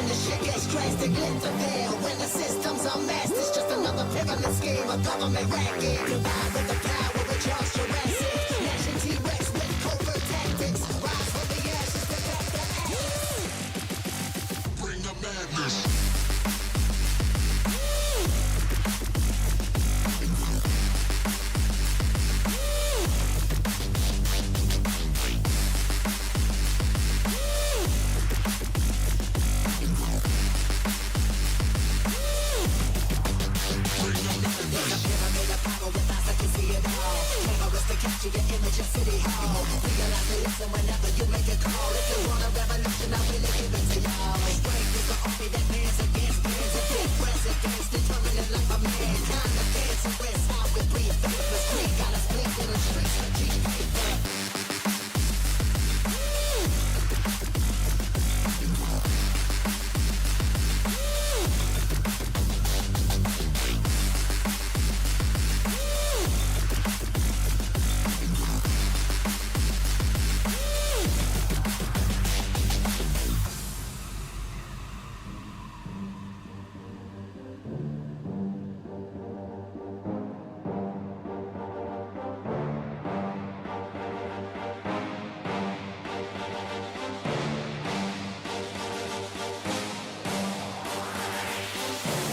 when the shit gets drastic, lift the veil. When the system's unmasked, it's just another pyramid scheme, a government racket. Combined with the power of Charles Jurassic, gnashing T-Rex with covert tactics. Rise from the ashes to back the ashes. Bring the madness. Capture your image of City Hall. Realize the lesson whenever you make a call. If you want a revolution, I really give it to y'all. Strength is the army that bands against bands. A big presidents determining life of mankind. The cancerous, how we breathe. Vapors, creep, got us blinking the streets of cheap paper.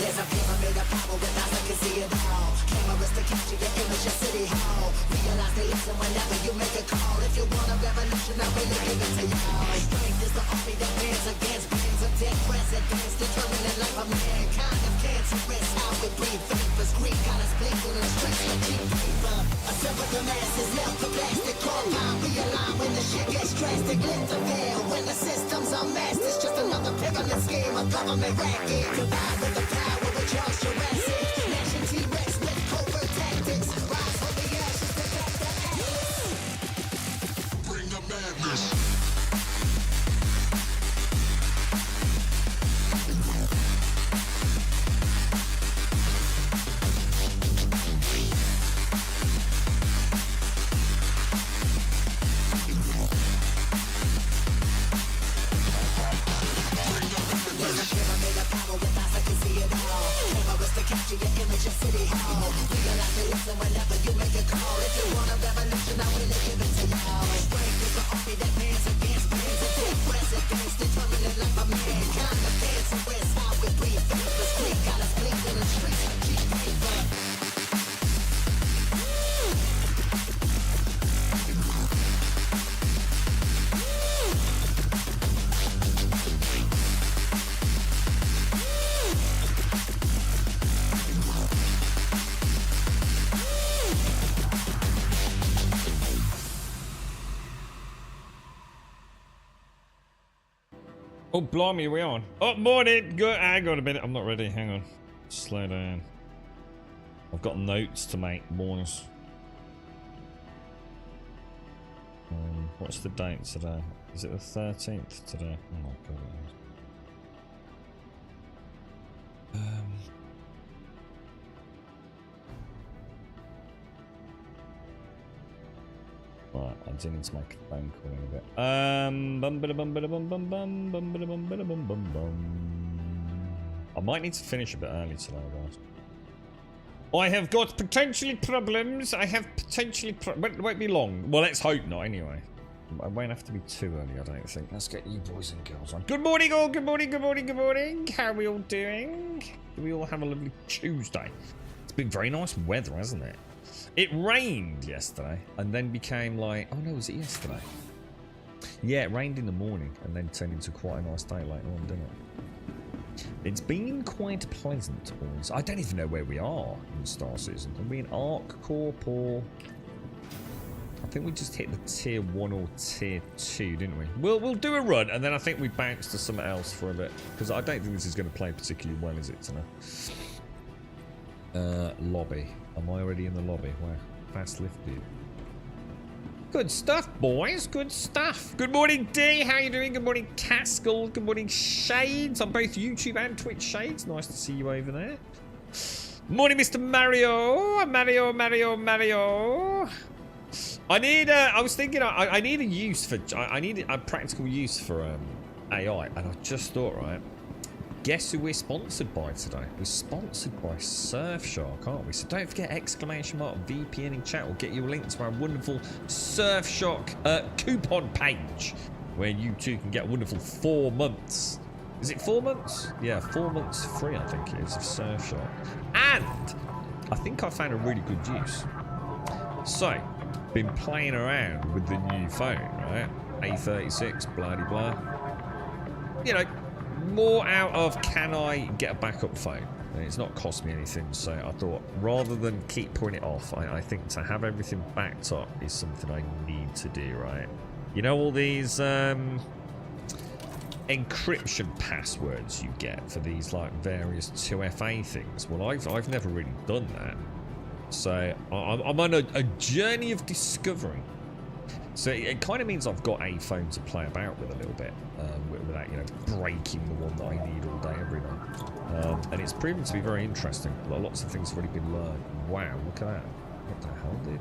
There's a pyramid of power with eyes that can see it all. Cameras to capture your image of City Hall. Realize they listen whenever you make a call. If you want a revolution, I really give it to y'all. Strength is the army that bands against bands of dead presidents determining life of mankind. Of cancerous, how we breathe. Vapors, creep, got us blinking the streets of cheap paper. Assemble the masses, melt the plastic compound. Realign when the shit gets drastic, lift the veil. When the system's unmasked, it's just another pyramid scheme, a government racket. Combined with the power of Charles Jurassic, gnashing T-Rex with covert tactics. Rise from the ashes to back the ashes. Bring the madness. Capture your image of City Hall. Realize they listen whenever you make a call. If you want a revolution, I really give it to y'all. Strength is the army that bands against bands. A dead presidents determining life of mankind. The cancerous, how we breathe. Vapors, creep, got us blinking the streets of cheap paper. Oh, blimey, we on. Oh, morning. Good. Hang on a minute. I'm not ready. Hang on. Slow down. I've got notes to make, boys. What's the date today? Is it the 13th today? Oh my god, it is. Right, I do need to make a phone call in a bit. I might need to finish a bit early today, guys. I have got potentially problems. I have potentially it won't be long. Well, let's hope not anyway. I won't have to be too early, I don't think. Let's get you boys and girls on. Good morning all, good morning, good morning, good morning. How are we all doing? Do we all have a lovely Tuesday? It's been very nice weather, hasn't it? It rained yesterday and then became like, oh no, was it yesterday? Yeah, it rained in the morning and then turned into quite a nice day later on, didn't it? It's been quite pleasant, boys. I don't even know where we are in Star Citizen. Are we in Arc Corp or... I think we just hit the tier 1 or tier 2, didn't we? We'll do a run and then I think we bounce to something else for a bit. Because I don't think this is going to play particularly well, is it, tonight? Lobby. Am I already in the lobby? Wow. Fast lift, dude. Good stuff, boys. Good stuff. Good morning, D. How you doing? Good morning, Caskell. Good morning, Shades. On both YouTube and Twitch, Shades. Nice to see you over there. Morning, Mr. Mario. Mario. I need I was thinking I need a use for... I need a practical use for AI. And I just thought, right, guess who we're sponsored by today? We're sponsored by Surfshark, aren't we? So don't forget exclamation mark VPN in chat will get you a link to our wonderful Surfshark coupon page, where you too can get a wonderful 4 months. Is it 4 months? Yeah, 4 months free, I think it is, of Surfshark. And I think I found a really good use. So, been playing around with the new phone, right? A36, blah de blah. You know, more out of can I get a backup phone? And it's not cost me anything, so I thought rather than keep putting it off, I think to have everything backed up is something I need to do, right? You know all these encryption passwords you get for these like various 2FA things? Well, I've never really done that. So I'm on a journey of discovery. So it kind of means I've got a phone to play about with a little bit, without, you know, breaking the one that I need all day, every night. And it's proven to be very interesting. Lots of things have already been learned. Wow, look at that. What the hell, dude?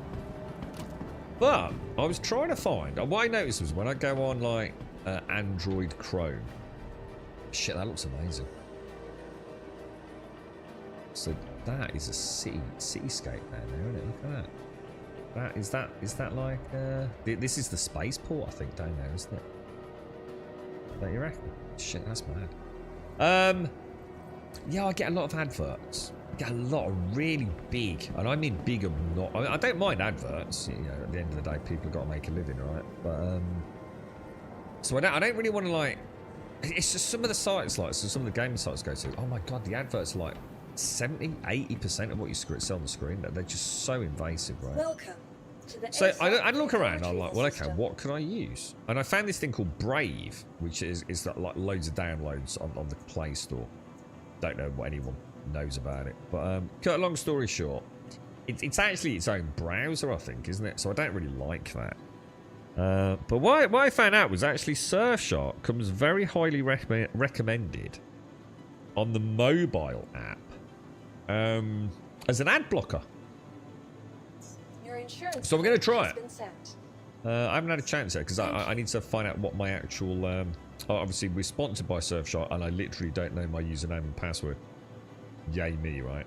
But I was trying to find, what I noticed was when I go on like Android Chrome, shit, that looks amazing. So that is a cityscape there now, isn't it? Look at that. Is that like this is the spaceport, I think, down there, isn't it? Don't you reckon? Shit, that's mad. Yeah, I get a lot of adverts. I get a lot of really big, and I mean big I don't mind adverts. You know, at the end of the day, people have got to make a living, right? But so I don't really want to like. It's just some of the sites, like so some of the gaming sites go to. Oh my god, the adverts are like 70-80% of what you see on the screen. They're just so invasive, right? Welcome to the so I look around, I'm like, well, okay, what can I use? And I found this thing called Brave, which is that like loads of downloads on the Play Store. Don't know what anyone knows about it, but cut a long story short, it's actually its own browser, I think, isn't it? So I don't really like that. But what I found out was actually Surfshark comes very highly recommended on the mobile app as an ad blocker. Your insurance So we're going to try it. been sent. I haven't had a chance yet because I need to find out what my actual. Obviously, we're sponsored by Surfshark, and I literally don't know my username and password. Yay me, right?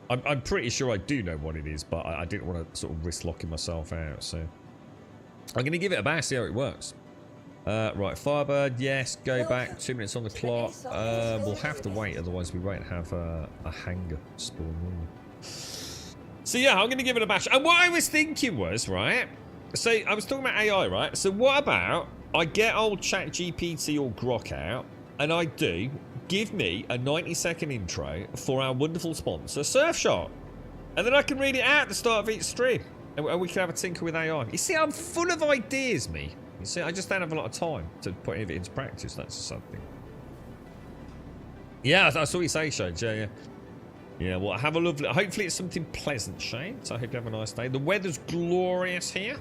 I'm pretty sure I do know what it is, but I didn't want to sort of risk locking myself out. So I'm going to give it a bash, see how it works. Right, Firebird, yes, go back. 2 minutes on the clock. We'll have to wait, otherwise we won't have a hanger spawn in. So yeah, I'm going to give it a bash. And what I was thinking was, right, so I was talking about AI, right? So what about I get old ChatGPT or Grok out, and I do give me a 90-second intro for our wonderful sponsor, Surfshark. And then I can read it out at the start of each stream. And we can have a tinker with AI. You see, I'm full of ideas, me. You see, I just don't have a lot of time to put it into practice. That's something. Yeah, I saw you say, Shades. Yeah. Yeah, well, have a lovely... Hopefully it's something pleasant, Shades. I hope you have a nice day. The weather's glorious here.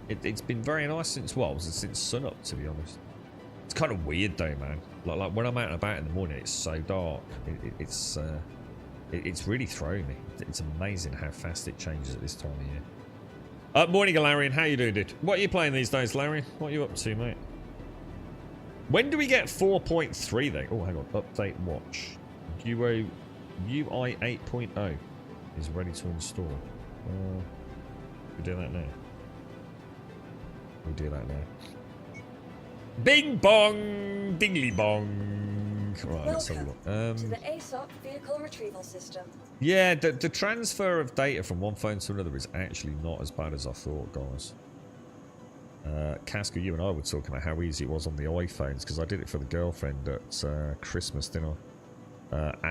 It's been very nice since, well, since sunup, to be honest. It's kind of weird, though, man. Like when I'm out and about in the morning, it's so dark. It's really throwing me. It's amazing how fast it changes at this time of year. Morning, Galarian. How you doing, dude? What are you playing these days, Larry? What are you up to, mate? When do we get 4.3 then? Oh, hang on. Update watch. UI 8.0 is ready to install. We do that now. We do that now. Bing bong, dingly bong. Right, let's have a look. To the ASOC vehicle retrieval system. Yeah, the transfer of data from one phone to another is actually not as bad as I thought, guys. Casca, you and I were talking about how easy it was on the iPhones because I did it for the girlfriend at Christmas, didn't I?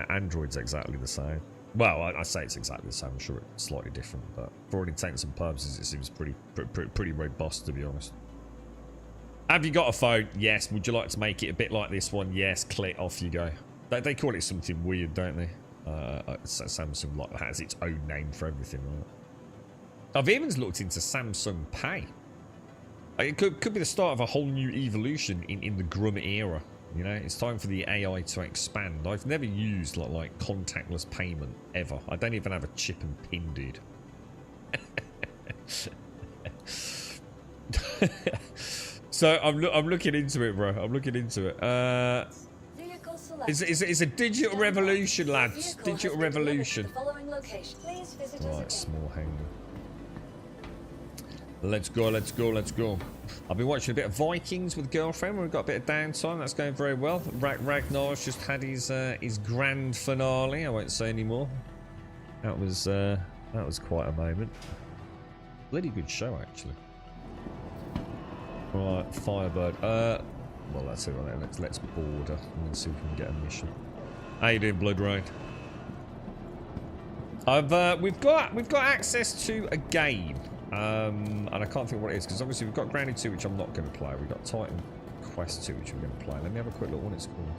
Android's exactly the same. Well, I say it's exactly the same. I'm sure it's slightly different, but for all intents and purposes, it seems pretty robust, to be honest. Have you got a phone? Yes. Would you like to make it a bit like this one? Yes. Click. Off you go. They call it something weird, don't they? Samsung like has its own name for everything, right? I've even looked into Samsung Pay. It could be the start of a whole new evolution in the Grum era. You know, it's time for the AI to expand. I've never used like contactless payment ever. I don't even have a chip and pin, dude. So I'm looking into it, bro. I'm looking into it. Vehicle selected. It's a digital revolution, lads. Vehicle Digital has been delivered to revolution. the following location. Please visit us Right, again. small hangar. Let's go, let's go, let's go. I've been watching a bit of Vikings with girlfriend. We've got a bit of downtime. That's going very well. Ragnar's just had his grand finale. I won't say any more. That was quite a moment. Bloody good show, actually. Right, Firebird. Well, that's it. Right, let's border and see if we can get a mission. How you doing, Blood Rain? We've got access to a game. And I can't think what it is, because obviously we've got Grounded 2, which I'm not going to play. We've got Titan Quest 2, which we're going to play. Let me have a quick look what it's called.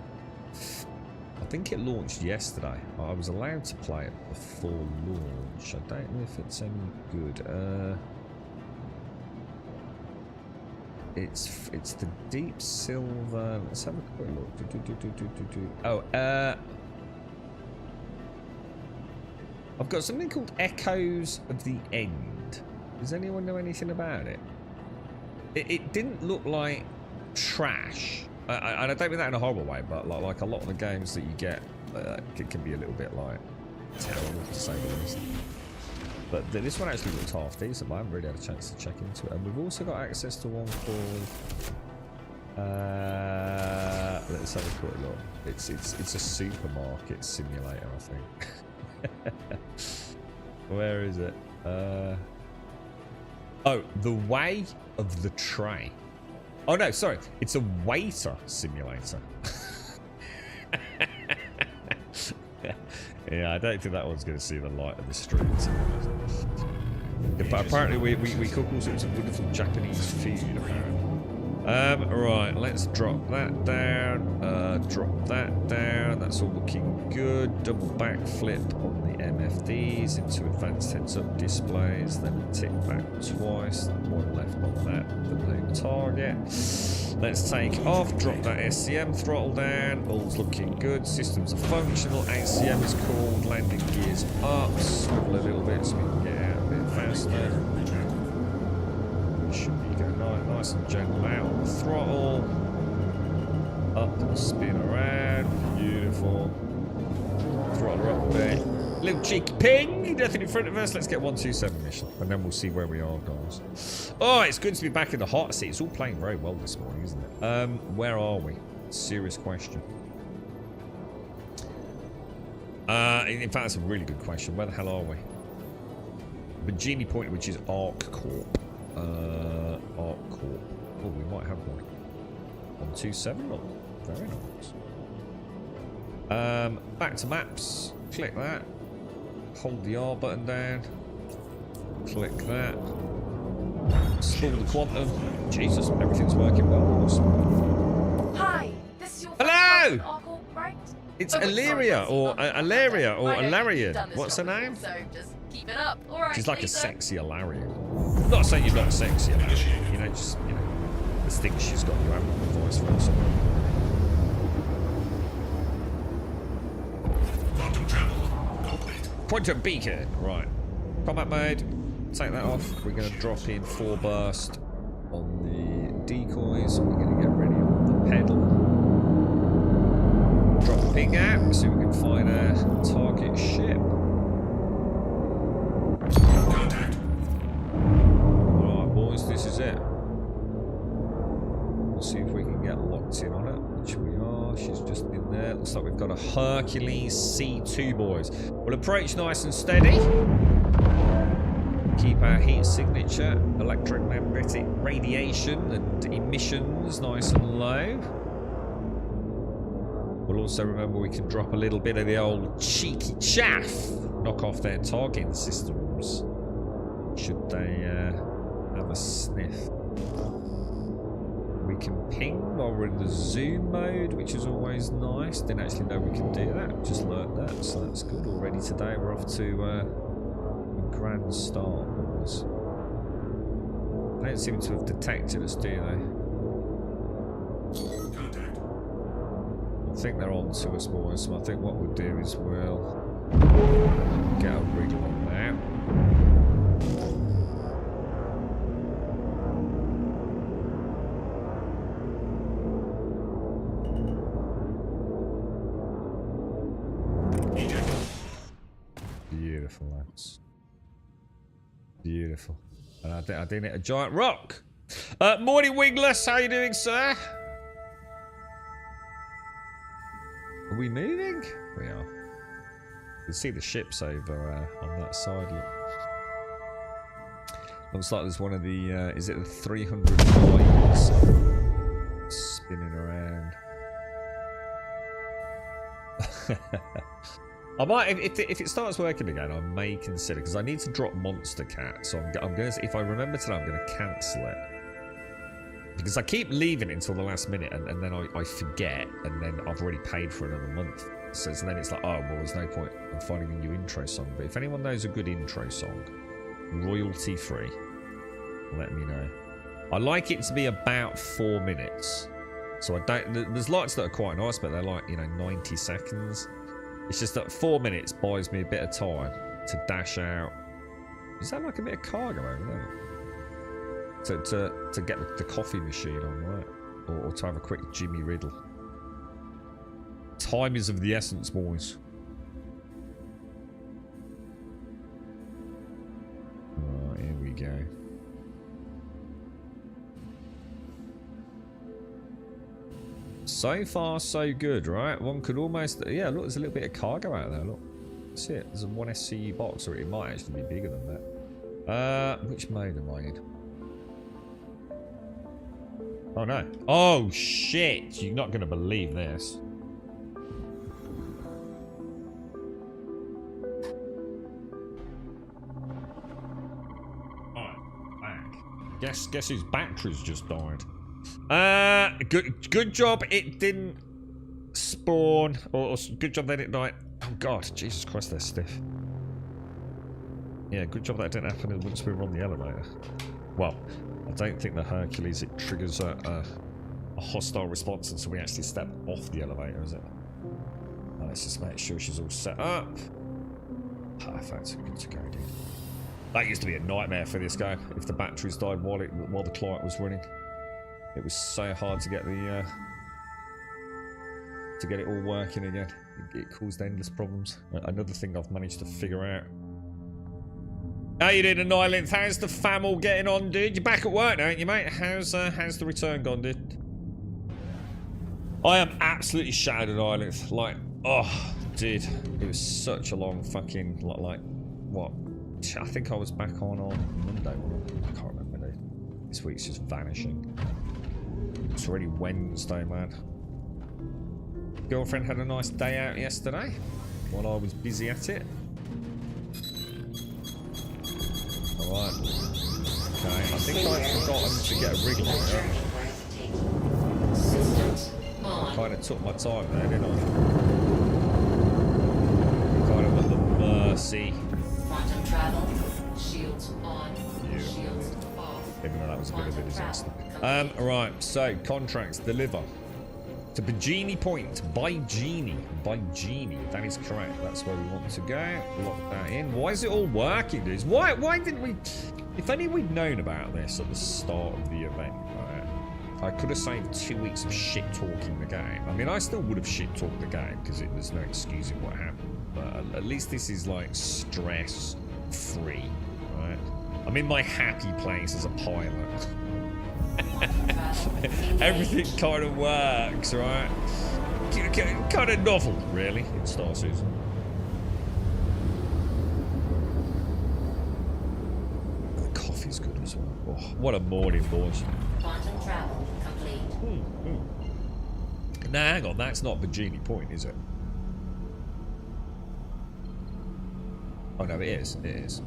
I think it launched yesterday. I was allowed to play it before launch. I don't know if it's any good. It's the Deep Silver. Let's have a quick look. Oh, I've got something called Echoes of the End. Does anyone know anything about it? It didn't look like trash. And I don't mean that in a horrible way, but like a lot of the games that you get, it can be a little bit like terrible to say the least. But this one actually looks half decent, but I haven't really had a chance to check into it. And we've also got access to one called. Let's have a quick look. It's a supermarket simulator, I think. Where is it? Oh, the Way of the Tray. Oh no, sorry. It's a waiter simulator. Yeah, I don't think that one's going to see the light of the streets. Yeah, but apparently we cook all sorts of wonderful Japanese food, apparently. Right, let's drop that down. Drop that down. That's all looking good. Double backflip on the MFDs into advanced heads-up displays. Then tick back twice. One left on that. The no target. Let's take off. Drop that SCM throttle down. All's looking good. Systems are functional. ACM is called. Landing gears up. Swivel a little bit so we can get out a bit faster. Should be going nice and gentle out on the throttle. Up and spin around. Beautiful. Throttle up a bit. Little cheeky ping. Nothing in front of us. Let's get 127 mission. And then we'll see where we are, guys. Oh, it's good to be back in the hot seat. It's all playing very well this morning, isn't it? Where are we? Serious question. In fact, that's a really good question. Where the hell are we? Virginia Point, which is Arc Corp. Arc Corp. Oh, we might have one. 127. Oh, very nice. Back to maps. Click that. Hold the R button down. Click that. Stall the quantum. Jesus, everything's working well. Awesome. Hi, this is your Hello! Arkle, right? It's Oh, wait, Ilaria sorry, or Ilaria or I know you've Ilarian. done this What's her job name? before, So just keep it up. All right. She's like a Lisa. sexy Ilarian. I'm not saying you're not sexy Ilarian. You know, just the things she's got you out with the voice versa. Quantum travel complete. Quantum beacon, right. Combat mode. Take that off. We're going to drop in 4 burst on the decoys. We're going to get ready on the pedal. Drop the ping out. See if we can find a target ship. Contact. Alright, boys, this is it. We'll see if we can get locked in on it, which we are. She's just in there. Looks like we've got a Hercules C2, boys. We'll approach nice and steady. Keep our heat signature, electromagnetic radiation and emissions nice and low. We'll also remember we can drop a little bit of the old cheeky chaff. Knock off their targeting systems. Should they have a sniff. We can ping while we're in the zoom mode, which is always nice. Didn't actually know we can do that. Just learned that, so that's good. Already today we're off to a grand start, boys. They don't seem to have detected us, do they? Contact. I think they're on to us, boys. So I think what we'll do is we'll get a wriggle on now. Beautiful, lads. Beautiful. And I didn't hit a giant rock. Morning, Wingless. How you doing, sir? Are we moving? We are. You can see the ships over on that side. Look. Looks like there's one of the, is it the 300 lines spinning around? I might, if it starts working again, I may consider, because I need to drop Monster Cat, so I'm going to, if I remember today, I'm going to cancel it. Because I keep leaving it until the last minute, and then I forget, and then I've already paid for another month. So then it's like, oh, well, there's no point in finding a new intro song. But if anyone knows a good intro song, royalty free, let me know. I like it to be about 4 minutes. So I don't, there's lots that are quite nice, but they're like, you know, 90 seconds. It's just that 4 minutes buys me a bit of time to dash out. Is that like a bit of cargo over there? To get the coffee machine on, right? Or to have a quick Jimmy Riddle. Time is of the essence, boys. Right, here we go. So far, so good, right? One could almost... Yeah, look, there's a little bit of cargo out there, look. That's it. There's a 1 SCU box, or it might actually be bigger than that. Which mode am I in? Oh, no. Oh, shit! You're not going to believe this. Guess whose batteries just died. Good job it didn't spawn, or good job they didn't die. Oh god, Jesus Christ, they're stiff. Yeah, good job that didn't happen once we were on the elevator. Well, I don't think the Hercules, it triggers a hostile response until we actually step off the elevator, is it? Now let's just make sure she's all set up. Perfect, good to go, dude. That used to be a nightmare for this game, if the batteries died while the client was running. It was so hard to get the to get it all working again. It caused endless problems. Another thing I've managed to figure out. How you doing, Annihilate? How's the fam all getting on, dude? You're back at work now, ain't you, mate? How's the return gone, dude? I am absolutely shattered, Annihilate. Like, oh, dude, it was such a long fucking like what? I think I was back on Monday. I can't remember, dude. This week's just vanishing. It's already Wednesday, man. Girlfriend had a nice day out yesterday while I was busy at it. Alright. Okay, I think I'd forgotten to get a rig on it. I kind of took my time there, didn't I? Kind of at the mercy. Quantum travel, shields on, shields off. Even though that was a bit of a disaster. Right, so contracts deliver to Bajini Point by Genie. By Genie, that is correct. That's where we want to go. Lock that in. Why is it all working, dudes? Why didn't we? If only we'd known about this at the start of the event, right? I could have saved 2 weeks of shit talking the game. I mean, I still would have shit talked the game because there's no excusing what happened. But at least this is like stress free, right? I'm in my happy place as a pilot. Everything kind of works, right? Kind of novel, really, in Star Citizen. The coffee's good as well. Oh, what a morning, boys. Quantum travel complete. Now, hang on, that's not Bajini Point, is it? Oh, no, it is. It is.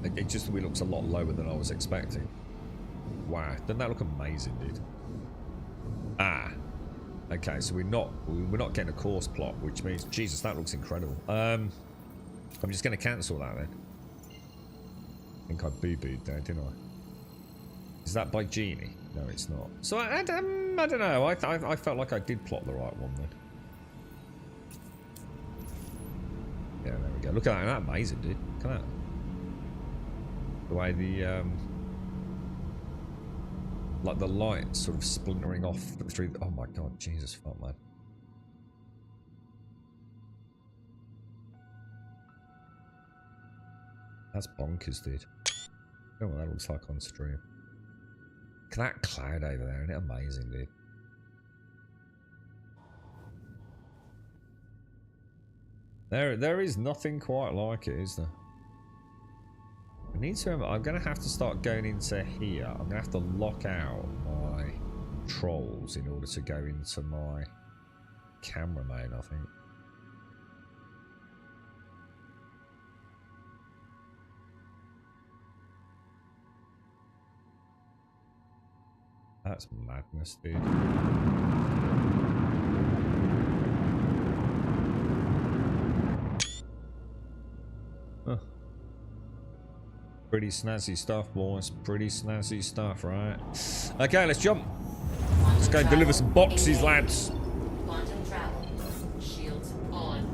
It just looks a lot lower than I was expecting. Wow, doesn't that look amazing, dude? Ah, okay. So we're not getting a course plot, which means Jesus, that looks incredible. I'm just going to cancel that then. I think I boo-booed there, didn't I? Is that by Genie? No, it's not. So I don't know. I felt like I did plot the right one then. Yeah, there we go. Look at that. That's amazing, dude. Look at that. The way the like the light sort of splintering off through. Oh my god, Jesus fuck, man. That's bonkers, dude. Oh, what that looks like on stream. Look at that cloud over there, isn't it amazing, dude? There is nothing quite like it, is there? I need to remember, I'm going to have to start going into here. I'm going to have to lock out my trolls in order to go into my camera mode, I think. That's madness, dude. Huh. Pretty snazzy stuff, boys. Pretty snazzy stuff, right? Okay, let's jump. Let's go deliver some boxes, lads. Quantum travel. Shields on.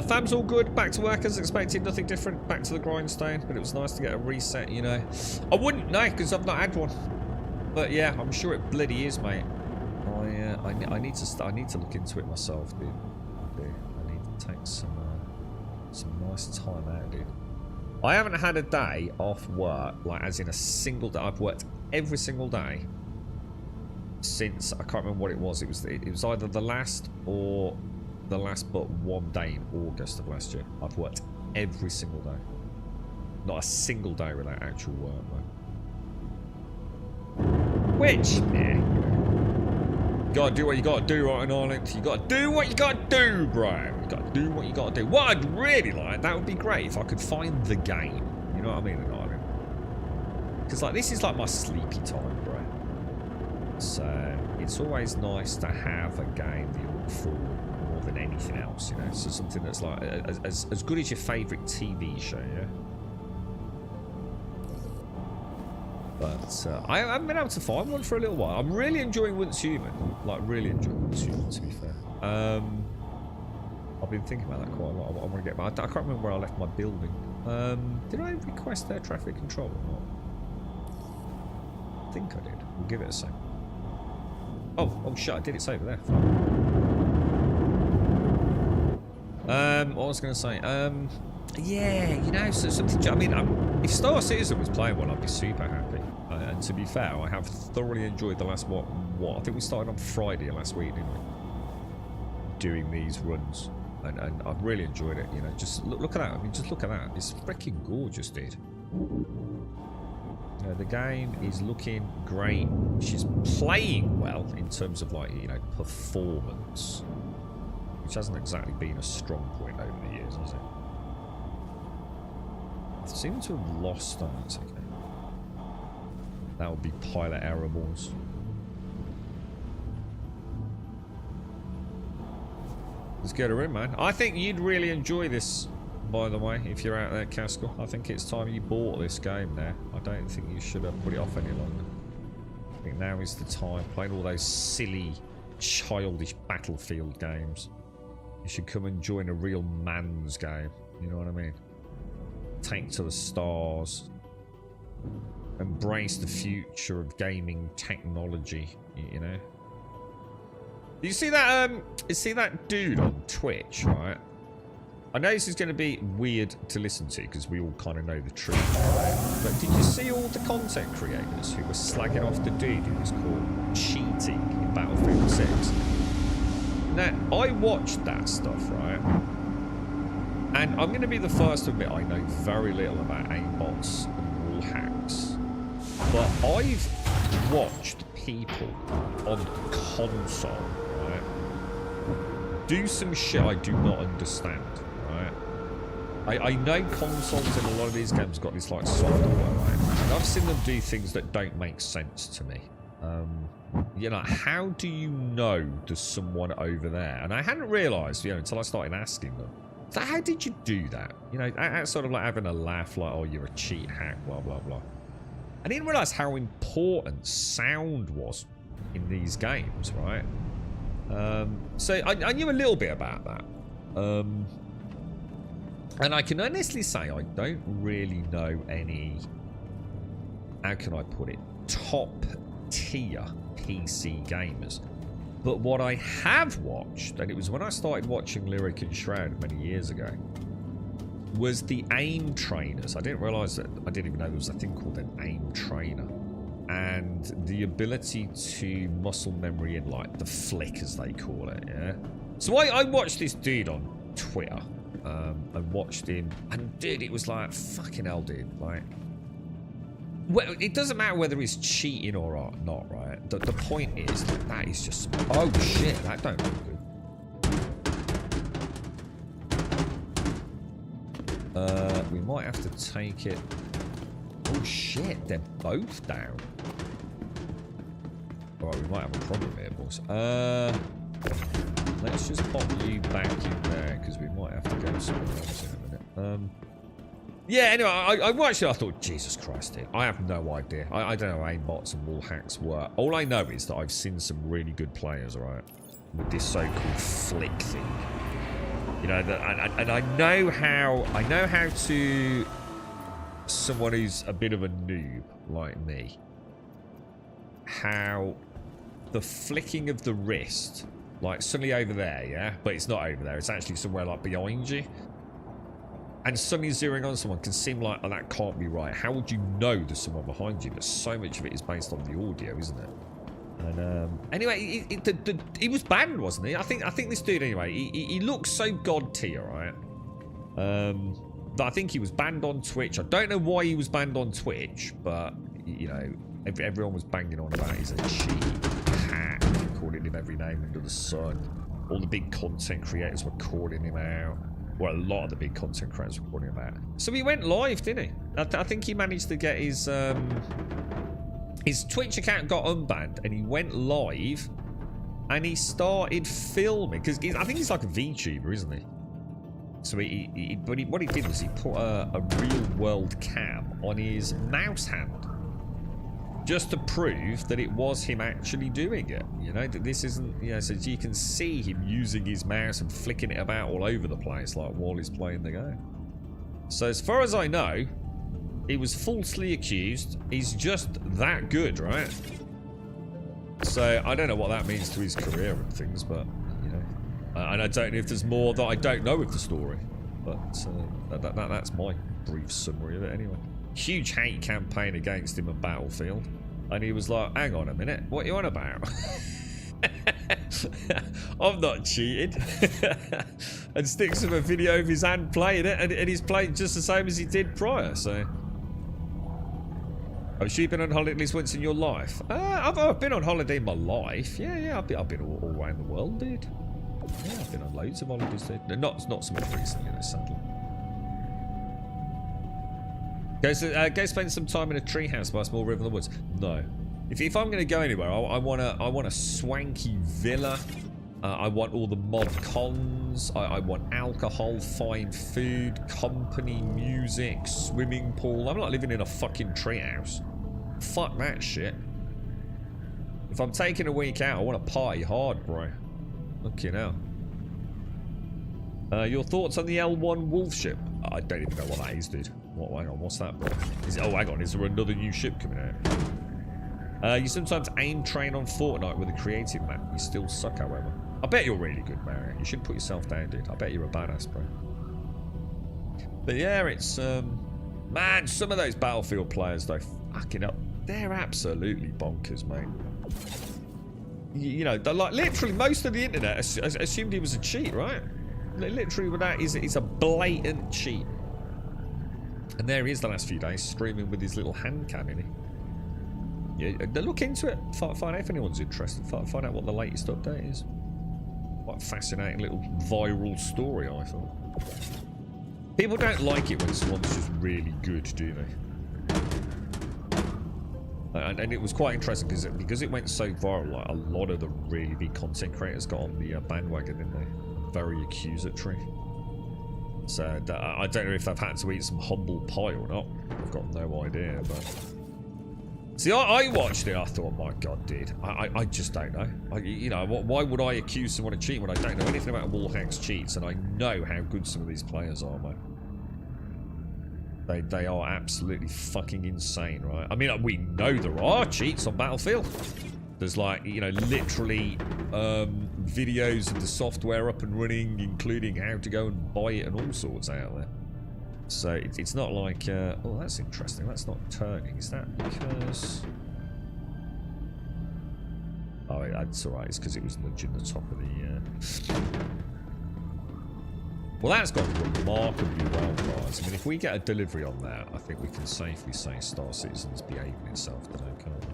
Fam's all good. Back to work as expected. Nothing different. Back to the grindstone. But it was nice to get a reset, you know. I wouldn't know because I've not had one. But yeah, I'm sure it bloody is, mate. I need to look into it myself, dude. I need to take some nice time out, dude. I haven't had a day off work, like as in a single day. I've worked every single day since, I can't remember what it was. It was either the last or the last but one day in August of last year. I've worked every single day. Not a single day without actual work, man. Which, yeah, you gotta do what you gotta do, right, in Ireland. You gotta do what you gotta do, bro. You gotta do what you gotta do. What I'd really like, that would be great if I could find the game. You know what I mean, in Ireland? Because, like, this is like my sleepy time, bro. So, it's always nice to have a game that you look forward more than anything else, you know? So, something that's like, as good as your favourite TV show, yeah? But I haven't been able to find one for a little while. I'm really enjoying Once Human. Like, really enjoying Once Human, to be fair. I've been thinking about that quite a lot. I want to get back. I can't remember where I left my building. Did I request air traffic control or not? I think I did. We'll give it a sec. Oh shit, I did it over there. What was I going to say? Yeah, you know, so something. I mean, if Star Citizen was playing one, I'd be super happy. And to be fair, I have thoroughly enjoyed the last what? I think we started on Friday last week, didn't we? Doing these runs, and I've really enjoyed it. You know, just look at that. I mean, just look at that. It's freaking gorgeous, dude. The game is looking great. She's playing well in terms of, like, you know, performance, which hasn't exactly been a strong point over the years, has it? I seem to have lost on it. Okay. That would be pilot error, boys. Let's get her in, man. I think you'd really enjoy this, by the way, if you're out there, Cascal. I think it's time you bought this game now. I don't think you should have put it off any longer. I think now is the time. Playing all those silly, childish Battlefield games. You should come and join a real man's game. You know what I mean? Take to the stars. Embrace the future of gaming technology, you know. You see that dude on Twitch, right? I know this is going to be weird to listen to because we all kind of know the truth, right? But did you see all the content creators who were slagging off the dude who was caught cheating in Battlefield 6? Now, I watched that stuff, right? And I'm going to be the first to admit I know very little about aimbots and wall hacks. But I've watched people on console, right, do some shit I do not understand, right? I know consoles in a lot of these games got this, like, software, right? And I've seen them do things that don't make sense to me. You know, how do you know there's someone over there? And I hadn't realised, you know, until I started asking them. So how did you do that? You know, that's sort of like having a laugh, like, oh, you're a cheat hack, blah, blah, blah. I didn't realise how important sound was in these games, right? So I knew a little bit about that. And I can honestly say I don't really know any, how can I put it, top tier PC gamers. But what I have watched, and it was when I started watching Lyric and Shroud many years ago, was the aim trainers. I didn't realise that. I didn't even know there was a thing called an aim trainer. And the ability to muscle memory in, like, the flick, as they call it, yeah? So I watched this dude on Twitter. I watched him. And, dude, it was like, fucking hell, dude. Like, well, it doesn't matter whether he's cheating or not, right? The point is that is just... Oh, shit, that don't look good. We might have to take it... Oh, shit, they're both down. Alright, we might have a problem here, boys. Let's just pop you back in there, because we might have to go somewhere else in a minute. Yeah, anyway, I watched it. I thought, Jesus Christ, dude. I have no idea. I don't know how aimbots and wall hacks work. All I know is that I've seen some really good players, right, with this so-called flick thing. You know, and I know how to... Someone who's a bit of a noob like me, how the flicking of the wrist, like suddenly over there, yeah, but it's not over there, it's actually somewhere like behind you, and suddenly zeroing on someone can seem like, oh, that can't be right. How would you know there's someone behind you? But so much of it is based on the audio, isn't it? And anyway, he was banned, wasn't he? I think this dude, anyway, he looks so god tier, right? But I think he was banned on Twitch. I don't know why he was banned on Twitch, but, you know, everyone was banging on about he's a cheat, hack, calling him every name under the sun. All the big content creators were calling him out. Well, a lot of the big content creators were calling him out. So he went live, didn't he? I think he managed to get his Twitch account got unbanned, and he went live, and he started filming, because I think he's like a VTuber, isn't he? So what he did was he put a real-world cam on his mouse hand, just to prove that it was him actually doing it. You know, that this isn't, you know, so you can see him using his mouse and flicking it about all over the place, like, while he's playing the game. So as far as I know, he was falsely accused. He's just that good, right? So I don't know what that means to his career and things, but, you know. And I don't know if there's more that I don't know of the story. But that's my brief summary of it anyway. Huge hate campaign against him on Battlefield. And he was like, hang on a minute, what are you on about? I'm not cheated. And sticks him a video of his hand playing it, and he's playing just the same as he did prior, so... Have you been on holiday at least once in your life? I've been on holiday in my life. Yeah, I've been all around the world, dude. Yeah, I've been on loads of holidays, dude. No, not so much recently, though, sadly. Go spend some time in a treehouse by a small river in the woods. No. If I'm going to go anywhere, I want a swanky villa. I want all the mod cons. I want alcohol, fine food, company, music, swimming pool. I'm not living in a fucking treehouse. Fuck that shit. If I'm taking a week out, I want to party hard, bro. Okay, now. Your thoughts on the L1 wolf ship? I don't even know what that is, dude. Hang on, what's that, bro? Oh, hang on, is there another new ship coming out? You sometimes aim train on Fortnite with a creative map. You still suck, however. I bet you're really good, Mario. You should put yourself down, dude. I bet you're a badass, bro. But yeah, it's, man, some of those Battlefield players, though, fucking up. They're absolutely bonkers, mate. You know, like, literally, most of the internet assumed he was a cheat, right? Literally, with that, he's a blatant cheat. And there he is the last few days, streaming with his little hand cam, innit? Yeah, look into it. Find out if anyone's interested. Find out what the latest update is. Quite a fascinating little viral story, I thought. People don't like it when someone's just really good, do they? And it was quite interesting because it went so viral. Like, a lot of the really big content creators got on the bandwagon, didn't they? Very accusatory. So I don't know if they've had to eat some humble pie or not. I've got no idea, but... See, I watched it, I thought, my god, dude. I just don't know. You know, why would I accuse someone of cheating when I don't know anything about wallhacks cheats, and I know how good some of these players are, mate. They are absolutely fucking insane, right? I mean, we know there are cheats on Battlefield. There's, like, you know, literally videos of the software up and running, including how to go and buy it and all sorts out there. So it's not like, oh, that's interesting. That's not turning. Is that because... Oh, that's alright. It's because it was nudging the top of the... Well, that's gone remarkably well, guys. I mean, if we get a delivery on that, I think we can safely say Star Citizen's behaving itself today, can't we?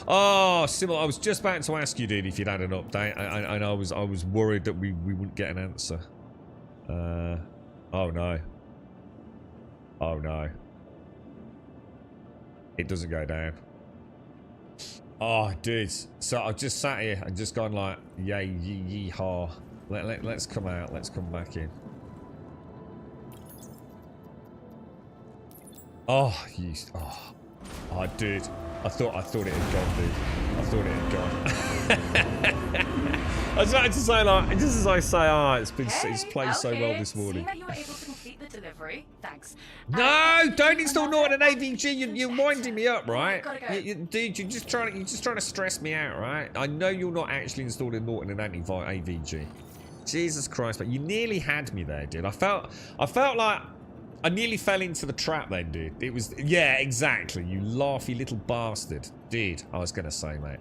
Oh, Sybil, I was just about to ask you, dude, if you'd had an update, and I was worried that we wouldn't get an answer. Oh no. Oh no. It doesn't go down. Oh, dude. So I've just sat here and just gone like, yay, yee-haw. Let's come out. Let's come back in. Oh, you. Oh, dude. I thought it had gone, dude. I thought it had gone. I was about to say, like, just as I say, it's played so well this morning. Seeing that you were able to complete the delivery, thanks. No, don't install Norton and AVG. You're winding me up, right? Gotta go. Dude, you're just trying to stress me out, right? I know you're not actually installing Norton and AVG. Jesus Christ, but you nearly had me there, dude. I felt like I nearly fell into the trap then, dude. It was, yeah, exactly. You laughy little bastard. Dude, I was going to say, mate.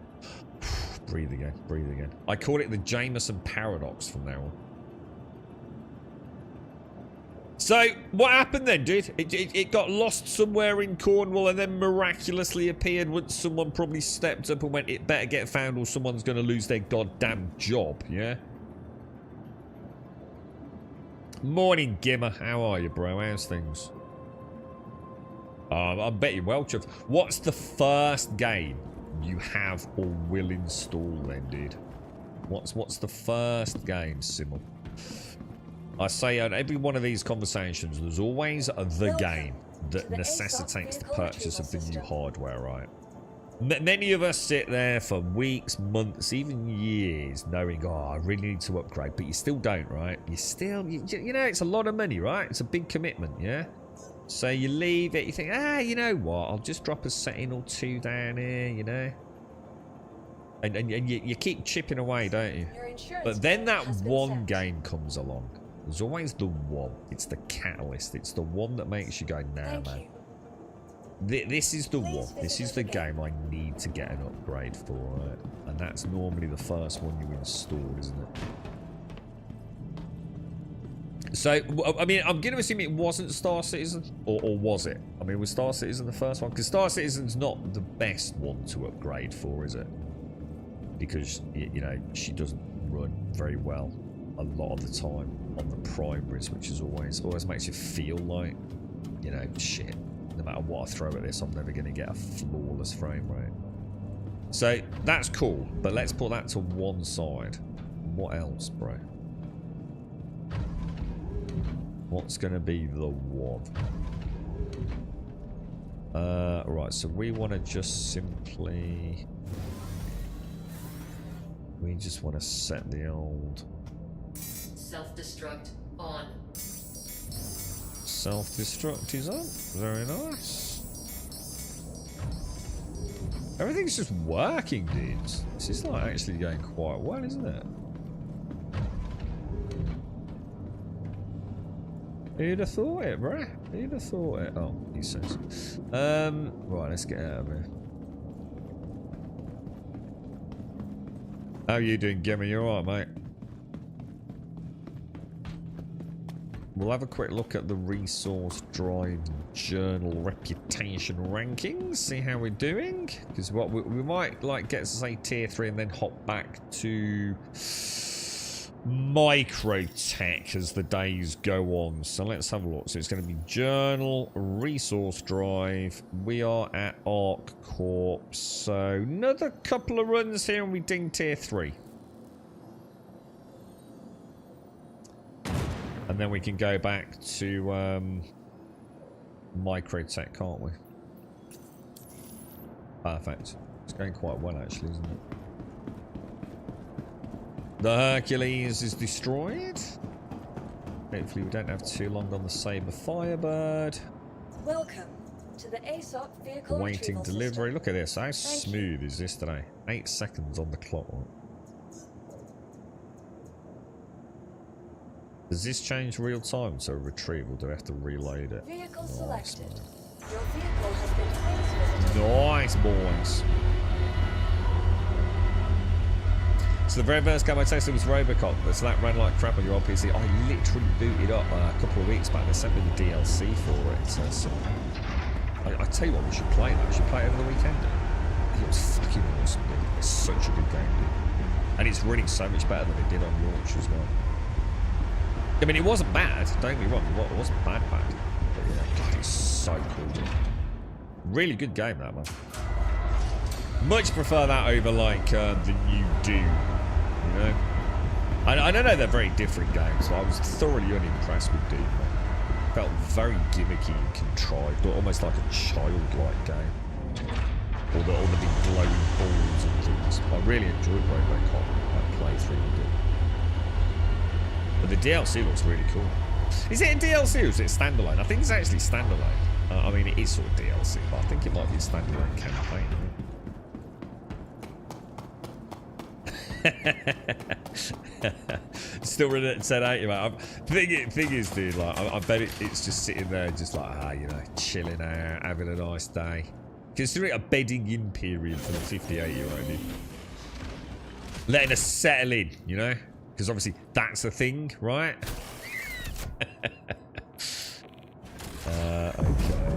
Breathe again, breathe again. I call it the Jameson paradox from now on. So, what happened then, dude? It got lost somewhere in Cornwall and then miraculously appeared once someone probably stepped up and went, it better get found or someone's going to lose their goddamn job, yeah? Morning, Gimmer. How are you, bro? How's things? I bet you're well, Chuff. What's the first game you have or will install then, dude? What's the first game, Simmel? I say on every one of these conversations, there's always the game that necessitates the purchase of the new hardware, right? Many of us sit there for weeks, months, even years, knowing, oh, I really need to upgrade, but you still don't, right? You still, you know, it's a lot of money, right? It's a big commitment, yeah? So you leave it, you think, you know what? I'll just drop a setting or two down here, you know? And you keep chipping away, don't you? But then that one game comes along. There's always the one. It's the catalyst. It's the one that makes you go, nah, man. This is the one. This is the game I need to get an upgrade for, right? And that's normally the first one you install, isn't it? So, I mean, I'm going to assume it wasn't Star Citizen, or was it? I mean, was Star Citizen the first one? Because Star Citizen's not the best one to upgrade for, is it? Because, you know, she doesn't run very well a lot of the time on the primaries, which is always makes you feel like, you know, shit. No matter what I throw at this, I'm never going to get a flawless frame rate. So, that's cool, but let's put that to one side. What else, bro? What's going to be the one? Right, so we want to just simply... We just want to set the old... Self-destruct on. Self-destruct is on. Very nice. Everything's just working, dudes. This is like actually going quite well, isn't it? Who'd have thought it, bruh? Who'd have thought it? Oh, he says. Right, let's get out of here. How are you doing, Gemma? You alright, mate? We'll have a quick look at the resource drive journal reputation rankings, see how we're doing. Because what we might like get to say tier 3 and then hop back to microtech as the days go on. So let's have a look. So it's going to be journal, resource drive. We are at Arc Corp. So another couple of runs here and we ding tier 3. And then we can go back to microtech, can't we? Perfect. It's going quite well, actually, isn't it? The Hercules is destroyed. Hopefully we don't have too long on the Saber Firebird. Welcome to the ASOC vehicle Awaiting retrieval delivery. system. Look at this. How Thank smooth is this today? 8 seconds on the clock. Does this change real time? So retrieval, do I have to reload it? Vehicle Nice, selected. man. Your vehicle has been transmitted. Nice, boys. So the very first game I tested was Robocop, so that ran like crap on your old PC. I literally booted up a couple of weeks back. They sent me the DLC for it. So I tell you what, we should play that. We should play it over the weekend. It was fucking awesome, dude. It's such a good game, dude. And it's running so much better than it did on launch as well. I mean, it wasn't bad. Don't get me wrong. It wasn't bad. But yeah, God, it's so cool, dude. Really good game, that, man. Much prefer that over, like, the new Doom. You know? I know they're very different games, but I was thoroughly unimpressed with Doom. It felt very gimmicky and contrived, or almost like a childlike game. All the big glowing balls and things. I really enjoyed Robocop, that playthrough we did. But the DLC looks really cool. Is it a DLC or is it standalone? I think it's actually standalone. I mean, it is sort of DLC, but I think it might be a standalone campaign. Still running at 1080, mate. Thing is, dude, like, I bet it's just sitting there, just like, you know, chilling out, having a nice day. Considering a bedding in period for the 58-year-old, letting us settle in, you know, because obviously that's a thing, right? Okay.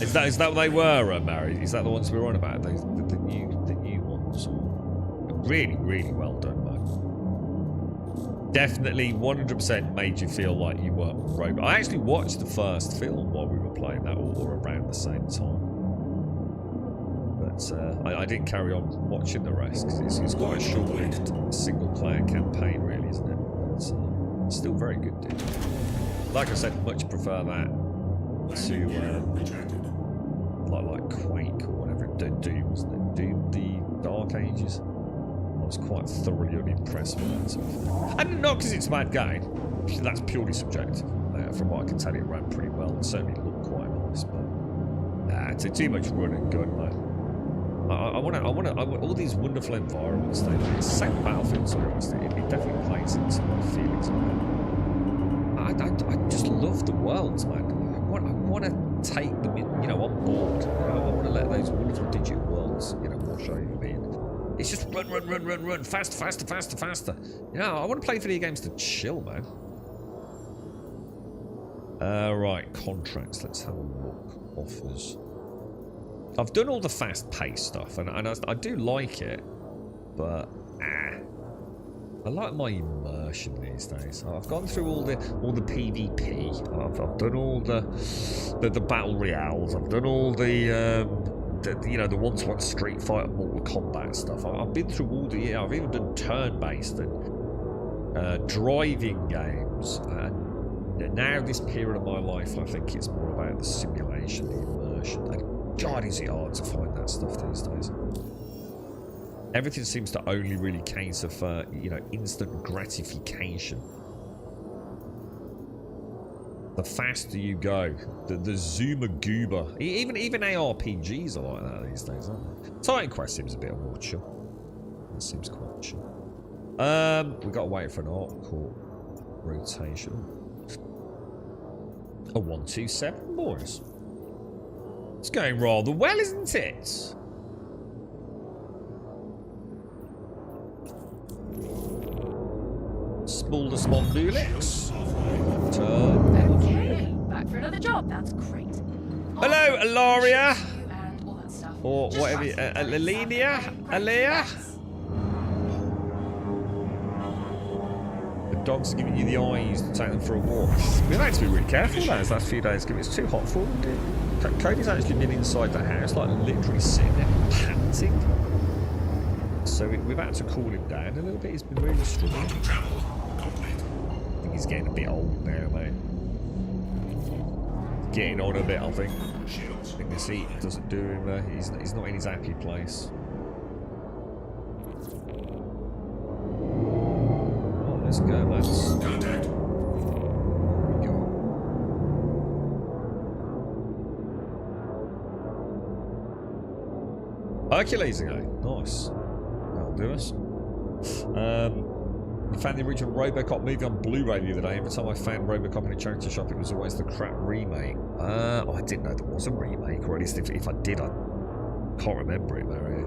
Is that what they were, Mary? Is that the ones we were on about? Those, the new ones? Really, really well done, man. Definitely 100% made you feel like you were robot. I actually watched the first film while we were playing that, or around the same time. But I didn't carry on watching the rest because it's quite a short-lived single-player campaign, really, isn't it? But still very good, dude. Like I said, much prefer that to like Quake or whatever. Doom, wasn't it? Doom, the Dark Ages. I was quite thoroughly unimpressed with that sort of thing. And not because it's a bad game. That's purely subjective. From what I can tell, it ran pretty well and certainly looked quite nice. But it's too much run and gun, man. I want all these wonderful environments. It's the same Battlefield, to be honest. It definitely plays into my feelings of it. I just love the worlds, man. I want to take them in, you know, on board. You know, I want to let those wonderful digital worlds, you know, wash over me. It's just run, faster. You know, I want to play video games to chill, man. Right, contracts. Let's have a look. Offers. I've done all the fast-paced stuff, and I do like it, but I like my immersion these days. I've gone through all the PvP. I've done all the battle royales. I've done all the you know, the one-to-one Street Fighter, Mortal Kombat stuff. I've been through all the. I've even done turn-based and driving games. And now this period of my life, I think it's more about the simulation, the immersion. And God, is it hard to find that stuff these days. Everything seems to only really cater for, you know, instant gratification. The faster you go, the Zuma Gooba. Even ARPGs are like that these days, aren't they? Titan Quest seems a bit more chill. It seems quite chill. We got to wait for an art court rotation. A 127, boys. It's going rather well, isn't it? Small Spondulix. Okay, back for another job. That's great. Hello, Alaria. And all that stuff. Or Just whatever. trust me. Alenia? Alea? The dogs are giving you the eyes to take them for a walk. We've had to be really careful those last few days because it's too hot for them, dude. Cody's actually been inside the house, like literally sitting there panting. So we've had to cool him down a little bit. He's been really struggling. I think he's getting a bit old now, mate. Getting on a bit, I think. I think this heat doesn't do him. He's not in his happy place. Oh, let's go, lads. Contact. Here we go. Hercules again. Nice. That'll do us. I found the original RoboCop movie on Blu-ray the other day. Every time I found RoboCop in a charity shop, it was always the crap remake. Oh, I didn't know there was a remake, or at least if I did, I can't remember it very.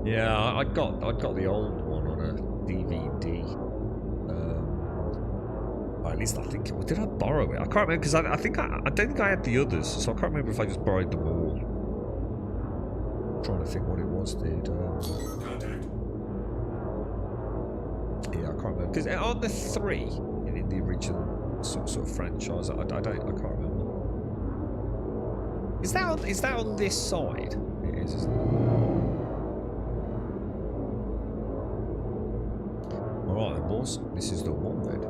Yeah, I got the old one on a DVD. Or at least I think it. Did I borrow it? I can't remember because I don't think I had the others, so I can't remember if I just borrowed them all. I'm trying to think what it was, dude. Contact. Yeah, I can't remember because aren't there 3 in the original sort of franchise? I can't remember. Is that on this side? It is, isn't it? Alright then, boys. This is the one then.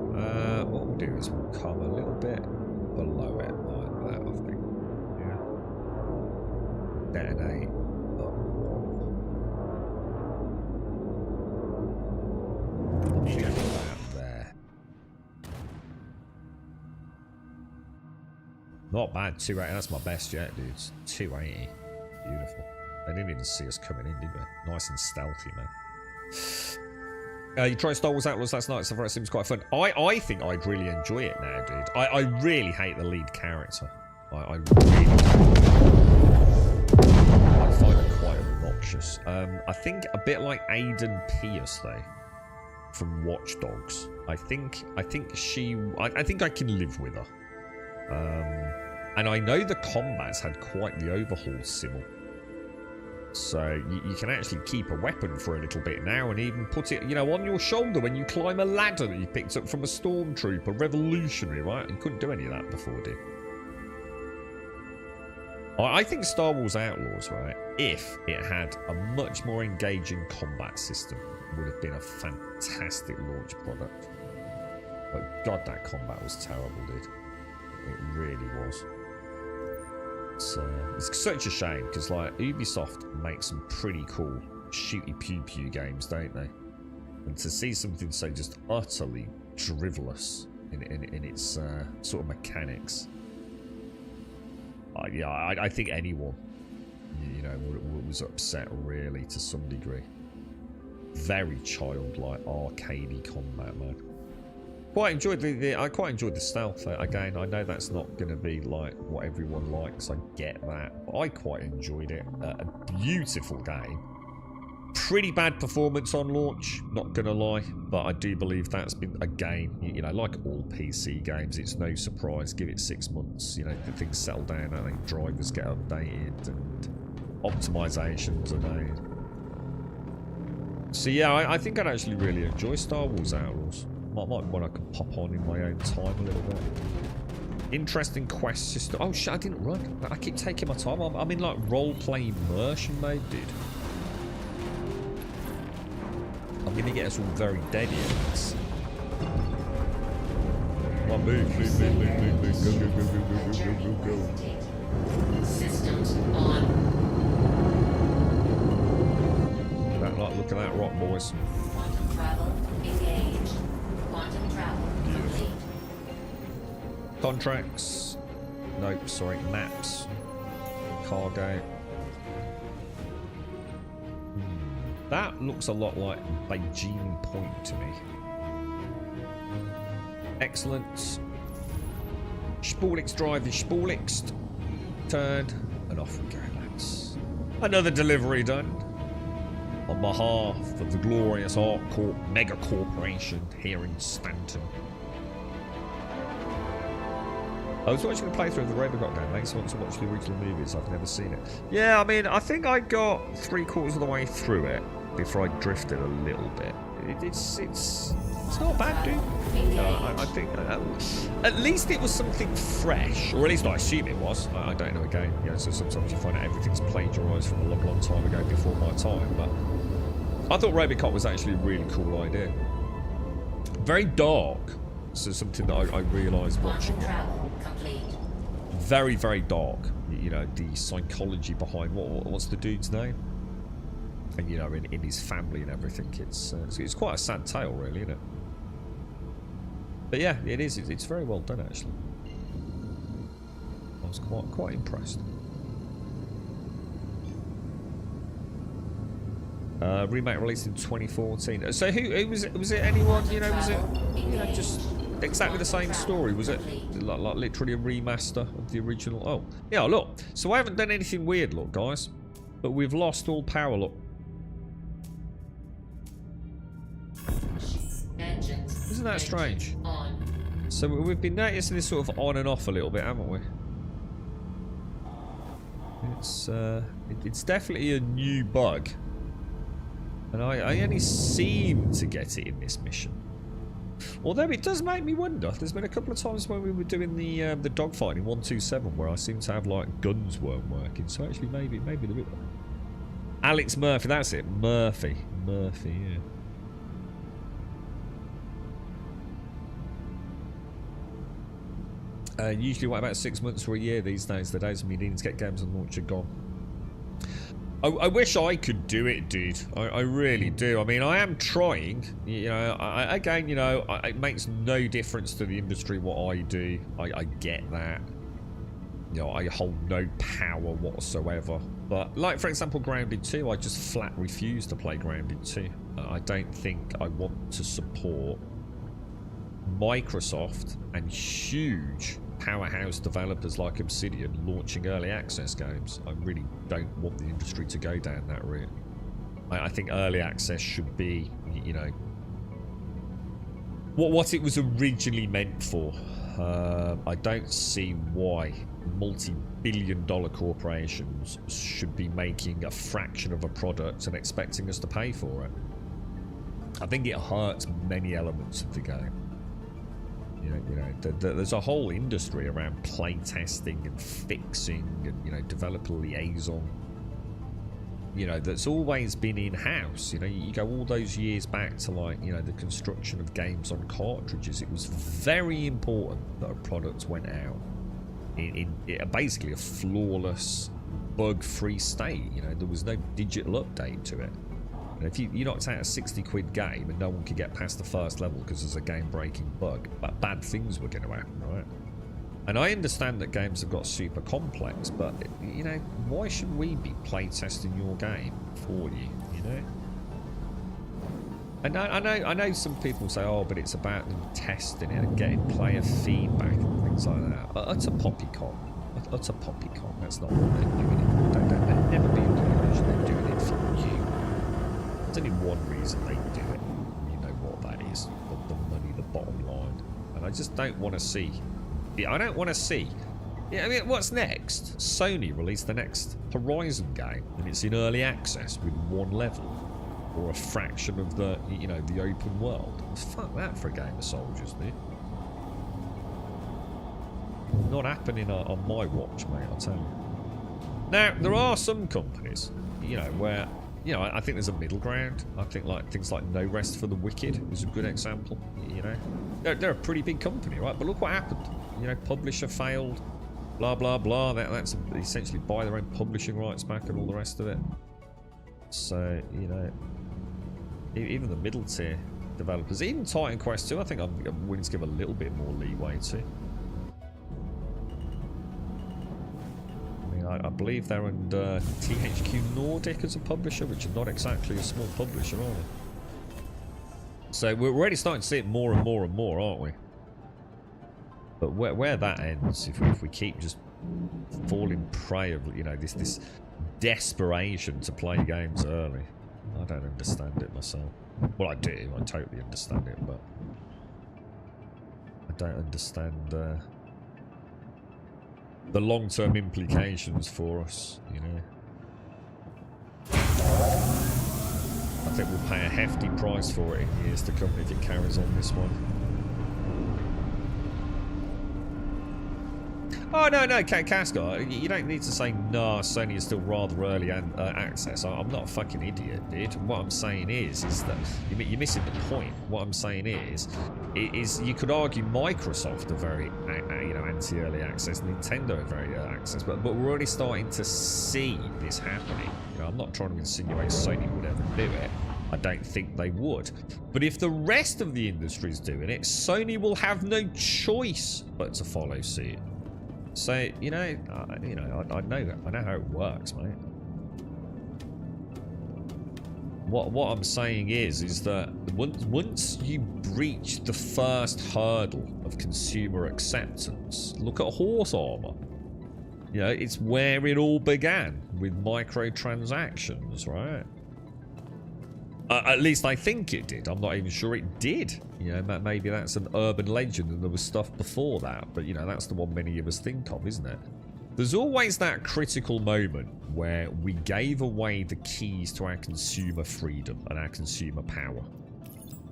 What we'll do is we'll come a little bit below it like that, I think. Yeah. Detonate. There. Not bad, 280. That's my best yet, dudes. 280. Beautiful. They didn't even see us coming in, did they? Nice and stealthy, man. You tried Star Wars Outlaws last night, so far it seems quite fun. I think I'd really enjoy it now, dude. I really hate the lead character. I really I find her quite obnoxious. I think a bit like Aiden Pierce, though, from Watch Dogs. I think I think I can live with her. And I know the combats had quite the overhaul simul. So you can actually keep a weapon for a little bit now and even put it, you know, on your shoulder when you climb a ladder that you picked up from a stormtrooper, revolutionary, right? You couldn't do any of that before, did you? I think Star Wars Outlaws, right, if it had a much more engaging combat system, would have been a fantastic launch product. But God, that combat was terrible, dude. It really was. It's such a shame because like Ubisoft makes some pretty cool shooty pew pew games, don't they? And to see something so just utterly drivelous in its sort of mechanics, yeah, I think anyone, you know, was upset really to some degree. Very childlike, arcadey combat, man. I quite enjoyed the stealth. Again, I know that's not going to be like what everyone likes. I get that. But I quite enjoyed it. A beautiful game. Pretty bad performance on launch, not going to lie. But I do believe that's been, again, you know, like all PC games, it's no surprise. Give it 6 months, you know, the things settle down. I think drivers get updated and optimizations are made. So yeah, I think I'd actually really enjoy Star Wars Outlaws. Might one I could pop on in my own time a little bit. Interesting quest system. Oh shit, I didn't run. I keep taking my time. I'm in like role-play immersion mode, dude. I'm gonna get us all very dead here. Come on, move. Go. Systems on. Look at that rock, boys. Quantum travel engaged. Quantum travel complete. Contracts. Nope, sorry, maps. Cargo. That looks a lot like Beijing Point to me. Excellent. Spulix drive is Spulixed. Turned. And off we go, lads. Another delivery done. On behalf of the glorious ArcCorp mega corporation here in Stanton. I was watching a playthrough of the RoboCop game. Makes me want to watch the original movies. I've never seen it. Yeah, I mean, I think I got 3/4 of the way through it before I drifted a little bit. It's not bad, dude. I think at least it was something fresh, or at least I assume it was. I don't know again. You know, so sometimes you find out everything's plagiarised from a long, long time ago before my time. But I thought RoboCop was actually a really cool idea. Very dark. So something that I realised watching it. Very, very dark. You know, the psychology behind what's the dude's name? And you know, in his family and everything. It's quite a sad tale, really, isn't it? But yeah, it is. It's very well done, actually. I was quite impressed. Remake released in 2014. So who was it? Was it anyone? You know, was it just exactly the same story? Was it like literally a remaster of the original? Oh, yeah. Look, so I haven't done anything weird, look, guys, but we've lost all power. Look, Engines. isn't that strange? On. So we've been noticing this sort of on and off a little bit, haven't we? It's definitely a new bug. And I only seem to get it in this mission. Although it does make me wonder. There's been a couple of times when we were doing the dogfight in 127 where I seem to have like guns weren't working. So actually maybe the bit. Alex Murphy, that's it. Murphy, yeah. Usually what, about 6 months or a year these days. The days when you need to get games on launch are gone. I wish I could do it, dude. I really do. I mean, I am trying. You know, again, you know, it makes no difference to the industry what I do. I get that. You know, I hold no power whatsoever. But, like, for example, Grounded 2, I just flat refuse to play Grounded 2. I don't think I want to support Microsoft and huge powerhouse developers like Obsidian launching early access games. I really don't want the industry to go down that route. I think early access should be, you know, what it was originally meant for. I don't see why multi-billion-dollar corporations should be making a fraction of a product and expecting us to pay for it. I think it hurts many elements of the game. You know, there's a whole industry around play testing and fixing and, you know, developer liaison. You know, that's always been in-house. You know, you go all those years back to, like, you know, the construction of games on cartridges. It was very important that a product went out in basically a flawless, bug-free state. You know, there was no digital update to it. And if you knocked out a 60-quid game and no one could get past the first level because there's a game-breaking bug, but bad things were going to happen, right? And I understand that games have got super complex, but, you know, why should we be playtesting your game for you, you know? And I know some people say, oh, but it's about them testing it and getting player feedback and things like that. Utter poppycock. Utter poppycock. That's not what they're doing it for. Don't never be under the illusion they're doing it for you. There's only one reason they do it. You know what that is. The money, the bottom line. And I just don't want to see. I don't want to see. Yeah, I mean, what's next? Sony released the next Horizon game, and it's in early access with one level, or a fraction of the, you know, the open world. Fuck that for a game of soldiers, dude. Not happening on my watch, mate. I'll tell you. Now there are some companies, you know, where. You know, I think there's a middle ground. I think like things like No Rest for the Wicked is a good example. You know, they're a pretty big company, right? But look what happened. You know, publisher failed, blah blah blah. That's essentially buy their own publishing rights back and all the rest of it. So you know, even the middle tier developers, even Titan Quest 2, I think I'm willing to give a little bit more leeway to. I believe they're under THQ Nordic as a publisher, which are not exactly a small publisher, are they? So we're already starting to see it more and more and more, aren't we? But where that ends, if we keep just falling prey of, you know, this desperation to play games early, I don't understand it myself. Well, I do. I totally understand it, but I don't understand the long-term implications for us, you know. I think we'll pay a hefty price for it in years to come if it carries on this one. Oh, no, Cascar, you don't need to say, nah, Sony is still rather early access. I'm not a fucking idiot, dude. What I'm saying is that you're missing the point. What I'm saying is you could argue Microsoft are very, you know, anti-early access, Nintendo are very early access, but we're already starting to see this happening. You know, I'm not trying to insinuate Sony would ever do it. I don't think they would. But if the rest of the industry is doing it, Sony will have no choice but to follow suit. So, you know, I know how it works, mate. what I'm saying is that once you breach the first hurdle of consumer acceptance, look at horse armor. You know, it's where it all began with microtransactions, right? At least I think it did. I'm not even sure it did. You know, maybe that's an urban legend and there was stuff before that. But, you know, that's the one many of us think of, isn't it? There's always that critical moment where we gave away the keys to our consumer freedom and our consumer power.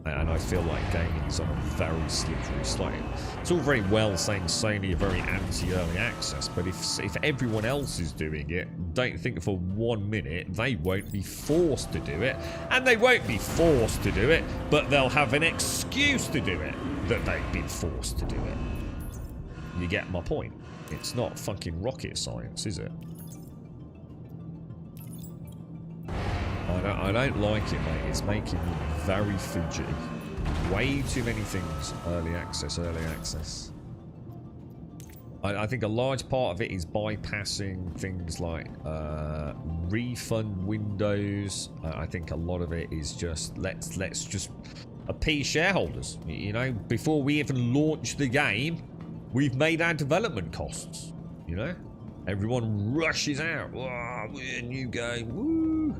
And I feel like gaming is on a very slippery slope. It's all very well saying Sony are very anti-early access, but if everyone else is doing it, don't think for 1 minute they won't be forced to do it. And they won't be forced to do it, but they'll have an excuse to do it that they've been forced to do it. You get my point? It's not fucking rocket science, is it? I don't like it, mate. It's making me very fidgety. Way too many things. Early access, early access. I think a large part of it is bypassing things like refund windows. I think a lot of it is just let's just appease shareholders. You know, before we even launch the game, we've made our development costs. You know, everyone rushes out. Wow, we're a new game. Woo!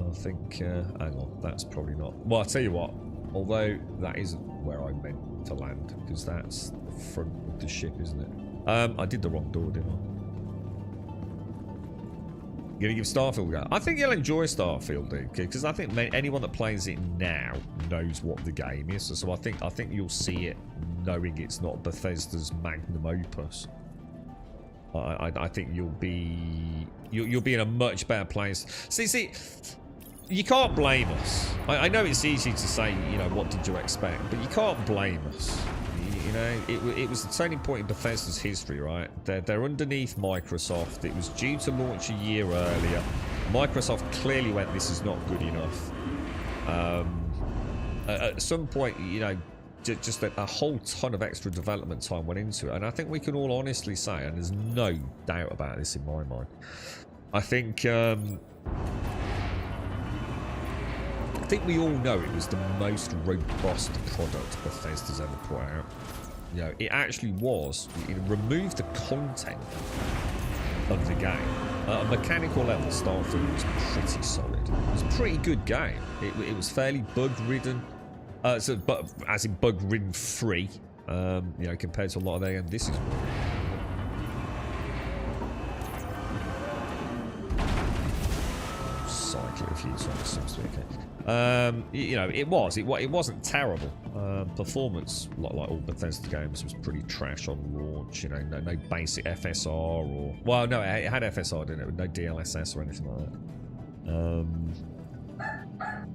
I think, hang on, that's probably not. Well, I'll tell you what, although that isn't where I meant to land, because that's the front of the ship, isn't it? I did the wrong door, didn't I? Gonna give Starfield a go. I think you'll enjoy Starfield, dude, because I think anyone that plays it now knows what the game is. So I think you'll see it knowing it's not Bethesda's magnum opus. I think you'll be in a much better place. See. You can't blame us. I know it's easy to say, you know, what did you expect? But you can't blame us. You know, it was the turning point in Bethesda's history, right? They're underneath Microsoft. It was due to launch a year earlier. Microsoft clearly went, this is not good enough. At some point, you know, just a whole ton of extra development time went into it. And I think we can all honestly say, and there's no doubt about this in my mind, I think we all know it was the most robust product Bethesda's ever put out. You know, it actually was. It removed the content of the game. At a mechanical level, Starfield was pretty solid. It was a pretty good game. It was fairly bug-ridden. But as in bug-ridden free, you know, compared to a lot of their games, this is cycle a few times, seems to be okay. You know, it wasn't terrible. Performance, like all Bethesda games, was pretty trash on launch. You know, no basic FSR or, well, no, it had FSR, didn't it? No DLSS or anything like that.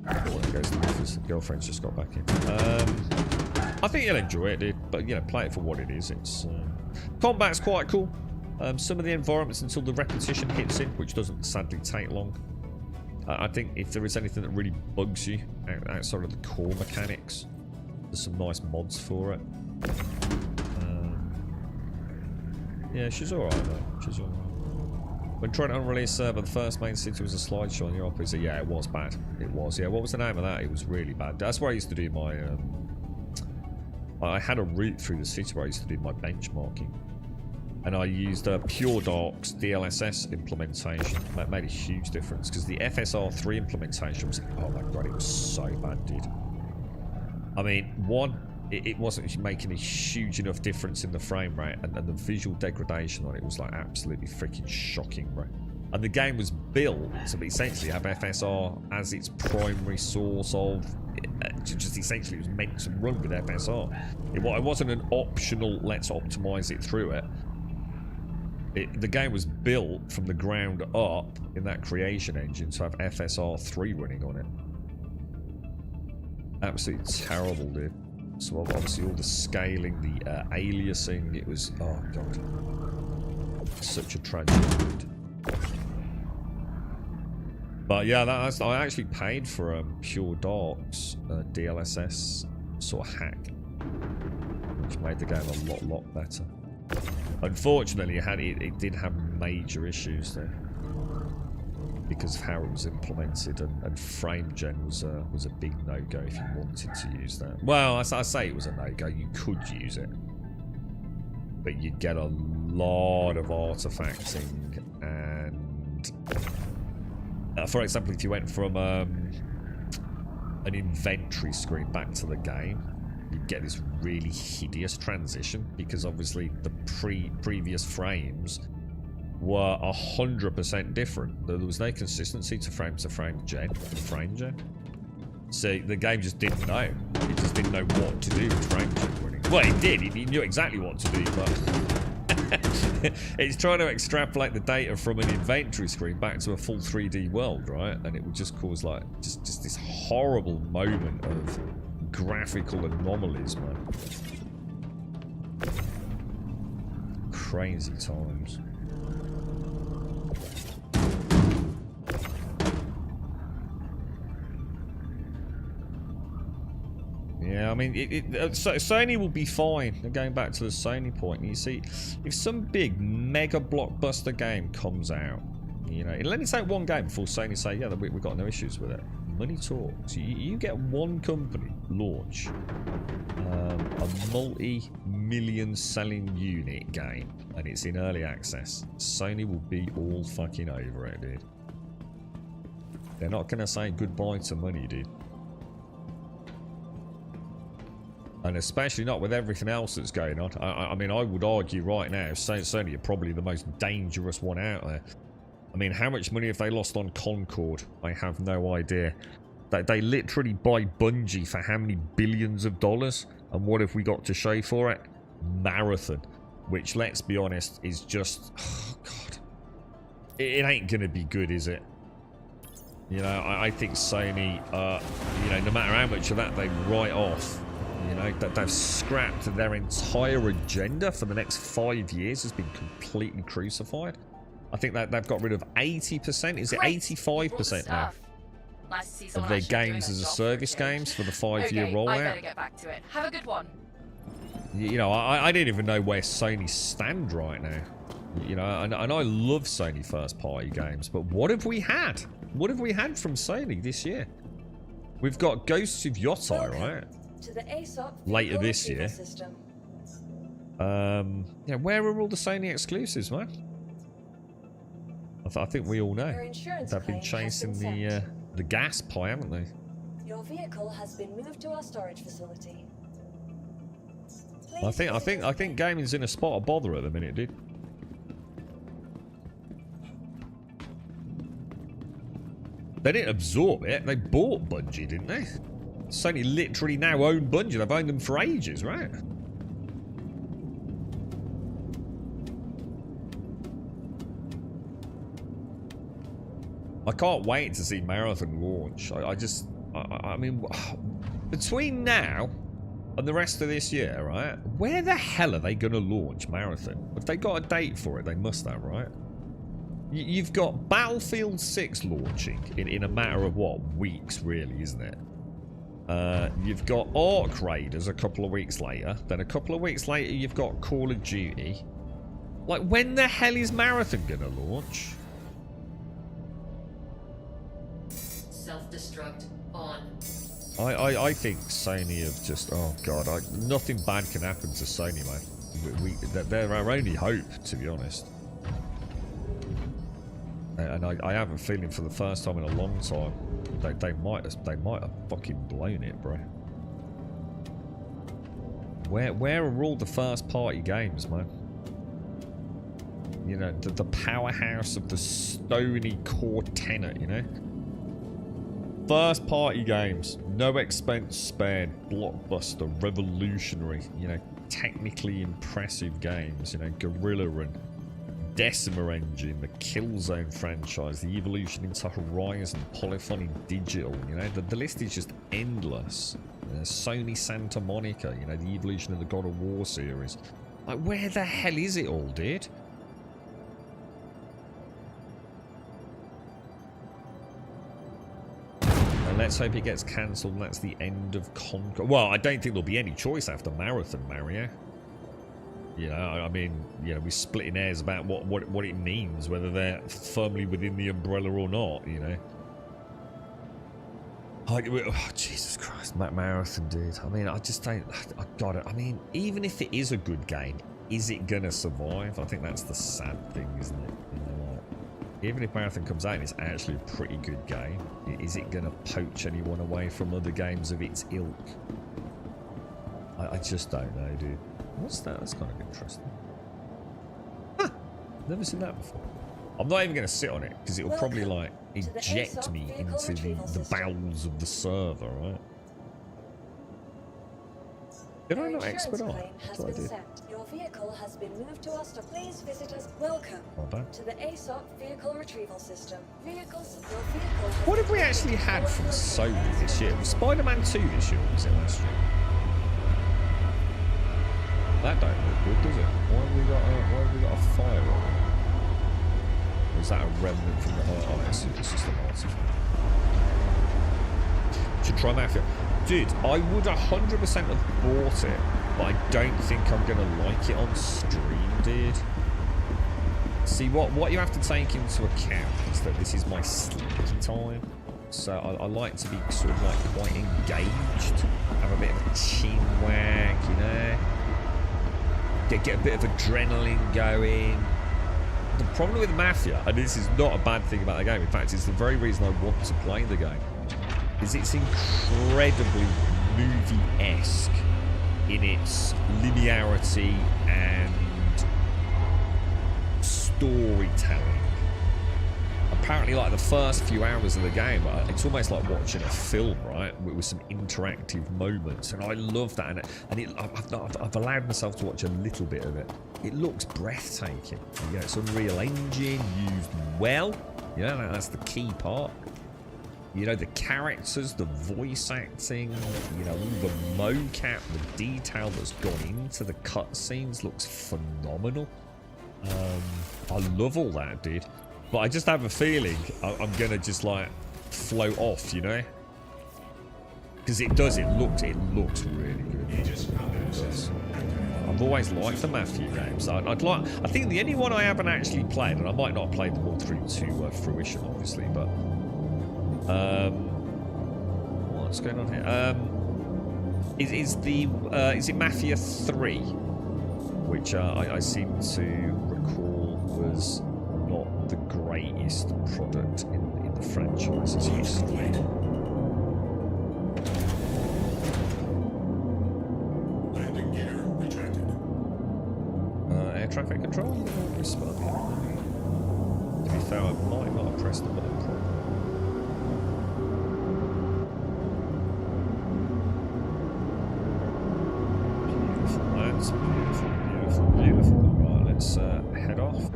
Oh, there goes the his girlfriend's just got back in. I think you'll enjoy it, dude. But you know, play it for what it is. It's combat's quite cool. Some of the environments until the repetition hits in, which doesn't sadly take long. I think if there is anything that really bugs you outside of the core mechanics, there's some nice mods for it. Yeah, she's alright though. She's alright. When trying to unrelease server, the first main city was a slideshow on your opposite. Yeah, it was bad. It was. Yeah, what was the name of that? It was really bad. That's where I used to do my... I had a route through the city where I used to do my benchmarking. And I used Pure Dark's DLSS implementation. That made a huge difference because the FSR3 implementation was, oh my god, it was so bad, dude. I mean, one, it wasn't making a huge enough difference in the frame rate, and the visual degradation on it was like absolutely freaking shocking, bro. And the game was built to essentially have FSR as its primary source of, just essentially it was meant to run with FSR. It wasn't an optional, let's optimize it through it. The game was built from the ground up in that creation engine to have FSR3 running on it. Absolutely terrible, dude. So obviously all the scaling, the aliasing, it was, oh god, such a tragedy, dude. But yeah, I actually paid for Pure Dark's DLSS sort of hack, which made the game a lot better. Unfortunately, it did have major issues there. because of how it was implemented, and frame gen was a big no-go if you wanted to use that. Well, I say it was a no-go. You could use it, but you'd get a lot of artifacting, and for example, if you went from an inventory screen back to the game, you'd get this really hideous transition, because obviously the previous frames were 100% different. There was no consistency to frame gen. So the game just didn't know. It just didn't know what to do with frame gen running. Well, it did. It knew exactly what to do, but it's trying to extrapolate the data from an inventory screen back to a full 3D world, right? And it would just cause like just this horrible moment of graphical anomalies, man. Crazy times. Yeah, I mean, Sony will be fine. Going back to the Sony point, you see, if some big mega blockbuster game comes out, you know, it'll only take one game before Sony say, yeah, we've got no issues with it. Money talks. You get one company launch a multi-million selling unit game, and it's in early access. Sony will be all fucking over it, dude. They're not going to say goodbye to money, dude. And especially not with everything else that's going on. I mean, I would argue right now, Sony are probably the most dangerous one out there. I mean, how much money have they lost on Concord? I have no idea. They literally buy Bungie for how many billions of dollars? And what have we got to show for it? Marathon. Which, let's be honest, is just... Oh, God. It ain't going to be good, is it? You know, I think Sony, you know, no matter how much of that they write off, you know, that they've scrapped their entire agenda for the next 5 years has been completely crucified. I think that they've got rid of 80%, is it 85% now? Nice to see Of someone their actually doing games their as a job for service change. games for the 5-year Okay, rollout. I better get back to it. Have a good one. You know, I don't even know where Sony stand right now. You know, and I love Sony first party games, but what have we had? What have we had from Sony this year? We've got Ghosts of Yotai, right? To the ASOP Later this year. system. Yeah, where are all the Sony exclusives, man? I think we all know. Your insurance They've been claim has chasing been the gas pie, haven't they? Your vehicle has been moved to our storage facility. I think gaming's in a spot of bother at the minute, dude. They didn't absorb it. They bought Bungie, didn't they? Sony literally now own Bungie. They've owned them for ages, right? I can't wait to see Marathon launch. I mean, between now and the rest of this year, right? Where the hell are they going to launch Marathon? If they got a date for it, they must have, right? You've got Battlefield 6 launching in a matter of, what, weeks, really, isn't it? You've got Ark Raiders a couple of weeks later. Then a couple of weeks later, you've got Call of Duty. Like, when the hell is Marathon going to launch? Self-destruct on. I think Sony have just... Oh, God. Nothing bad can happen to Sony, man. They're our only hope, to be honest. And I have a feeling for the first time in a long time, they might have fucking blown it, bro. Where are all the first party games, man? You know, the powerhouse of the Sony core tenet, you know? First party games, no expense spared, blockbuster, revolutionary, you know, technically impressive games, you know, Guerrilla and Decima Engine, the Killzone franchise, the evolution into Horizon, Polyphony Digital, you know, the list is just endless. Sony Santa Monica, you know, the evolution of the God of War series. Like, where the hell is it all, dude? And let's hope it gets cancelled and that's the end of Concord. Well, I don't think there'll be any choice after Marathon, Mario. You know, I mean, you know, we're splitting hairs about what it means, whether they're firmly within the umbrella or not, you know. Oh, Jesus Christ, Marathon, dude. I mean, I just don't... I got it. I mean, even if it is a good game, is it going to survive? I think that's the sad thing, isn't it? You know, like, even if Marathon comes out and it's actually a pretty good game, is it going to poach anyone away from other games of its ilk? I just don't know, dude. What's that? That's kind of interesting. Huh. Never seen that before. I'm not even going to sit on it because it'll probably like eject me into the bowels of the server, right? Did I not expedite? What do I do? Your vehicle has been moved to us. Please visit us. Welcome to the ASOP vehicle retrieval system. Your vehicle what have we actually had from Sony this year? Was Spider-Man 2 this year, or was it last year? That don't look good, does it? Why have we got a fire on it? Or is that a remnant from the oh, it's just an artifact. Should try Mafia. Dude, I would 100% have bought it, but I don't think I'm gonna like it on stream, dude. See, what you have to take into account is that this is my sleepy time. So I like to be sort of like quite engaged, have a bit of a chinwag, you know. Get a bit of adrenaline going. The problem with Mafia, and this is not a bad thing about the game, in fact it's the very reason I want to play the game, is it's incredibly movie-esque in its linearity and storytelling. Apparently, like the first few hours of the game, it's almost like watching a film, right? With some interactive moments, and I love that. And I've allowed myself to watch a little bit of it. It looks breathtaking. You know, it's Unreal Engine used well. You know, that's the key part. You know, the characters, the voice acting, you know, all the mocap, the detail that's gone into the cutscenes looks phenomenal. I love all that, dude. But I just have a feeling I'm going to just, like, float off, you know? Because it does, it looks really good. It does. I've always liked the Mafia games. I think the only one I haven't actually played, and I might not have played them all through to fruition, obviously, but... what's going on here? Is it Mafia 3? Which I seem to recall was not the greatest product in the franchise as history. Landing gear retracted. Air traffic control? To be fair, I might not have pressed the button properly. Beautiful, lads. Beautiful. Right, let's head off.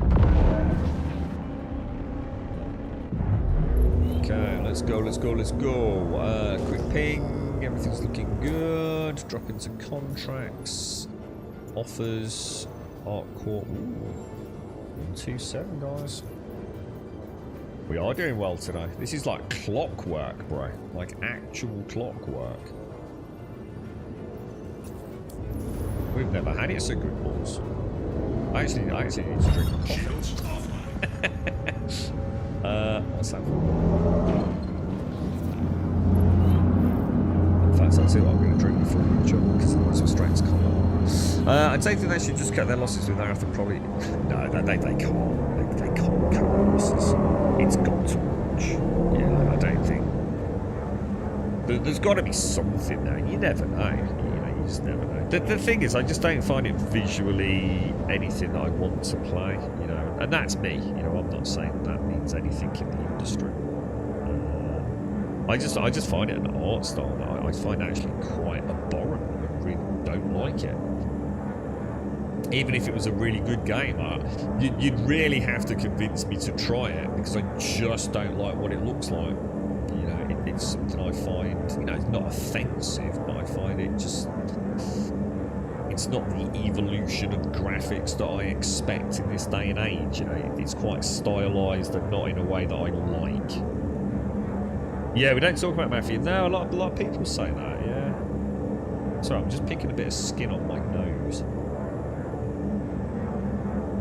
Okay, let's go. Quick ping. Everything's looking good. Drop into contracts. Offers. Art Court. 127, guys. We are doing well today. This is like clockwork, bro. Like actual clockwork. We've never had it so good, boys. I actually need to drink a coffee. Shields offline. What's that for? In fact, that's it. I'm going to drink before we jump because otherwise the strains come on. I don't think they should just cut their losses with Marathon. Probably no, they can't. They can't cut their losses. It's got too much. Yeah, I don't think. There's got to be something there. You never know. You just never know. The thing is, I just don't find it visually anything that I want to play. You know, and that's me. You know, I'm not saying that means anything in the industry. I just find it an art style that I find actually quite abhorrent. I really don't like it. Even if it was a really good game, you'd really have to convince me to try it because I just don't like what it looks like. You know, it's something I find, you know, it's not offensive, but I find it just, it's not the evolution of graphics that I expect in this day and age. You know, it's quite stylized and not in a way that I like. Yeah, we don't talk about Mafia. No, a lot of people say that, yeah. Sorry, I'm just picking a bit of skin on my nose.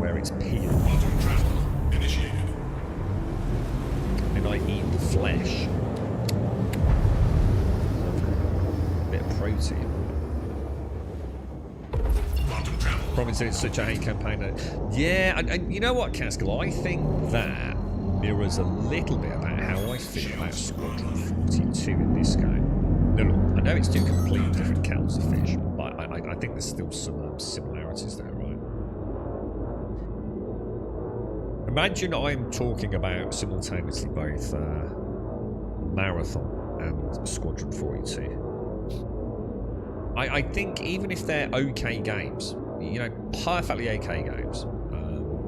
where it's peeled. Quantum travel initiated. And I eat the flesh. A bit of protein. Quantum travel. Promising it's such a hate campaign. Yeah, and you know what, Caskell? I think that mirrors a little bit about how I feel about Squadron 42 in this game. No, look, I know it's two completely different kettles of fish, but I think there's still some similarities there, right? Imagine I'm talking about simultaneously both Marathon and Squadron 42. I think even if they're okay games, you know, perfectly okay games,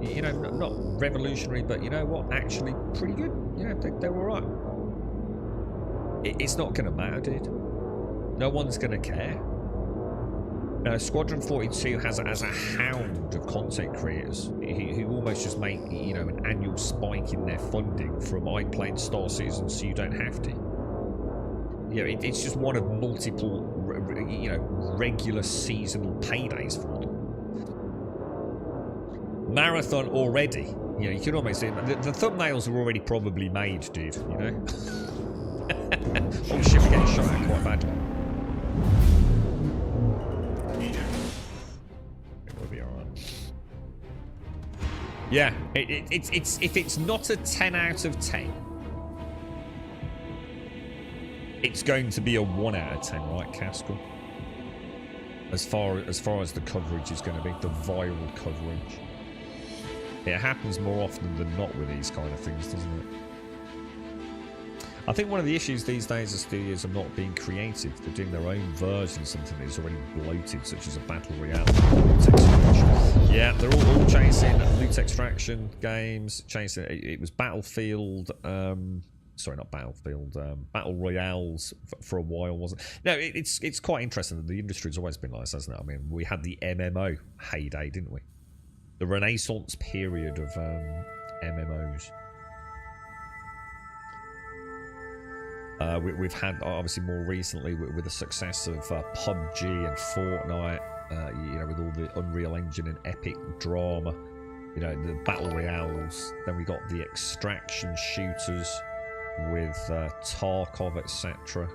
you know, not revolutionary, but you know what, actually pretty good. You know, they're all right. It's not going to matter, dude. No one's going to care. Now, Squadron 42 has a hound of content creators who almost just make, you know, an annual spike in their funding from I played Star Citizen so you don't have to. You know, it's just one of multiple, you know, regular seasonal paydays for them. Marathon already, you know, you can almost see the thumbnails are already probably made, dude, you know. Oh shit, we're getting shot at quite badly. We'll be alright. Yeah, it's if it's not a 10 out of 10, it's going to be a 1 out of 10, right, Caskell? As far as the coverage is going to be, the viral coverage. It happens more often than not with these kind of things, doesn't it? I think one of the issues these days of studios are not being creative. They're doing their own version of something that is already bloated, such as a battle royale. Yeah, they're all chasing loot extraction games. Chasing it was Battlefield. Sorry, not Battlefield. Battle royales for a while, wasn't it? No, it's quite interesting that the industry's always been like this, hasn't it? I mean, we had the MMO heyday, didn't we? The Renaissance period of MMOs. We've had, obviously, more recently with the success of PUBG and Fortnite, you know, with all the Unreal Engine and epic drama, you know, the battle royales. Then we got the extraction shooters with Tarkov, etc.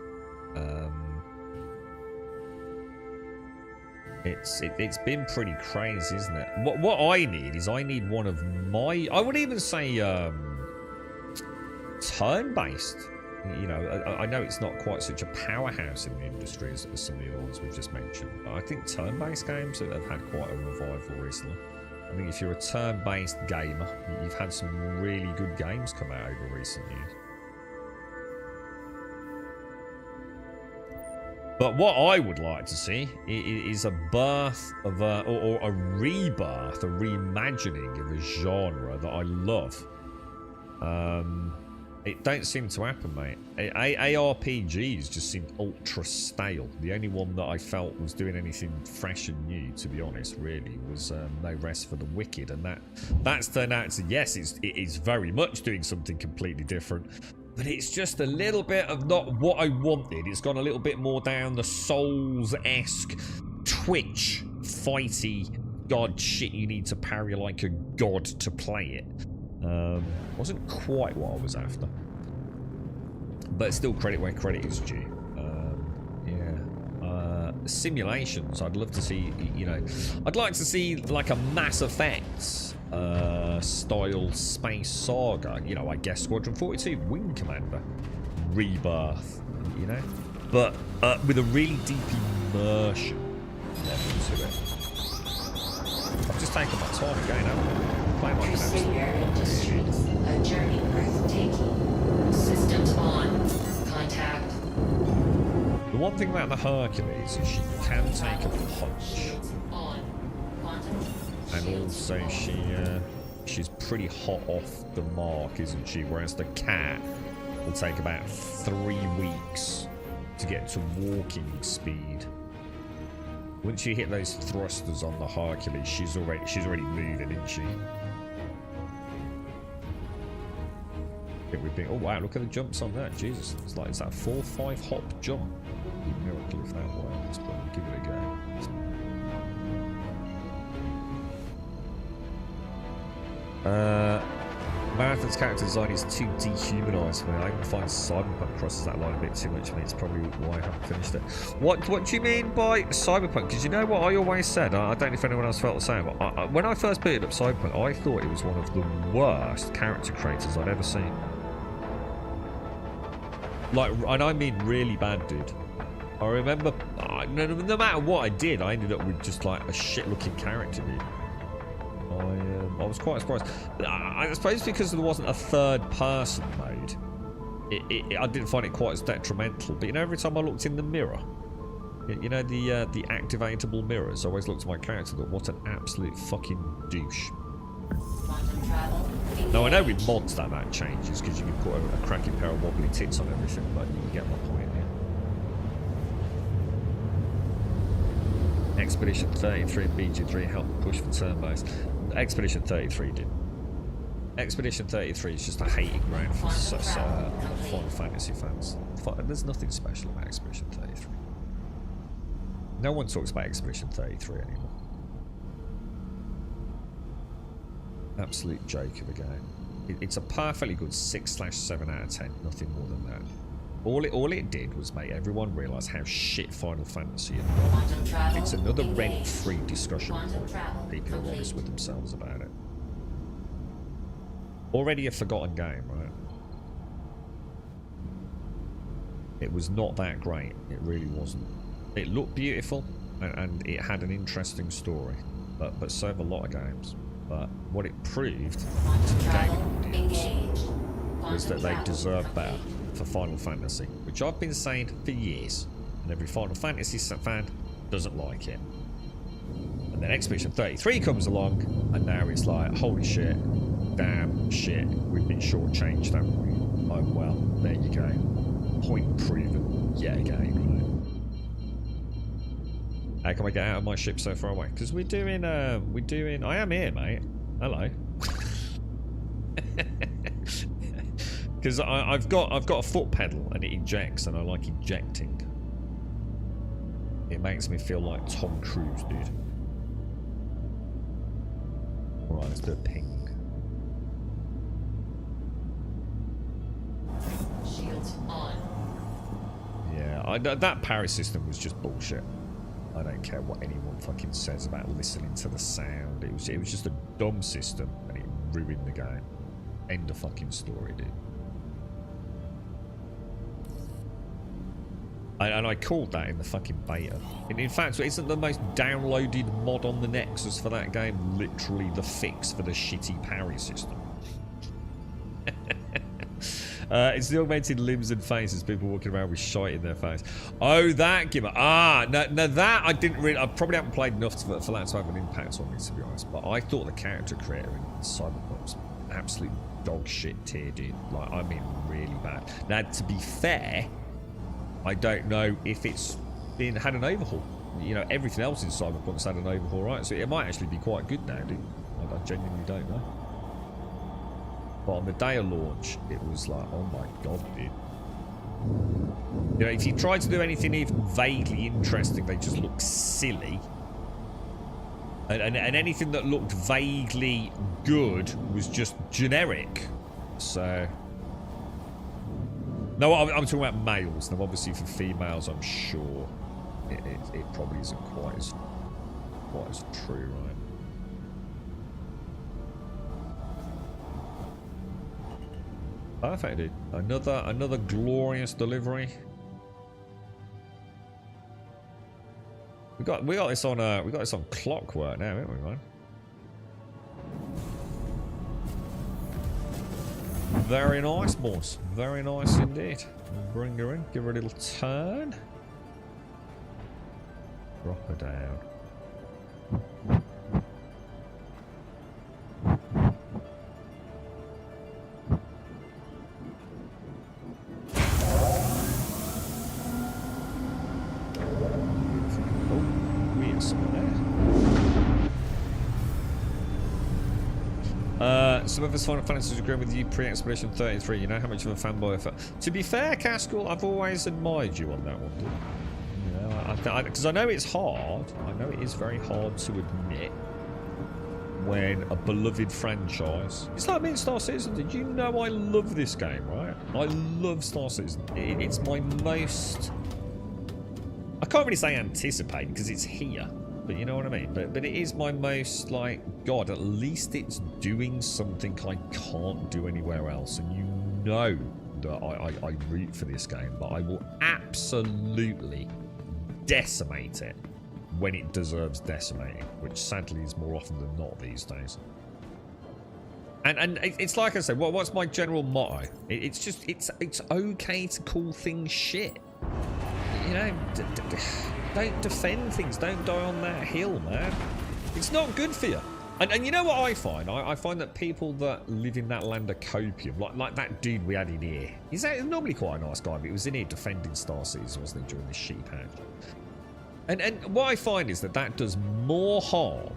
It's been pretty crazy, isn't it? What I need is one of my, I would even say turn-based. You know, I know it's not quite such a powerhouse in the industry as some of the other ones we've just mentioned, but I think turn-based games have had quite a revival recently. I think if you're a turn-based gamer, you've had some really good games come out over recent years. But what I would like to see is a birth of or a rebirth, a reimagining of a genre that I love. It don't seem to happen, mate. ARPGs just seem ultra stale. The only one that I felt was doing anything fresh and new, to be honest, really, was No Rest for the Wicked, and that's turned out to, yes, it is very much doing something completely different, but it's just a little bit of not what I wanted. It's gone a little bit more down the Souls-esque Twitch fighty god shit. You need to parry like a god to play it. Wasn't quite what I was after, but still credit where credit is due. Simulations, I'd love to see, you know, I'd like to see like a Mass Effect style space saga, you know, I guess Squadron 42 Wing Commander rebirth, you know, but with a really deep immersion level to it. I've just taken my time again, haven't I? Playing like an Consider Industries, a journey breathtaking. Systems on. Contact. The one thing about the Hercules is she can take a punch, On. Quantum. and also she's pretty hot off the mark, isn't she? Whereas the cat will take about 3 weeks to get to walking speed. Once you hit those thrusters on the Hercules, she's already moving, isn't she? I think we've been. Oh wow! Look at the jumps on that. Jesus, it's that 4-5 hop jump. It'd be a miracle if that works, but give it a go. Marathon's character design is too dehumanised for me. I even find Cyberpunk crosses that line a bit too much for me. It's probably why I haven't finished it. What do you mean by Cyberpunk? Because you know what I always said? I don't know if anyone else felt the same, but when I first booted up Cyberpunk, I thought it was one of the worst character creators I'd ever seen. Like, and I mean really bad, dude. I remember, no matter what I did, I ended up with just like a shit-looking character, dude. I was quite surprised. I suppose because there wasn't a third-person mode, I didn't find it quite as detrimental. But you know, every time I looked in the mirror, you know, the activatable mirrors, I always looked at my character and thought, what an absolute fucking douche. Now I know with mods that changes because you can put a cracking pair of wobbly tits on everything, but you get my point here. Expedition 33 and BG3 helped push for turn-based. Expedition 33 did. Expedition 33 is just a hating ground for Final Fantasy fans. There's nothing special about Expedition 33. No one talks about Expedition 33 anymore. Absolute joke of a game. It's a perfectly good 6/7 out of 10. Nothing more than that. All it did was make everyone realise how shit Final Fantasy is. It's another rent-free discussion point. People are honest with themselves about it. Already a forgotten game, right? It was not that great. It really wasn't. It looked beautiful and it had an interesting story, but so have a lot of games. But what it proved to the gaming audience was that they deserved better for Final Fantasy, which I've been saying for years, and every Final Fantasy fan doesn't like it. And then Expedition 33 comes along, and now it's like, holy shit, damn shit, we've been shortchanged, haven't we? Oh well, there you go. Point proven yet again, right? How can I get out of my ship so far away? Because we're doing, I am here, mate. Hello. Because I've got a foot pedal and it ejects, and I like ejecting. It makes me feel like Tom Cruise, dude. Alright, let's do a ping. Shields on. Yeah, that parry system was just bullshit. I don't care what anyone fucking says about listening to the sound. It was just a dumb system, and it ruined the game. End of fucking story, dude. And I called that in the fucking beta. And in fact, isn't the most downloaded mod on the Nexus for that game literally the fix for the shitty parry system? It's the augmented limbs and faces, people walking around with shite in their face. Oh, that gimmick. No, that I didn't really. I probably haven't played enough for that to have an impact on me, to be honest. But I thought the character creator in Cyberpunk was absolute dog shit tier, dude. Like, I mean, really bad. Now, to be fair, I don't know if it's had an overhaul. You know, everything else in Cyberpunk's had an overhaul, right? So it might actually be quite good now, dude. I genuinely don't know. But on the day of launch, it was like, oh my god, dude. You know, if you tried to do anything even vaguely interesting, they just look silly. And anything that looked vaguely good was just generic. So... No, I'm talking about males. Now, obviously for females, I'm sure it probably isn't quite as true, right? Perfect, dude. Another glorious delivery. We got this on clockwork now, haven't we, man? Very nice, boss. Very nice indeed. Bring her in, give her a little turn. Drop her down. Some of us Final Fantasy agreeing with you pre-Expedition 33. You know how much of a fanboy I felt. To be fair, Cascal, I've always admired you on that one, dude. You know, because I know it's hard. I know it is very hard to admit. when a beloved franchise... It's like me in Star Citizen. Did you know I love this game, right? I love Star Citizen. It's my most... I can't really say anticipated because it's here. But you know what I mean? But it is my most, like, God, at least it's doing something I can't do anywhere else. And you know that I root for this game, but I will absolutely decimate it when it deserves decimating, which sadly is more often than not these days. And it's like I said, what's my general motto? It's just, it's okay to call things shit. You know, don't defend things. Don't die on that hill, man. It's not good for you. And you know what I find? I find that people that live in that land of copium, like that dude we had in here, he's normally quite a nice guy, but he was in here defending Star Citizen, wasn't he, during the sheep hatch. And what I find is that does more harm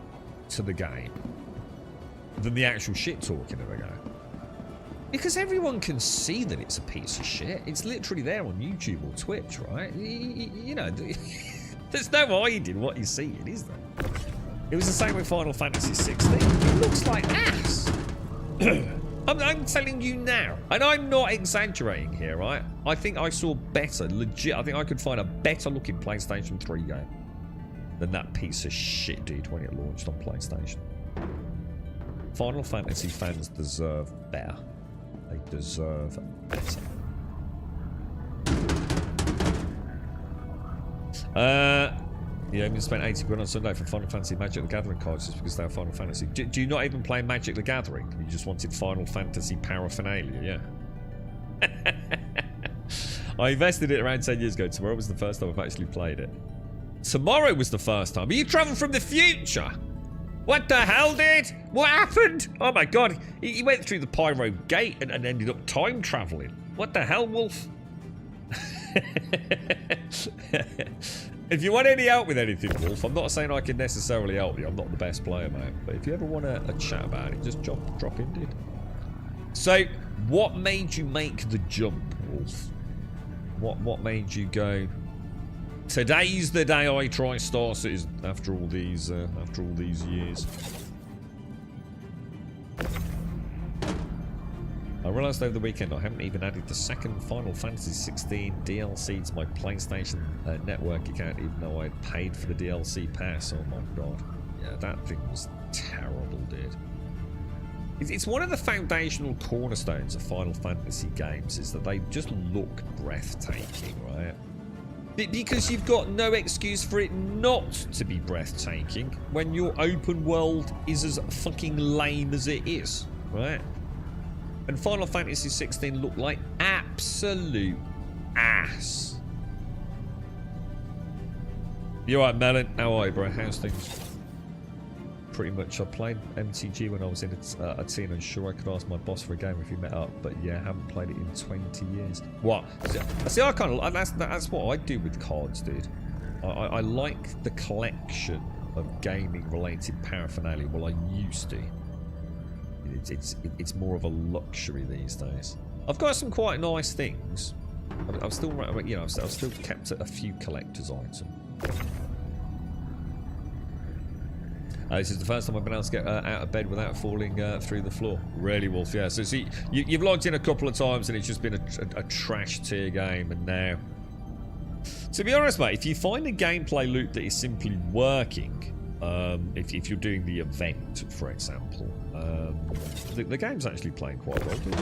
to the game than the actual shit talking of the game. Because everyone can see that it's a piece of shit. It's literally there on YouTube or Twitch, right? You know, there's no hiding what you're seeing, is there? It was the same with Final Fantasy 16. It looks like ass. I'm telling you now. And I'm not exaggerating here, right? I think I saw better, legit. I think I could find a better looking PlayStation 3 game than that piece of shit, dude, when it launched on PlayStation. Final Fantasy fans deserve better. They deserve better. Yeah, I'm going to spend 80 quid on Sunday for Final Fantasy Magic the Gathering cards just because they're Final Fantasy. Do you not even play Magic the Gathering? You just wanted Final Fantasy paraphernalia, yeah? I invested it around 10 years ago. Tomorrow was the first time I've actually played it. Tomorrow was the first time. Are you traveling from the future? What the hell, dude? What happened? Oh my god. He went through the Pyro Gate and ended up time traveling. What the hell, Wolf? If you want any help with anything, Wolf, I'm not saying I can necessarily help you. I'm not the best player, mate. But if you ever want a chat about it, just drop in, dude. So, what made you make the jump, Wolf? What made you go? Today's the day I try Star Citizen after all these years. I realised over the weekend I haven't even added the second Final Fantasy 16 DLC to my PlayStation Network account, even though I'd paid for the DLC pass. Oh my god. Yeah, that thing was terrible, dude. It's one of the foundational cornerstones of Final Fantasy games, is that they just look breathtaking, right? Because you've got no excuse for it not to be breathtaking when your open world is as fucking lame as it is, right? And Final Fantasy 16 looked like absolute ass. You alright, Melon? How are you, bro? How's things? Pretty much, I played MTG when I was in a teen, and sure I could ask my boss for a game if he met up, but yeah, I haven't played it in 20 years. What? See, I kind of, that's what I do with cards, dude. I like the collection of gaming-related paraphernalia. Well, I used to. It's more of a luxury these days. I've got some quite nice things. I've still, you know, I've still kept a few collector's items. This is the first time I've been able to get out of bed without falling through the floor. Really, Wolf, yeah. So see, you've logged in a couple of times and it's just been a trash tier game, and now... To be honest, mate, if you find a gameplay loop that is simply working, if you're doing the event, for example, the game's actually playing quite well, dude.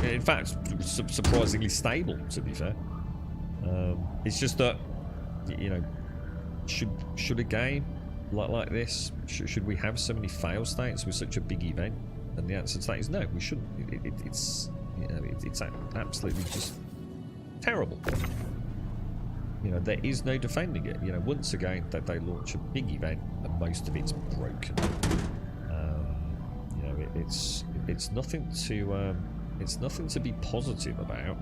In fact, surprisingly stable, to be fair. It's just that, you know, should a game like this, should we have so many fail states with such a big event? And the answer to that is no, we shouldn't. It's, you know, it's absolutely just terrible. You know, there is no defending it. You know, once again, that they launch a big event and most of it's broken. You know, it's nothing to be positive about.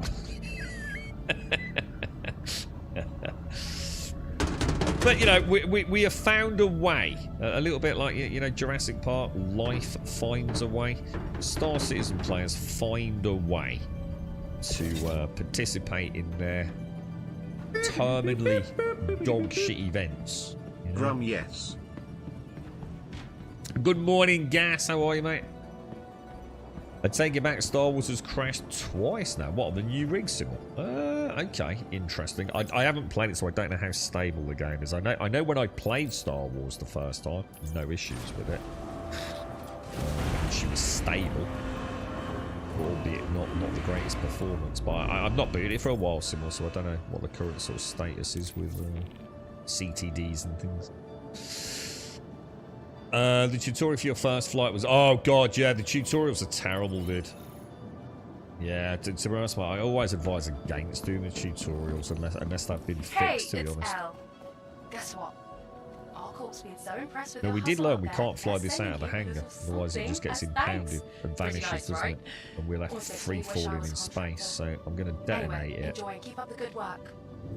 But, you know, we have found a way. A little bit like, you know, Jurassic Park, life finds a way. Star Citizen players find a way to participate in their terminally dog shit events. You know? Yes. Good morning, Gas. How are you, mate? I take it back, Star Wars has crashed twice now. What, on the new rig signal? Okay, interesting. I haven't played it, so I don't know how stable the game is. I know when I played Star Wars the first time, no issues with it. She was stable, albeit not the greatest performance. But I've not booted it for a while, similar, so I don't know what the current sort of status is with CTDs and things. The tutorial for your first flight was... Oh, God, yeah, the tutorials are terrible, dude. Yeah, to be honest, I always advise against doing the tutorials unless they've been fixed, to be honest. L. Guess what? Our corp's been so impressed with No, your we did hustle learn up we there, can't fly they're this out of the sending you hangar. a little Otherwise, it something just gets as impounded thanks. and Pretty vanishes, nice, doesn't right? it? And we're left Also, free we wish I falling was in a space, contractor. so I'm going to detonate Anyway, it. enjoy. Keep up the good work.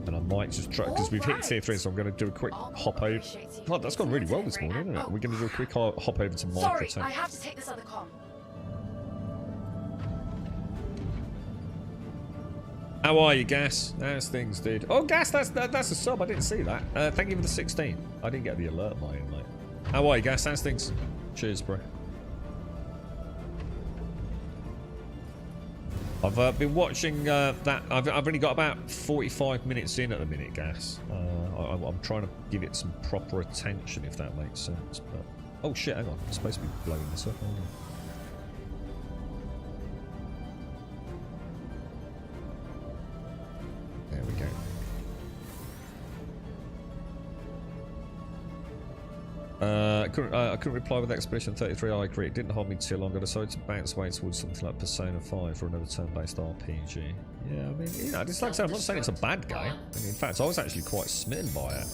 And I might just try, because we've hit tier 3, so I'm going to do a quick hop over. God, that's gone really well this morning, isn't it? We're going to do a quick hop over to Sorry, Microtech. I have to take this other comm. How are you, Gas? How's things, dude? Oh, Gas, that's a sub. I didn't see that. Thank you for the 16. I didn't get the alert, mate. How are you, Gas? How's things? Cheers, bro. I've been watching that. I've only got about 45 minutes in at the minute, Gas. I'm trying to give it some proper attention, if that makes sense. But oh shit, hang on. I'm supposed to be blowing this up, aren't I? There we go. I couldn't reply with Expedition 33. I agree. It didn't hold me too long. I decided to bounce away towards something like Persona 5 for another turn-based RPG. Yeah, I mean, you know, just like I said, I'm not saying it's a bad game. I mean, in fact, I was actually quite smitten by it.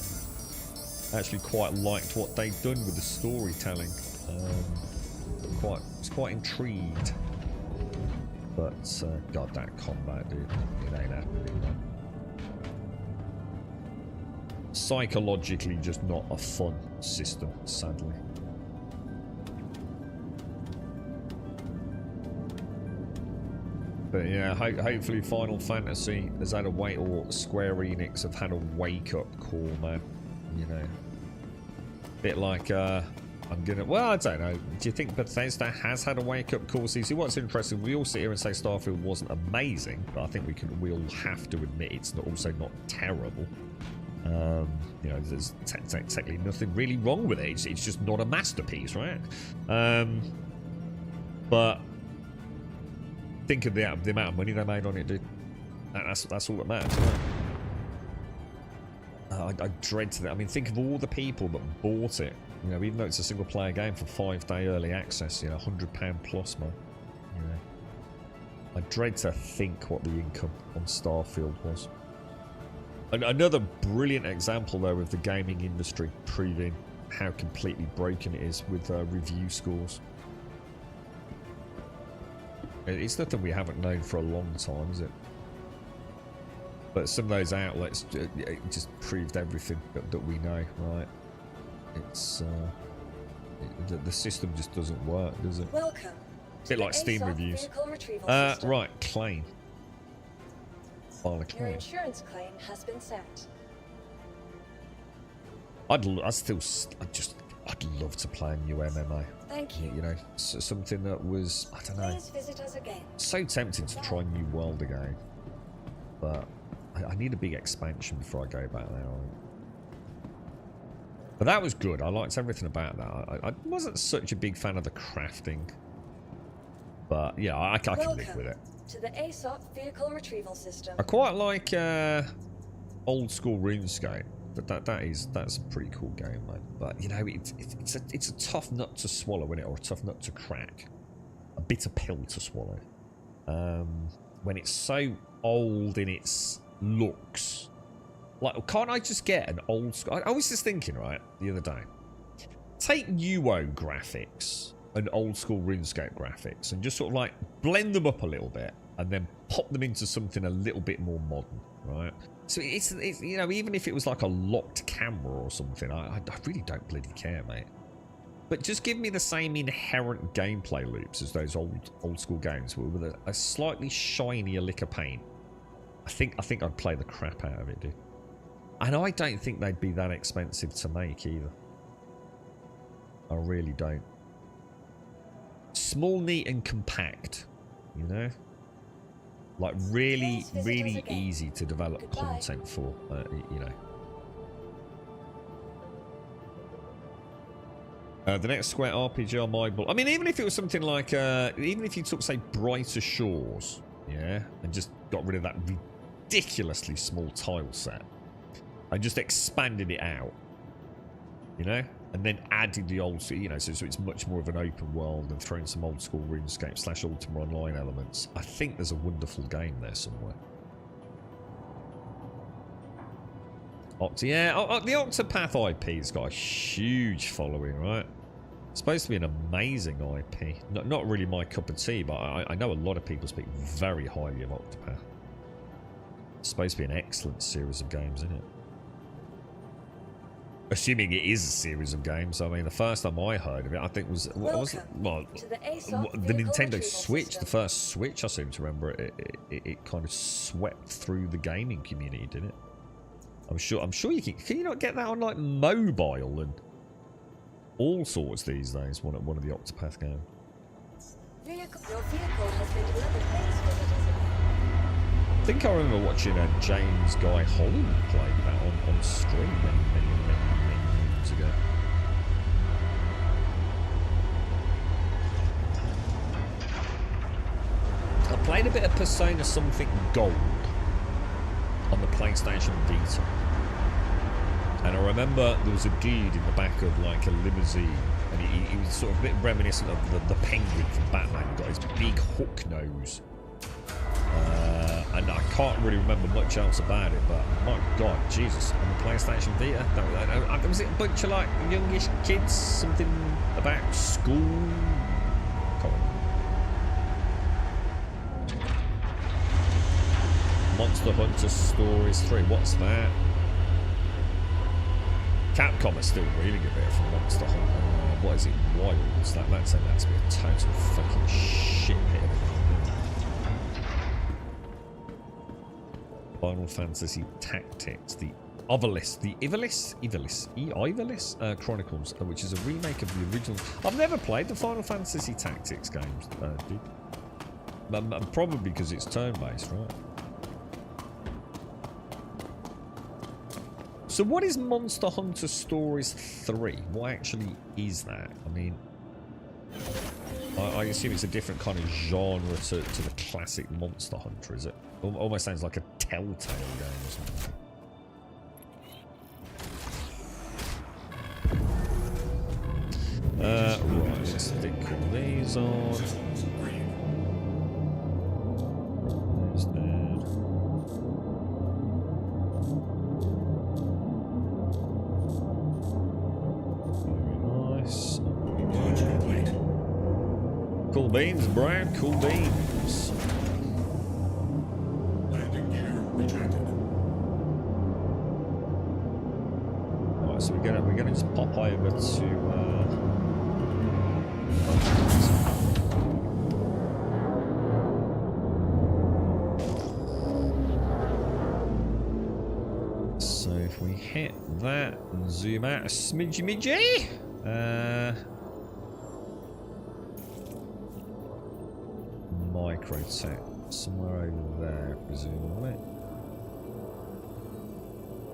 I actually quite liked what they'd done with the storytelling. I was quite intrigued. But God, that combat, dude, it ain't happening, man. Psychologically just not a fun system, sadly. But yeah, hopefully Final Fantasy has had a wait, or Square Enix have had a wake-up call, man. You know, bit like I'm gonna. Well, I don't know. Do you think Bethesda has had a wake-up call? See, what's interesting? We all sit here and say Starfield wasn't amazing, but I think we all have to admit it's also not terrible. You know, there's technically nothing really wrong with it. It's just not a masterpiece, right? But think of the amount of money they made on it, dude. That's all that matters, right? I dread that. I mean, think of all the people that bought it. You know, even though it's a single-player game for 5-day early access, you know, £100 plus, man. You know, I dread to think what the income on Starfield was. Another brilliant example, though, of the gaming industry proving how completely broken it is with review scores. It's nothing we haven't known for a long time, is it? But some of those outlets it just proved everything that we know, right? It's the system just doesn't work, does it? Welcome. A bit like Steam reviews. Right, claim. File a Your claim. insurance claim has been sent. I'd love to play a new MMA. Thank you. You know, something that was, I don't know, Please visit us again. so tempting to try New World again, but I need a big expansion before I go back there. But that was good. I liked everything about that. I wasn't such a big fan of the crafting, but yeah, I can live with it. To the ASOP vehicle retrieval system. I quite like old school RuneScape. That's a pretty cool game, mate. But you know, it's a tough nut to swallow, isn't it, or a tough nut to crack, a bitter pill to swallow. When it's so old in its looks, like, can't I just get an old school? I was just thinking, right, the other day, take UO graphics and old school RuneScape graphics and just sort of like blend them up a little bit and then pop them into something a little bit more modern, right? So it's you know, even if it was like a locked camera or something, I really don't bloody care, mate. But just give me the same inherent gameplay loops as those old school games with a slightly shinier lick of paint. I think I'd play the crap out of it, dude. And I don't think they'd be that expensive to make either. I really don't. Small, neat, and compact. You know? Like, really, really easy to develop content for, you know. The next Square RPG on my book. I mean, even if it was something like, even if you took, say, Brighter Shores, yeah, and just got rid of that ridiculously small tile set, and just expanded it out, you know, and then added the old, you know, so it's much more of an open world and throwing some old school RuneScape / Ultima Online elements. I think there's a wonderful game there somewhere. Yeah, the Octopath IP's got a huge following, right? It's supposed to be an amazing IP. Not really my cup of tea, but I know a lot of people speak very highly of Octopath. It's supposed to be an excellent series of games, isn't it? Assuming it is a series of games. I mean, the first time I heard of it, I think was the Nintendo Switch. The first Switch, I seem to remember it kind of swept through the gaming community, didn't it? I'm sure you can you not get that on like mobile and all sorts these days? One of the Octopath games. Your vehicle has been delivered. Please visit us again. I think I remember watching James Guy Holland play that on stream many years ago. I played a bit of Persona Something Gold on the PlayStation Vita, and I remember there was a dude in the back of like a limousine, and he was sort of a bit reminiscent of the Penguin from Batman. He got his big hook nose, and I can't really remember much else about it, but my god, Jesus, on the PlayStation Vita, that was it a bunch of like youngish kids, something about school. Monster Hunter Stories 3, what's that? Capcom are still reeling a bit from Monster Hunter. What is it? Wilds? That turned out to be a total fucking shit hit of it. Final Fantasy Tactics, the Ivalice Chronicles, which is a remake of the original. I've never played the Final Fantasy Tactics games, dude. Probably because it's turn-based, right? So what is Monster Hunter Stories 3? What actually is that? I mean, I assume it's a different kind of genre to the classic Monster Hunter, is it? Almost sounds like a Telltale game or something. Right, let's stick all these on. There's that. Cool beans, Brian. Cool beans. Landing gear retracted. Alright, so we're gonna just pop over to so if we hit that and zoom out a smidgy, Microtech, somewhere over there, presumably.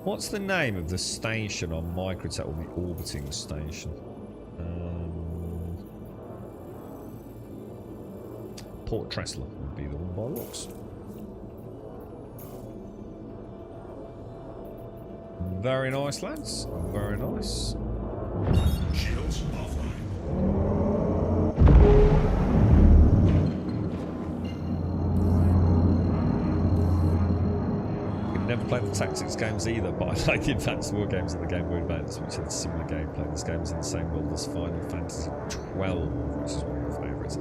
What's the name of the station on Microtech, or the orbiting station? Port Tressler would be the one by looks. Very nice, lads. Very nice. Shields offline. Never played the tactics games either, but I like the Advanced War games and the Game Boy Advance, which had similar gameplay. This game's in the same world as Final Fantasy XII, which is one of my favourites.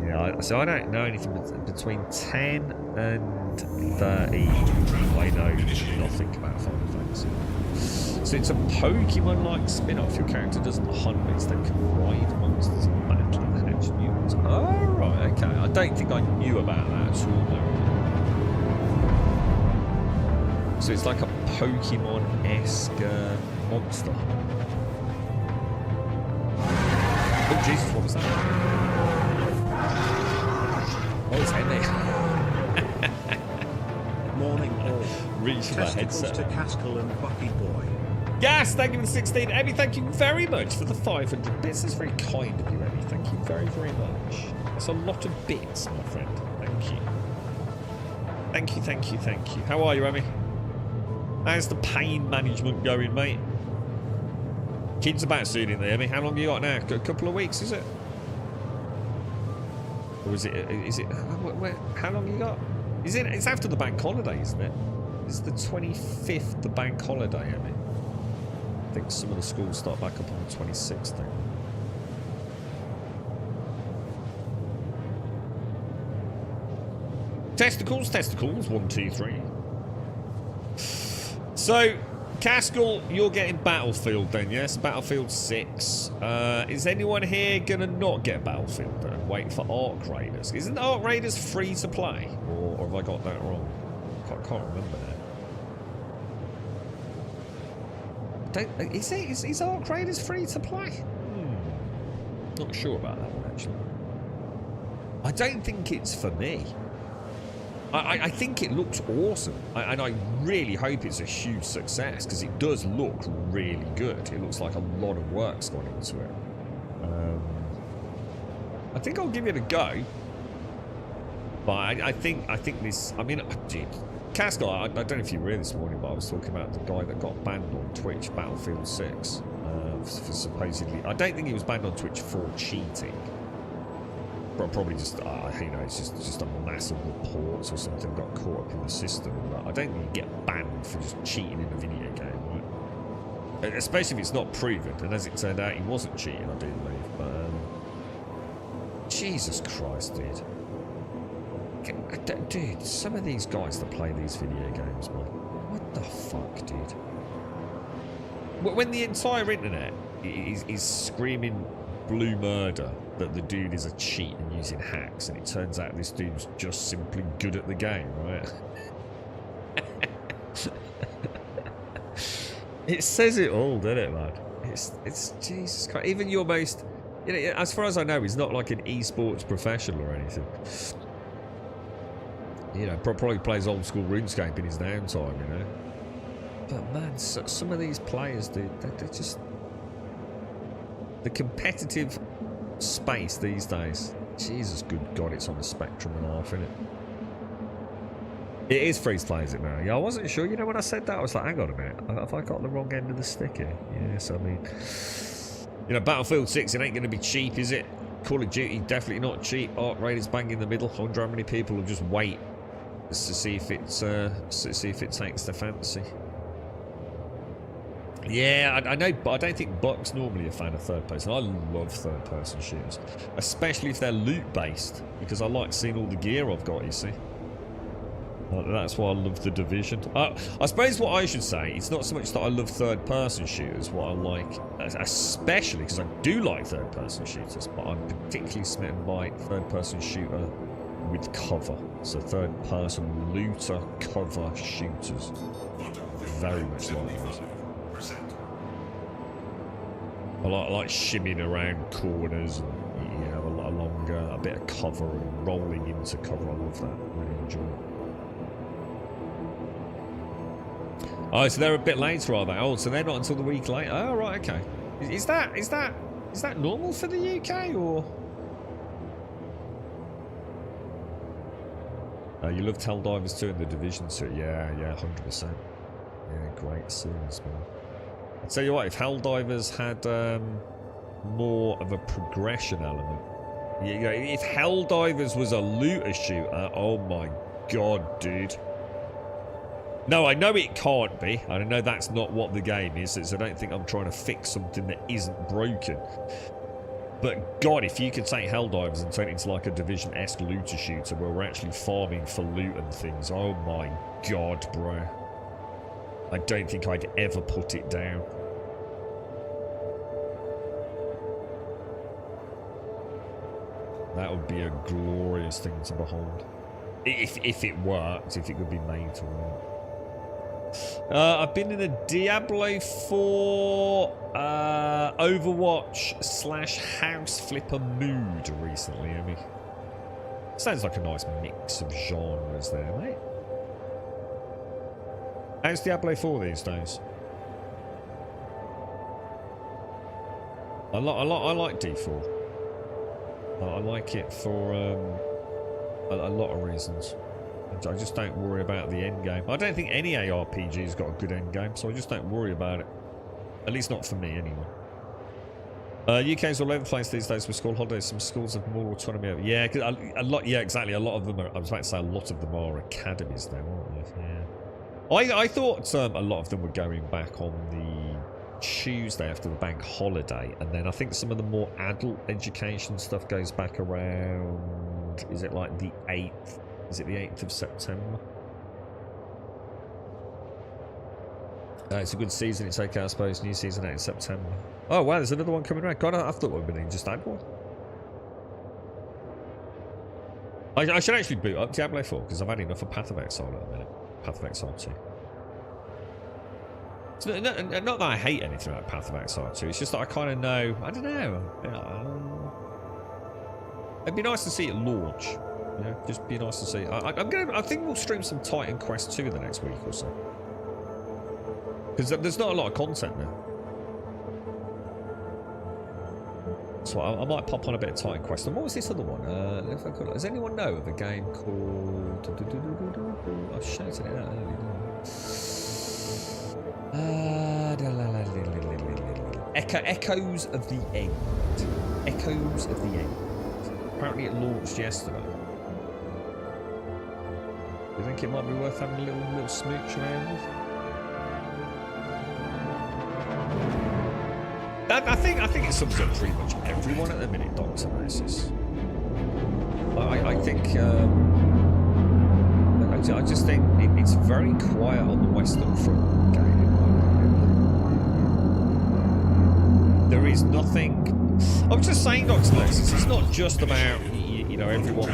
Yeah, so I don't know anything between 10 and 30. I know nothing about Final Fantasy. So it's a Pokemon-like spin-off. Your character doesn't hunt, but instead can ride monsters and battle and hatch new ones. Oh, right, okay. I don't think I knew about that at all, though. So it's like a Pokemon-esque monster. Oh, Jesus, what was that? Oh, it's Emmy. Morning all. Reaching my Testicles headset. to Caskell and Bucky Boy. Yes, thank you for the 16. Emmy, thank you very much for the 500 bits. That's very kind of you, Emmy. Thank you very, very much. That's a lot of bits, my friend. Thank you. Thank you, thank you, thank you. How are you, Emmy? How's the pain management going, mate? Kids about soon in there, Emmy. How long you got now? A couple of weeks, is it? Or is it, how long you got? It's after the bank holiday, isn't it? It's the 25th, the bank holiday, Emmy. I think some of the schools start back up on the 26th, then. Testicles, 1, 2, 3. So, Caskell, you're getting Battlefield then, yes? Battlefield 6. Is anyone here gonna not get Battlefield then? Wait for Arc Raiders. Isn't Arc Raiders free to play? Or have I got that wrong? I can't remember now. Is Arc Raiders free to play? Not sure about that one, actually. I don't think it's for me. I think it looks awesome, and I really hope it's a huge success, because it does look really good. It looks like a lot of work's gone into it. I think I'll give it a go, but I think this. I mean, dude, Caskell, I don't know if you were here this morning, but I was talking about the guy that got banned on Twitch, Battlefield 6, for supposedly. I don't think he was banned on Twitch for cheating. Probably just, you know, it's just a massive reports or something got caught up in the system. I don't think you get banned for just cheating in a video game, right? Especially if it's not proven. And as it turned out, he wasn't cheating, I do believe. But Jesus Christ, dude. Dude, some of these guys that play these video games, man. What the fuck, dude? When the entire internet is screaming blue murder that the dude is a cheat and using hacks, and it turns out this dude's just simply good at the game, right? It says it all, doesn't it, man? It's Jesus Christ. Even your most, you know, as far as I know, he's not like an esports professional or anything. You know, probably plays old school RuneScape in his downtime, you know. But man, some of these players, dude, they're just the competitive space these days. Jesus, good God, it's on the spectrum and half, isn't it? It is free to play, is it now? Yeah, I wasn't sure. You know, when I said that, I was like, hang on a minute. Have I got the wrong end of the stick here? Yes, I mean, you know, Battlefield 6, it ain't going to be cheap, is it? Call of Duty, definitely not cheap. Arc Raiders bang in the middle. I wonder how many people will just wait to see if it's see if it takes their fancy. Yeah, I know, but I don't think Buck's normally a fan of third person. I love third person shooters, especially if they're loot based, because I like seeing all the gear I've got, you see. That's why I love The Division. I suppose what I should say, it's not so much that I love third person shooters, what I like, especially because I do like third person shooters, but I'm particularly smitten by third person shooter with cover. So third person looter cover shooters. Very much like those. I like shimmying around corners and, you know, a bit of cover and rolling into cover. I love that. Really enjoy it. Oh, so they're a bit later, are they? Oh, so they're not until the week later. Oh, right, okay. Is that normal for the UK, or? You loved Helldivers 2 and The Division 2. Yeah, 100%. Yeah, great series, man. I'll tell you what, if Helldivers had more of a progression element, you know, if Helldivers was a looter shooter, oh my god, dude. No, I know it can't be. I know that's not what the game is, so I don't think I'm trying to fix something that isn't broken. But god, if you could take Helldivers and turn it into like a Division-esque looter shooter where we're actually farming for loot and things, oh my god, bro. I don't think I'd ever put it down. That would be a glorious thing to behold. If it worked, if it could be made to work. I've been in a Diablo 4 Overwatch / House Flipper mood recently, Emmy. Sounds like a nice mix of genres there, mate. How's Diablo 4 these days? I like D4. I like it for a lot of reasons. I just don't worry about the end game. I don't think any ARPG's got a good end game, so I just don't worry about it. At least not for me, anyway. UK's all over the place these days with school holidays. Some schools have more autonomy. Yeah, a lot. Yeah, exactly. A lot of them are. I was about to say a lot of them are academies now, aren't they? Yeah. I thought a lot of them were going back on the Tuesday after the bank holiday, and then I think some of the more adult education stuff goes back around. Is it like the 8th? Is it the 8th of September? It's a good season. It's okay, I suppose. New season out in September. Oh, wow, there's another one coming around. God, I thought we'd been just had one. I should actually boot up Diablo 4 because I've had enough of Path of Exile at the minute. Path of Exile 2. It's not that I hate anything about Path of Exile 2. It's just that I kind of know. I don't know. It'd be nice to see it launch. You know, just be nice to see. I think we'll stream some Titan Quest 2 the next week or so. Because there's not a lot of content there. So I might pop on a bit of Titan Quest. And what was this other one? Does anyone know of a game called... I shouted it out earlier. Echoes of the End. Echoes of the End. Apparently it launched yesterday. You think it might be worth having a little smooch around with? I think it sums up pretty much everyone at the minute, Dr. Moses. I think I just think it's very quiet on the Western Front gaming. There is nothing. I'm just saying, Dr. Moses. It's not just about you know everyone.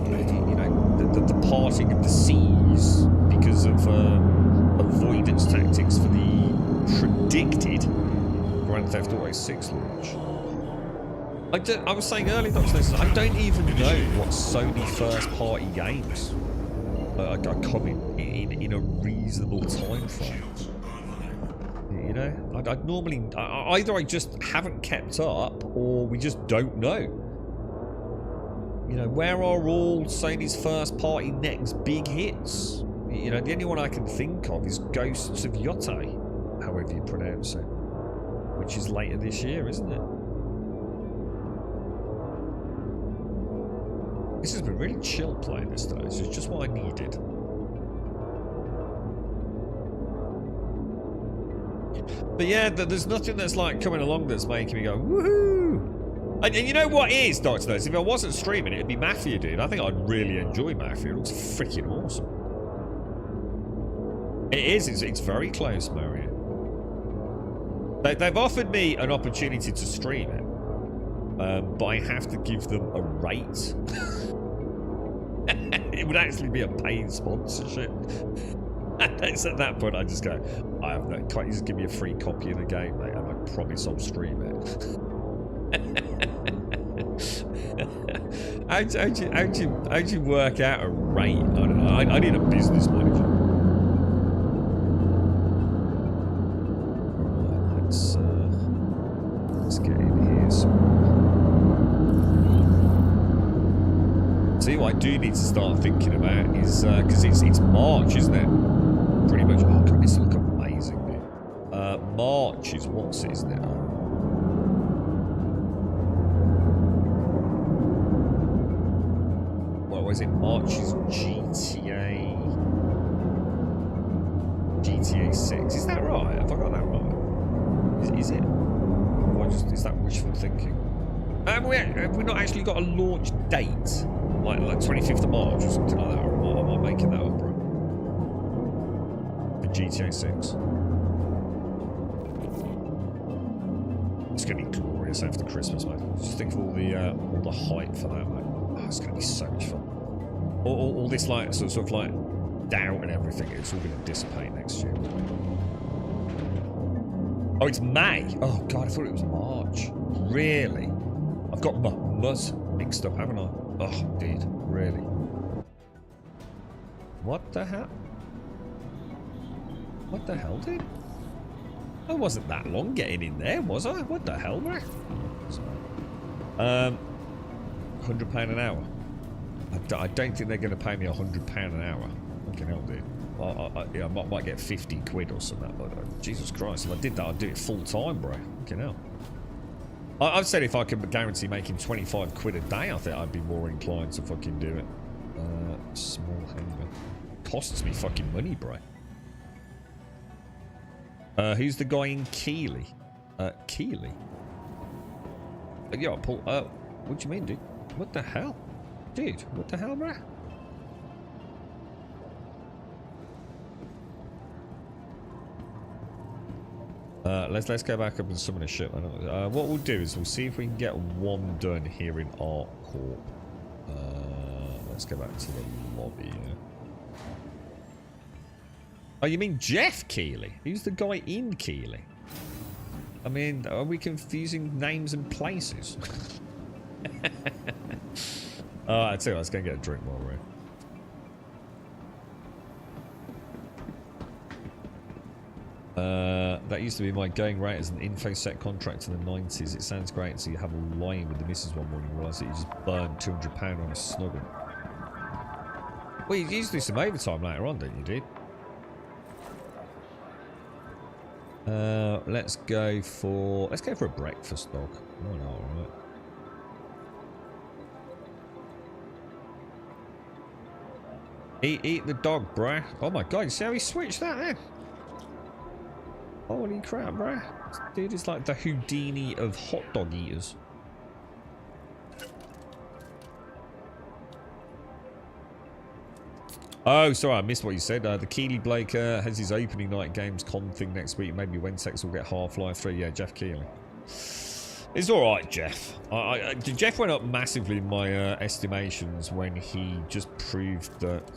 You know the parting of the seas because of avoidance tactics for the predicted Grand Theft Auto 6 launch. I was saying earlier, Dr. Listen, I don't even know what Sony first-party games are coming in a reasonable time frame. You know, I normally either I just haven't kept up or we just don't know. You know, where are all Sony's first-party next big hits? You know, the only one I can think of is Ghosts of Yotei, however you pronounce it. Which is later this year, isn't it? This has been really chill playing this today. This is just what I needed. But yeah, there's nothing that's like coming along that's making me go, woohoo! And you know what is, Dr. Nose? If I wasn't streaming, it'd be Mafia, dude. I think I'd really enjoy Mafia. It looks freaking awesome. It is. It's very close, Mario. They've offered me an opportunity to stream it, but I have to give them a rate. It would actually be a paid sponsorship. It's at that point I just go, I have no. Can't you just give me a free copy of the game, mate? And I promise I'll stream it. How'd you work out a rate? I don't know. I need a business manager. Let's get in here. See, what I do need to start thinking about is because it's March, isn't it? Pretty much. Oh, God, this look amazing, dude. March is what's it, isn't it? What was it? March is GTA 6. Is that right? Have I got that right? Is it? Or is that wishful thinking? Have we not actually got a launch date? Like 25th of March or something like that? Or am I making that up, bro? For GTA 6. It's going to be glorious after Christmas, mate. Just think of all the hype for that, mate. Oh, it's going to be so much fun. All this like sort of like doubt and everything, it's all going to dissipate next year. Oh, it's May. Oh, God, I thought it was March. Really? I've got my months mixed up, haven't I? Oh, dude, really? What the hell? What the hell, dude? I wasn't that long getting in there, was I? What the hell, man? £100 an hour. I don't think they're going to pay me £100 an hour. Fucking hell, dude. I might get 50 quid or something. But, Jesus Christ, if I did that, I'd do it full time, bro. Fucking hell. I've said if I could guarantee making 25 quid a day, I think I'd be more inclined to fucking do it. Small hanger. Costs me fucking money, bro. Who's the guy in Keeley? Keeley? Yeah, Paul. What do you mean, dude? What the hell? Dude, what the hell, bro? Let's go back up and summon a ship. What we'll do is we'll see if we can get one done here in Art Corp. Let's go back to the lobby. Yeah. Oh, you mean Jeff Keeley? Who's the guy in Keeley? I mean, are we confusing names and places? I tell you what, let's go and get a drink while we're here. That used to be my going rate as an InfoSec contract in the 90s. It sounds great, so you have a line with the missus one morning, realize that you just burned £200 on a snuggle. Well, you used to do some overtime later on, didn't you, dude? Let's go for a breakfast, dog. Why not, alright? Eat the dog, bruh. Oh my god, you see how he switched that then? Holy crap, bruh. This dude is like the Houdini of hot dog eaters. Oh, sorry, I missed what you said. The Keeley Blake has his opening night games con thing next week. Maybe Wentex will get Half-Life 3. Yeah, Jeff Keeley. It's alright, Jeff. Jeff went up massively in my estimations when he just proved that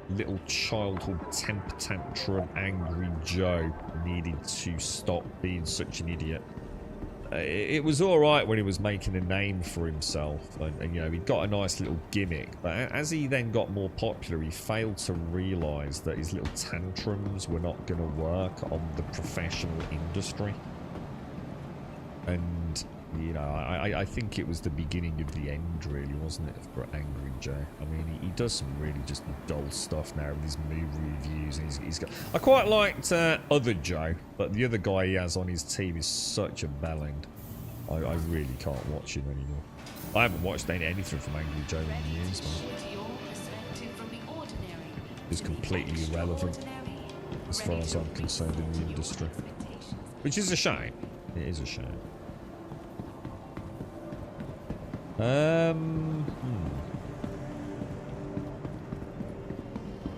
little childhood temper tantrum angry Joe needed to stop being such an idiot. It was alright when he was making a name for himself and you know, he got a nice little gimmick, but as he then got more popular, he failed to realise that his little tantrums were not going to work on the professional industry. And, you know, I think it was the beginning of the end, really, wasn't it, for Angry Joe? I mean, he does some really just dull stuff now with his movie reviews. And he's got. I quite liked Other Joe, but the other guy he has on his team is such a bellend. I really can't watch him anymore. I haven't watched anything from Angry Joe in years, man. It's completely irrelevant as far as I'm concerned in the industry. Which is a shame. It is a shame.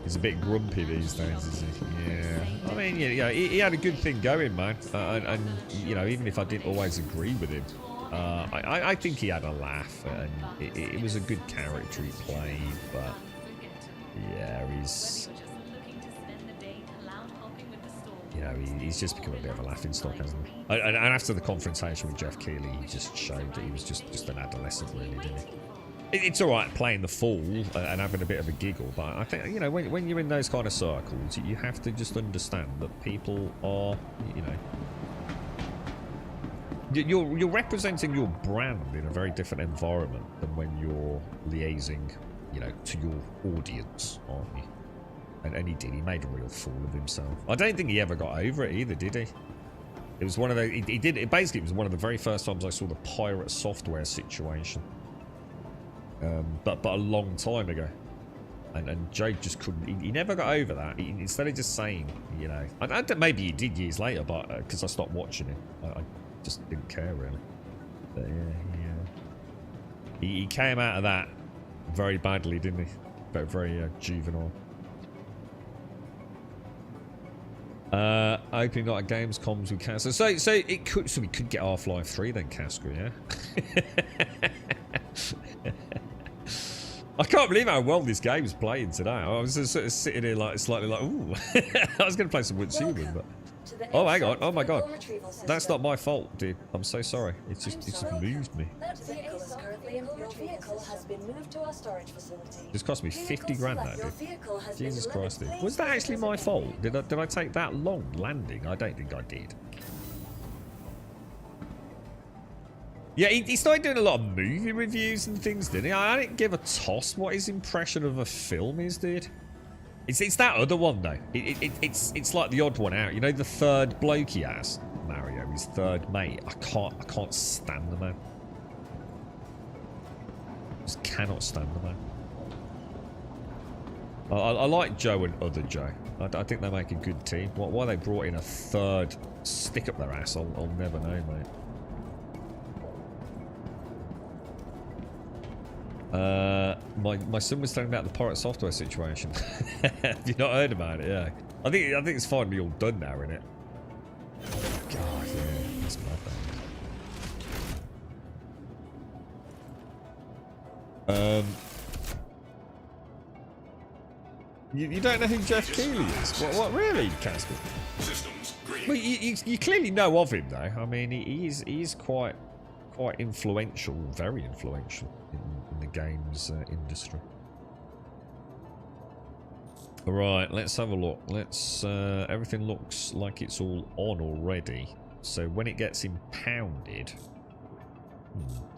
He's a bit grumpy these days, is he? Yeah. I mean, yeah, he had a good thing going, man. And you know, even if I didn't always agree with him, I think he had a laugh, and it was a good character he played. But yeah, he's. You know, he's just become a bit of a laughing stock, hasn't he? And after the confrontation with Jeff Keeley, he just showed that he was just an adolescent, really, didn't he? It's all right playing the fool and having a bit of a giggle, but I think, you know, when you're in those kind of circles, you have to just understand that people are, you know, you're representing your brand in a very different environment than when you're liaising, you know, to your audience, aren't you? And he did. He made a real fool of himself. I don't think he ever got over it either, did he? It was one of the. He did. It basically was one of the very first times I saw the pirate software situation. But a long time ago, and Jake just couldn't. He never got over that. Instead of just saying, you know, I maybe he did years later, but because I stopped watching him, I just didn't care really. But yeah, he came out of that very badly, didn't he? But very juvenile. Opening night at Gamescoms with Casca. So we could get Half-Life 3 then, Casca, yeah? I can't believe how well this game's playing today. I was just sort of sitting here like slightly like, ooh. I was going to play some Wood Human, but... Oh, hang on. Oh, my God. That's not my fault, dude. I'm so sorry. It's just moved me. That vehicle is currently in your vehicle has been moved to our storage facility. This cost me 50 grand, that Your did. vehicle has been Jesus delivered. Christ, dude. Please Was that visit actually us my again. fault? Did I take that long landing? I don't think I did. Yeah, he started doing a lot of movie reviews and things, didn't he? I didn't give a toss what his impression of a film is, dude. It's that other one, though. It's like the odd one out. You know, the third bloke he has, Mario, his third mate. I can't stand the man. Just cannot stand the man. I like Joe and other Joe. I think they make a good team. Why they brought in a third stick up their ass, I'll never know, mate. My son was telling me about the Pirate Software situation. Have you not heard about it? Yeah. I think it's finally all done now, isn't it? God, yeah. That's my bad. You don't know who Jeff Keighley is? What really, Casper? Systems green. Well, you clearly know of him, though. I mean, he is quite influential, very influential in the games industry. All right, let's have a look. Everything looks like it's all on already. So when it gets impounded,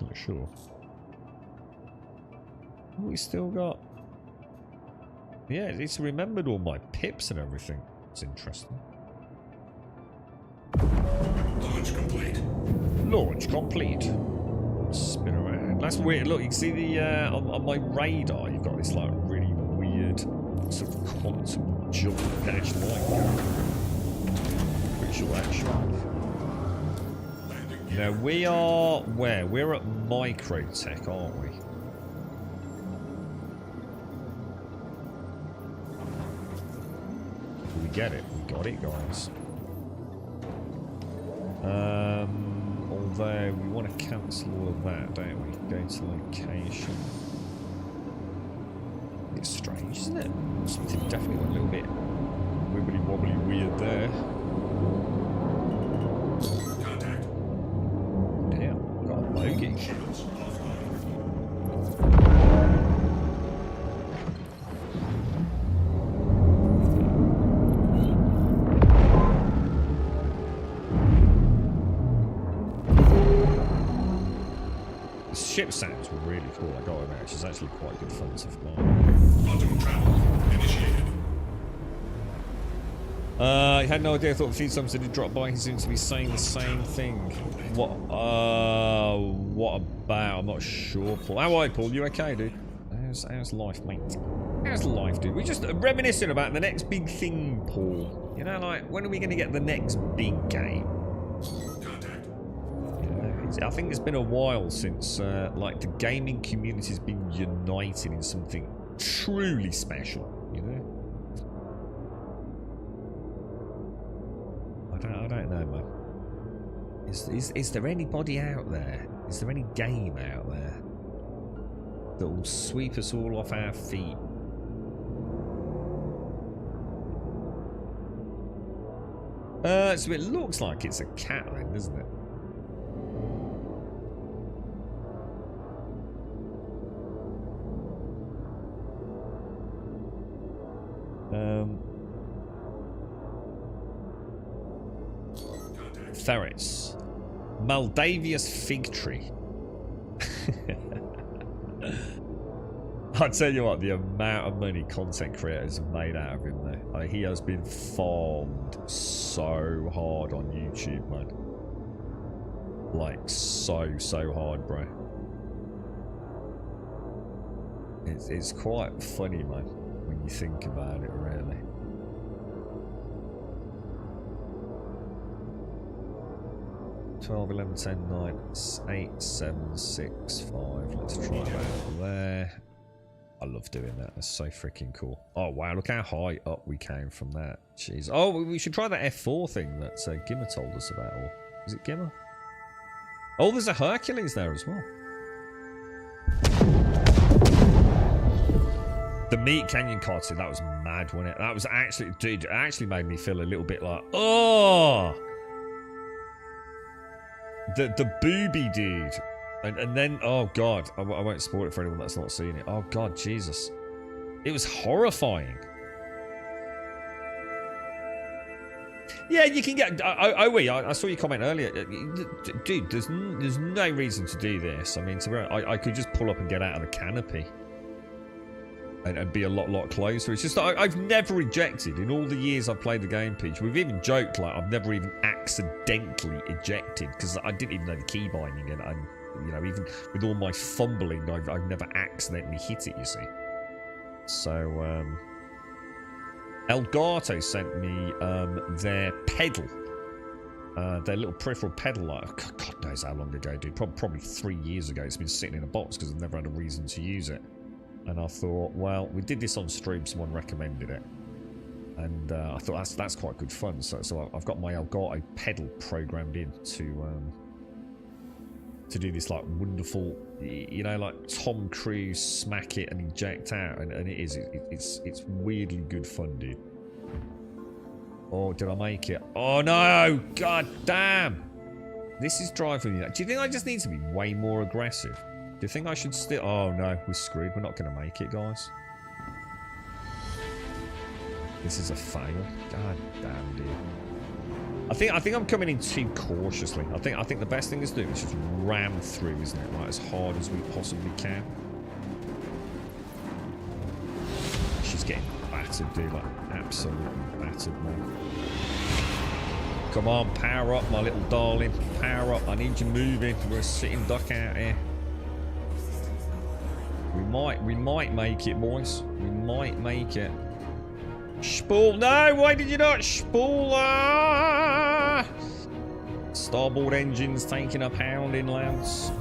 not sure. Oh, we still got. Yeah, it's remembered all my pips and everything. It's interesting. Launch complete. Launch complete. Spin around. That's weird. Look, you can see the on my radar. You've got this like really weird sort of quantum jump dash line going. Pretty sure that's right. Now we are where? We're at Microtech, aren't we? We get it. We got it, guys. Although we want to cancel all of that, don't we? Go to location. It's strange, isn't it? Something definitely went a little bit wibbly wobbly weird there. Contact. Damn, got a bogey. Shields offline. Ship sounds were really cool, I gotta admit. It's actually quite good fun to fly. Quantum travel initiated. I had no idea. I thought a few times that he dropped by, he seems to be saying the same thing. What about? I'm not sure, Paul. How are you, Paul? You okay, dude? How's life, mate? How's life, dude? We're just reminiscing about the next big thing, Paul. You know, like, when are we going to get the next big game? I think it's been a while since, like, the gaming community's been united in something truly special, you know? I don't know, man. Is there anybody out there? Is there any game out there that will sweep us all off our feet? So it looks like it's a cat then, doesn't it? Ferrets. Maldavius fig tree. I tell you what, the amount of money content creators have made out of him there. Like, he has been farmed so hard on YouTube, man. Like, so hard, bro. It's quite funny, man, when you think about it, really. $12, $11, $10, $9, $8, $7, $6, $5. Let's try that there. I love doing that. That's so freaking cool. Oh, wow. Look how high up we came from that. Jeez. Oh, we should try that F4 thing that Gimmer told us about. Or is it Gimmer? Oh, there's a Hercules there as well. The Meat Canyon cartoon, that was mad, wasn't it? That was actually, dude, it actually made me feel a little bit like, oh! The booby dude. And then, oh god, I won't spoil it for anyone that's not seen it. Oh god, Jesus. It was horrifying. Yeah, you can get. I saw your comment earlier, dude. There's no reason to do this. I mean, to be honest, I could just pull up and get out of the canopy, and be a lot closer. It's just I've never ejected in all the years I've played the game, Peach. We've even joked like I've never even accidentally ejected because I didn't even know the key binding, and you know, even with all my fumbling, I've never accidentally hit it. You see, so. Elgato sent me their pedal, their little peripheral pedal. Like, God knows how long ago, dude. Probably 3 years ago. It's been sitting in a box because I've never had a reason to use it. And I thought, well, we did this on stream. Someone recommended it, and I thought that's quite good fun. So I've got my Elgato pedal programmed in to do this like wonderful, you know, like Tom Cruise smack it and eject out, and it's weirdly good fun, dude. Oh, did I make it? Oh no, god damn, this is driving me. Do you think I just need to be way more aggressive? Do you think I should still? Oh no, we're screwed. We're not going to make it, guys. This is a fail. God damn, dude. I think I'm coming in too cautiously. I think the best thing is to do is just ram through, isn't it? Like as hard as we possibly can. She's getting battered, dude. Like absolutely battered, man. Come on, power up, my little darling. Power up. I need you moving. We're a sitting duck out here. We might make it, boys. We might make it. Spool! No! Why did you not spool? Starboard engines taking a pounding, lads.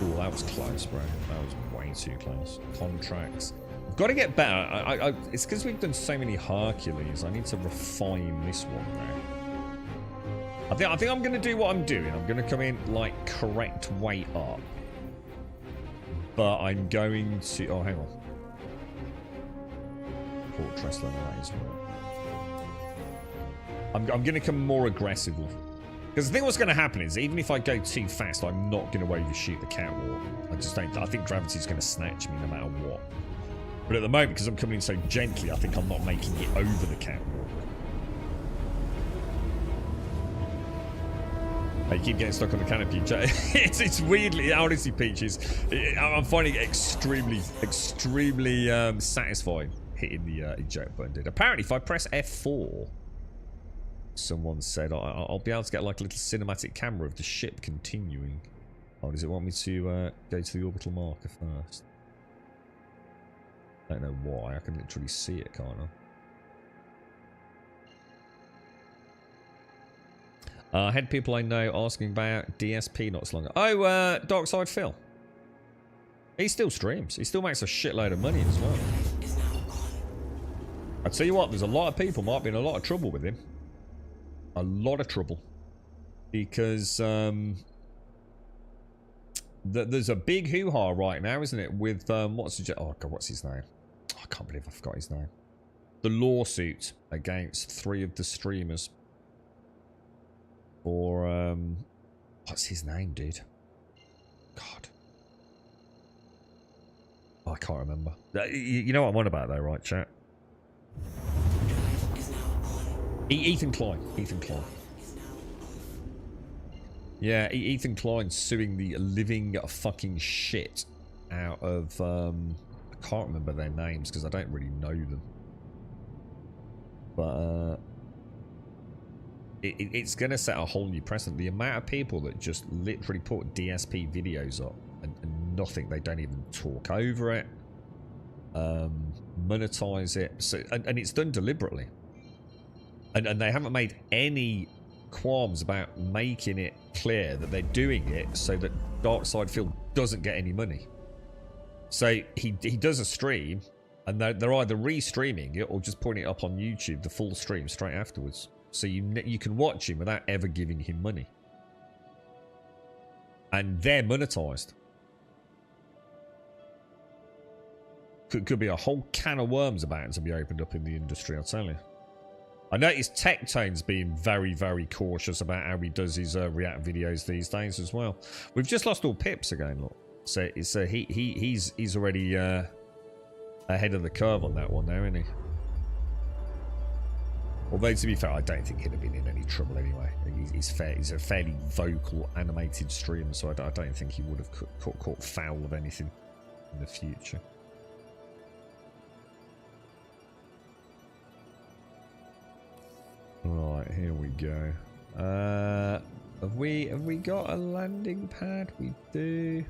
Oh, that was close, bro. That was way too close. Contracts. We've got to get better. It's because we've done so many Hercules. I need to refine this one now. I think I'm going to do what I'm doing. I'm going to come in like correct way up. But I'm going to... Oh, hang on. Fortress level that as well. I'm going to come more aggressive. Because the thing what's going to happen is, even if I go too fast, I'm not going to overshoot the catwalk. I think gravity's going to snatch me no matter what. But at the moment, because I'm coming in so gently, I think I'm not making it over the catwalk. I keep getting stuck on the canopy. It's weirdly, honestly, Peaches, I'm finding it extremely satisfying hitting the eject button, dude. Apparently, if I press F4, someone said I'll be able to get like a little cinematic camera of the ship continuing. Oh, does it want me to go to the orbital marker first? I don't know why. I can literally see it, can't I? I had people I know asking about DSP not so long ago. Oh, Darkside Phil. He still streams. He still makes a shitload of money as well. I tell you what, there's a lot of people might be in a lot of trouble with him. A lot of trouble. Because there's a big hoo-ha right now, isn't it? With, what's his name? Oh, I can't believe I forgot his name. The lawsuit against 3 of the streamers. Or, what's his name, dude? God. Oh, I can't remember. You know what I'm on about, though, right, chat? Ethan Klein. Ethan Klein. Yeah, Ethan Klein suing the living fucking shit out of, I can't remember their names because I don't really know them. But, it's going to set a whole new precedent. The amount of people that just literally put DSP videos up and nothing, they don't even talk over it, monetize it, so, and it's done deliberately. And they haven't made any qualms about making it clear that they're doing it so that Darkside Phil doesn't get any money. So he does a stream, and they're either re-streaming it or just putting it up on YouTube, the full stream, straight afterwards. So you can watch him without ever giving him money. And they're monetized. Could be a whole can of worms about to be opened up in the industry, I'll tell you. I noticed Tectone's being very, very cautious about how he does his react videos these days as well. We've just lost all Pips again, look. So it's he's already ahead of the curve on that one now, isn't he? Although to be fair, I don't think he'd have been in any trouble anyway. He's a fairly vocal, animated streamer, so I don't think he would have caught foul of anything in the future. Right, here we go. Have we got a landing pad? We do.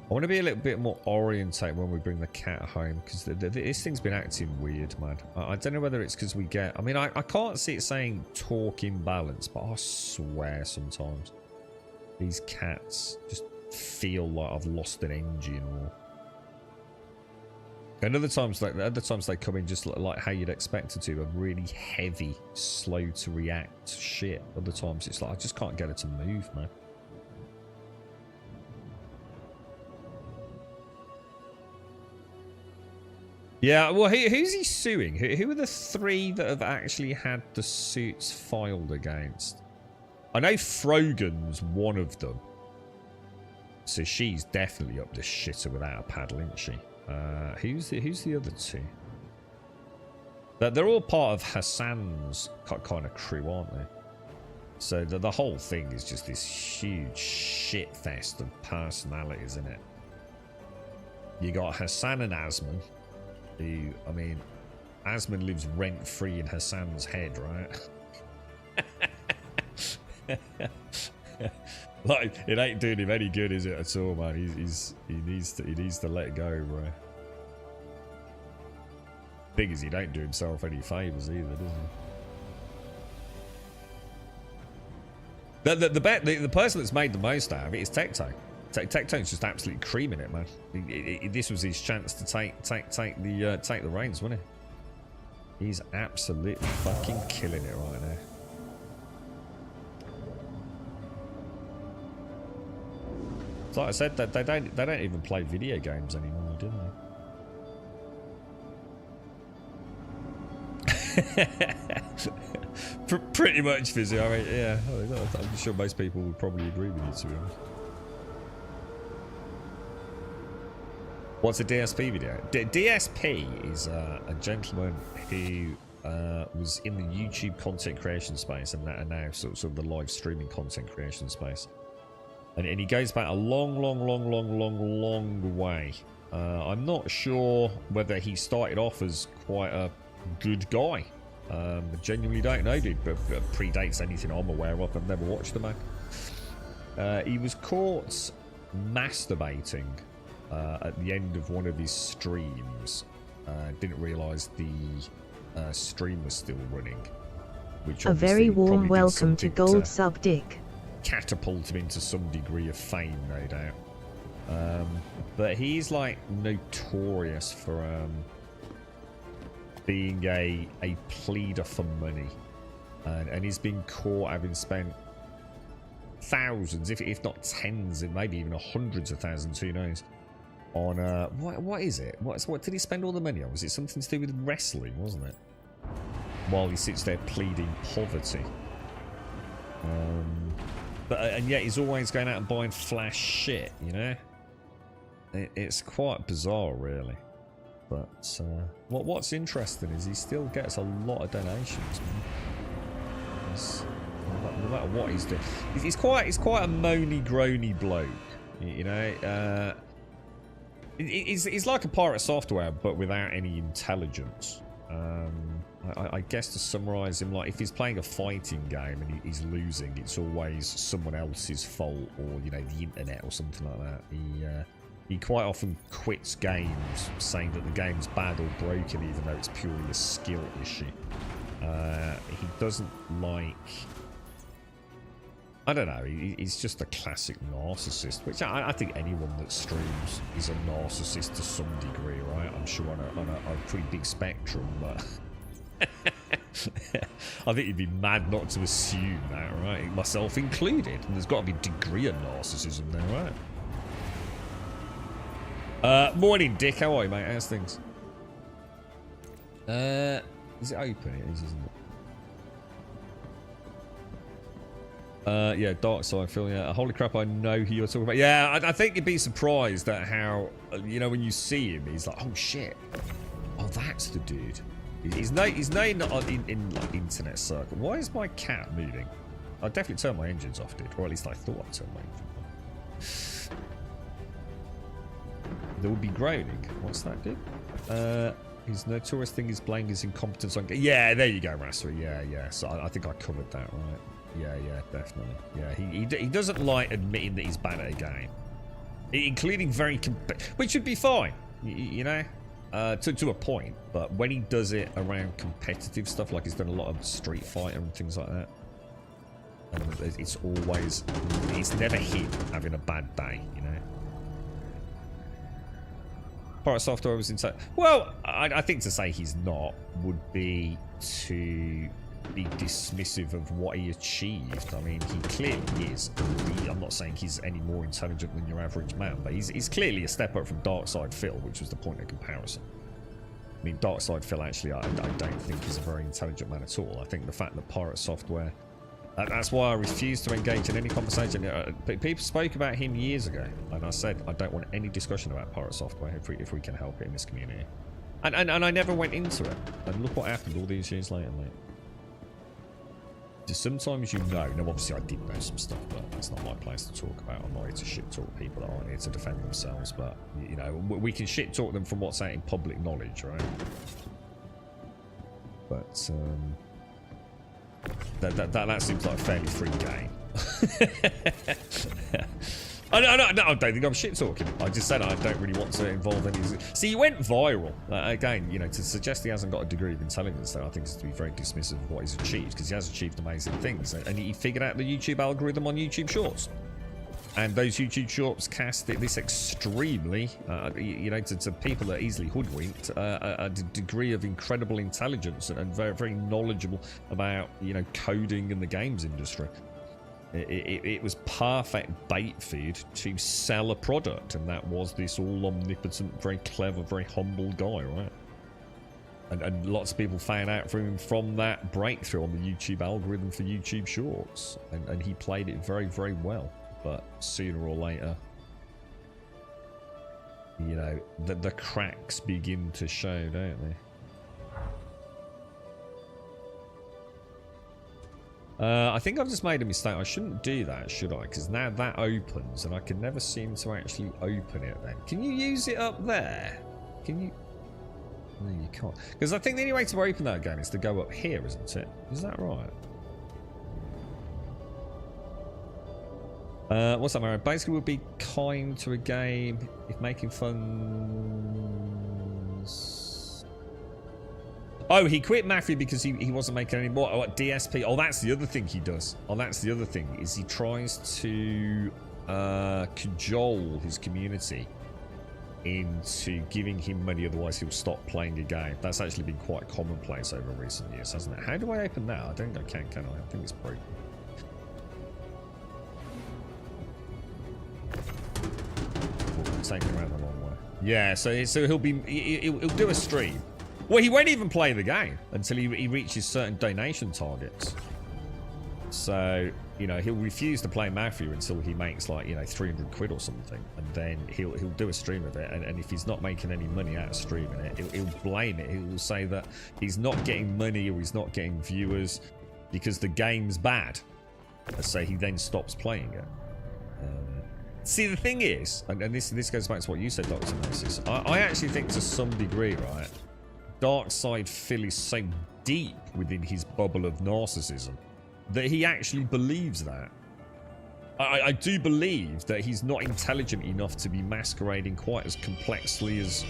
I want to be a little bit more orientated when we bring the cat home, because this thing's been acting weird, man. I don't know whether it's because we get... I mean, I can't see it saying torque imbalance, but I swear sometimes these cats just feel like I've lost an engine or... And other times they come in just like how you'd expect it to, a really heavy, slow to react shit. Other times it's like I just can't get it to move, man. Yeah, well, who's he suing? Who are the three that have actually had the suits filed against? I know Frogan's one of them, so she's definitely up the shitter without a paddle, isn't she? Who's the other two? They're all part of Hassan's kind of crew, aren't they? So the whole thing is just this huge shit fest of personalities, isn't it? You got Hassan and Asman, who, I mean, Asman lives rent-free in Hassan's head, right? Like, it ain't doing him any good, is it, at all, man? He needs to let go, bro. Thing is, he don't do himself any favours either, does he? The person that's made the most out of it is Tectone. Tectone's just absolutely creaming it, man. This was his chance to take the reins, wasn't it? He's absolutely fucking killing it right now. So like I said, they don't even play video games anymore, do they? Pretty much, Fizzy. I mean, yeah, I'm sure most people would probably agree with you, to be honest. What's a DSP video? DSP is a gentleman who was in the YouTube content creation space and now sort of the live streaming content creation space. And he goes back a long way. I'm not sure whether he started off as quite a good guy. I genuinely don't know, dude, but predates anything I'm aware of. I've never watched the man. He was caught masturbating at the end of one of his streams. Didn't realise the stream was still running. Which a very warm welcome to Gold Sub Dick. Catapult him into some degree of fame, no doubt. But he's like notorious for being a pleader for money, and he's been caught having spent thousands, if not tens, and maybe even hundreds of thousands, who knows, on what is it? What did he spend all the money on? Was it something to do with wrestling, wasn't it? While he sits there pleading poverty. And yet he's always going out and buying flash shit, you know? It's quite bizarre, really. But what's interesting is he still gets a lot of donations, man. No matter what he's doing. He's quite a moany, groany bloke, you know? He's like a Pirate Software, but without any intelligence. I guess to summarise him, like if he's playing a fighting game and he's losing, it's always someone else's fault, or you know, the internet or something like that. He quite often quits games saying that the game's bad or broken, even though it's purely a skill issue. He doesn't like... I don't know, he's just a classic narcissist, which I think anyone that streams is a narcissist to some degree, right? I'm sure on a pretty big spectrum, but... I think you'd be mad not to assume that, right? Myself included. And there's got to be a degree of narcissism there, right? Morning, Dick. How are you, mate? How's things? Is it open? It is, isn't it? Yeah, Dark Side Phil. Yeah, holy crap! I know who you're talking about. Yeah, I think you'd be surprised at how when you see him, he's like, oh shit, oh that's the dude. He's not in like internet circle. Why is my cat moving? I definitely turned my engines off, dude, or at least I thought I turned my engines off. There would be groaning. What's that, dude? His notorious thing is playing his incompetence on. Yeah, there you go, Rasser. Yeah. So I think I covered that, right? Yeah, definitely. Yeah, he doesn't like admitting that he's bad at a game, including which would be fine, to a point. But when he does it around competitive stuff, like he's done a lot of Street Fighter and things like that, and it's never him having a bad day, Pirate Software was inside. Well, I think to say he's not would be to be dismissive of what he achieved. I mean, he clearly is. I'm not saying he's any more intelligent than your average man, but he's clearly a step up from Darkside Phil, which was the point of comparison. I mean, Darkside Phil, actually, I don't think he's a very intelligent man at all. I think the fact that Pirate Software... that's why I refuse to engage in any conversation. People spoke about him years ago, and I said I don't want any discussion about Pirate Software if we can help it in this community. And I never went into it. And look what happened all these years later, mate. Just sometimes now obviously I did know some stuff, but that's not my place to talk about. I'm not here to shit talk people that aren't here to defend themselves, but we can shit talk them from what's out in public knowledge, right? But that seems like a fairly free game. I don't think I'm shit talking. I just said I don't really want to involve any. See, he went viral again. To suggest he hasn't got a degree of intelligence, though, I think is to be very dismissive of what he's achieved, because he has achieved amazing things, and he figured out the YouTube algorithm on YouTube Shorts, and those YouTube Shorts cast this extremely, to people that are easily hoodwinked, a degree of incredible intelligence and very, very knowledgeable about coding in the games industry. It was perfect bait feed to sell a product, and that was this all omnipotent, very clever, very humble guy, right? And lots of people found out from him from that breakthrough on the YouTube algorithm for YouTube Shorts, and he played it very, very well. But sooner or later, the cracks begin to show, don't they? I think I've just made a mistake. I shouldn't do that, should I? Because now that opens, and I can never seem to actually open it then. Can you use it up there? Can you? No, you can't. Because I think the only way to open that again is to go up here, isn't it? Is that right? What's that, Mario? Basically, would be kind to a game if making funds... Oh, he quit Mafia because he wasn't making any more. Oh, DSP. Oh, that's the other thing he does. Oh, that's the other thing, is he tries to cajole his community into giving him money, otherwise he'll stop playing a game. That's actually been quite commonplace over recent years, hasn't it? How do I open that? I don't think I can I? I think it's broken. Taking around the long way. Yeah, so he'll do a stream. Well, he won't even play the game until he reaches certain donation targets. So, he'll refuse to play Mafia until he makes like, 300 quid or something, and then he'll do a stream of it. And if he's not making any money out of streaming it, he'll blame it. He'll say that he's not getting money or he's not getting viewers because the game's bad. So he then stops playing it. See, the thing is, and this goes back to what you said, Dr. Gnosis, I actually think to some degree, right, Darkside Phil is so deep within his bubble of narcissism that he actually believes that. I do believe that he's not intelligent enough to be masquerading quite as complexly as...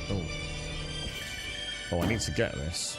Oh, I need to get this.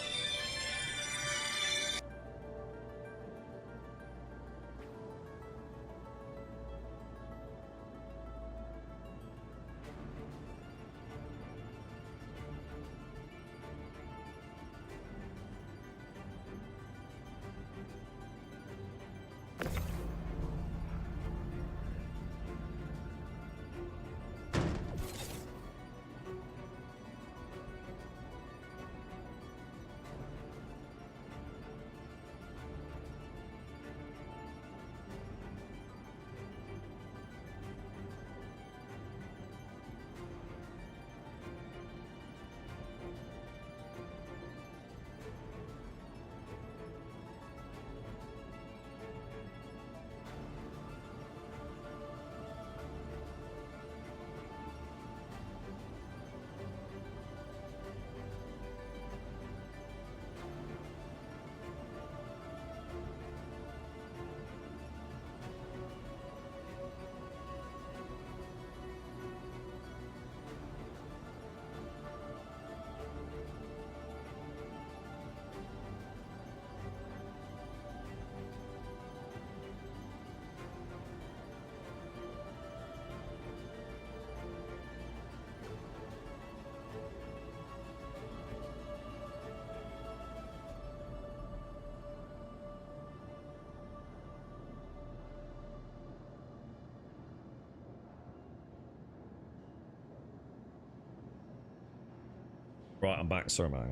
Right, I'm back. Sorry, man.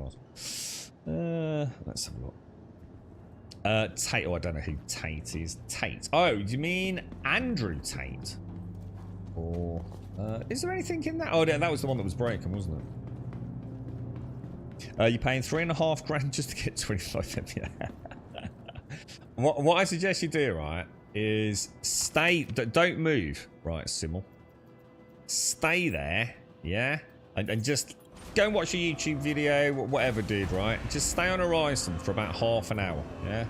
Let's have a look. Tate. Oh, I don't know who Tate is. Tate. Oh, do you mean Andrew Tate? Or is there anything in that? Oh, yeah, that was the one that was breaking, wasn't it? You're paying $3.5 grand just to get 25 FPS. What I suggest you do, right, is stay. Don't move, right, Simmel. Stay there, yeah, and just go and watch a YouTube video, whatever, dude, right? Just stay on Horizon for about half an hour, yeah?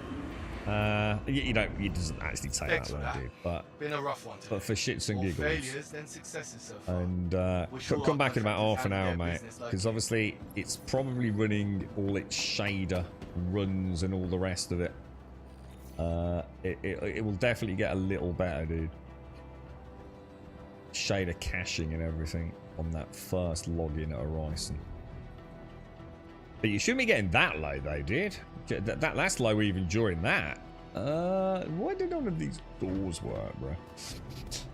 You don't, it doesn't actually take that long, dude, but, been a rough one today. but for shits and More giggles. failures than successes so far. And Wish you come all back in luck about half to an hour, handle their mate, business like because you. obviously it's probably running all its shader runs and all the rest of it. It will definitely get a little better, dude. Shader caching and everything on that first login at Horizon. But you shouldn't be getting that low, though, dude. That's low even during that. Why did none of these doors work, bro?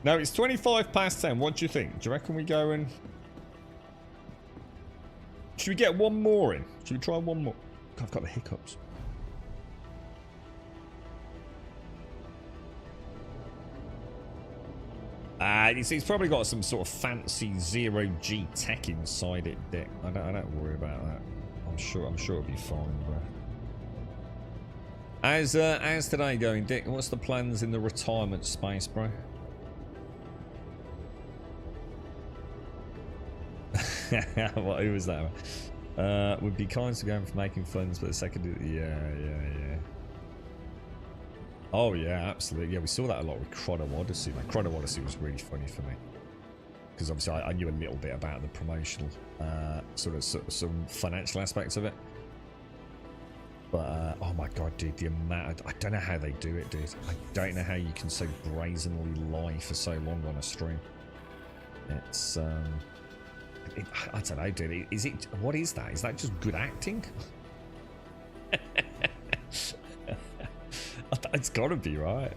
Now it's 25 past 10. What do you think? Do you reckon we go and... Should we get one more in? Should we try one more? I've got the hiccups. It's probably got some sort of fancy zero-G tech inside it, Dick. I don't worry about that. I'm sure it'll be fine, bro. How's today going, Dick? What's the plans in the retirement space, bro? What? Who was that? Would be kind to go for making funds, but the second, yeah. Oh yeah, absolutely. Yeah, we saw that a lot with Chrono Odyssey. Like, Chrono Odyssey was really funny for me because obviously I knew a little bit about the promotional, sort of some financial aspects of it. But oh my god, dude, the amount I don't know how they do it, dude. I don't know how you can so brazenly lie for so long on a stream. It's I don't know, dude. Is it? What is that? Is that just good acting? It's gotta be, right?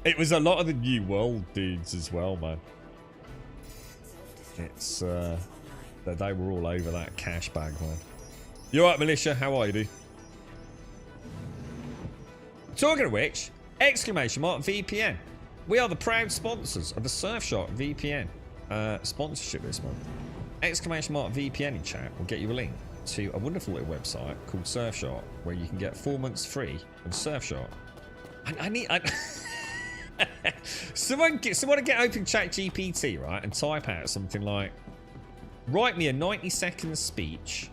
It was a lot of the New World dudes as well, man. It's they were all over that cash bag, man. You alright, Militia? How are you, dude? Talking of which, exclamation mark VPN. We are the proud sponsors of the Surfshark VPN sponsorship this month. Exclamation mark VPN in chat will get you a link to a wonderful little website called Surfshark, where you can get 4 months free of Surfshark. Someone get open chat GPT, right, and type out something like, write me a 90-second speech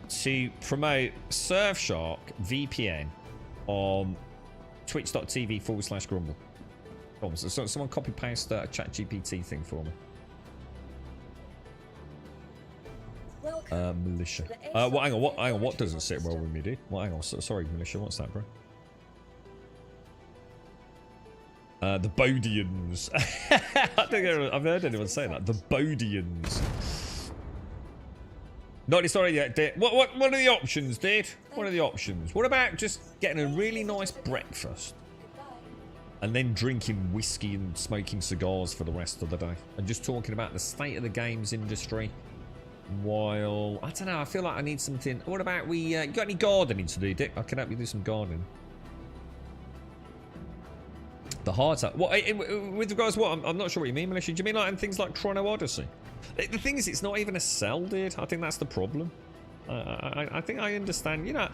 to promote Surfshark VPN on twitch.tv/grumble. So someone copy paste a chat GPT thing for me. Militia. Hang on, what doesn't sit well with me, dude? Well, hang on, sorry, Militia, what's that, bro? The Bodians. I think I've heard anyone say that. The Bodians. Not sorry yet, Dick. What are the options, dude? What are the options? What about just getting a really nice breakfast and then drinking whiskey and smoking cigars for the rest of the day and just talking about the state of the games industry while, I don't know, I feel like I need something. What about we you got any gardening to do, Dick? I can help you do some gardening. The heart up. What with regards to what? I'm not sure what you mean, Militia. Do you mean like things like Chrono Odyssey? The thing is, it's not even a sell, dude. I think that's the problem. I think I understand. You know,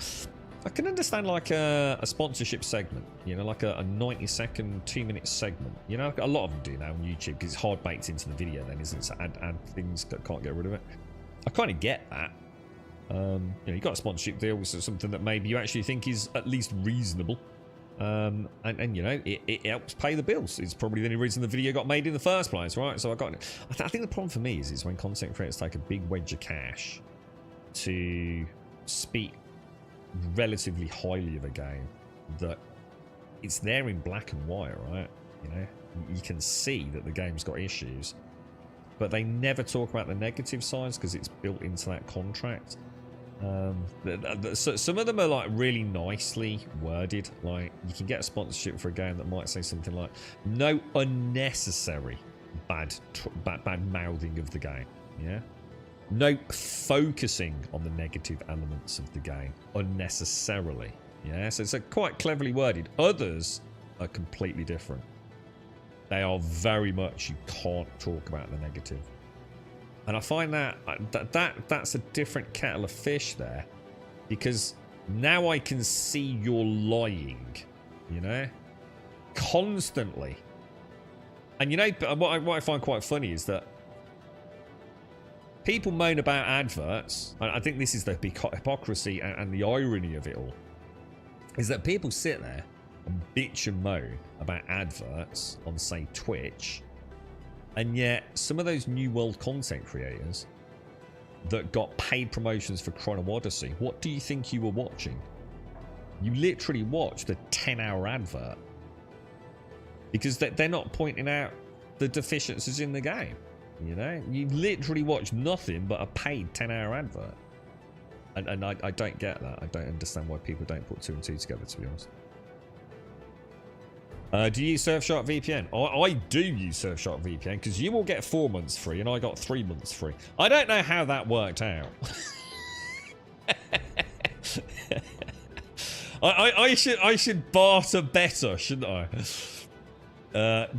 I can understand like a sponsorship segment. You know, like a 90-second, 2-minute segment. You know, a lot of them do now on YouTube because it's hard baked into the video. Then, isn't it? So add things that can't get rid of it. I kind of get that. You know, you got a sponsorship deal with something that maybe you actually think is at least reasonable. And you know, it helps pay the bills. It's probably the only reason the video got made in the first place, right? So I think the problem for me is when content creators take a big wedge of cash to speak relatively highly of a game that it's there in black and white, right? You know, you can see that the game's got issues, but they never talk about the negative sides because it's built into that contract. So some of them are like really nicely worded, like you can get a sponsorship for a game that might say something like no unnecessary bad mouthing of the game, yeah, No focusing on the negative elements of the game unnecessarily. Yeah, so it's quite cleverly worded. Others are completely different. They are very much, you can't talk about the negative. And I find that's a different kettle of fish there. Because now I can see you're lying, you know? Constantly. And you know, what I find quite funny is that people moan about adverts. I think this is the hypocrisy and the irony of it all. Is that people sit there and bitch and moan about adverts on, say, Twitch. And yet, some of those New World content creators that got paid promotions for Chrono Odyssey, what do you think you were watching? You literally watched a 10-hour advert. Because they're not pointing out the deficiencies in the game. You know? You literally watched nothing but a paid 10-hour advert. And I don't get that. I don't understand why people don't put 2 and 2 together, to be honest. Do you use Surfshark VPN? I do use Surfshark VPN because you will get 4 months free and I got 3 months free. I don't know how that worked out. I should barter better, shouldn't I?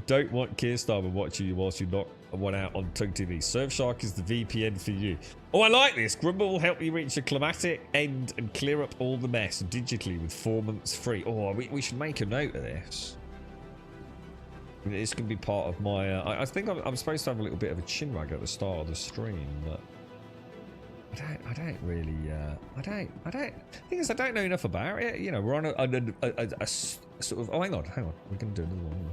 Don't want Kearstar watching you whilst you knock one out on Tug TV. Surfshark is the VPN for you. Oh, I like this. Grumble will help you reach a climatic end and clear up all the mess digitally with 4 months free. Oh, we should make a note of this. This can be part of my... I think I'm supposed to have a little bit of a chinwag at the start of the stream, but... I don't really... I don't... The thing is, I don't know enough about it. You know, we're on a sort of... Oh, hang on. We're going to do another one.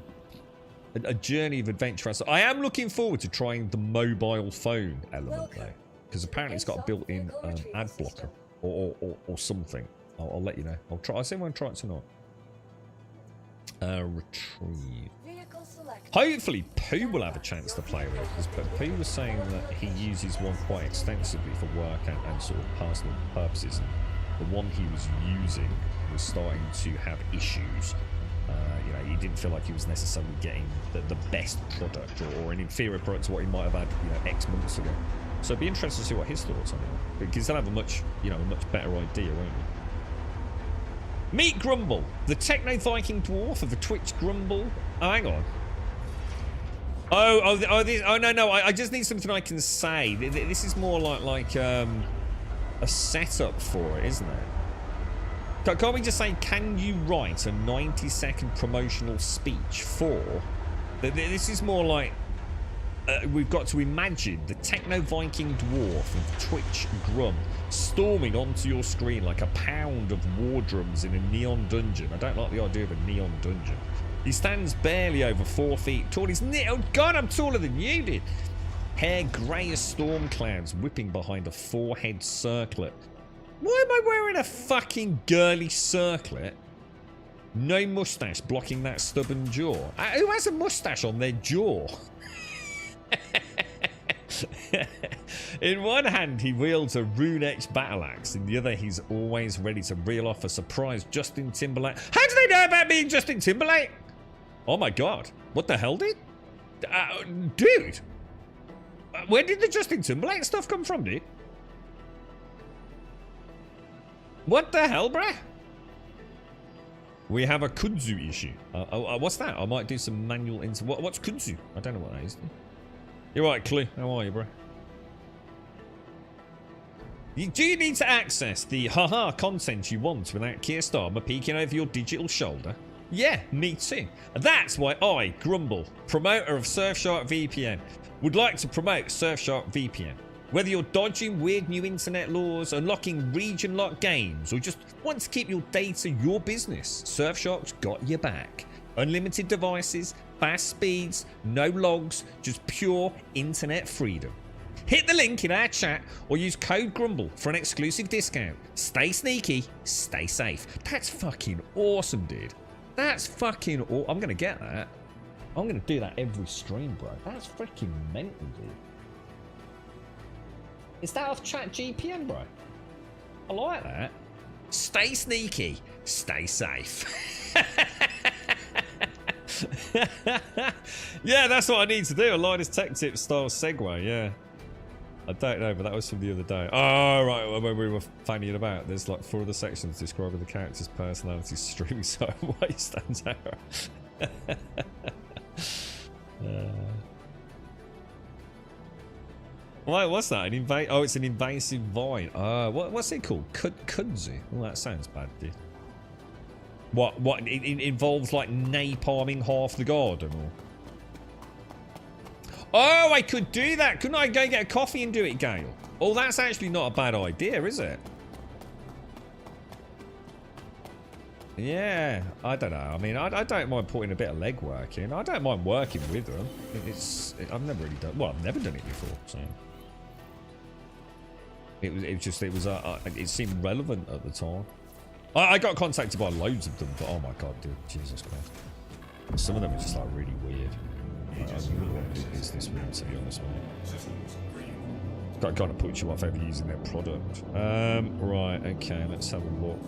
A journey of adventure. So I am looking forward to trying the mobile phone element, though. Because apparently it's got a built-in ad blocker. Or something. I'll let you know. I'll see if I can try it tonight. Retrieve. Hopefully Pooh will have a chance to play with, because Pooh was saying that he uses one quite extensively for work and sort of personal purposes. And the one he was using was starting to have issues. You know, he didn't feel like he was necessarily getting the best product or an inferior product to what he might have had, you know, X months ago. So it'd be interesting to see what his thoughts on it. Because he'll have a much better idea, won't he? Meet Grumble, the Techno Viking dwarf of the Twitch Grumble. Oh, hang on. No. I just need something I can say. This is more like a setup for it, isn't it? Can't we just say, can you write a 90-second promotional speech for... This is more like... we've got to imagine the Techno Viking dwarf of Twitch Grum storming onto your screen like a pound of war drums in a neon dungeon. I don't like the idea of a neon dungeon. He stands barely over 4 feet tall. He's oh god, I'm taller than you did. Hair grey as storm clouds whipping behind a forehead circlet. Why am I wearing a fucking girly circlet? No moustache blocking that stubborn jaw. Who has a moustache on their jaw? In one hand he wields a rune-etched battle axe, in the other he's always ready to reel off a surprise Justin Timberlake. How do they know about me, Justin Timberlake? Oh my god, what the hell, dude? Dude, where did the Justin Timberlake stuff come from, dude? What the hell, bruh? We have a kudzu issue. What's that? I might do some manual into what's kudzu? I don't know what that is. You're right, Clue. How are you, bro? Do you need to access the haha content you want without Kearstar peeking over your digital shoulder? Yeah, me too. That's why I, Grumble, promoter of Surfshark VPN, would like to promote Surfshark VPN. Whether you're dodging weird new internet laws, unlocking region-locked games, or just want to keep your data your business, Surfshark's got your back. Unlimited devices, fast speeds, no logs, just pure internet freedom. Hit the link in our chat or use code Grumble for an exclusive discount. Stay sneaky, stay safe. That's fucking awesome, dude. That's fucking awesome. I'm going to get that. I'm going to do that every stream, bro. That's freaking mental, dude. Is that off chat GPN, bro? I like that. Stay sneaky, stay safe. Yeah, that's what I need to do. A Linus Tech Tip style segue, yeah. I don't know, but that was from the other day. Oh, right, when we were fanning about, there's like 4 other sections describing the character's personality streaming, so why he stands out. What's that? Oh, it's an invasive vine. What's it called? Kudzu? Well, that sounds bad, dude. What? It involves like napalming half the garden, or? Oh, I could do that. Couldn't I go get a coffee and do it, Gale? Oh, that's actually not a bad idea, is it? Yeah, I don't know. I mean, I don't mind putting a bit of legwork in. I don't mind working with them. I've never really done. Well, I've never done it before, so it seemed relevant at the time. I got contacted by loads of them, but oh my god, dude, Jesus Christ! Some of them are just like really weird. I really want to do business with them, to be honest, mate. Got to put you off ever using their product. Right, okay, let's have a look.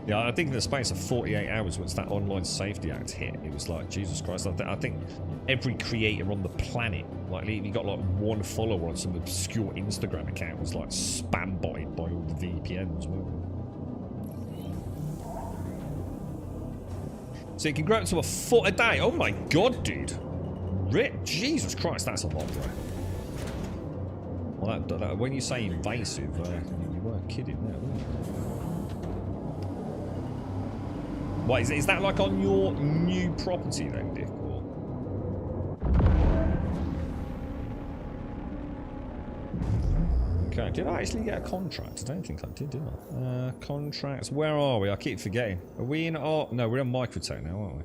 Yeah, I think in the space of 48 hours, once that Online Safety Act hit, it was like, Jesus Christ, I think every creator on the planet, like, if you got like 1 follower on some obscure Instagram account, was like spam botted by all the VPNs, weren't they? So you can grow up to 1 foot a day. Oh my god, dude. Jesus Christ, that's a lot, bro. Well, that when you say invasive, you weren't kidding there, were you? What, is that like on your new property then, Dick? Or? Okay, did I actually get a contract? I don't think I did I? Contracts, where are we? I keep forgetting. Are we in no, we're in Microtech now, aren't we?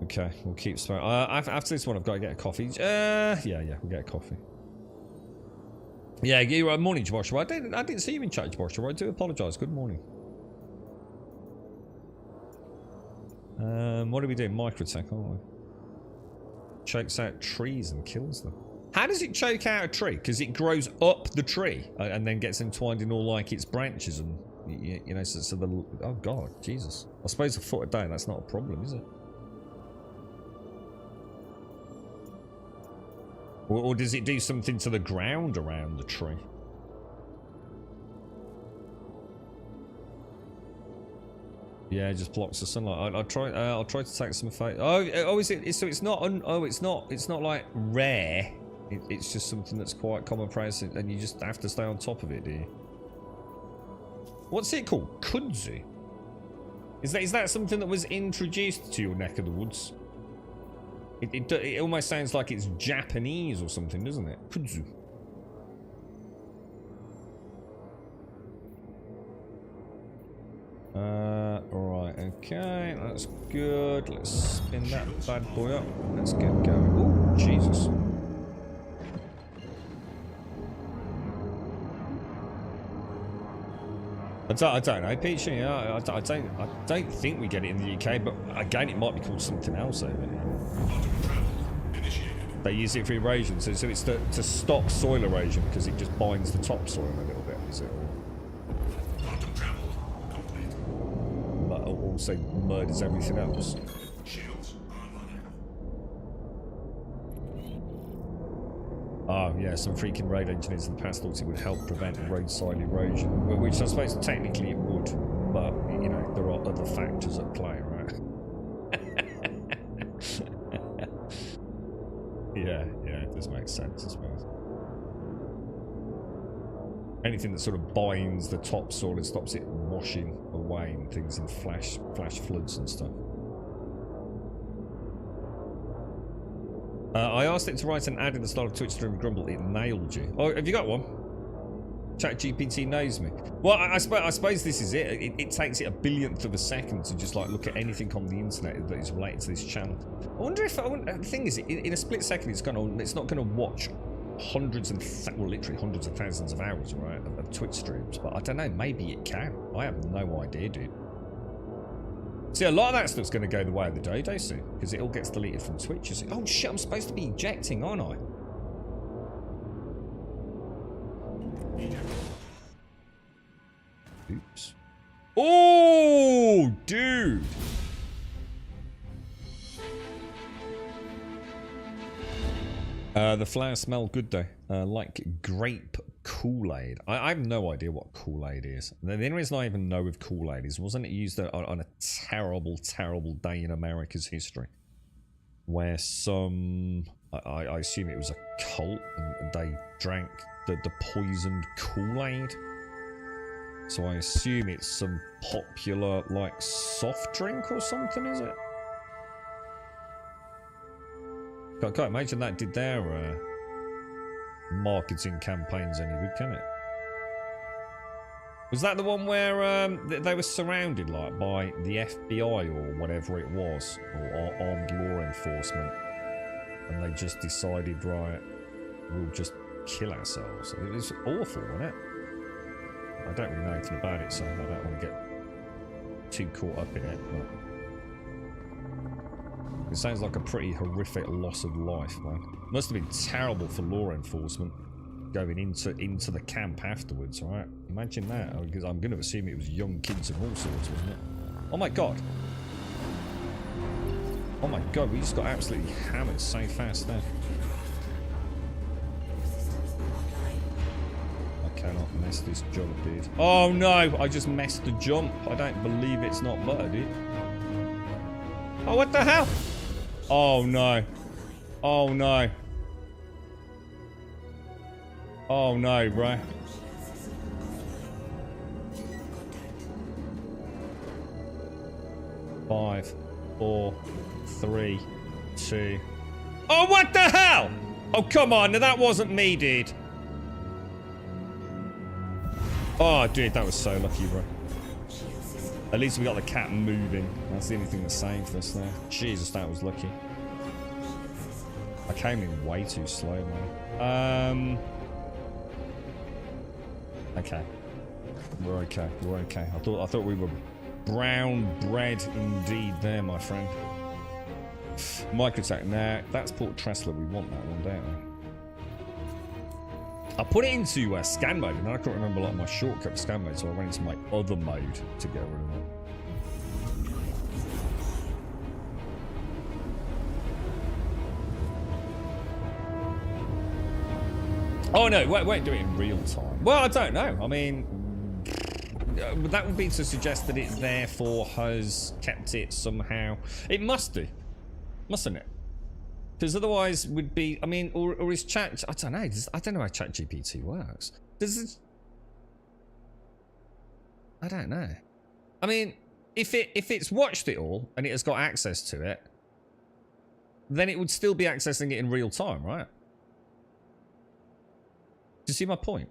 Okay, we'll keep smoking. After this one, I've got to get a coffee. Yeah, we'll get a coffee. Yeah, you morning, Joshua. I didn't see you in chat, Joshua. I do apologise. Good morning. What are we doing? Microtech, aren't we? Chokes out trees and kills them. How does it choke out a tree? Because it grows up the tree and then gets entwined in all like its branches and you know. So the oh god, Jesus. I suppose 1 foot a day. That's not a problem, is it? Or does it do something to the ground around the tree? Yeah, it just blocks the sunlight. I'll try to take some photos. Oh, is it? So it's not. It's not like rare. It's just something that's quite commonplace, and you just have to stay on top of it, do you? What's it called? Kudzu. Is that something that was introduced to your neck of the woods? It almost sounds like it's Japanese or something, doesn't it? Kudzu. Alright, okay, that's good. Let's spin that bad boy up. Let's get going. Oh, Jesus. I don't know, Peach. Yeah, I don't think we get it in the UK, but again, it might be called something else over here. They use it for erosion, so it's to stop soil erosion because it just binds the topsoil a little bit, is it? But also murders everything else. Oh yeah, some freaking road engineers in the past thought it would help prevent roadside erosion, which I suppose technically it would, but you know there are other factors at play, right? yeah, it does make sense, I suppose. Anything that sort of binds the topsoil and stops it washing away and things in flash floods and stuff. I asked it to write an ad in the style of Twitch stream Grumble. It nailed you. Oh, have you got one? ChatGPT knows me. Well, I suppose this is it. It takes it a billionth of a second to just like look at anything on the internet that is related to this channel. I wonder if the thing is, in a split second, it's not going to watch hundreds and literally hundreds of thousands of hours, right, of Twitch streams. But I don't know. Maybe it can. I have no idea, dude. See, a lot of that stuff's going to go the way of the dodo soon, because it all gets deleted from Twitch. You see, oh shit, I'm supposed to be ejecting, aren't I? Oops. Oh, dude. The flowers smell good though, like grape Kool-Aid. I have no idea what Kool-Aid is. The only reason I even know of Kool-Aid is wasn't it used on a terrible, terrible day in America's history, where some, I assume it was a cult, and they drank the poisoned Kool-Aid. So I assume it's some popular like soft drink or something, is it? Can't imagine that did their marketing campaigns any good, can it? Was that the one where they were surrounded like by the FBI or whatever it was, or armed law enforcement, and they just decided, right, we'll just kill ourselves? It was awful, wasn't it? I don't really know anything about it, so I don't want to get too caught up in it, but it sounds like a pretty horrific loss of life, man. Must have been terrible for law enforcement going into the camp afterwards, right? Imagine that, because I'm going to assume it was young kids of all sorts, wasn't it? Oh my god. Oh my god, we just got absolutely hammered so fast there. I cannot mess this jump, dude. Oh no, I just messed the jump. I don't believe it's not butter, dude. Oh, what the hell? Oh no. Oh no. Oh no, bro. Five, 4, 3, 2. Oh, what the hell? Oh, come on. Now, that wasn't me, dude. Oh, dude, that was so lucky, bro. At least we got the cat moving. That's the only thing that saved us there. Jesus, that was lucky. I came in way too slow, man. Okay. We're okay. We're okay. I thought we were brown bread indeed there, my friend. Microtech. Nah, that's Port Tressler. We want that one, don't we? I put it into scan mode, and then I couldn't remember like my shortcut for scan mode, so I went into my other mode to get rid of it. Oh no, won't do it in real time. Well, I don't know. I mean, that would be to suggest that it therefore has kept it somehow. It must do, mustn't it? Because otherwise would be, I mean, or is chat, I don't know, I don't know how ChatGPT works. Does it, I don't know. I mean, if it's watched it all and it has got access to it, then it would still be accessing it in real time, right? Do you see my point?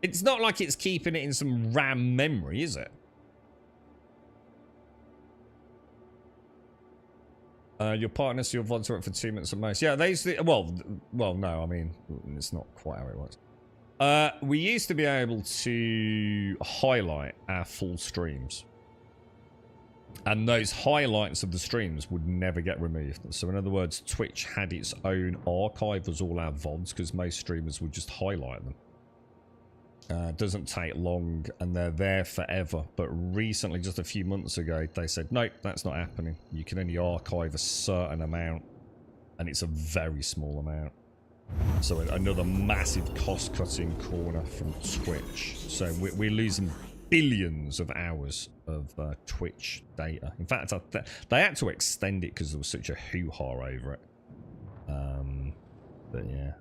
It's not like it's keeping it in some RAM memory, is it? Your partners, your VODs work for 2 minutes at most. Yeah, they used to, well, no, I mean, it's not quite how it works. We used to be able to highlight our full streams. And those highlights of the streams would never get removed. So in other words, Twitch had its own archive as all our VODs, because most streamers would just highlight them. Doesn't take long, and they're there forever. But recently, just a few months ago, they said, nope, that's not happening. You can only archive a certain amount, and it's a very small amount. So another massive cost-cutting corner from Twitch. So we're losing billions of hours of Twitch data. In fact, they had to extend it because there was such a hoo-ha over it. But yeah,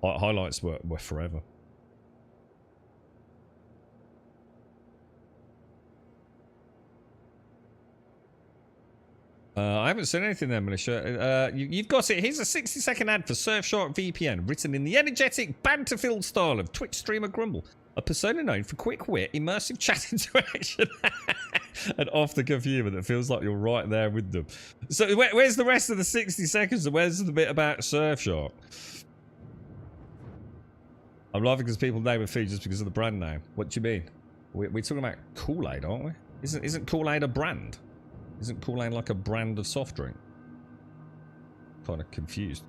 highlights were forever. I haven't seen anything there, Militia. You've got it. Here's a 60-second ad for Surfshark VPN, written in the energetic, banter-filled style of Twitch streamer Grumble, a persona known for quick wit, immersive chat interaction, and off-the-cuff humour that feels like you're right there with them. So where's the rest of the 60 seconds, and where's the bit about Surfshark? I'm laughing because people name a food just because of the brand name. What do you mean? We're talking about Kool-Aid, aren't we? Isn't Kool-Aid a brand? Isn't Kool-Aid like a brand of soft drink? Kind of confused.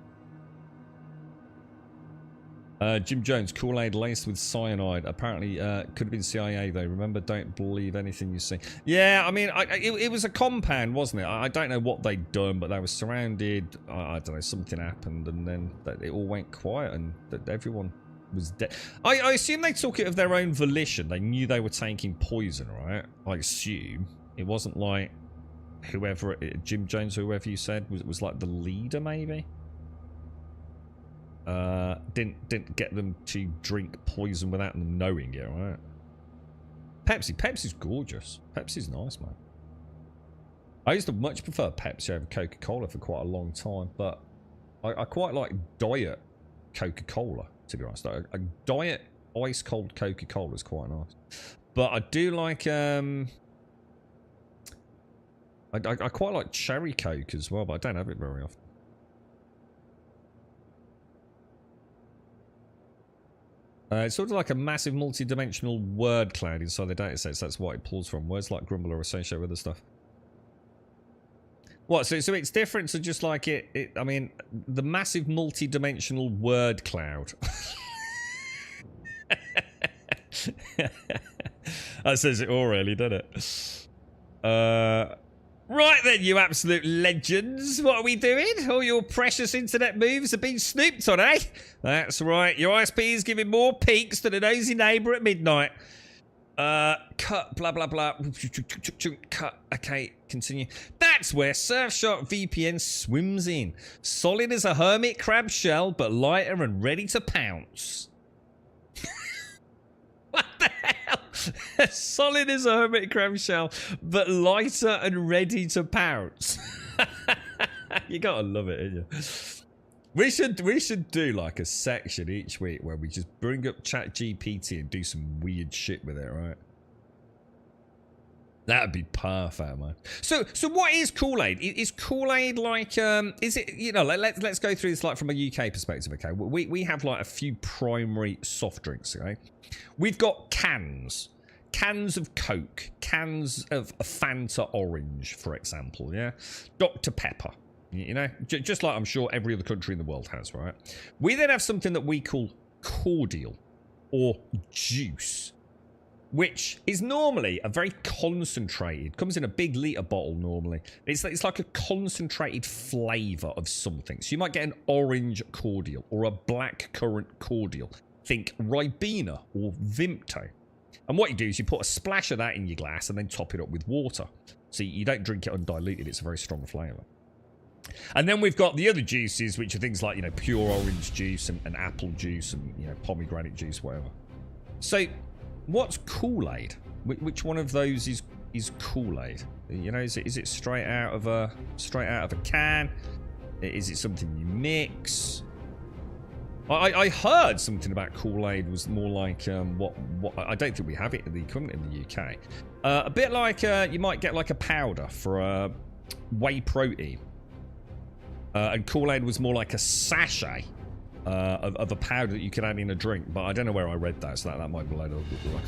Jim Jones, Kool-Aid laced with cyanide. Apparently, could have been CIA though. Remember, don't believe anything you see. Yeah, I mean, it was a compound, wasn't it? I don't know what they'd done, but they were surrounded. I don't know, something happened, and then it all went quiet, and that everyone was dead. I assume they took it of their own volition. They knew they were taking poison, right? I assume it wasn't like whoever Jim Jones, whoever you said was like the leader, maybe. Didn't get them to drink poison without them knowing it, right? Pepsi's gorgeous. Pepsi's nice, man. I used to much prefer Pepsi over Coca-Cola for quite a long time, but I quite like diet Coca-Cola, to be honest. A diet ice cold Coca-Cola is quite nice, but I do like I quite like cherry Coke as well, but I don't have it very often. It's sort of like a massive multi-dimensional word cloud inside the datasets. That's what it pulls from. Words like grumble are associated with other stuff. What? So it's different to just like I mean, the massive multi-dimensional word cloud. That says it all, really, doesn't it? Right then, you absolute legends. What are we doing? All your precious internet moves have been snooped on, eh? That's right. Your ISP is giving more peaks than a nosy neighbour at midnight. Cut, blah, blah, blah. Cut. Okay, continue. That's where Surfshark VPN swims in. Solid as a hermit crab shell, but lighter and ready to pounce. What the hell? Solid as a hermit crab shell, but lighter and ready to pounce. You gotta love it, ain't you? We should do like a section each week where we just bring up ChatGPT and do some weird shit with it, right? That'd be perfect, man. So what is Kool-Aid? Is Kool-Aid like is it, you know, let's go through this like from a UK perspective, okay? We have like a few primary soft drinks, okay? We've got cans of Coke, cans of Fanta Orange, for example, yeah? Dr. Pepper, you know, just like I'm sure every other country in the world has, right? We then have something that we call cordial or juice, which is normally a very concentrated, comes in a big litre bottle normally. It's like a concentrated flavour of something. So you might get an orange cordial or a black currant cordial. Think Ribena or Vimto. And what you do is you put a splash of that in your glass and then top it up with water. So you don't drink it undiluted, it's a very strong flavour. And then we've got the other juices, which are things like, you know, pure orange juice and apple juice and, you know, pomegranate juice, whatever. So what's Kool-Aid? Which one of those is Kool-Aid? You know, is it straight out of a can? Is it something you mix? I heard something about Kool-Aid was more like what I don't think we have it in the equivalent in the UK. A bit like you might get like a powder for whey protein, and Kool-Aid was more like a sachet of a powder that you could add in a drink. But I don't know where I read that, so that might be like a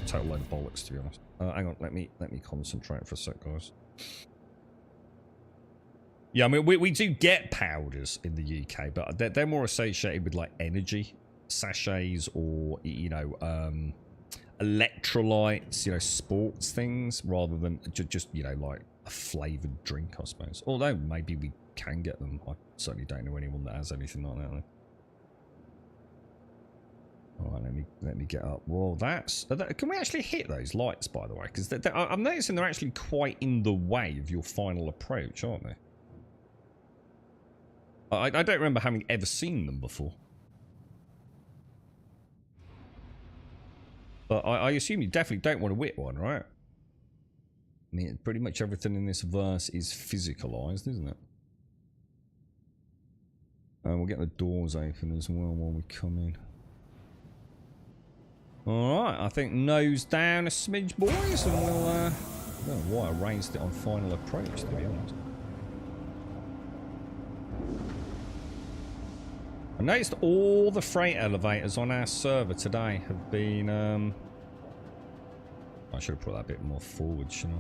total load of bollocks, to be honest. Hang on, let me concentrate for a sec, guys. Yeah, I mean, we do get powders in the UK, but they're more associated with, like, energy sachets or, you know, electrolytes, you know, sports things, rather than just, you know, like a flavoured drink, I suppose. Although, maybe we can get them. I certainly don't know anyone that has anything like that, though. All right, let me get up. Well, can we actually hit those lights, by the way? Because I'm noticing they're actually quite in the way of your final approach, aren't they? I don't remember having ever seen them before. But I assume you definitely don't want to whip one, right? I mean, pretty much everything in this verse is physicalized, isn't it? And we'll get the doors open as well while we come in. Alright, I think nose down a smidge, boys, and we'll, I don't know why I raised it on final approach, to be honest. I noticed all the freight elevators on our server today have been, I should have put that a bit more forward, shouldn't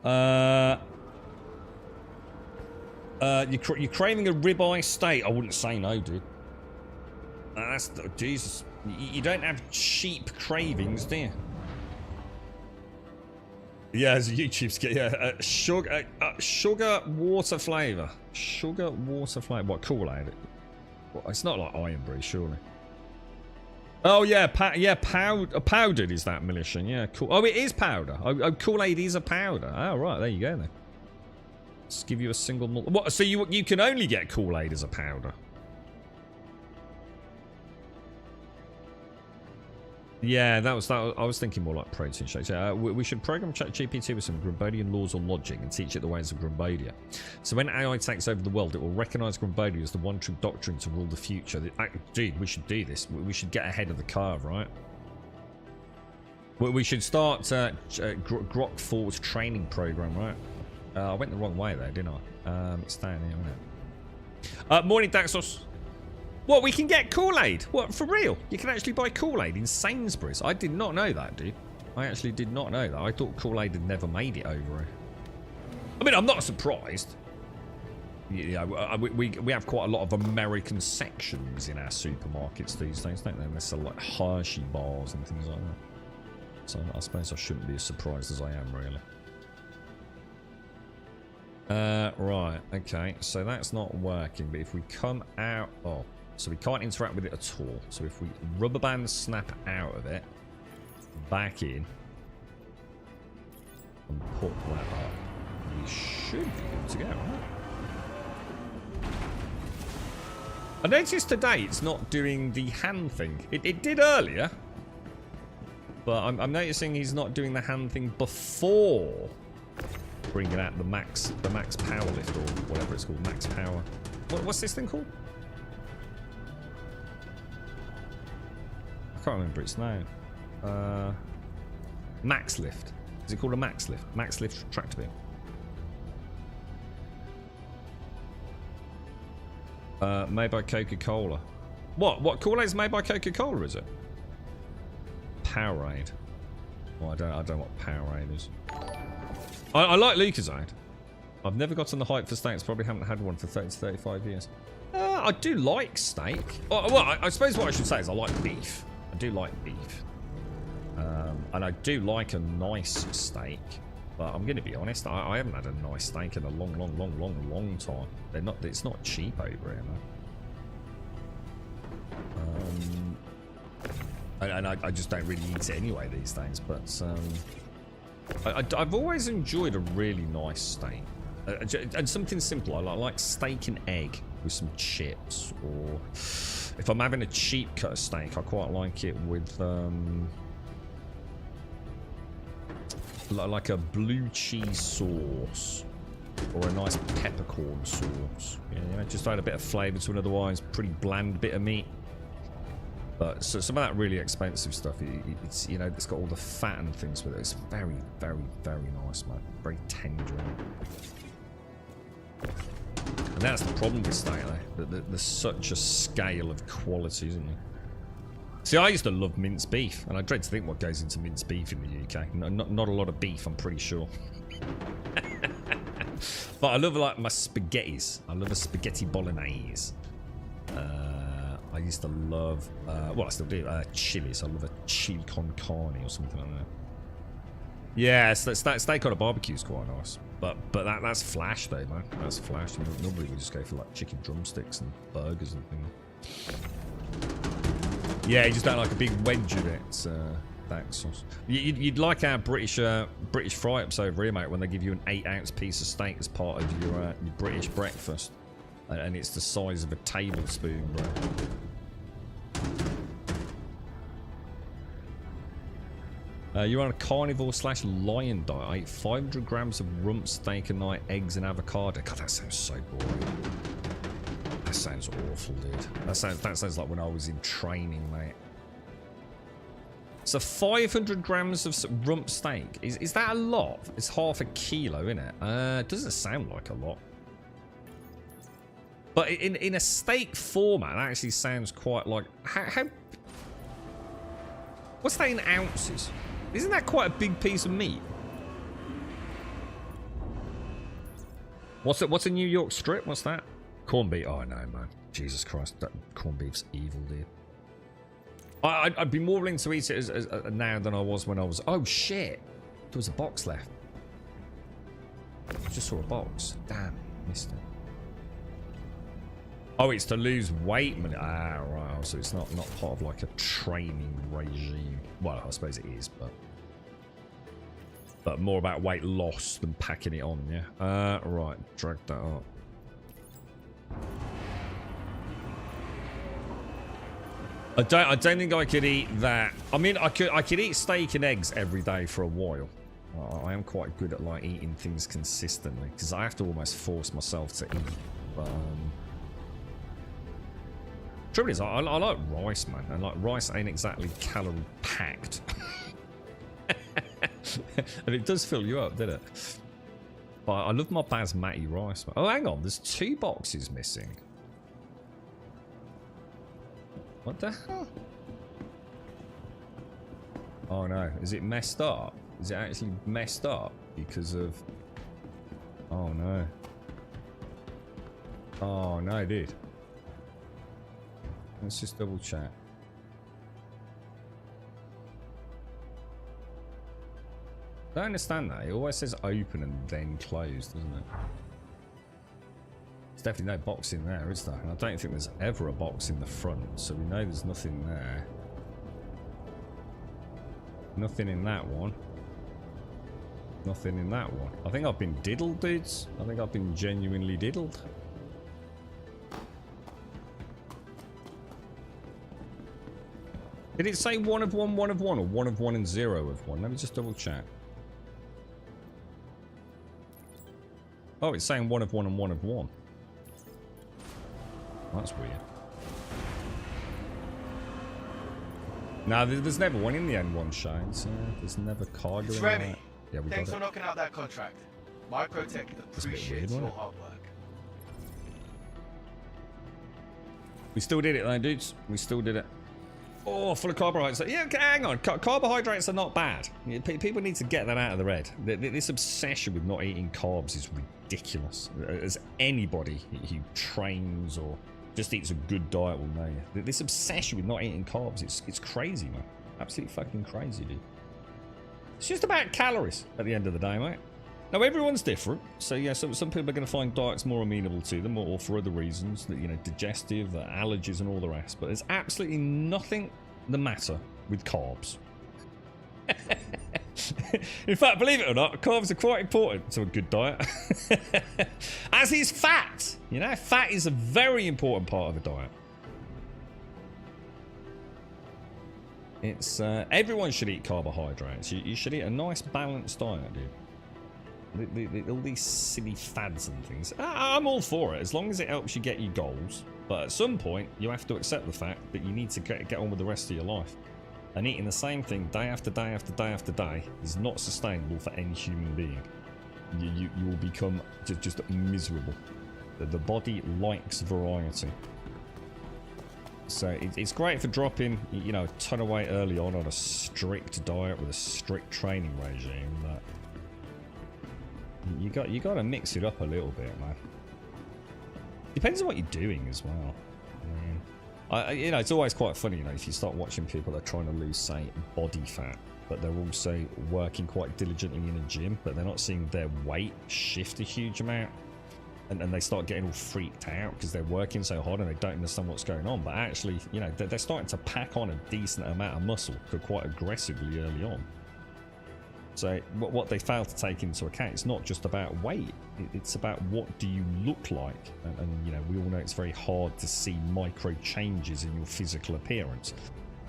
I? You're craving a ribeye steak? I wouldn't say no, dude. Jesus. You don't have cheap cravings, do you? Yeah, as a YouTube skit, yeah. Sugar water flavour. Sugar water flavour. What, Kool-Aid? Well, it's not like Iron Breeze, surely. Oh, yeah, powdered is that, Militian. Yeah, cool. Oh, it is powder. Oh, Kool-Aid is a powder. Oh, right, there you go, then. Let's give you a single... What, so you can only get Kool-Aid as a powder? Yeah, I was thinking more like protein shakes. We should program ChatGPT with some Grumbodian laws or logic and teach it the ways of Grumbodia. So when AI takes over the world, it will recognize Grumbodia as the one true doctrine to rule the future. Dude, we should do this. We should get ahead of the curve, right? We should start Grok 4's training program, right? I went the wrong way there, didn't I? It's down here, isn't it? Morning, Daxos. What, we can get Kool-Aid? What, for real? You can actually buy Kool-Aid in Sainsbury's? I did not know that, dude. I actually did not know that. I thought Kool-Aid had never made it over here. I mean, I'm not surprised. Yeah, we have quite a lot of American sections in our supermarkets these days, don't they? They sell like Hershey bars and things like that. So I suppose I shouldn't be as surprised as I am, really. Right, okay, so that's not working, but if we come out... Oh, so we can't interact with it at all. So if we rubber band snap out of it, back in, and put that up, we should be good to go, right? I noticed today it's not doing the hand thing. It did earlier, but I'm noticing he's not doing the hand thing before bringing out the max power lift, or whatever it's called, max power. What's this thing called? I can't remember its name. Max lift. Is it called a max lift? Max lift tractor beam. Made by Coca-Cola. What Kool-Aid's made by Coca-Cola, is it? Powerade. Well, I don't know what Powerade is. I like Lucozade. I've never gotten the hype for steaks. Probably haven't had one for 30 to 35 years. I do like steak. Well, I suppose what I should say is I like beef. I do like beef. And I do like a nice steak. But I'm going to be honest, I haven't had a nice steak in a long time. It's not cheap over here, man. And I just don't really eat it anyway these days. But I've always enjoyed a really nice steak. And something simple. I like steak and egg with some chips. Or if I'm having a cheap cut of steak, I quite like it with... like a blue cheese sauce or a nice peppercorn sauce. Yeah, just add a bit of flavour to an otherwise pretty bland bit of meat. But so some of that really expensive stuff, it's, you know, it's got all the fat and things with it. It's very, very, very nice, man. Very tender. And that's the problem with steak, though. There's such a scale of quality, isn't there? See, I used to love minced beef, and I dread to think what goes into minced beef in the UK. Not a lot of beef, I'm pretty sure. But I love, like, my spaghettis. I love a spaghetti bolognese. I used to love, well, I still do, chilies. I love a chili con carne or something like that. Yeah, steak on a barbecue is quite nice. But that's flash, though, man. That's flash. Normally we just go for, like, chicken drumsticks and burgers and things. Yeah, you just don't like a big wedge of it, that sauce. You'd like our British fry-ups over here, mate, when they give you an 8-ounce piece of steak as part of your British breakfast. And it's the size of a tablespoon, bro. You're on a carnivore/lion diet. I eat 500 grams of rump steak a night, eggs and avocado. God, that sounds so boring. That sounds awful, dude. That sounds like when I was in training, mate. So 500 grams of rump steak. Is that a lot? It's half a kilo, isn't it? It doesn't sound like a lot. But in a steak format, that actually sounds quite like... How... What's that in ounces? Isn't that quite a big piece of meat? What's a New York strip? What's that? Corned beef. Oh no, man. Jesus Christ, that corned beef's evil, dude. I'd be more willing to eat it as now than I was when I was. Oh shit! There was a box left. I just saw a box. Damn, missed it. Oh, it's to lose weight. Ah, right. Oh, so it's not part of like a training regime. Well, I suppose it is, but more about weight loss than packing it on. Yeah. Right. Drag that up. I don't think I could eat that. I mean, I could eat steak and eggs every day for a while. I am quite good at like eating things consistently because I have to almost force myself to eat. But trouble is, I like rice, man, and like rice ain't exactly calorie packed, and it does fill you up, doesn't it? But I love my basmati rice. Oh, hang on, there's 2 boxes missing. What the hell? Oh no, is it messed up? Is it actually messed up because of... Oh no. Oh no, dude. Let's just double check. I don't understand that. It always says open and then closed, doesn't it? There's definitely no box in there, is there? And I don't think there's ever a box in the front, so we know there's nothing there. Nothing in that one. Nothing in that one. I think I've been diddled, dudes. I think I've been genuinely diddled. Did it say 1 of 1, 1 of 1, or 1 of 1 and 0 of 1? Let me just double check. Oh, it's saying 1 of 1 and 1 of 1. That's weird. No, there's never one in the N1 shines. There's never cargo It's in ready. that. Yeah, we Thanks got for it. knocking out that contract. Microtech That's a bit weird, appreciates wasn't your it? hard work. We still did it though, dudes. We still did it. Oh, full of carbohydrates. Yeah, okay, hang on. Carbohydrates are not bad. People need to get that out of their head. This obsession with not eating carbs is ridiculous. As anybody who trains or just eats a good diet will know you. This obsession with not eating carbs, it's crazy, man. Absolutely fucking crazy, dude. It's just about calories at the end of the day, mate. Now, everyone's different. So, yeah, some people are going to find diets more amenable to them or for other reasons, that, you know, digestive, allergies and all the rest. But there's absolutely nothing the matter with carbs. In fact, believe it or not, carbs are quite important to a good diet. As is fat. You know, fat is a very important part of a diet. It's everyone should eat carbohydrates. You should eat a nice balanced diet, dude. All these silly fads and things. I'm all for it as long as it helps you get your goals. But at some point, you have to accept the fact that you need to get on with the rest of your life. And eating the same thing day after day after day after day is not sustainable for any human being. You will become just miserable. The body likes variety. So it's great for dropping, you know, a ton of weight early on a strict diet with a strict training regime. But you got to mix it up a little bit, man. Depends on what you're doing as well. I mean, you know, it's always quite funny, you know, if you start watching people that are trying to lose, say, body fat, but they're also working quite diligently in a gym, but they're not seeing their weight shift a huge amount. And they start getting all freaked out because they're working so hard and they don't understand what's going on. But actually, you know, they're starting to pack on a decent amount of muscle quite aggressively early on. So what they fail to take into account, it's not just about weight. It's about what do you look like. And you know, we all know it's very hard to see micro changes in your physical appearance.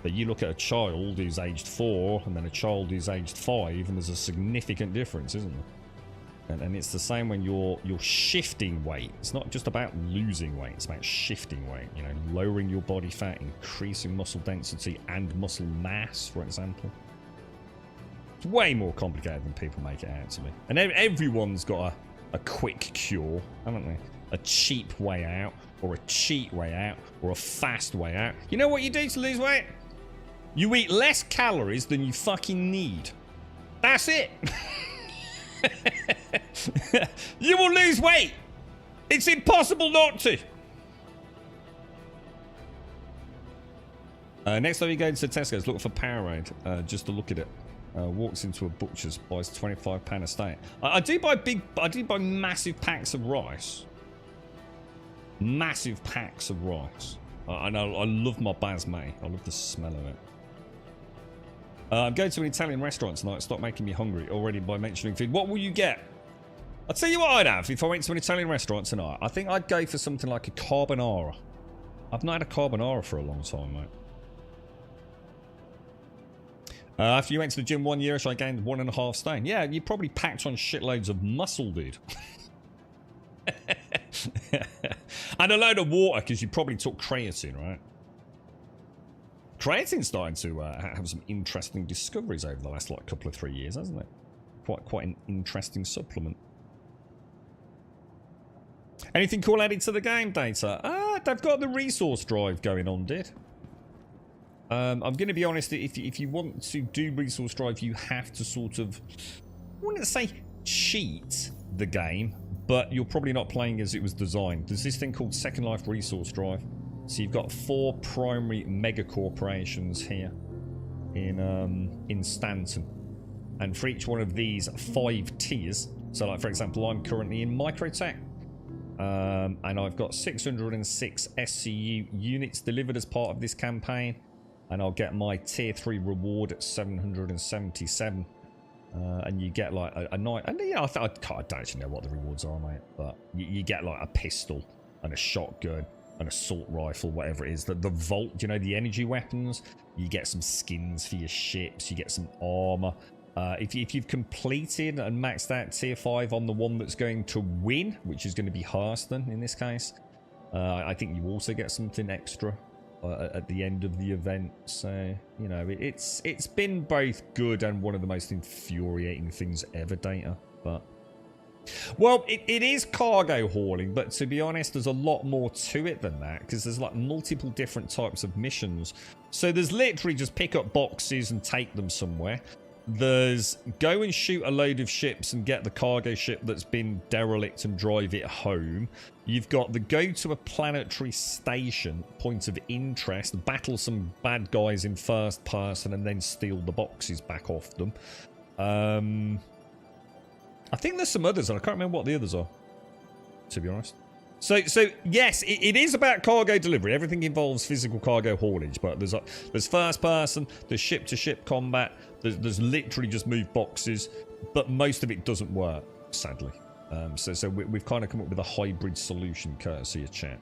But you look at a child who's aged 4 and then a child who's aged 5, and there's a significant difference, isn't there? And it's the same when you're shifting weight. It's not just about losing weight, it's about shifting weight. You know, lowering your body fat, increasing muscle density and muscle mass, for example. It's way more complicated than people make it out to be. And everyone's got a quick cure, haven't they? A cheap way out, or a cheat way out, or a fast way out. You know what you do to lose weight? You eat less calories than you fucking need. That's it. You will lose weight. It's impossible not to. Next time you go into Tesco's, look for Powerade, just to look at it. Walks into a butcher's, buys £25 a steak. I do buy massive packs of rice. Massive packs of rice. I know, I love my basmati. I love the smell of it. I'm going to an Italian restaurant tonight. Stop making me hungry already by mentioning food. What will you get? I'll tell you what I'd have if I went to an Italian restaurant tonight. I think I'd go for something like a carbonara. I've not had a carbonara for a long time, mate. After you went to the gym 1 year, I gained 1.5 stone. Yeah, you probably packed on shitloads of muscle, dude. And a load of water, because you probably took creatine, right? Creatine's starting to have some interesting discoveries over the last like couple of 3 years, hasn't it? Quite an interesting supplement. Anything cool added to the game, Data? They've got the resource drive going on, dude. I'm going to be honest, if you want to do resource drive, you have to sort of, I wouldn't say cheat the game, but you're probably not playing as it was designed. There's this thing called Second Life Resource Drive. So you've got 4 primary mega corporations here in Stanton. And for each one of these 5 tiers, so like for example, I'm currently in Microtech. And I've got 606 SCU units delivered as part of this campaign. And I'll get my tier 3 reward at 777. And you get like a night. And yeah, I don't actually know what the rewards are, mate. But you get like a pistol and a shotgun, an assault rifle, whatever it is. The Vault, you know, the energy weapons. You get some skins for your ships. You get some armor. If you've completed and maxed out tier 5 on the one that's going to win, which is going to be Hurston in this case, I think you also get something extra at the end of the event. So, you know, it's been both good and one of the most infuriating things ever, Data. But well, it is cargo hauling, but to be honest, there's a lot more to it than that, because there's like multiple different types of missions. So there's literally just pick up boxes and take them somewhere. There's go and shoot a load of ships and get the cargo ship that's been derelict and drive it home. You've got the go to a planetary station, point of interest, battle some bad guys in first person and then steal the boxes back off them. I think there's some others, and I can't remember what the others are, to be honest. So yes, it is about cargo delivery. Everything involves physical cargo haulage, but there's first person, there's ship to ship combat, there's literally just move boxes, but most of it doesn't work, sadly. So we've kind of come up with a hybrid solution, courtesy of chat.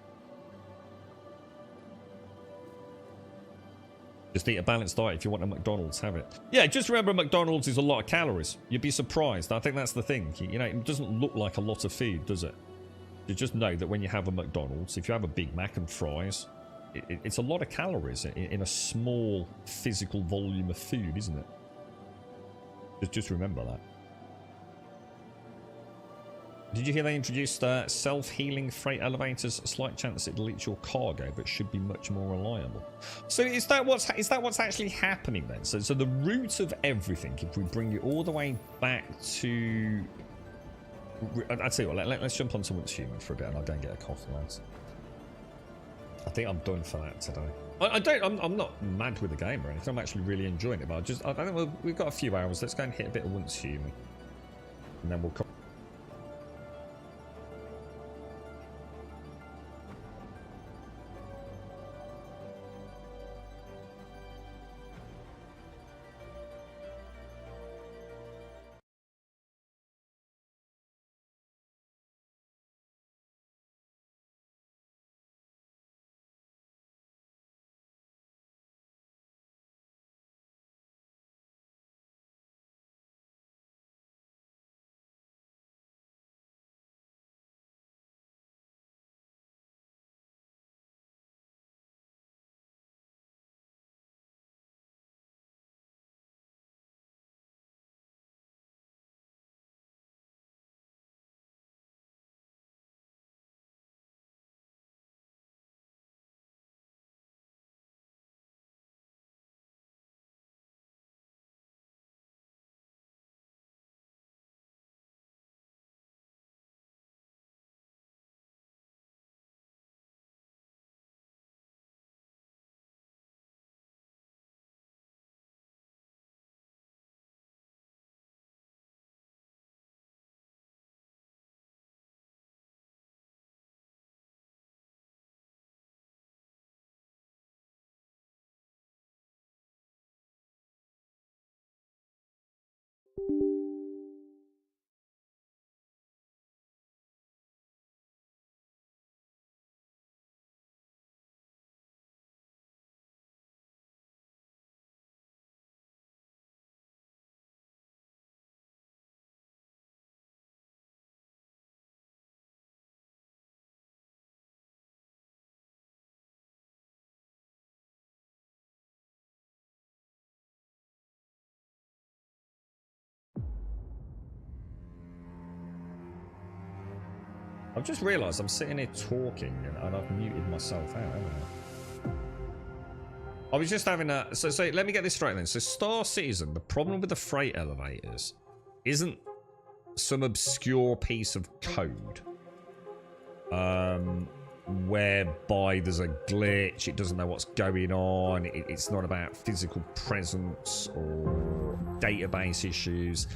Just eat a balanced diet. If you want a McDonald's, have it. Yeah, just remember McDonald's is a lot of calories. You'd be surprised. I think that's the thing. You know, it doesn't look like a lot of food, does it? You just know that when you have a McDonald's, if you have a Big Mac and fries, it's a lot of calories in a small physical volume of food, isn't it? Just remember that. Did you hear they introduced self-healing freight elevators? A slight chance it deletes your cargo, but should be much more reliable. So is that what's actually happening then? So the root of everything, if we bring it all the way back to, I'd say, well, let's jump on someone's human for a bit, and I'll go and get a coffee, lads. I think I'm done for that today. I'm not mad with the game or anything. I'm actually really enjoying it, but I think we've got a few hours. Let's go and hit a bit of once human, and then we'll come. I've just realised I'm sitting here talking and I've muted myself out, haven't I? I was just having a... So let me get this straight then. So Star Citizen, the problem with the freight elevators isn't some obscure piece of code whereby there's a glitch, it doesn't know what's going on, it's not about physical presence or database issues.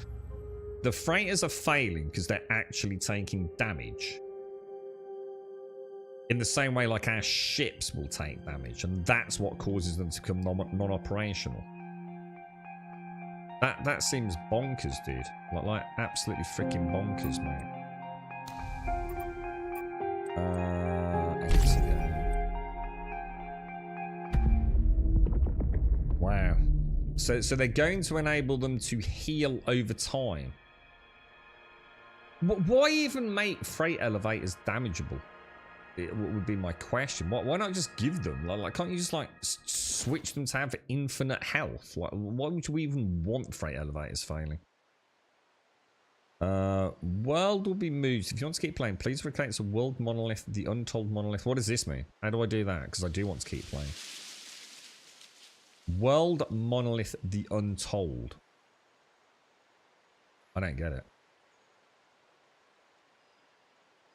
The freighters are failing because they're actually taking damage. In the same way like our ships will take damage, and that's what causes them to become non-operational. That seems bonkers, dude. Like absolutely freaking bonkers, mate. Wow. So they're going to enable them to heal over time. Why even make freight elevators damageable? It would be my question. Why not just give them? Like, can't you just like switch them to have infinite health? Like, why would we even want freight elevators failing? World will be moved. If you want to keep playing, please recreate a world monolith, the untold monolith. What does this mean? How do I do that? Because I do want to keep playing. World monolith, the untold. I don't get it.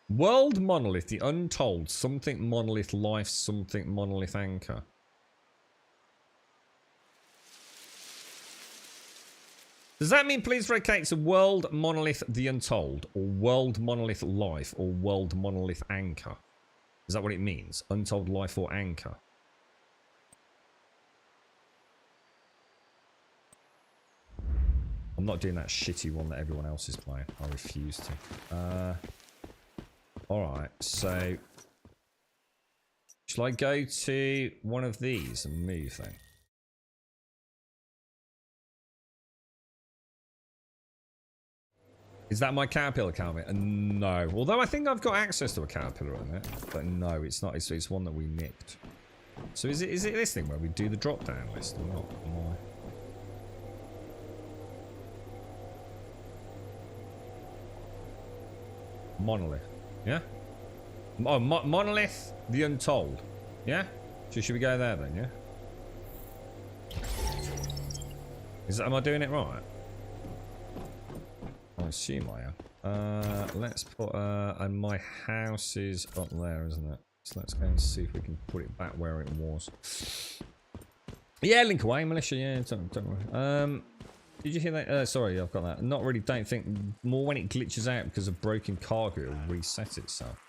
World monolith, the untold, something monolith life, something monolith anchor. Does that mean please recreate to world monolith, the untold, or world monolith life, or world monolith anchor? Is that what it means? Untold life or anchor? I'm not doing that shitty one that everyone else is playing. I refuse to. Alright, so... shall I go to one of these and move then? Is that my caterpillar helmet? No. Although I think I've got access to a caterpillar on it. But no, it's not. It's one that we nicked. So is it this thing where we do the drop down list or not? No. Monolith. Yeah? Oh, monolith, the untold. Yeah? So should we go there then, yeah? Am I doing it right? I assume I am. Let's put, and my house is up there, isn't it? So let's go and see if we can put it back where it was. Yeah, link away, militia, yeah, don't worry. Did you hear that? Sorry, I've got that. Not really, don't think. More when it glitches out because of broken cargo, it'll reset itself.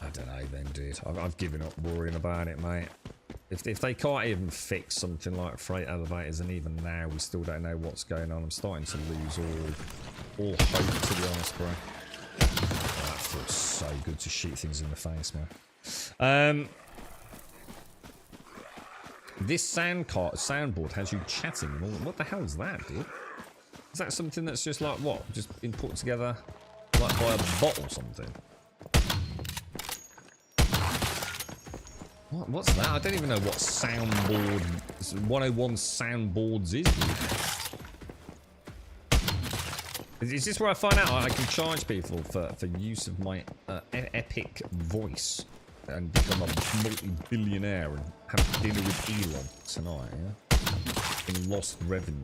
I don't know then, dude. I've given up worrying about it, mate. If they can't even fix something like freight elevators, and even now we still don't know what's going on, I'm starting to lose all hope, to be honest, bro. Oh, that feels so good to shoot things in the face, man. This soundboard has you chatting. What the hell is that, dude? Is that something that's just like, what? Just been put together like by a bot or something? What's that? I don't even know what soundboard 101 soundboards is. Is this where I find out I can charge people for use of my epic voice and become a multi-billionaire and have dinner with Elon tonight, yeah? In lost revenue.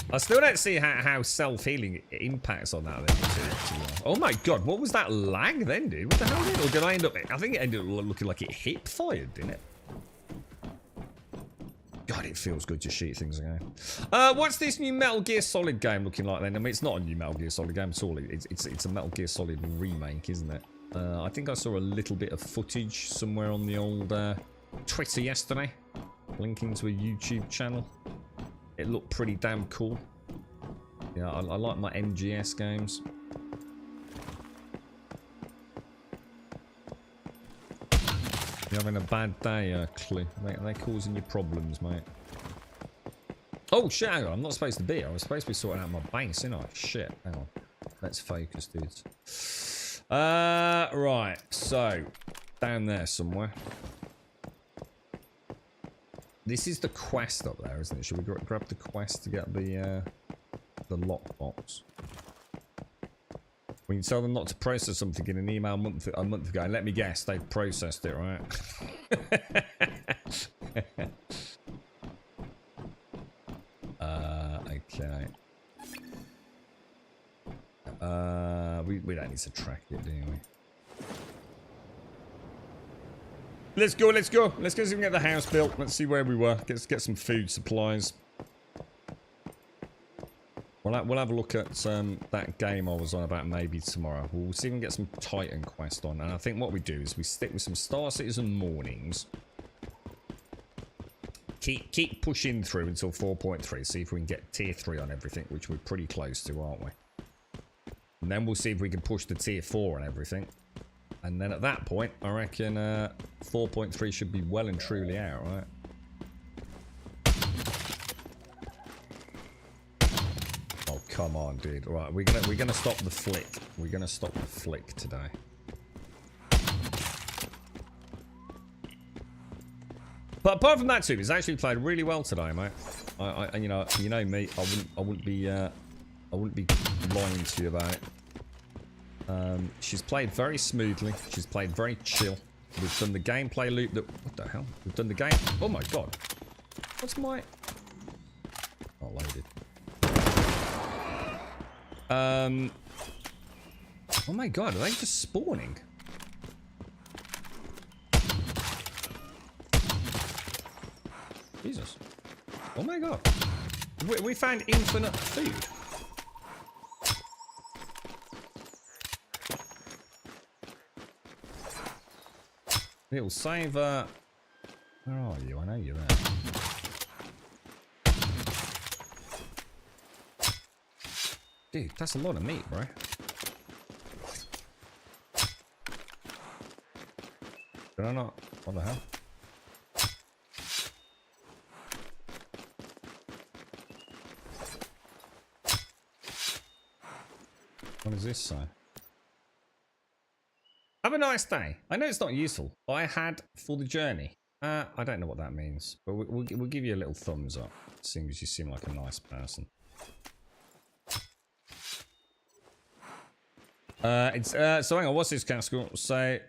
I still don't see how self-healing impacts on that. Oh my god, what was that lag then, dude? What the hell did it? Or did I end up... I think it ended up looking like it hip-fired, didn't it? God, it feels good to shoot things again. What's this new Metal Gear Solid game looking like then? I mean, it's not a new Metal Gear Solid game at all. It's a Metal Gear Solid remake, isn't it? I think I saw a little bit of footage somewhere on the old Twitter yesterday, linking to a YouTube channel. It looked pretty damn cool. Yeah, I like my MGS games. You're having a bad day, Clue. They're causing you problems, mate. Oh, shit, hang on. I'm not supposed to be here. I was supposed to be sorting out my base, ain't I? Shit, hang on. Let's focus, dudes. Right. So, down there somewhere. This is the quest up there, isn't it? Should we grab the quest to get the lockbox? When you tell them not to process something in an email a month ago, and let me guess, they've processed it, right? Okay. We don't need to track it, do we? Let's go, let's go. Let's go see if we can get the house built. Let's see where we were. Let's get some food supplies. We'll have a look at that game I was on about maybe tomorrow. We'll see if we can get some Titan quest on. And I think what we do is we stick with some Star Citizen mornings. Keep pushing through until 4.3. See if we can get tier 3 on everything, which we're pretty close to, aren't we? And then we'll see if we can push the tier 4 on everything. And then at that point, I reckon 4.3 should be well and truly out, right? Oh, come on, dude. Right, we're gonna stop the flick. We're gonna stop the flick today. But apart from that too, it's actually played really well today, mate. You know me, I wouldn't be lying to you about it. She's played very smoothly. She's played very chill. We've done the gameplay loop that... What the hell? We've done the game... Oh my god. What's my... Not loaded. Oh my god, are they just spawning? Jesus. Oh my god. We found infinite food. It'll save, Where are you? I know you're there. Dude, that's a lot of meat, bro. Did I not? What the hell? What does this say? Have a nice day. I know it's not useful, but I had for the journey. I don't know what that means, but we'll give you a little thumbs up, seeing as you seem like a nice person. So hang on, what's this casco? So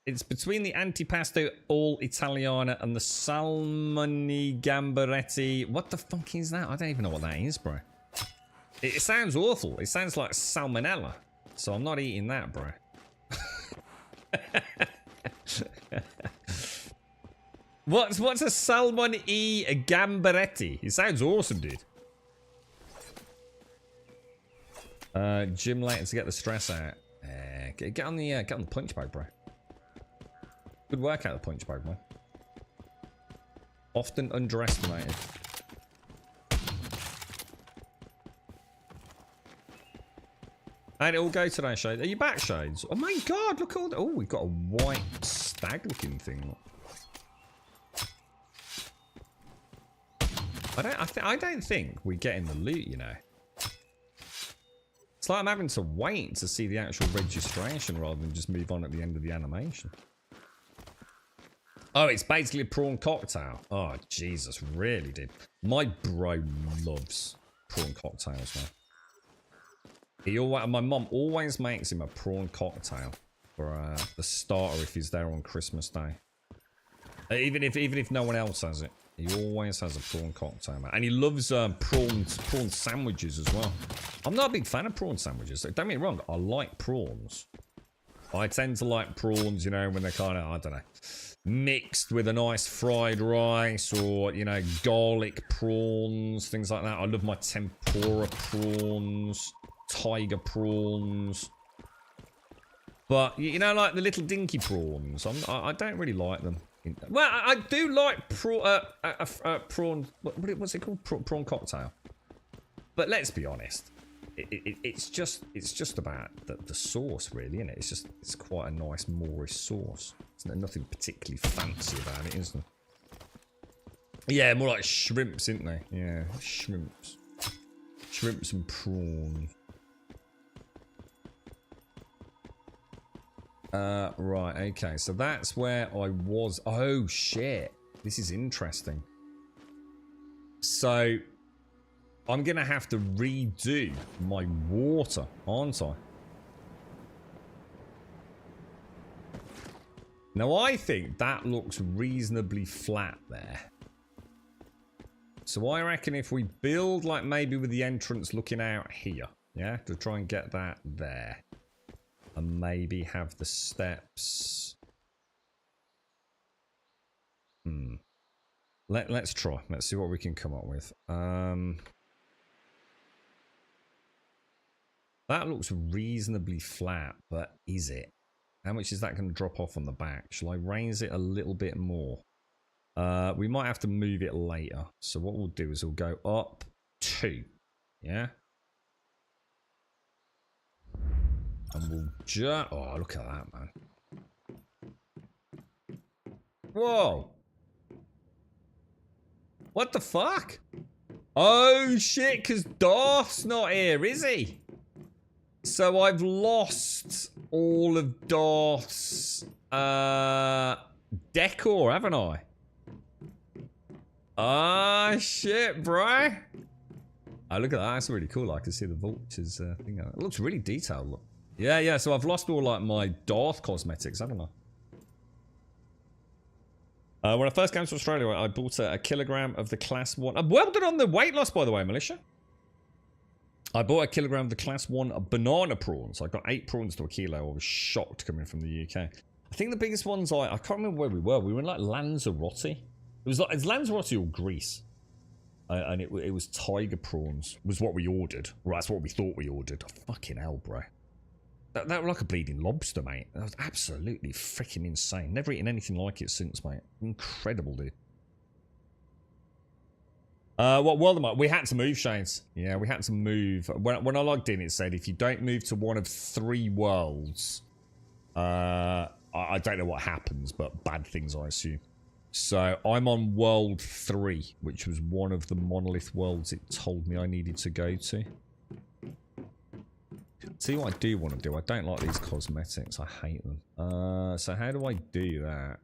it's between the antipasto all Italiana and the salmoni gamberetti. What the fuck is that? I don't even know what that is, bro. It sounds awful. It sounds like salmonella. So I'm not eating that, bro. What's a salmon gamberetti? It sounds awesome, dude. Gym later to get the stress out. Get on the punch bag, bro. Good workout, the punch bag, man. Often underestimated. How'd it all go today, Shades? Are you back, Shades? Oh my god, look at all the... Oh, we've got a white stag-looking thing. I don't think we're getting the loot, you know. It's like I'm having to wait to see the actual registration rather than just move on at the end of the animation. Oh, it's basically a prawn cocktail. Oh, Jesus, really, dude. My bro loves prawn cocktails, man. My mum always makes him a prawn cocktail for the starter if he's there on Christmas Day. Even if no one else has it, he always has a prawn cocktail, man. And he loves prawn sandwiches as well. I'm not a big fan of prawn sandwiches. Don't get me wrong, I like prawns. I tend to like prawns, you know, when they're kind of, I don't know, mixed with a nice fried rice or, you know, garlic prawns, things like that. I love my tempura prawns. Tiger prawns, but you know, like the little dinky prawns. I don't really like them. Well, I do like prawn. What's it called? Prawn cocktail. But let's be honest, it's just about the sauce, really, isn't it? It's quite a nice Moorish sauce. There's nothing particularly fancy about it, is there? Yeah, more like shrimps, isn't they? Yeah, shrimps and prawns. Right, okay, so that's where I was. Oh, shit. This is interesting. So I'm going to have to redo my water, aren't I? Now, I think that looks reasonably flat there. So I reckon if we build, like, maybe with the entrance looking out here, yeah, to try and get that there. And maybe have the steps. Let's try. Let's see what we can come up with. That looks reasonably flat, but is it? How much is that going to drop off on the back? Shall I raise it a little bit more? We might have to move it later. So what we'll do is we'll go up 2. Yeah? And we'll just... Oh, look at that, man. Whoa. What the fuck? Oh, shit, because Darth's not here, is he? So I've lost all of Darth's decor, haven't I? Ah, shit, bro. Oh, look at that. That's really cool. I can see the vultures thing. It looks really detailed. Look. Yeah, so I've lost all, like, my Darth cosmetics, haven't I? When I first came to Australia, I bought a kilogram of the class 1. Well done on the weight loss, by the way, Militia. I bought a kilogram of the class 1 banana prawns. I got 8 prawns to a kilo. I was shocked coming from the UK. I think the biggest ones, I can't remember where we were. We were in, like, Lanzarote. It was like, it's Lanzarote or Greece. And it was tiger prawns, was what we ordered. Right, that's what we thought we ordered. Oh, fucking hell, bro. That was like a bleeding lobster, mate. That was absolutely freaking insane. Never eaten anything like it since, mate. Incredible, dude. What world am I? We had to move, Shanes. Yeah, we had to move. When I logged in, it said if you don't move to one of 3 worlds, I don't know what happens, but bad things, I assume. So I'm on world 3, which was one of the monolith worlds it told me I needed to go to. See what I do want to do. I don't like these cosmetics. I hate them. So how do I do that?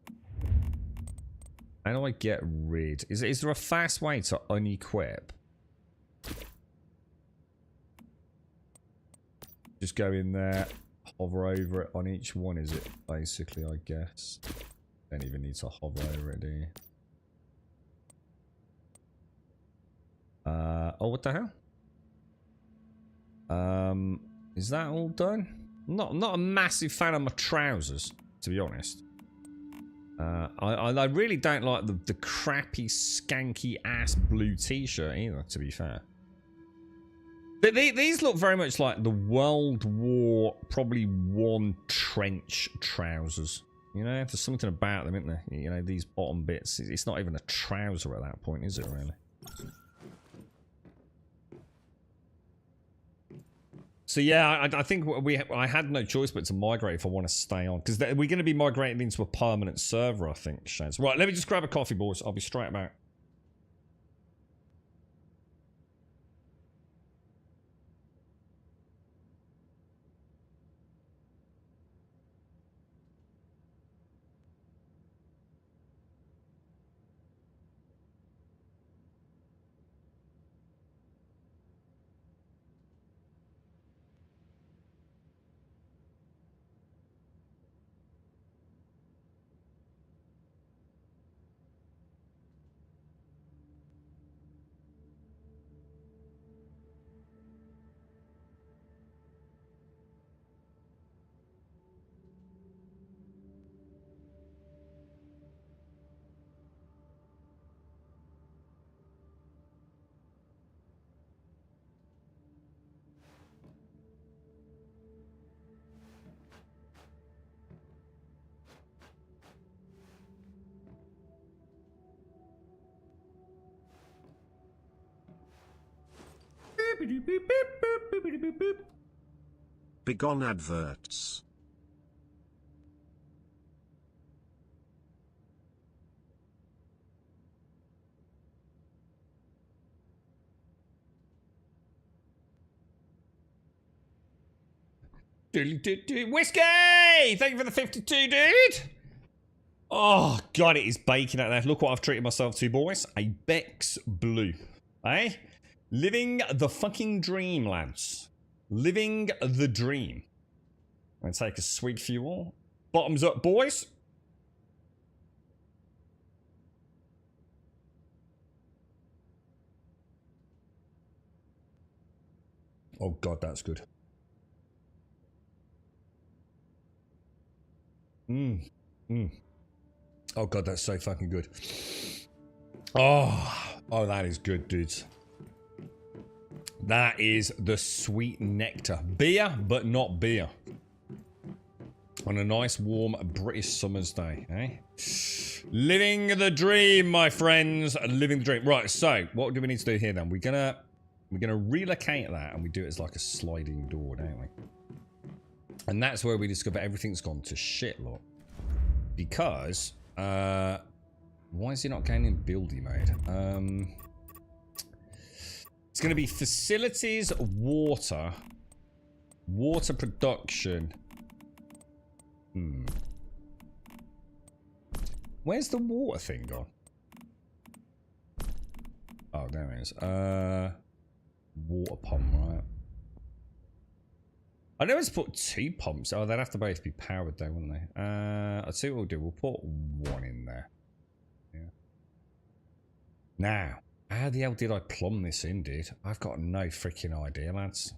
How do I get rid? Is there a fast way to unequip? Just go in there, hover over it on each one, is it? Basically, I guess. Don't even need to hover over it, do you? Oh, what the hell? Is that all done? Not a massive fan of my trousers, to be honest. I really don't like the crappy, skanky ass blue t-shirt either, to be fair. But these look very much like the World War probably 1 trench trousers. You know, there's something about them, isn't there? You know, these bottom bits. It's not even a trouser at that point, is it, really? So yeah, I think I had no choice but to migrate if I want to stay on. Because we're going to be migrating into a permanent server, I think, Shaz. Right, let me just grab a coffee, boys. I'll be straight back. Begone adverts. Whiskey! Thank you for the 52, dude! Oh, God, it is baking out there. Look what I've treated myself to, boys. A Bex Blue. Eh? Living the fucking dream, lads. Living the dream. I'm gonna take a swig for you all. Bottoms up, boys. Oh god, that's good. Oh god, that's so fucking good. Oh, that is good, dudes. That is the sweet nectar. Beer, but not beer. On a nice, warm British summer's day, eh? Living the dream, my friends. Living the dream. Right, so what do we need to do here then? We're gonna relocate that, and we do it as like a sliding door, don't we? And that's where we discover everything's gone to shit, look. Because, why is he not going in building mode? It's going to be facilities, water production. Where's the water thing gone? Oh, there it is. Water pump, right? I know it's put 2 pumps. Oh, they'd have to both be powered though, wouldn't they? I'll see what we'll do. We'll put 1 in there. Yeah. Now, how the hell did I plumb this in, dude? I've got no freaking idea, lads.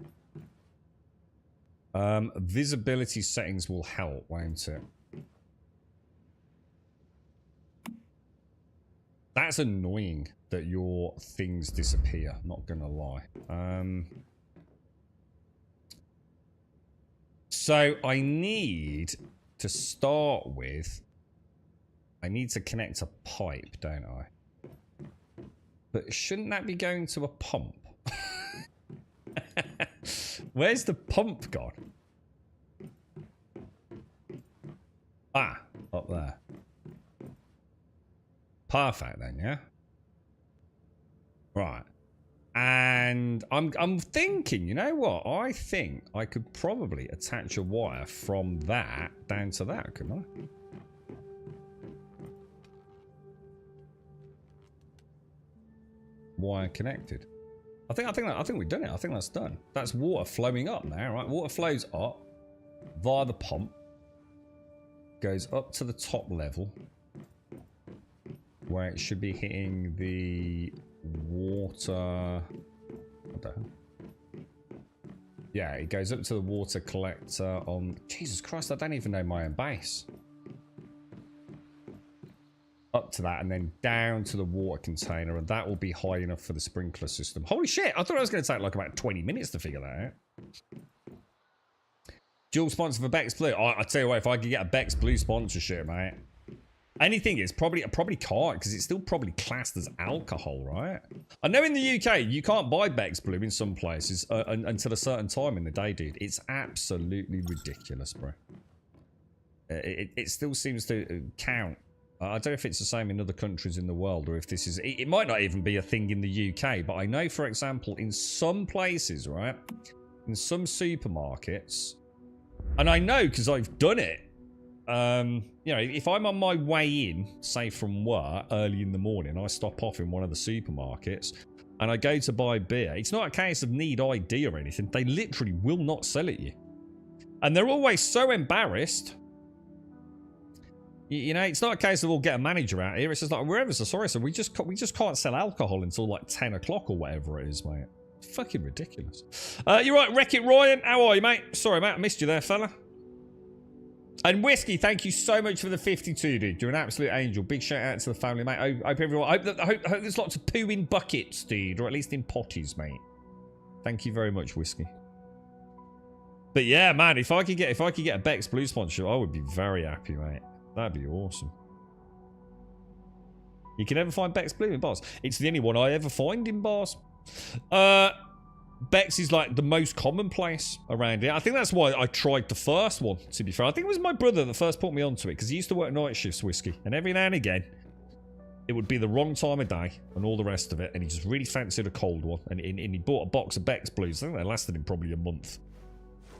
Visibility settings will help, won't it? That's annoying that your things disappear, not gonna lie. So I need to start with, I need to connect a pipe, don't I? But shouldn't that be going to a pump? Where's the pump gone? Ah, up there. Perfect then, yeah? Right. And I'm thinking, you know what? I think I could probably attach a wire from that down to that, couldn't I? Wire connected. I think we've done it. I think that's done. That's water flowing up now, right? Water flows up via the pump, goes up to the top level where it should be hitting the water. What the hell? Yeah, it goes up to the water collector on. Jesus Christ, I don't even know my own base. Up to that and then down to the water container, and that will be high enough for the sprinkler system. Holy shit, I thought it was going to take like about 20 minutes to figure that out. Dual sponsor for Bex Blue. I tell you what, if I could get a Bex Blue sponsorship, mate. Anything is I probably can't, because it's still probably classed as alcohol, right? I know in the UK you can't buy Bex Blue in some places until a certain time in the day, dude. It's absolutely ridiculous, bro. It still seems to count. I don't know if it's the same in other countries in the world, or if this is... It might not even be a thing in the UK, but I know, for example, in some places, right? In some supermarkets, and I know because I've done it. You know, if I'm on my way in, say from work, early in the morning, I stop off in one of the supermarkets, and I go to buy beer. It's not a case of need ID or anything. They literally will not sell it you. And they're always so embarrassed. You know, it's not a case of we'll get a manager out here. It's just like, we're ever so sorry, so we just can't sell alcohol until like 10 o'clock or whatever it is, mate. It's fucking ridiculous. You're right, Wreck-It Ryan. How are you, mate? Sorry, mate. I missed you there, fella. And Whiskey, thank you so much for the 52, dude. You're an absolute angel. Big shout out to the family, mate. I hope everyone... I hope there's lots of poo in buckets, dude. Or at least in potties, mate. Thank you very much, Whiskey. But yeah, man, if I could get a Bex Blue sponsorship, I would be very happy, mate. That'd be awesome. You can never find Bex Blue in bars. It's the only one I ever find in bars. Bex is like the most commonplace around here. I think that's why I tried the first one, to be fair. I think it was my brother that first put me onto it, because he used to work night shifts, Whiskey. And every now and again, it would be the wrong time of day and all the rest of it. And he just really fancied a cold one. And he bought a box of Bex Blues. I think they lasted him probably a month.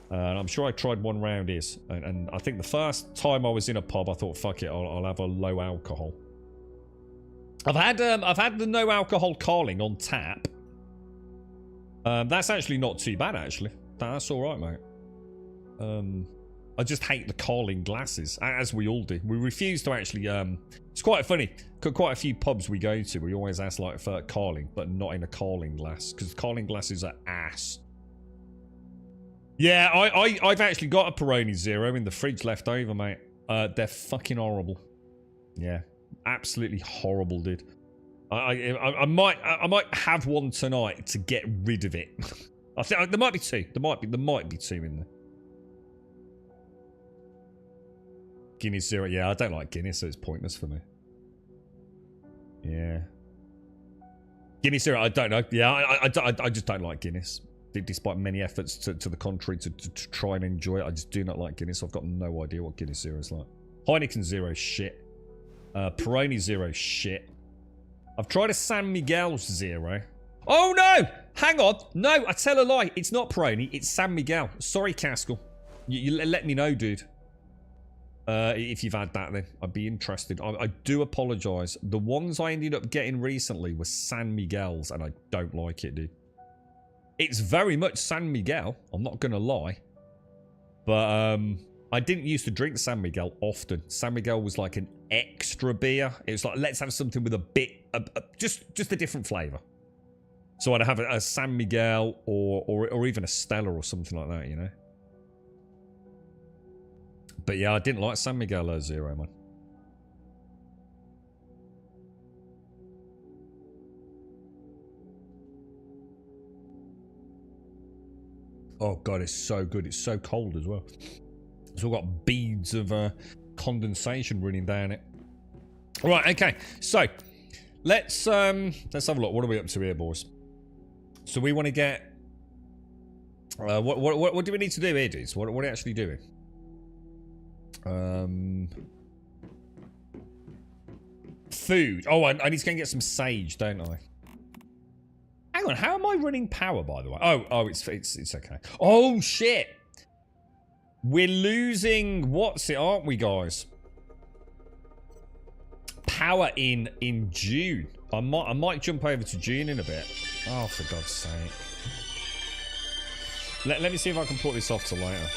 And I'm sure I tried one round his. And I think the first time I was in a pub, I thought, fuck it, I'll have a low alcohol. I've had the no alcohol Carling on tap. That's actually not too bad, actually. That's all right, mate. I just hate the Carling glasses, as we all do. We refuse to actually. It's quite funny. Quite a few pubs we go to, we always ask like for Carling, but not in a Carling glass because Carling glasses are ass. Yeah, I've actually got a Peroni Zero in the fridge left over, mate. They're fucking horrible. Yeah, absolutely horrible, dude. I might have one tonight to get rid of it. I think there might be two. There might be two in there. Guinness Zero. Yeah, I don't like Guinness, so it's pointless for me. Yeah. Guinness Zero, I don't know. Yeah, I just don't like Guinness. Despite many efforts to the contrary to try and enjoy it, I just do not like Guinness. I've got no idea what Guinness Zero is like. Heineken Zero, shit. Peroni Zero, shit. I've tried a San Miguel Zero. Oh, no! Hang on. No, I tell a lie. It's not Peroni. It's San Miguel. Sorry, Caskell. You let me know, dude. If you've had that, then I'd be interested. I do apologise. The ones I ended up getting recently were San Miguel's, and I don't like it, dude. It's very much San Miguel. I'm not gonna lie, but I didn't used to drink San Miguel often. San Miguel was like an extra beer. It was like, let's have something with a bit, just a different flavour. So I'd have a San Miguel or even a Stella or something like that, you know. But yeah, I didn't like San Miguel Zero, man. Oh god, it's so good. It's so cold as well. It's all got beads of condensation running down it. Right, okay. So let's have a look. What are we up to here, boys? So we want to get what do we need to do here, dudes? What are we actually doing? Food. Oh, I need to go and get some sage, don't I? Hang on, how am I running power, by the way? Oh, it's okay. Oh shit, we're losing what's it, aren't we, guys? Power in June. I might jump over to June in a bit. Oh, for God's sake. Let me see if I can put this off to later.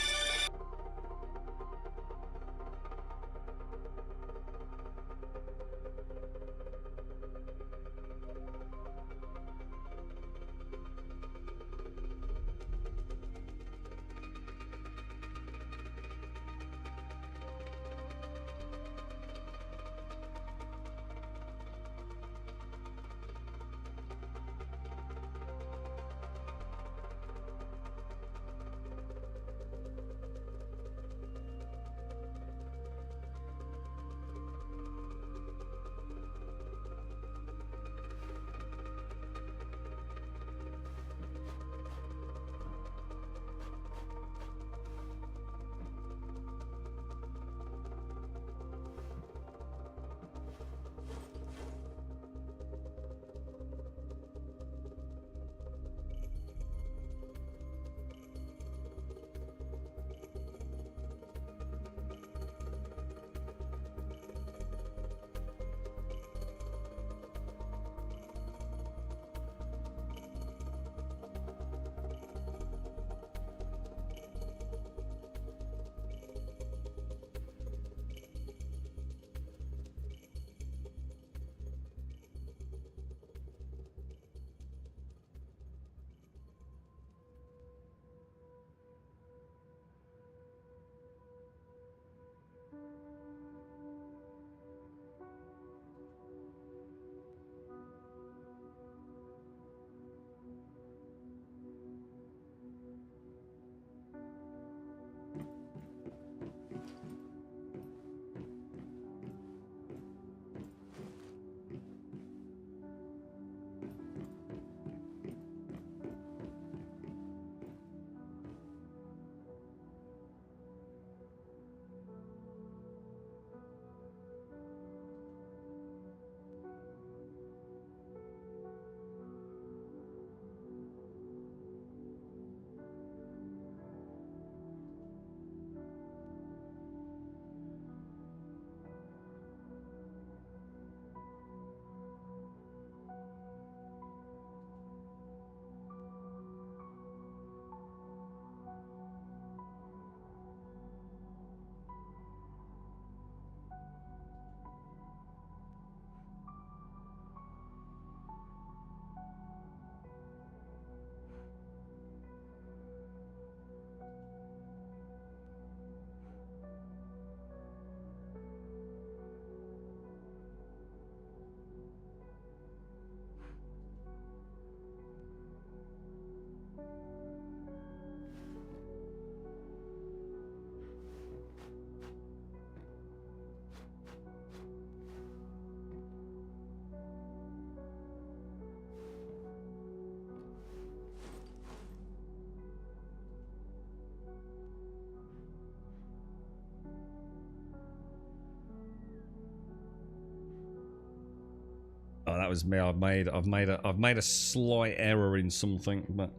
that was me. I've made a slight error in something, but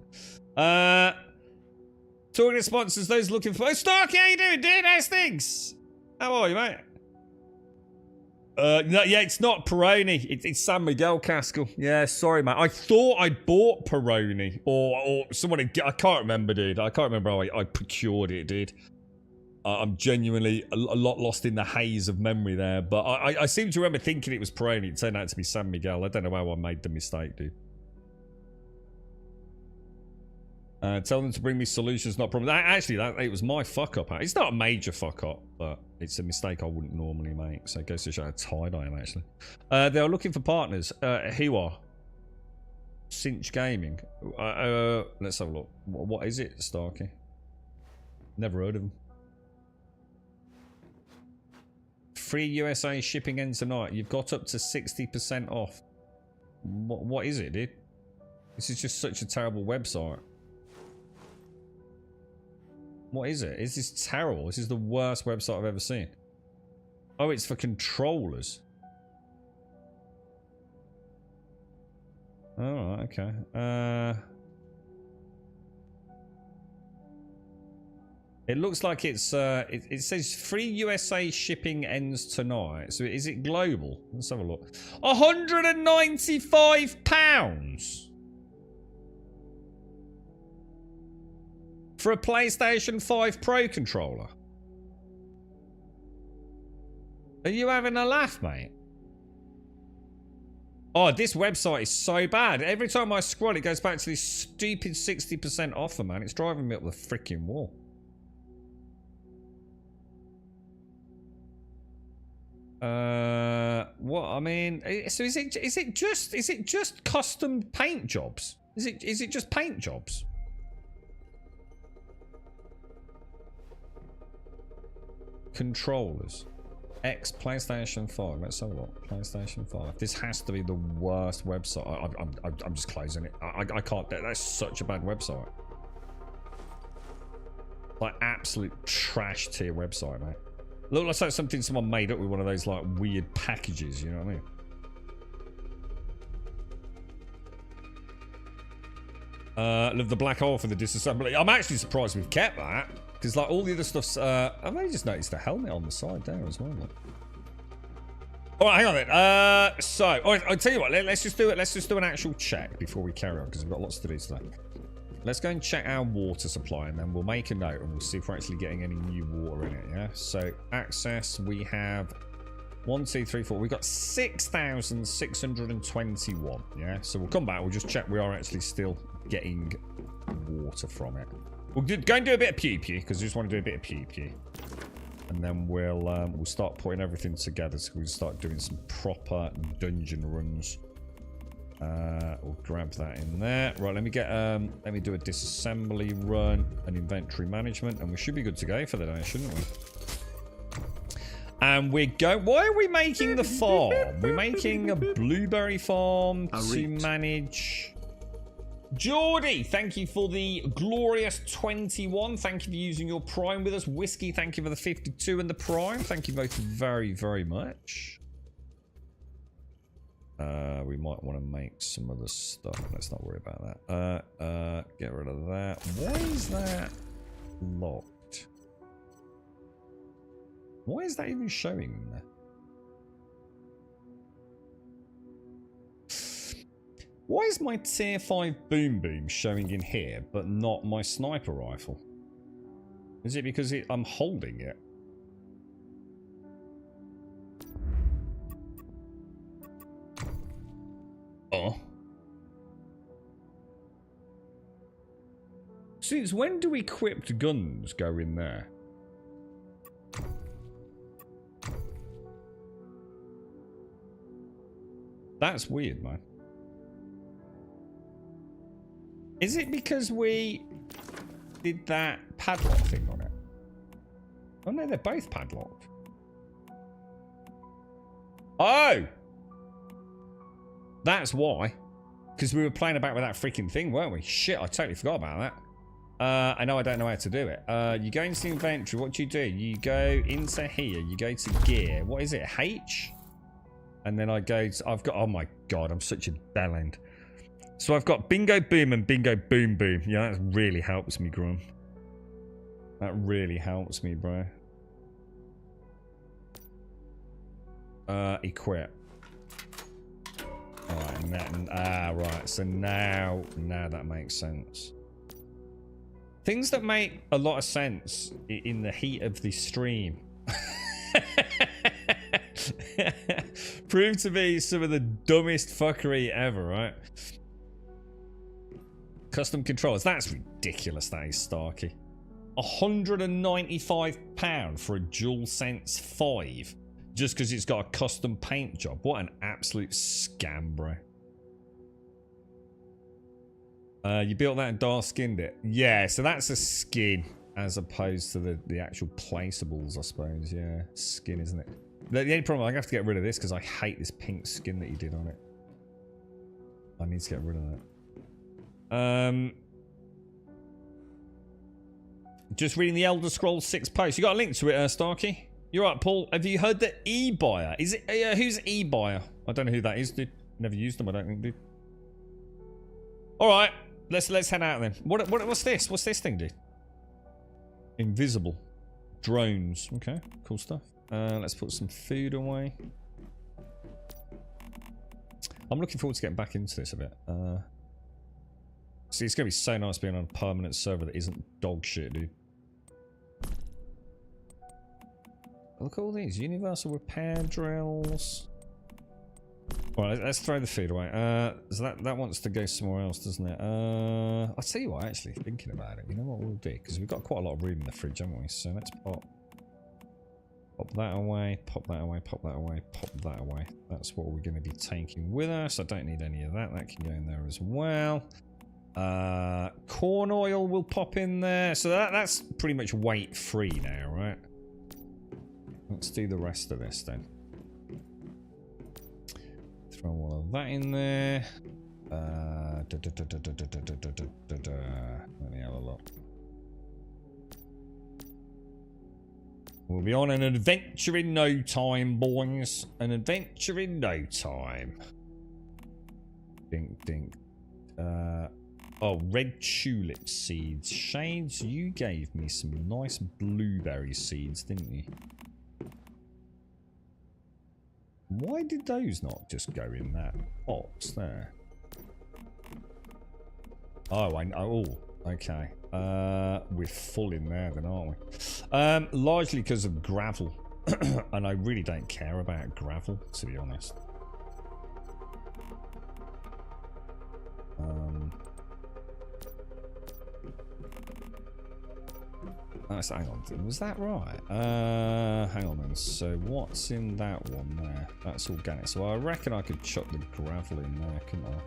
talking to sponsors, those looking for Starkey, how you doing, dude? How's things? How are you, mate? No, yeah, it's not Peroni. It's San Miguel Castle. Yeah, sorry, mate. I thought I bought Peroni or someone. I can't remember, dude. I can't remember how I procured it, dude. I'm genuinely a lot lost in the haze of memory there, but I seem to remember thinking it was Peroni. It turned out to be San Miguel. I don't know how I made the mistake, dude. Tell them to bring me solutions, not problems. Actually, it was my fuck up. It's not a major fuck up, but it's a mistake I wouldn't normally make. So it goes to show how tired I am, actually. They are looking for partners. Who are? Cinch Gaming. Let's have a look. What is it, Starkey? Never heard of them. Free USA shipping ends tonight. You've got up to 60% off. What is it, dude? This is just such a terrible website. What is it? This is terrible. This is the worst website I've ever seen. Oh, it's for controllers. Oh, okay. It looks like it's it says free USA shipping ends tonight. So is it global? Let's have a look. £195 for a PlayStation 5 Pro controller. Are you having a laugh, mate? Oh, this website is so bad. Every time I scroll, it goes back to this stupid 60% offer, man. It's driving me up the freaking wall. What I mean, so is it just custom paint jobs? Is it just paint jobs? Controllers. X PlayStation 5. Let's have a look. PlayStation 5. This has to be the worst website. I'm just closing it. I can't. That's such a bad website. Like absolute trash tier website, mate. Looks like something someone made up with one of those like weird packages. You know what I mean? Love the black hole for the disassembly. I'm actually surprised we've kept that. Because like all the other stuff's I've only just noticed the helmet on the side there as well. Alright, hang on then. So I'll tell you what, let's just do an actual check before we carry on, because we've got lots to do today. Let's go and check our water supply, and then we'll make a note and we'll see if we're actually getting any new water in it, yeah? So access, we have 1, 2, 3, 4. We've got 6,621, yeah? So we'll come back, we'll just check we are actually still getting water from it. We'll go and do a bit of pew-pew, because we just want to do a bit of pew-pew. And then we'll start putting everything together, so we'll start doing some proper dungeon runs. We'll grab that in there. Right, let me do a disassembly run, an inventory management, and we should be good to go for the day, shouldn't we? And we're going. Why are we making the farm? We're making a blueberry farm to manage. Geordie, thank you for the glorious 21. Thank you for using your Prime with us. Whiskey, thank you for the 52 and the Prime. Thank you both very, very much. We might want to make some other stuff. Let's not worry about that. Get rid of that. Why is that locked? Why is that even showing there? Why is my tier 5 boom boom showing in here, but not my sniper rifle? Is it because I'm holding it? Oh. Since when do equipped guns go in there? That's weird, man. Is it because we did that padlock thing on it? Oh no, they're both padlocked. Oh! That's why. Because we were playing about with that freaking thing, weren't we? Shit, I totally forgot about that. I know I don't know how to do it. You go into the inventory, what do? You go into here, you go to gear. What is it? H? And then I go to, I've got, oh my god, I'm such a bellend. So I've got bingo boom and bingo boom boom. Yeah, that really helps me, Grum. That really helps me, bro. Equip. Alright, and that, right. So now that makes sense. Things that make a lot of sense in the heat of the stream. Prove to be some of the dumbest fuckery ever, right? Custom controls. That's ridiculous, that is, Starkey. £195 for a DualSense 5. Just because it's got a custom paint job. What an absolute scam, bro. You built that and dark skinned it. Yeah, so that's a skin as opposed to the actual placeables, I suppose. Yeah, skin, isn't it? The only problem, I have to get rid of this because I hate this pink skin that you did on it. I need to get rid of that. Just reading the Elder Scrolls 6 post. You got a link to it, Starkey? You're right, Paul. Have you heard the eBuyer? Is it who's eBuyer? I don't know who that is, dude. Never used them, I don't think, dude. All right, let's head out then. What's this? What's this thing, dude? Invisible drones. Okay, cool stuff. Let's put some food away. I'm looking forward to getting back into this a bit. See, it's gonna be so nice being on a permanent server that isn't dog shit, dude. Look at all these universal repair drills. Right, let's throw the food away. So that wants to go somewhere else, doesn't it? I'll tell you what, actually, thinking about it, you know what we'll do? Because we've got quite a lot of room in the fridge, haven't we? So let's pop that away, pop that away, pop that away, pop that away. That's what we're going to be taking with us. I don't need any of that. That can go in there as well. Corn oil will pop in there. So that's pretty much weight free now, right? Let's do the rest of this then. Throw all of that in there. Let me have a look. We'll be on an adventure in no time, boys. An adventure in no time. Dink, dink. Oh, red tulip seeds. Shades, you gave me some nice blueberry seeds, didn't you? Why did those not just go in that box there? Oh, oh, okay. We're full in there then, aren't we? Largely because of gravel. And I really don't care about gravel, to be honest. Hang on, was that right? Hang on then. So what's in that one there? That's organic. So I reckon I could chuck the gravel in there, couldn't I?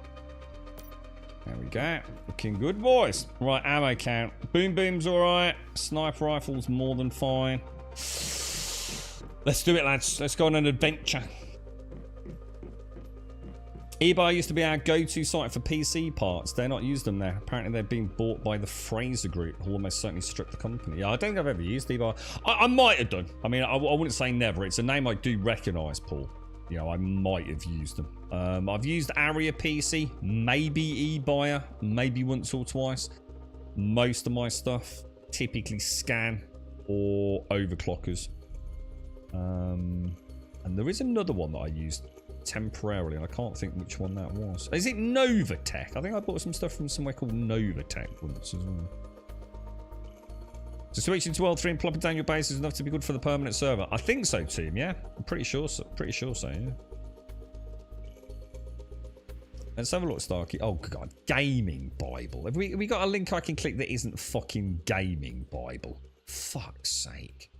There we go. Looking good, boys. Right, ammo count. Boom boom's alright. Sniper rifle's more than fine. Let's do it, lads. Let's go on an adventure. eBay used to be our go-to site for PC parts. They're not used them there. Apparently they're being bought by the Fraser Group, who almost certainly stripped the company. Yeah, I don't think I've ever used eBay. I might have done. I mean, I wouldn't say never. It's a name I do recognise, Paul. You know, I might have used them. I've used Area PC, maybe eBuyer, maybe once or twice. Most of my stuff, typically Scan or Overclockers. And there is another one that I used temporarily, and I can't think which one that was. Is it Novatech? I think I bought some stuff from somewhere called Novatech once as well. So switching to World 3 and plopping down your base is enough to be good for the permanent server. I think so, team. Yeah, I'm pretty sure so. Pretty sure so. Yeah. Let's have a look, Starkey. Oh god, Gaming Bible. Have we got a link I can click that isn't fucking Gaming Bible? Fuck's sake.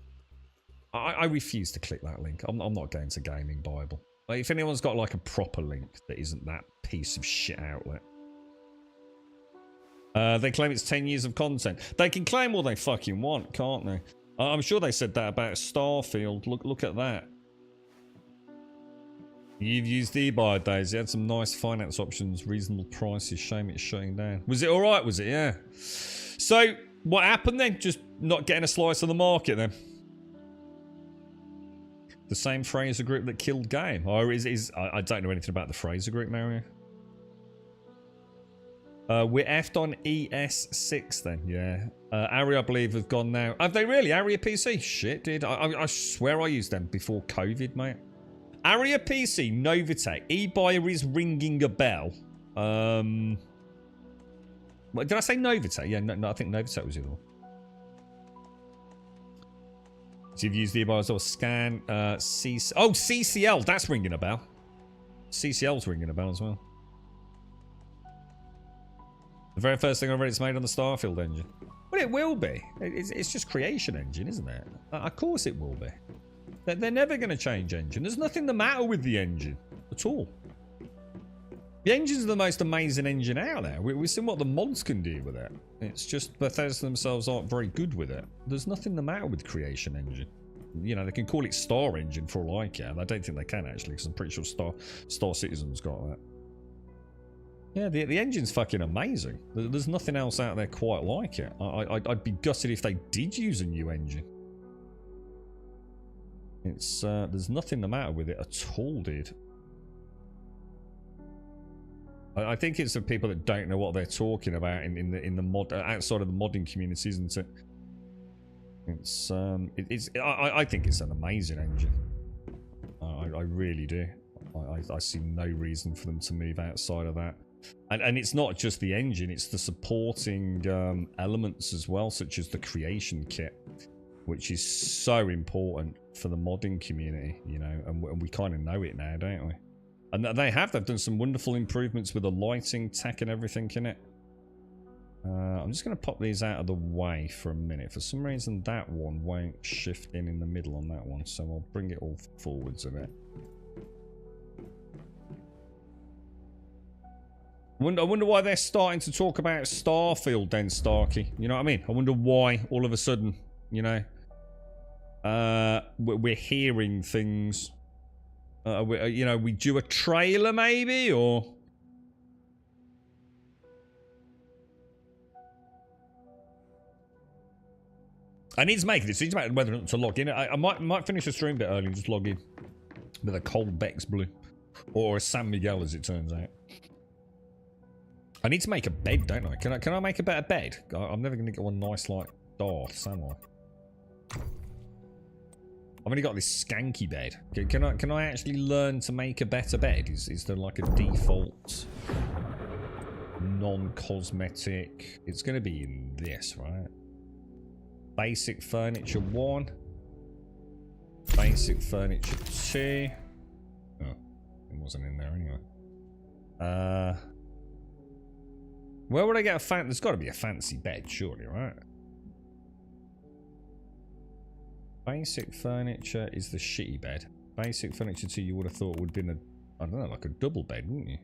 I refuse to click that link. I'm not going to Gaming Bible. Like, if anyone's got like a proper link that isn't that piece of shit outlet. They claim it's 10 years of content. They can claim all they fucking want, can't they? I'm sure they said that about Starfield. Look at that. You've used eBuy days. You had some nice finance options, reasonable prices. Shame it's shutting down. Was it alright, was it? Yeah. So, what happened then? Just not getting a slice of the market then? The same Fraser group that killed game. Or I don't know anything about the Fraser group, Mario. We're effed on ES6 then, yeah. Aria, I believe, have gone now. Have they really? Aria PC? Shit, dude. I swear I used them before COVID, mate. Aria PC, Novitec, eBuyer is ringing a bell. What, did I say Novitec? Yeah, no, I think Novitec was the other one. So you've used the eBuyer as well. Scan, CCL, that's ringing a bell. CCL's ringing a bell as well. The very first thing I read is made on the Starfield engine. Well, it will be. It's just creation engine, isn't it? Of course it will be. They're never going to change engine. There's nothing the matter with the engine at all. The engine's the most amazing engine out there. We've seen what the mods can do with it. It's just Bethesda themselves aren't very good with it. There's nothing the matter with creation engine. You know, they can call it Star Engine for all I care. I don't think they can actually, because I'm pretty sure Star Citizen's got that. Yeah, the engine's fucking amazing. There's nothing else out there quite like it. I'd be gutted if they did use a new engine. It's there's nothing the matter with it at all, dude. I think it's the people that don't know what they're talking about in the mod outside of the modding community, isn't it? I think it's an amazing engine. I really do. I see no reason for them to move outside of that. And it's not just the engine, it's the supporting elements as well, such as the creation kit, which is so important for the modding community, you know, and we kind of know it now, don't we? And they've done some wonderful improvements with the lighting, tech and everything in it. I'm just going to pop these out of the way for a minute. For some reason that one won't shift in the middle on that one, so I'll bring it all forwards a bit. I wonder why they're starting to talk about Starfield then, Starkey. You know what I mean? I wonder why all of a sudden, you know, we're hearing things. You know, we do a trailer maybe, or... I need to make a decision about whether or not to log in. I might finish the stream a bit early and just log in with a cold Bex Blue. Or a San Miguel, as it turns out. I need to make a bed, don't I? Can I make a better bed? I'm never going to get one nice like Darth, am I? I've only got this skanky bed. Can I actually learn to make a better bed? Is there like a default non-cosmetic? It's going to be in this, right? Basic furniture 1. Basic furniture 2. Oh, it wasn't in there anyway. Where would I get a fan? There's got to be a fancy bed, surely, right? Basic furniture is the shitty bed. Basic furniture 2 you would have thought would have been I don't know, like a double bed, wouldn't you?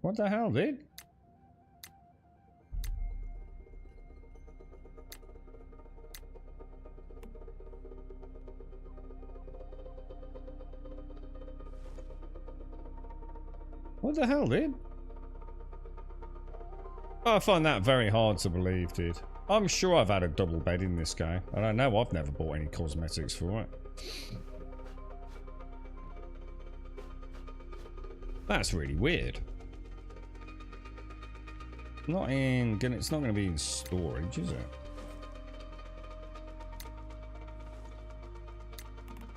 What the hell, dude? What the hell, dude? I find that very hard to believe, dude. I'm sure I've had a double bed in this game. I don't know, I've never bought any cosmetics for it. That's really weird. It's not going to be in storage, is it?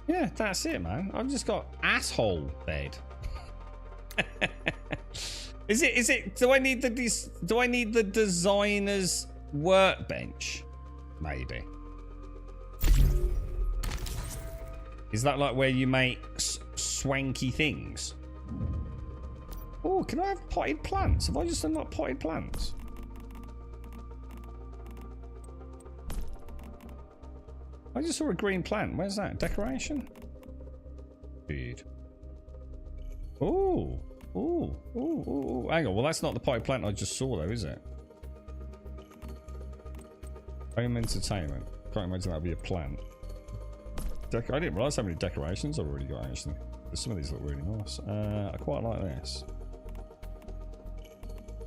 Yeah, that's it, man. I've just got asshole bed. Is it do I need the designer's workbench? Maybe. Is that like where you make swanky things? Oh, can I have potted plants? Have I just done like potted plants? I just saw a green plant. Where's that? Decoration? Dude. Oh. Oh, oh, oh, hang on. Well, that's not the potted plant I just saw, though, is it? Home entertainment. Can't imagine that'd be a plant. I didn't realise how many decorations I've already got, actually. Some of these look really nice. I quite like this.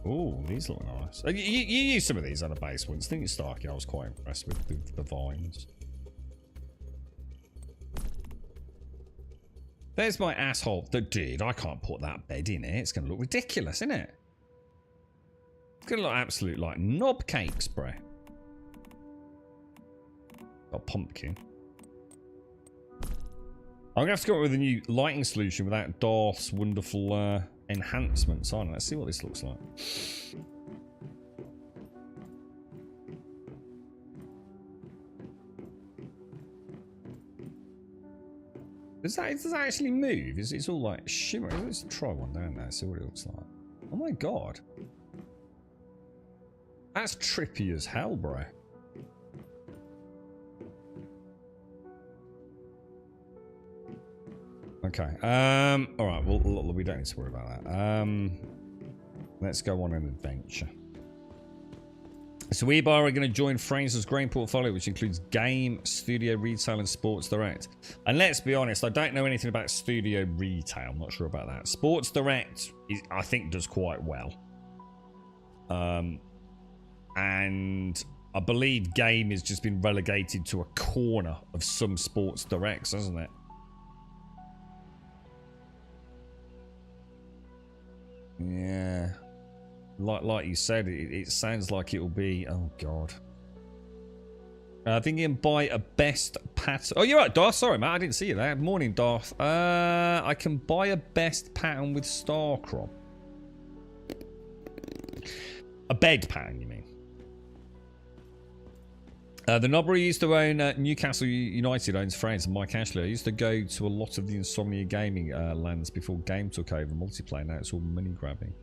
Oh, these look nice. You used some of these on the base once, didn't you, Starkey? I was quite impressed with the vines. There's my asshole. Dude, I can't put that bed in here. It's going to look ridiculous, isn't it? It's going to look absolute like knob cakes, bro. Got pumpkin. I'm going to have to go up with a new lighting solution without Darth's wonderful enhancements on. Let's see what this looks like. Does that actually move? It's all like shimmer. Let's try one down there, see what it looks like. Oh my god. That's trippy as hell, bro. Okay. Alright, well, we don't need to worry about that. Let's go on an adventure. So we are going to join Fraser's grain portfolio, which includes game, studio, retail, and sports direct. And let's be honest, I don't know anything about studio retail. I'm not sure about that. Sports direct, I think, does quite well. And I believe game has just been relegated to a corner of some sports directs, hasn't it? Yeah. Like you said, it sounds like it'll be... Oh, God. I think you can buy a best pattern... Oh, you're right, Darth. Sorry, Matt. I didn't see you there. Morning, Darth. I can buy a best pattern with Starcrom. A bed pattern, you mean? The Nobbery used to own Newcastle United, owns France, and Mike Ashley. I used to go to a lot of the Insomnia Gaming lands before Game took over multiplayer. Now it's all money grabbing.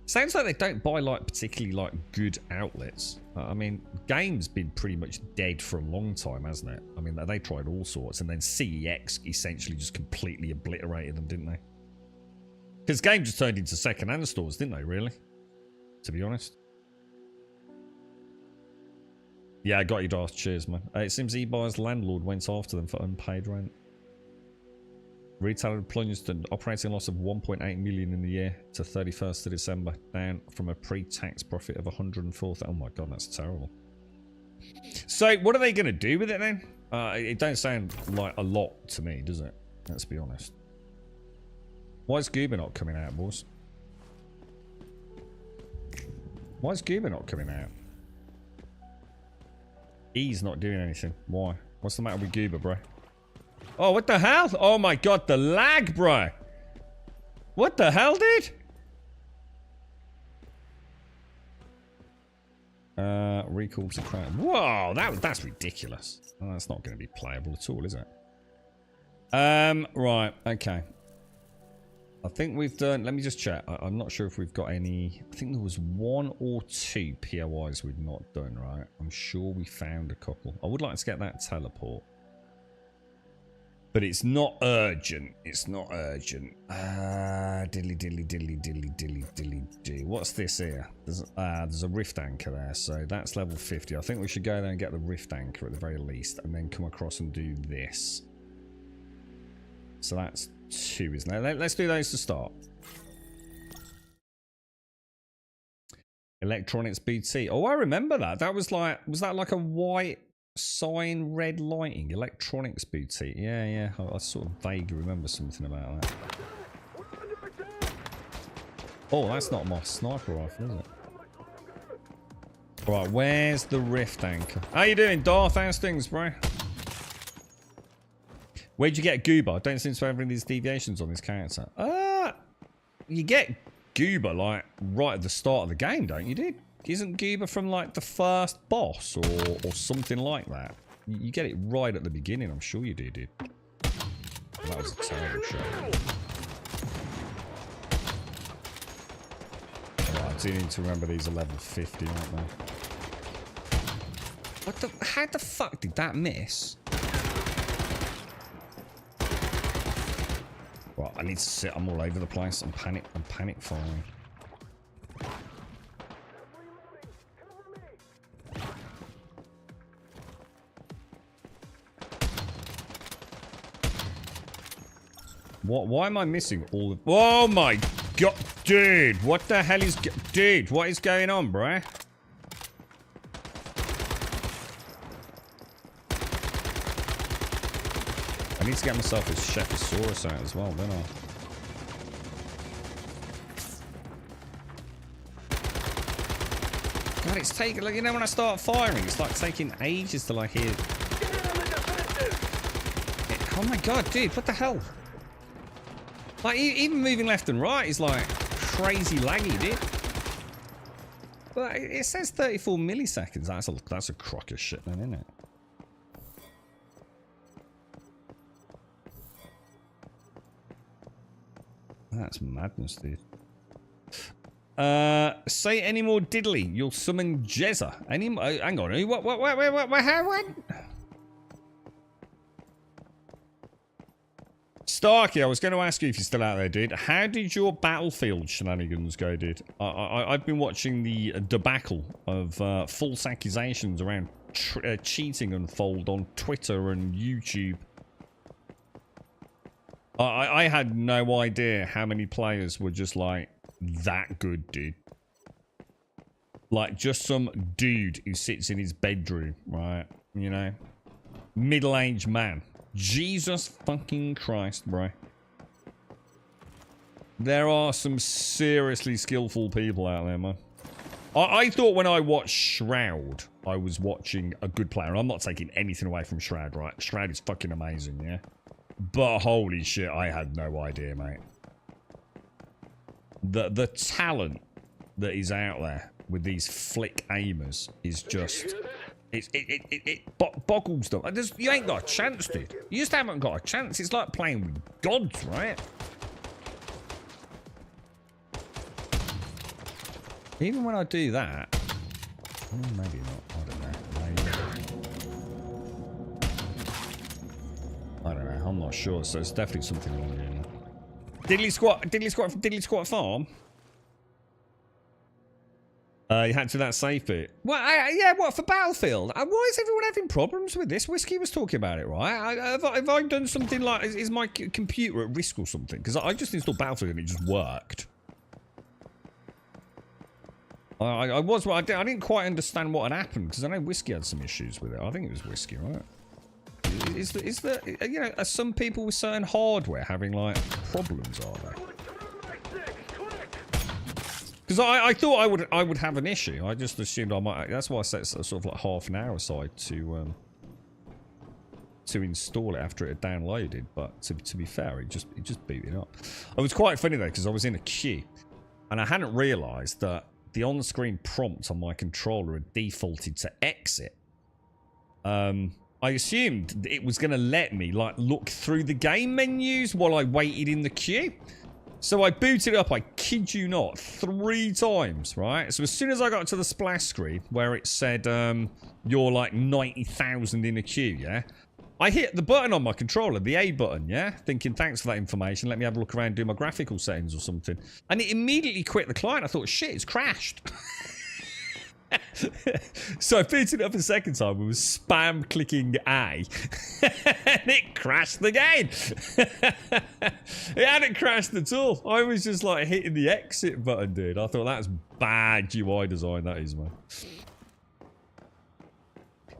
Sounds like they don't buy like particularly like good outlets. I mean, Game's been pretty much dead for a long time, hasn't it? I mean, they tried all sorts, and then CEX essentially just completely obliterated them, didn't they? Because Game just turned into second-hand stores, didn't they? Really? To be honest. Yeah, I got you, Darth. Cheers, man. It seems eBuy's landlord went after them for unpaid rent. Retailer plunged an operating loss of 1.8 million in the year to 31st of December, down from a pre-tax profit of 104,000. Oh my god, that's terrible. So, what are they going to do with it then? It don't sound like a lot to me, does it? Let's be honest. Why is Goober not coming out, boys? Why is Goober not coming out? He's not doing anything. Why? What's the matter with Goober, bro? Oh, what the hell? Oh my god, the lag, bro. What the hell, dude? Recall to crown. Whoa, that's ridiculous. Oh, that's not going to be playable at all, is it? Right, okay. I think we've done... Let me just check. I'm not sure if we've got any... I think there was 1 or 2 POIs we've not done, right? I'm sure we found a couple. I would like to get that teleport. But it's not urgent. It's not urgent. Diddly diddly diddly diddly diddly diddly do. What's this here? There's a rift anchor there, so that's level 50. I think we should go there and get the rift anchor at the very least, and then come across and do this. So that's 2, isn't it? Let's do those to start. Electronics BT. Oh, I remember that. That was like... Was that like a white... sign red lighting, electronics boutique. Yeah. I sort of vaguely remember something about that. Oh, that's not my sniper rifle, is it? Right, where's the rift anchor? How you doing, Darth? How's things, bro? Where'd you get Goober? I don't seem to have any of these deviations on this character. You get Goober like right at the start of the game, don't you, dude? Isn't Goober from like the first boss or something like that? You get it right at the beginning, I'm sure you do, dude. That was a terrible shot. Right, I do need to remember these are level 50, aren't they? What the? How the fuck did that miss? Right, I need to sit. I'm all over the place. I'm panic firing. What? Why am I missing all of... Oh my God, dude, what the hell is... Dude, what is going on, bruh? I need to get myself a Shepherdsaurus out as well, don't I? God, it's taking... Like, you know, when I start firing, it's like taking ages to, like, hear... Oh my god, dude, what the hell? Like, even moving left and right is, like, crazy laggy, dude. But it says 34 milliseconds. That's a crock of shit then, isn't it? That's madness, dude. Say any more diddly. You'll summon Jezza. Any more? Hang on. What? How? Starkey, I was going to ask you if you're still out there, dude. How did your Battlefield shenanigans go, dude? I've been watching the debacle of false accusations around cheating unfold on Twitter and YouTube. I had no idea how many players were just like that good, dude. Like just some dude who sits in his bedroom, right? You know, middle-aged man. Jesus fucking Christ, bro. There are some seriously skillful people out there, man. I thought when I watched Shroud, I was watching a good player. I'm not taking anything away from Shroud, right? Shroud is fucking amazing, yeah? But holy shit, I had no idea, mate. The talent that is out there with these flick aimers is just... It boggles them. You ain't got a chance, dude. You just haven't got a chance. It's like playing with gods, right? Even when I do that... maybe not. I don't know. Maybe. I don't know. I'm not sure. So it's definitely something wrong here. Diddly squat farm. You had to that safe bit. Well, yeah, what, for Battlefield? Why is everyone having problems with this? Whiskey was talking about it, right? Have I done something like... Is my computer at risk or something? Because I just installed Battlefield and it just worked. I didn't quite understand what had happened, because I know Whiskey had some issues with it. I think it was Whiskey, right? Is there, you know, are some people with certain hardware having, like, problems, are they? Because I thought I would have an issue. I just assumed I might. That's why I set sort of like half an hour aside to install it after it had downloaded. But to be fair, it just booted up. It was quite funny though, because I was in a queue and I hadn't realised that the on-screen prompt on my controller had defaulted to exit. I assumed it was going to let me like look through the game menus while I waited in the queue. So I booted up, I kid you not, 3 times, right? So as soon as I got to the splash screen where it said, you're like 90,000 in a queue, yeah? I hit the button on my controller, the A button, yeah? Thinking, thanks for that information, let me have a look around and do my graphical settings or something. And it immediately quit the client. I thought, shit, it's crashed. So I booted it up a second time. We was spam clicking A, and it crashed again. It hadn't crashed at all. I was just like hitting the exit button, dude. I thought that's bad UI design. That is, man.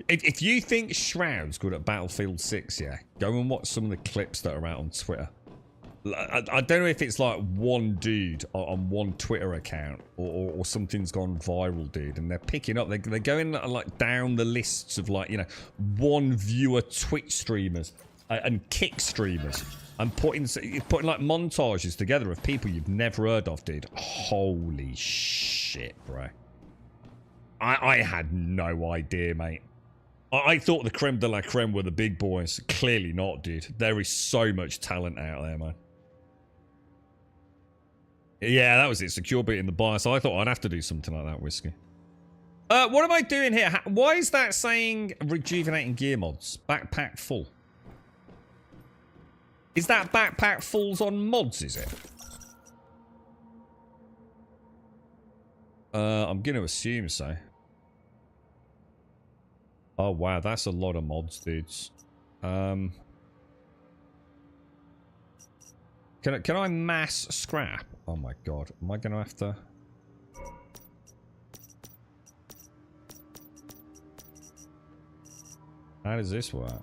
If you think Shroud's good at Battlefield 6, yeah, go and watch some of the clips that are out on Twitter. I don't know if it's like one dude on one Twitter account or something's gone viral, dude, and they're picking up, they're going like down the lists of like, you know, one viewer Twitch streamers and Kick streamers and putting like montages together of people you've never heard of, dude. Holy shit, bro. I had no idea, mate. I thought the creme de la creme were the big boys. Clearly not, dude. There is so much talent out there, man. Yeah, that was it. Secure bit in the bias. I thought I'd have to do something like that, Whiskey. What am I doing here? Why is that saying rejuvenating gear mods? Backpack full. Is that backpack fulls on mods, is it? I'm going to assume so. Oh, wow. That's a lot of mods, dudes. Can I mass scrap? Oh my god. Am I going to have to... How does this work?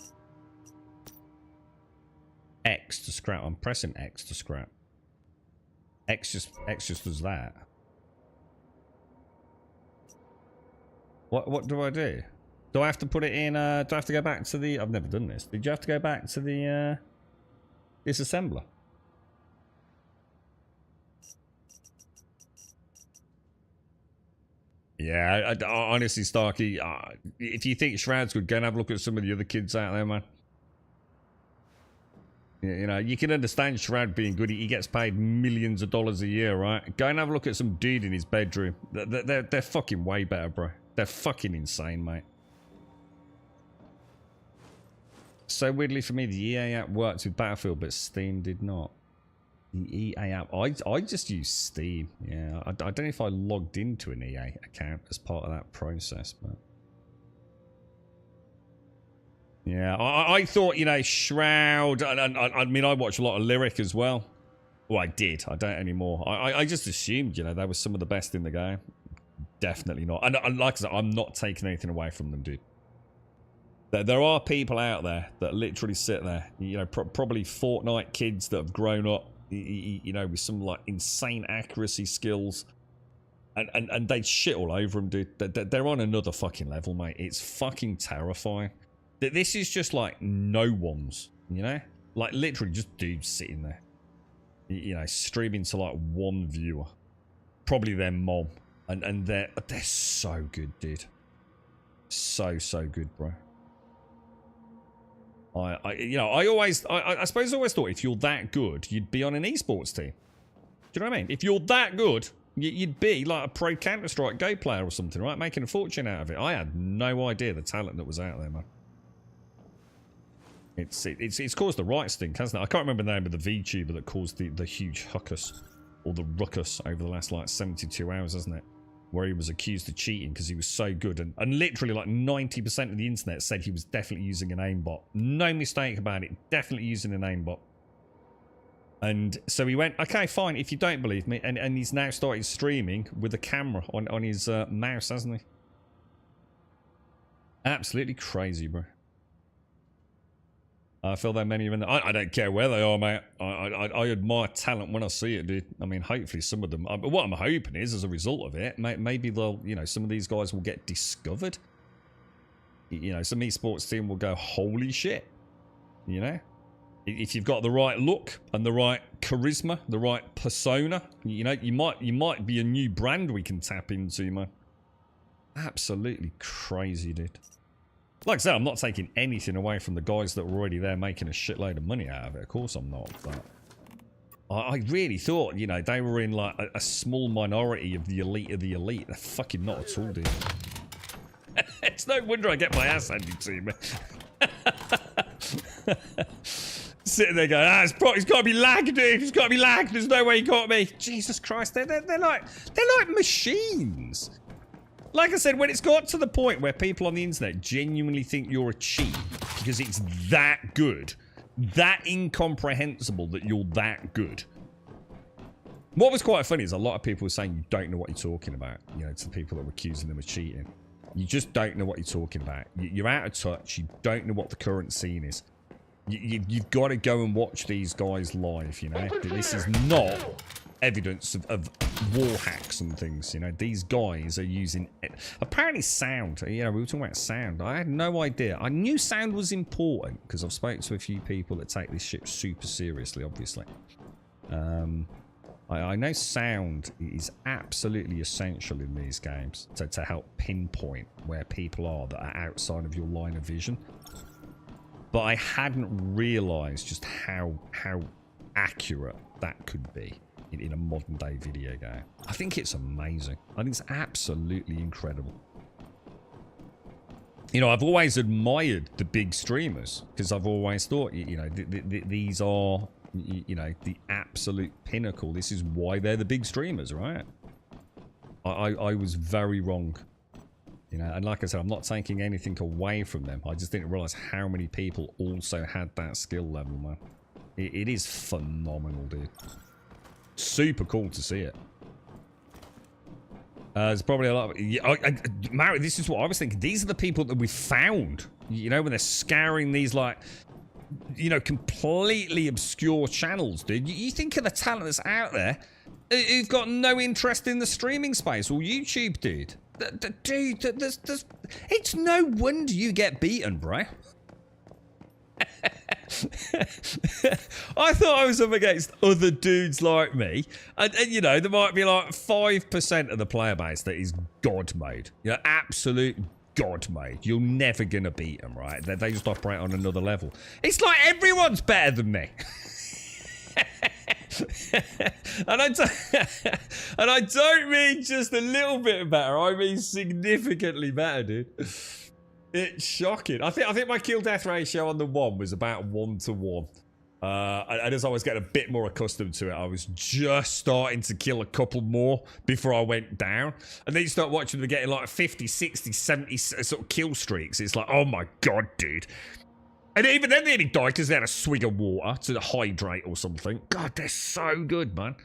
X to scrap. I'm pressing X to scrap. X just does that. What do I do? Do I have to put it in, do I have to go back to the... I've never done this. Did you have to go back to the, disassembler? Yeah, honestly, Starkey, if you think Shroud's good, go and have a look at some of the other kids out there, man. You know, you can understand Shroud being good. He gets paid millions of dollars a year, right? Go and have a look at some dude in his bedroom. They're fucking way better, bro. They're fucking insane, mate. So weirdly for me, the EA app worked with Battlefield, but Steam did not. The EA app, I just use Steam. Yeah, I don't know if I logged into an EA account as part of that process, but yeah, I thought, you know, Shroud, and I mean, I watch a lot of Lyric as well. Well, I did. I don't anymore. I just assumed, you know, they were some of the best in the game. Definitely not. And like I said, I'm not taking anything away from them, dude. There are people out there that literally sit there, you know, probably Fortnite kids that have grown up, you know, with some like insane accuracy skills, and they shit all over them, dude. They're on another fucking level, mate. It's fucking terrifying. This is just like no one's, you know, like literally just dudes sitting there, you know, streaming to like one viewer, probably their mom, and they're so good, dude. So good, bro. I suppose I always thought if you're that good, you'd be on an esports team. Do you know what I mean? If you're that good, you'd be like a pro Counter-Strike Go player or something, right? Making a fortune out of it. I had no idea the talent that was out there, man. It's caused the right stink, hasn't it? I can't remember the name of the VTuber that caused the huge huckus or the ruckus over the last like 72 hours, hasn't it? Where he was accused of cheating because he was so good, and literally like 90% of the internet said he was definitely using an aimbot. No mistake about it, definitely using an aimbot. And so he went, okay, fine, if you don't believe me, and he's now started streaming with a camera on his mouse, hasn't he? Absolutely crazy, bro. I feel that many of them. I don't care where they are, mate. I admire talent when I see it, dude. I mean, hopefully some of them. What I'm hoping is, as a result of it, maybe they'll, you know, some of these guys will get discovered. You know, some esports team will go, holy shit. You know, if you've got the right look and the right charisma, the right persona, you know, you might be a new brand we can tap into, man. Absolutely crazy, dude. Like I said, I'm not taking anything away from the guys that were already there making a shitload of money out of it. Of course I'm not, but I really thought, you know, they were in like a small minority of the elite of the elite. They're fucking not at all, dude. It's no wonder I get my ass handed to me. Sitting there going, it's got to be lag, dude. It's got to be lag. There's no way he got me. Jesus Christ, they're like machines. Like I said, when it's got to the point where people on the internet genuinely think you're a cheat because it's that good, that incomprehensible that you're that good. What was quite funny is a lot of people were saying you don't know what you're talking about, you know, to the people that were accusing them of cheating. You just don't know what you're talking about. You're out of touch. You don't know what the current scene is. You've got to go and watch these guys live, you know. This is not evidence of war hacks and things, you know. These guys are using apparently sound. You know, we were talking about sound. I had no idea. I knew sound was important because I've spoken to a few people that take this shit super seriously, obviously. I know sound is absolutely essential in these games to help pinpoint where people are that are outside of your line of vision. But I hadn't realised just how accurate that could be in a modern day video game. I think it's amazing. I think it's absolutely incredible. You know, I've always admired the big streamers because I've always thought, you know, these are, you know, the absolute pinnacle. This is why they're the big streamers, right? I was very wrong. You know, and like I said, I'm not taking anything away from them. I just didn't realise how many people also had that skill level, man. It is phenomenal, dude. Super cool to see it. There's probably a lot of... Mary, this is what I was thinking. These are the people that we found. You know, when they're scouring these, like, you know, completely obscure channels, dude. You think of the talent that's out there who've got no interest in the streaming space or YouTube, dude. Dude, it's no wonder you get beaten, bro. I thought I was up against other dudes like me, and you know, there might be like 5% of the player base that is god mode, you know, absolute god mode. You're never gonna beat them, right? They just operate on another level. It's like everyone's better than me. and I don't mean just a little bit better, I mean significantly better, dude. It's shocking. I think my kill death ratio on the 1 was about 1-to-1. And as I was getting a bit more accustomed to it, I was just starting to kill a couple more before I went down. And then you start watching them getting like 50, 60, 70 sort of kill streaks. It's like, oh my god, dude. And even then they only died because they had a swig of water to hydrate or something. God, they're so good, man.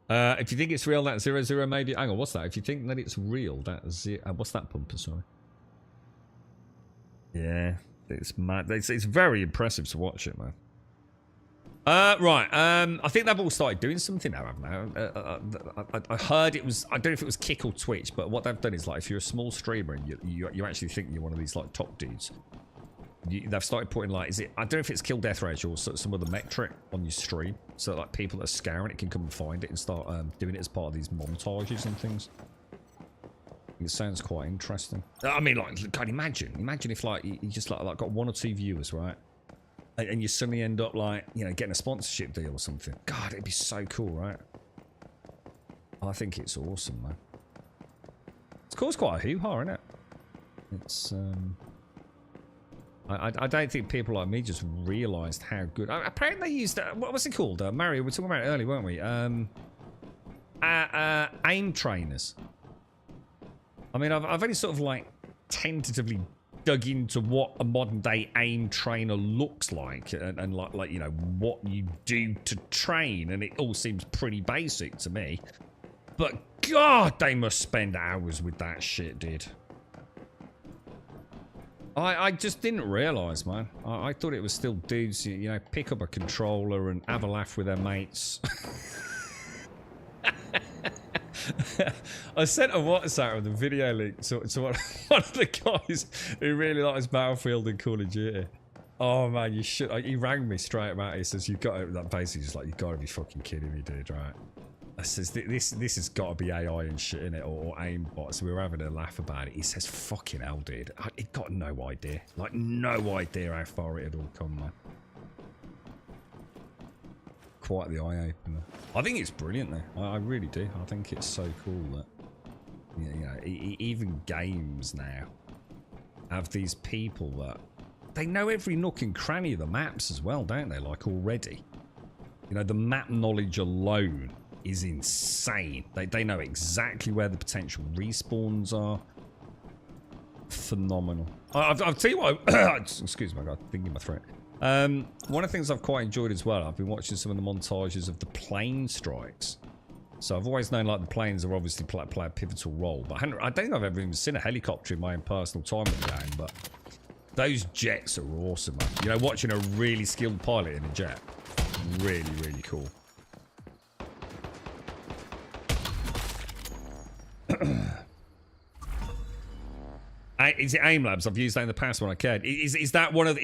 If you think it's real, that 0-0 maybe. Hang on, what's that? If you think that it's real, that what's that bumper? Sorry. Yeah, it's mad. It's very impressive to watch it, man. Right. I think they've all started doing something now, haven't they? I heard it was. I don't know if it was Kick or Twitch, but what they've done is like if you're a small streamer and you actually think you're one of these like top dudes. They've started putting like, I don't know if it's kill death ratio or some other metric on your stream, so like people that are scouring it can come and find it and start doing it as part of these montages and things. It sounds quite interesting. I mean, like, God, imagine if like you just like got 1 or 2 viewers, right, and you suddenly end up like, you know, getting a sponsorship deal or something. God, it'd be so cool, right? I think it's awesome, man. It's caused quite a hoo-ha, isn't it? It's I don't think people like me just realised how good. Apparently they used what was it called? Mario, we were talking about it earlier, weren't we? Aim trainers. I mean, I've only sort of like tentatively dug into what a modern day aim trainer looks like, and like you know what you do to train, and it all seems pretty basic to me. But God, they must spend hours with that shit, dude. I just didn't realise, man. I thought it was still dudes, you know, pick up a controller and have a laugh with their mates. I sent a WhatsApp with a video link to one of the guys who really likes Battlefield and Call of Duty. Oh man, you should. He rang me straight about it. He says, "You've got to," that basically just like, "You've got to be fucking kidding me, dude, right?" I says, this has got to be AI and shit in it, or aimbot. So we were having a laugh about it. He says, fucking hell, dude. I got no idea. Like, no idea how far it had all come, man. Quite the eye-opener. I think it's brilliant, though. I really do. I think it's so cool that, you know, even games now have these people that, they know every nook and cranny of the maps as well, don't they? Like, already. You know, the map knowledge alone is insane. They know exactly where the potential respawns are. Phenomenal. I'll tell you what. Excuse me, I got a thing in my throat. One of the things I've quite enjoyed as well, I've been watching some of the montages of the plane strikes. So I've always known like the planes are obviously play a pivotal role, but I don't think I've ever even seen a helicopter in my own personal time in the game. But those jets are awesome, man. You know, watching a really skilled pilot in a jet, really, really cool. Is it Aim Labs? I've used that in the past when I cared. Is that one of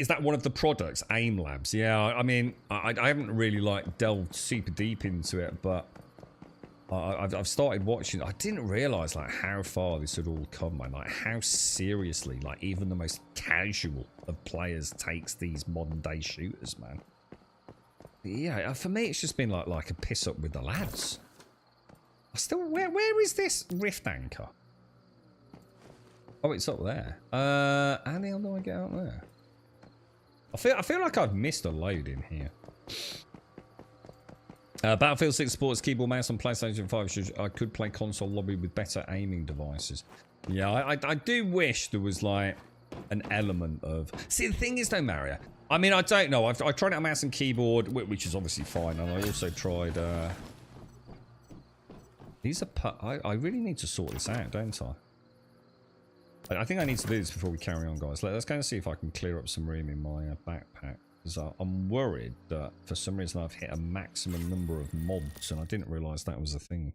the products? Aim Labs. Yeah. I mean, I haven't really like delved super deep into it, but I've started watching. I didn't realize like how far this had all come, man. Like how seriously, like even the most casual of players takes these modern day shooters, man. Yeah. For me, it's just been like a piss up with the lads. Where is this rift anchor? Oh, it's up there. How the hell do I get out there? I feel like I've missed a load in here. Battlefield 6 supports keyboard mouse on PlayStation 5. I could play console lobby with better aiming devices. Yeah, I do wish there was like an element of... See, the thing is though, Mario, I mean, I don't know. I've tried out a mouse and keyboard, which is obviously fine, and I also tried. These are. I really need to sort this out, don't I think I need to do this before we carry on, guys. Let's go and see if I can clear up some room in my backpack. Because I'm worried that for some reason I've hit a maximum number of mods, and I didn't realise that was a thing.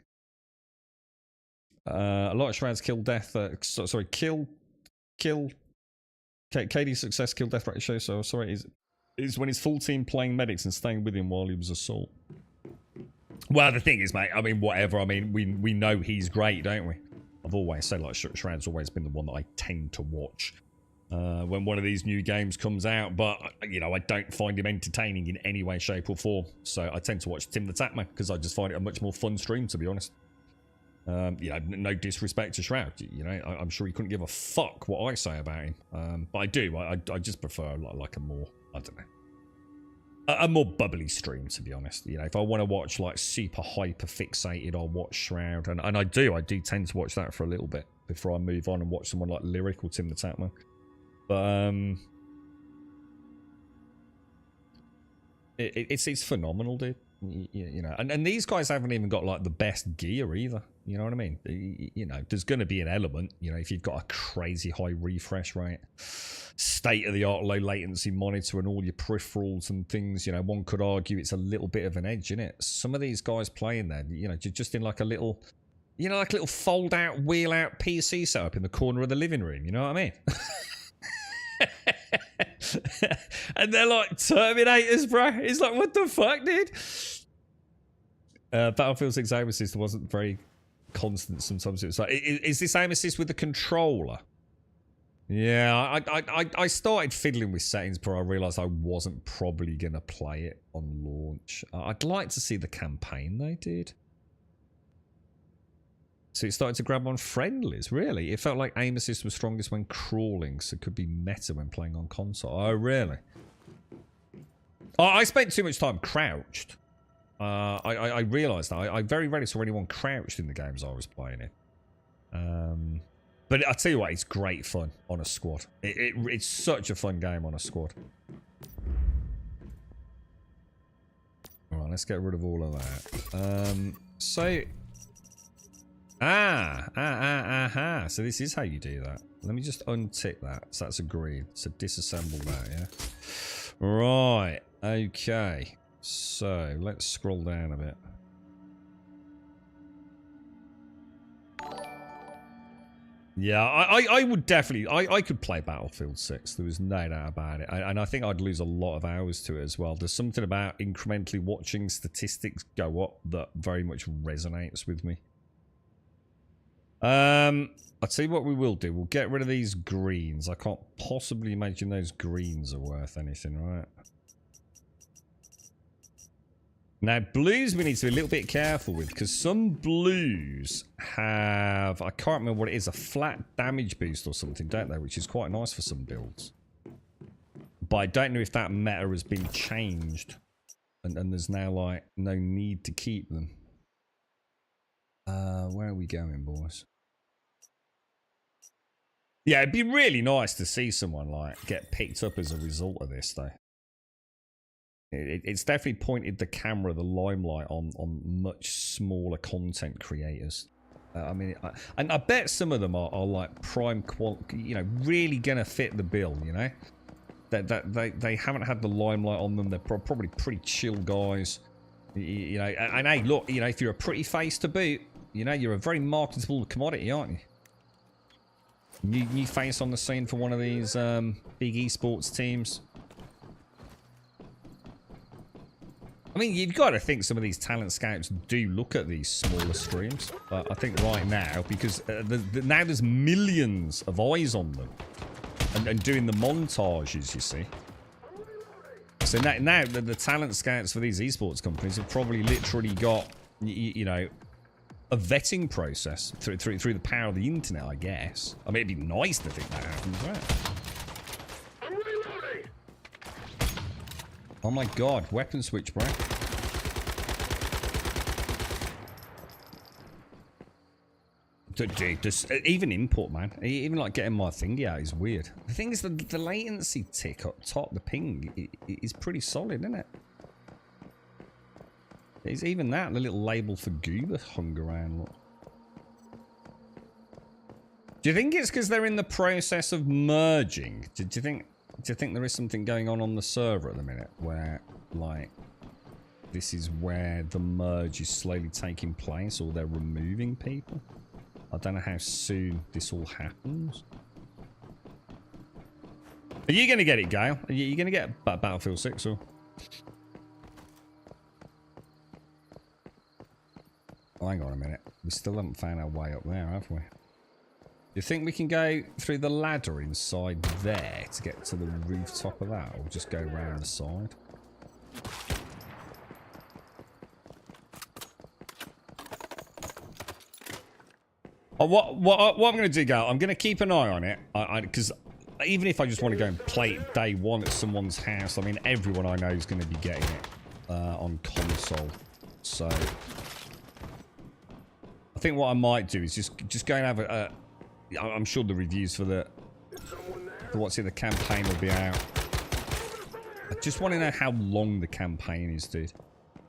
A lot of Shroud's kill death. Sorry, kill. KD's success kill death ratio. So sorry, is when his full team playing medics and staying with him while he was assault. Well, the thing is, mate. I mean, whatever. I mean, we know he's great, don't we? I've always said, like, Shroud's always been the one that I tend to watch when one of these new games comes out, but, you know, I don't find him entertaining in any way, shape or form, so I tend to watch Tim the Tatman, because I just find it a much more fun stream, to be honest. You know, no disrespect to Shroud, you know, I'm sure he couldn't give a fuck what I say about him, but I do, I just prefer, like a more, I don't know, a more bubbly stream, to be honest. You know, if I want to watch like super hyper fixated, I'll watch Shroud, and I do tend to watch that for a little bit before I move on and watch someone like Lyric or Tim the Tatman. But it's phenomenal, dude. You know, and these guys haven't even got like the best gear either. You know what I mean? You know, there's going to be an element, you know, if you've got a crazy high refresh rate, state-of-the-art low latency monitor and all your peripherals and things, you know, one could argue it's a little bit of an edge, isn't it? Some of these guys playing there, you know, just in like a little, you know, like a little fold-out, wheel-out PC setup in the corner of the living room, you know what I mean? And they're like Terminators, bro. It's like, what the fuck, dude? Battlefield 6 aim assist wasn't very constant sometimes. It was like, is this aim assist with the controller? Yeah, I started fiddling with settings, but I realised I wasn't probably going to play it on launch. I'd like to see the campaign they did. So it started to grab on friendlies, really. It felt like aim assist was strongest when crawling, so it could be meta when playing on console. Oh, really? I spent too much time crouched. I realised that. I very rarely saw anyone crouched in the games I was playing in. But I'll tell you what, it's great fun on a squad. It's such a fun game on a squad. Alright, let's get rid of all of that. So... So this is how you do that. Let me just untick that. So that's agreed. So disassemble that, yeah? Right. Okay. So let's scroll down a bit. Yeah, I would definitely... I could play Battlefield 6. There was no doubt about it. And I think I'd lose a lot of hours to it as well. There's something about incrementally watching statistics go up that very much resonates with me. I'll tell you what we will do. We'll get rid of these greens. I can't possibly imagine those greens are worth anything, right? Now, blues we need to be a little bit careful with, because some blues have, I can't remember what it is, a flat damage boost or something, don't they? Which is quite nice for some builds. But I don't know if that meta has been changed. And there's now, like, no need to keep them. Where are we going, boys? Yeah, it'd be really nice to see someone, like, get picked up as a result of this, though. It's definitely pointed the camera, the limelight on much smaller content creators. I mean, and I bet some of them are like prime quality, you know, really gonna fit the bill, you know? That they haven't had the limelight on them. They're probably pretty chill guys, you know. And hey, look, you know, if you're a pretty face to boot, you know, you're a very marketable commodity, aren't you? New face on the scene for one of these big esports teams. I mean, you've got to think some of these talent scouts do look at these smaller streams. I think right now, because now there's millions of eyes on them. And doing the montages, you see. So now the talent scouts for these esports companies have probably literally got, you know, a vetting process through the power of the internet, I guess. I mean, it'd be nice to think that happens, right? Oh my god, weapon switch, bro. Dude, even import, man. Even like getting my thingy out is weird. The thing is, the latency tick up top, the ping, is pretty solid, isn't it? It's even that, the little label for Goober hung around, look. Do you think it's because they're in the process of merging? Do you think there is something going on the server at the minute where, like, this is where the merge is slowly taking place, or they're removing people? I don't know how soon this all happens. Are you going to get it, Gale? Are you going to get Battlefield 6 or? Oh, hang on a minute. We still haven't found our way up there, have we? You think we can go through the ladder inside there to get to the rooftop of that, or just go around the side? What I'm going to do, Gal, I'm going to keep an eye on it, because even if I just want to go and play it day one at someone's house, I mean, everyone I know is going to be getting it on console. So I think what I might do is just go and have a I'm sure the reviews for the what's in the campaign will be out. I just want to know how long the campaign is, dude.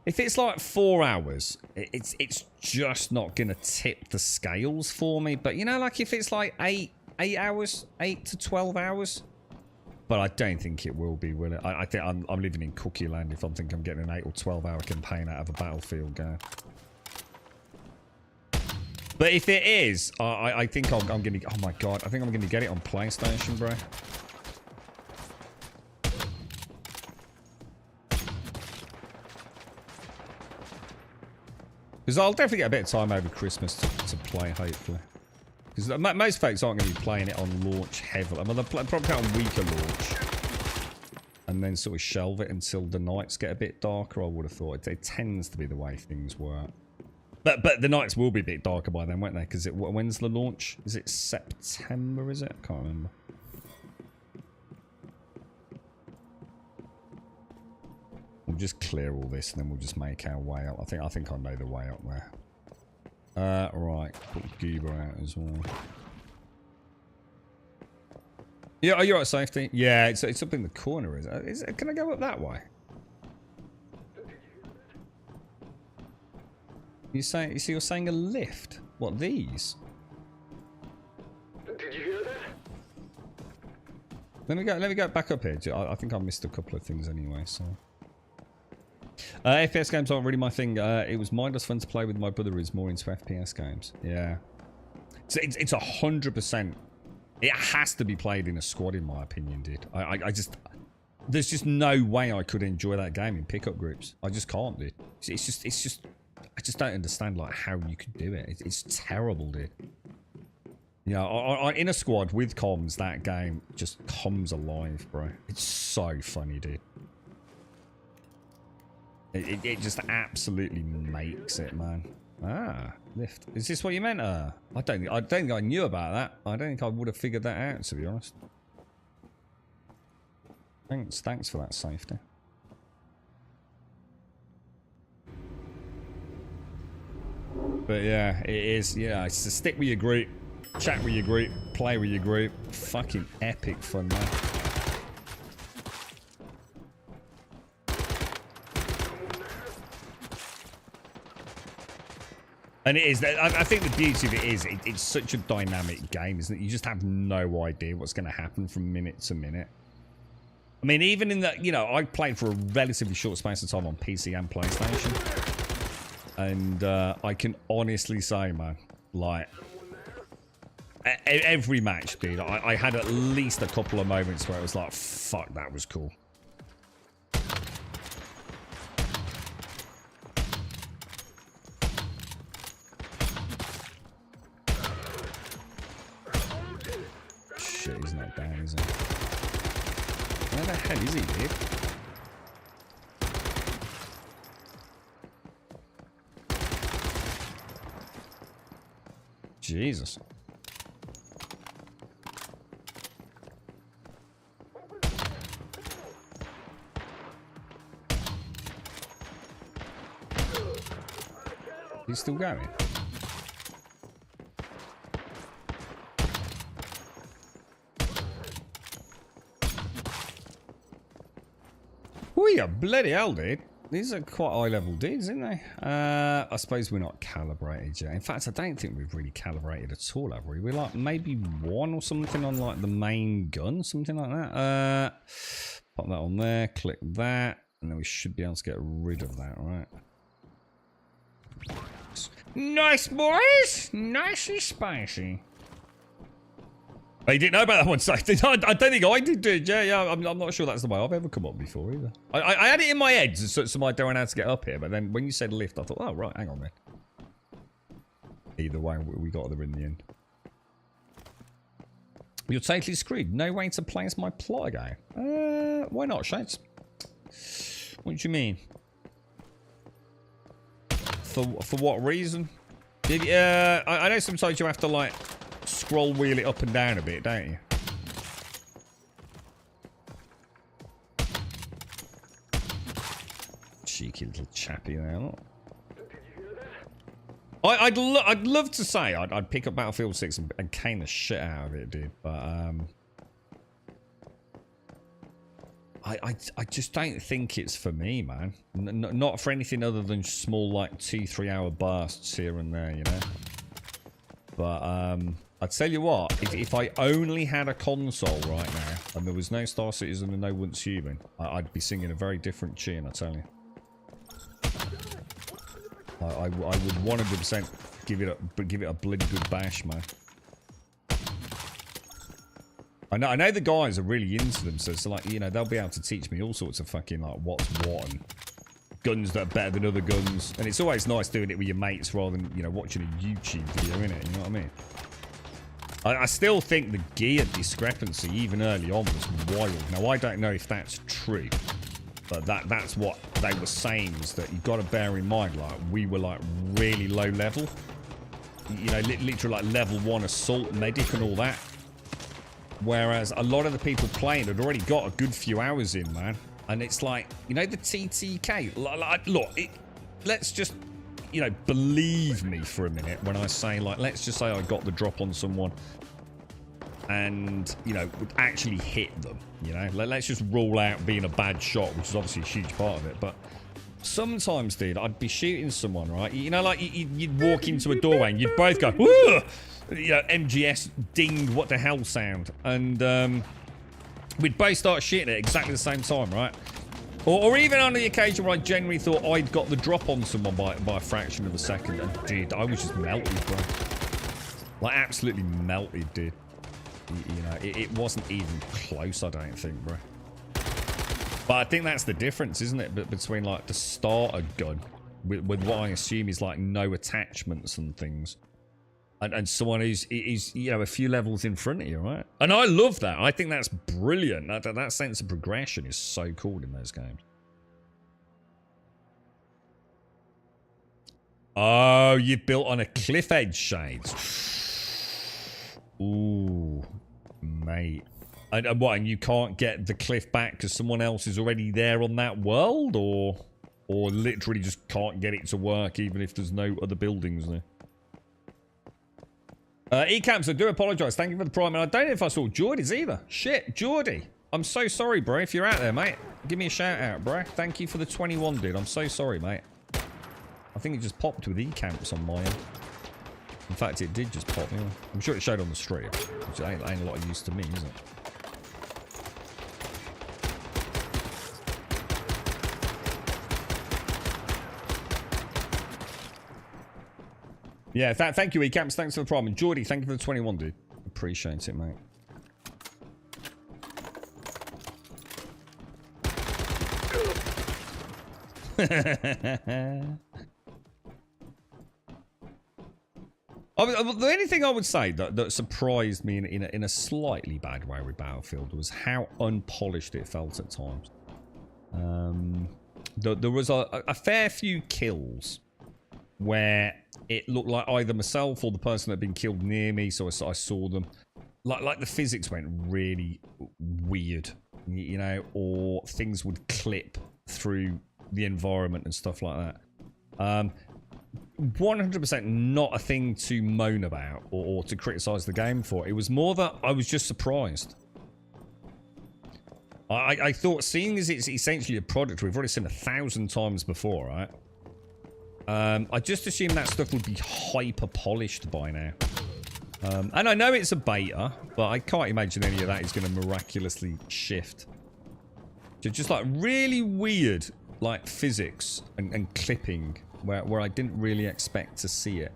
If it's like 4 hours, it's just not gonna tip the scales for me. But you know, like if it's like 8 hours, 8 to 12 hours. But I don't think it will be, will it? I think I'm living in cookie land if I'm thinking I'm getting an 8 or 12 hour campaign out of a Battlefield game. But if it is, I think I'm gonna. Oh my god! I think I'm gonna get it on PlayStation, bro. Because I'll definitely get a bit of time over Christmas to play, hopefully. Because most folks aren't going to be playing it on launch heavily. I mean, they'll probably play it on weaker launch, and then sort of shelve it until the nights get a bit darker. I would have thought it tends to be the way things work. But the nights will be a bit darker by then, won't they? Because when's the launch? Is it September, is it? I can't remember. We'll just clear all this and then we'll just make our way up. I think I know the way up there. Right. Put Goober out as well. Yeah, are you right, safety? Yeah, it's up in the corner, is it? Can I go up that way? You're saying a lift? What, these? Did you hear that? Let me go back up here. I think I missed a couple of things anyway, so. FPS games aren't really my thing. It was mindless fun to play with. My brother is more into FPS games. Yeah. So it's 100%. It has to be played in a squad, in my opinion, dude. I just... There's just no way I could enjoy that game in pickup groups. I just can't, dude. It's just... I just don't understand, like, how you could do it. It's terrible, dude. You know, in a squad with comms, that game just comes alive, bro. It's so funny, dude. It just absolutely makes it, man. Ah, lift. Is this what you meant? I don't think I knew about that. I don't think I would have figured that out, to be honest. Thanks for that safety. But yeah, it is. Yeah, it's to stick with your group, chat with your group, play with your group. Fucking epic fun, man. And it is. I think the beauty of it is it's such a dynamic game, isn't it? You just have no idea what's going to happen from minute to minute. I mean, even in the, you know, I played for a relatively short space of time on PC and PlayStation. And I can honestly say, man, like, every match, dude, I had at least a couple of moments where it was like, fuck, that was cool. Shit, he's not down, is he? Where the hell is he, dude? Jesus. He's still going. Bloody hell, dude. These are quite high-level dudes, aren't they? I suppose we're not calibrated yet. In fact, I don't think we've really calibrated at all, have we? We're like maybe 1 or something on like the main gun, something like that. Pop that on there, click that, and then we should be able to get rid of that, right? Nice, boys! Nice and spicy. Oh, you didn't know about that one, so I don't think I did. Yeah, I'm not sure that's the way I've ever come up before either. I had it in my head, so I don't know how to get up here, but then when you said lift, I thought, oh, right, hang on then. Either way, we got there in the end. You're totally screwed. No way to play as my plot again. Why not, Shades? What do you mean? For what reason? I know sometimes you have to, like, scroll wheel it up and down a bit, don't you? Cheeky little chappy there. Look. I'd love to say I'd pick up Battlefield 6 and cane the shit out of it, dude. But I just don't think it's for me, man. Not for anything other than small, like 2-3 hour bursts here and there, you know. But I tell you what, if I only had a console right now and there was no Star Citizen and no Once Human, I'd be singing a very different tune, I tell you. I would 100% give it a bloody good bash, man. I know the guys are really into them, so it's like, you know, they'll be able to teach me all sorts of fucking, like, what's what and guns that are better than other guns. And it's always nice doing it with your mates rather than, you know, watching a YouTube video, innit? You know what I mean? I still think the gear discrepancy, even early on, was wild. Now, I don't know if that's true, but that's what they were saying, is that you've got to bear in mind, like, we were, like, really low level. You know, literally, like, level 1 assault medic and all that. Whereas a lot of the people playing had already got a good few hours in, man. And it's like, you know, the TTK. Look, let's just, you know, believe me for a minute when I say, like, let's just say I got the drop on someone and, you know, would actually hit them, you know. Let's just rule out being a bad shot, which is obviously a huge part of it. But sometimes, dude, I'd be shooting someone, right? You know, like, you'd walk into a doorway and you'd both go, whoa! You know, MGS ding, what the hell sound. And we'd both start shooting at exactly the same time, right? Or even on the occasion where I genuinely thought I'd got the drop on someone by a fraction of a second. And dude, I was just melted, bro. Like, absolutely melted, dude. You know, it wasn't even close, I don't think, bro. But I think that's the difference, isn't it? Between, like, the starter gun with what I assume is, like, no attachments and things. And someone who's, you know, a few levels in front of you, right? And I love that. I think that's brilliant. That sense of progression is so cool in those games. Oh, you built on a cliff edge, Shades. Ooh, mate. And what, and you can't get the cliff back because someone else is already there on that world? Or literally just can't get it to work even if there's no other buildings there? Ecamps, I do apologise. Thank you for the prime. And I don't know if I saw Geordie's either. Shit, Geordie. I'm so sorry, bro. If you're out there, mate, give me a shout out, bro. Thank you for the 21, dude. I'm so sorry, mate. I think it just popped with Ecamps on my end. In fact, it did just pop. Yeah. I'm sure it showed on the stream, which ain't a lot of use to me, is it? Yeah, thank you, Ecamps. Thanks for the prime. And Geordie, thank you for the 21, dude. Appreciate it, mate. The only thing I would say that surprised me in a slightly bad way with Battlefield was how unpolished it felt at times. There was a fair few kills where it looked like either myself or the person that had been killed near me, so I saw them. Like the physics went really weird, you know, or things would clip through the environment and stuff like that. 100% not a thing to moan about or to criticise the game for. It was more that I was just surprised. I thought, seeing as it's essentially a product we've already seen 1,000 times before, right? I just assumed that stuff would be hyper polished by now. And I know it's a beta, but I can't imagine any of that is going to miraculously shift. Just like really weird, like physics and clipping where I didn't really expect to see it.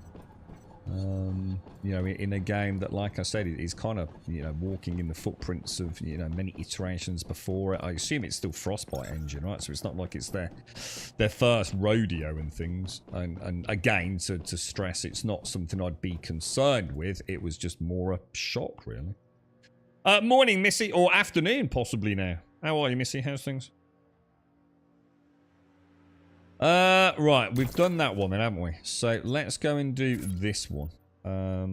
You know, in a game that, like I said, is kind of, you know, walking in the footprints of, you know, many iterations before it. I assume it's still Frostbite engine, right? So it's not like it's their first rodeo and things. And again, to stress, it's not something I'd be concerned with. It was just more a shock, really. Morning, Missy, or afternoon, possibly now. How are you, Missy? How's things? Right, we've done that one then, haven't we? So let's go and do this one. I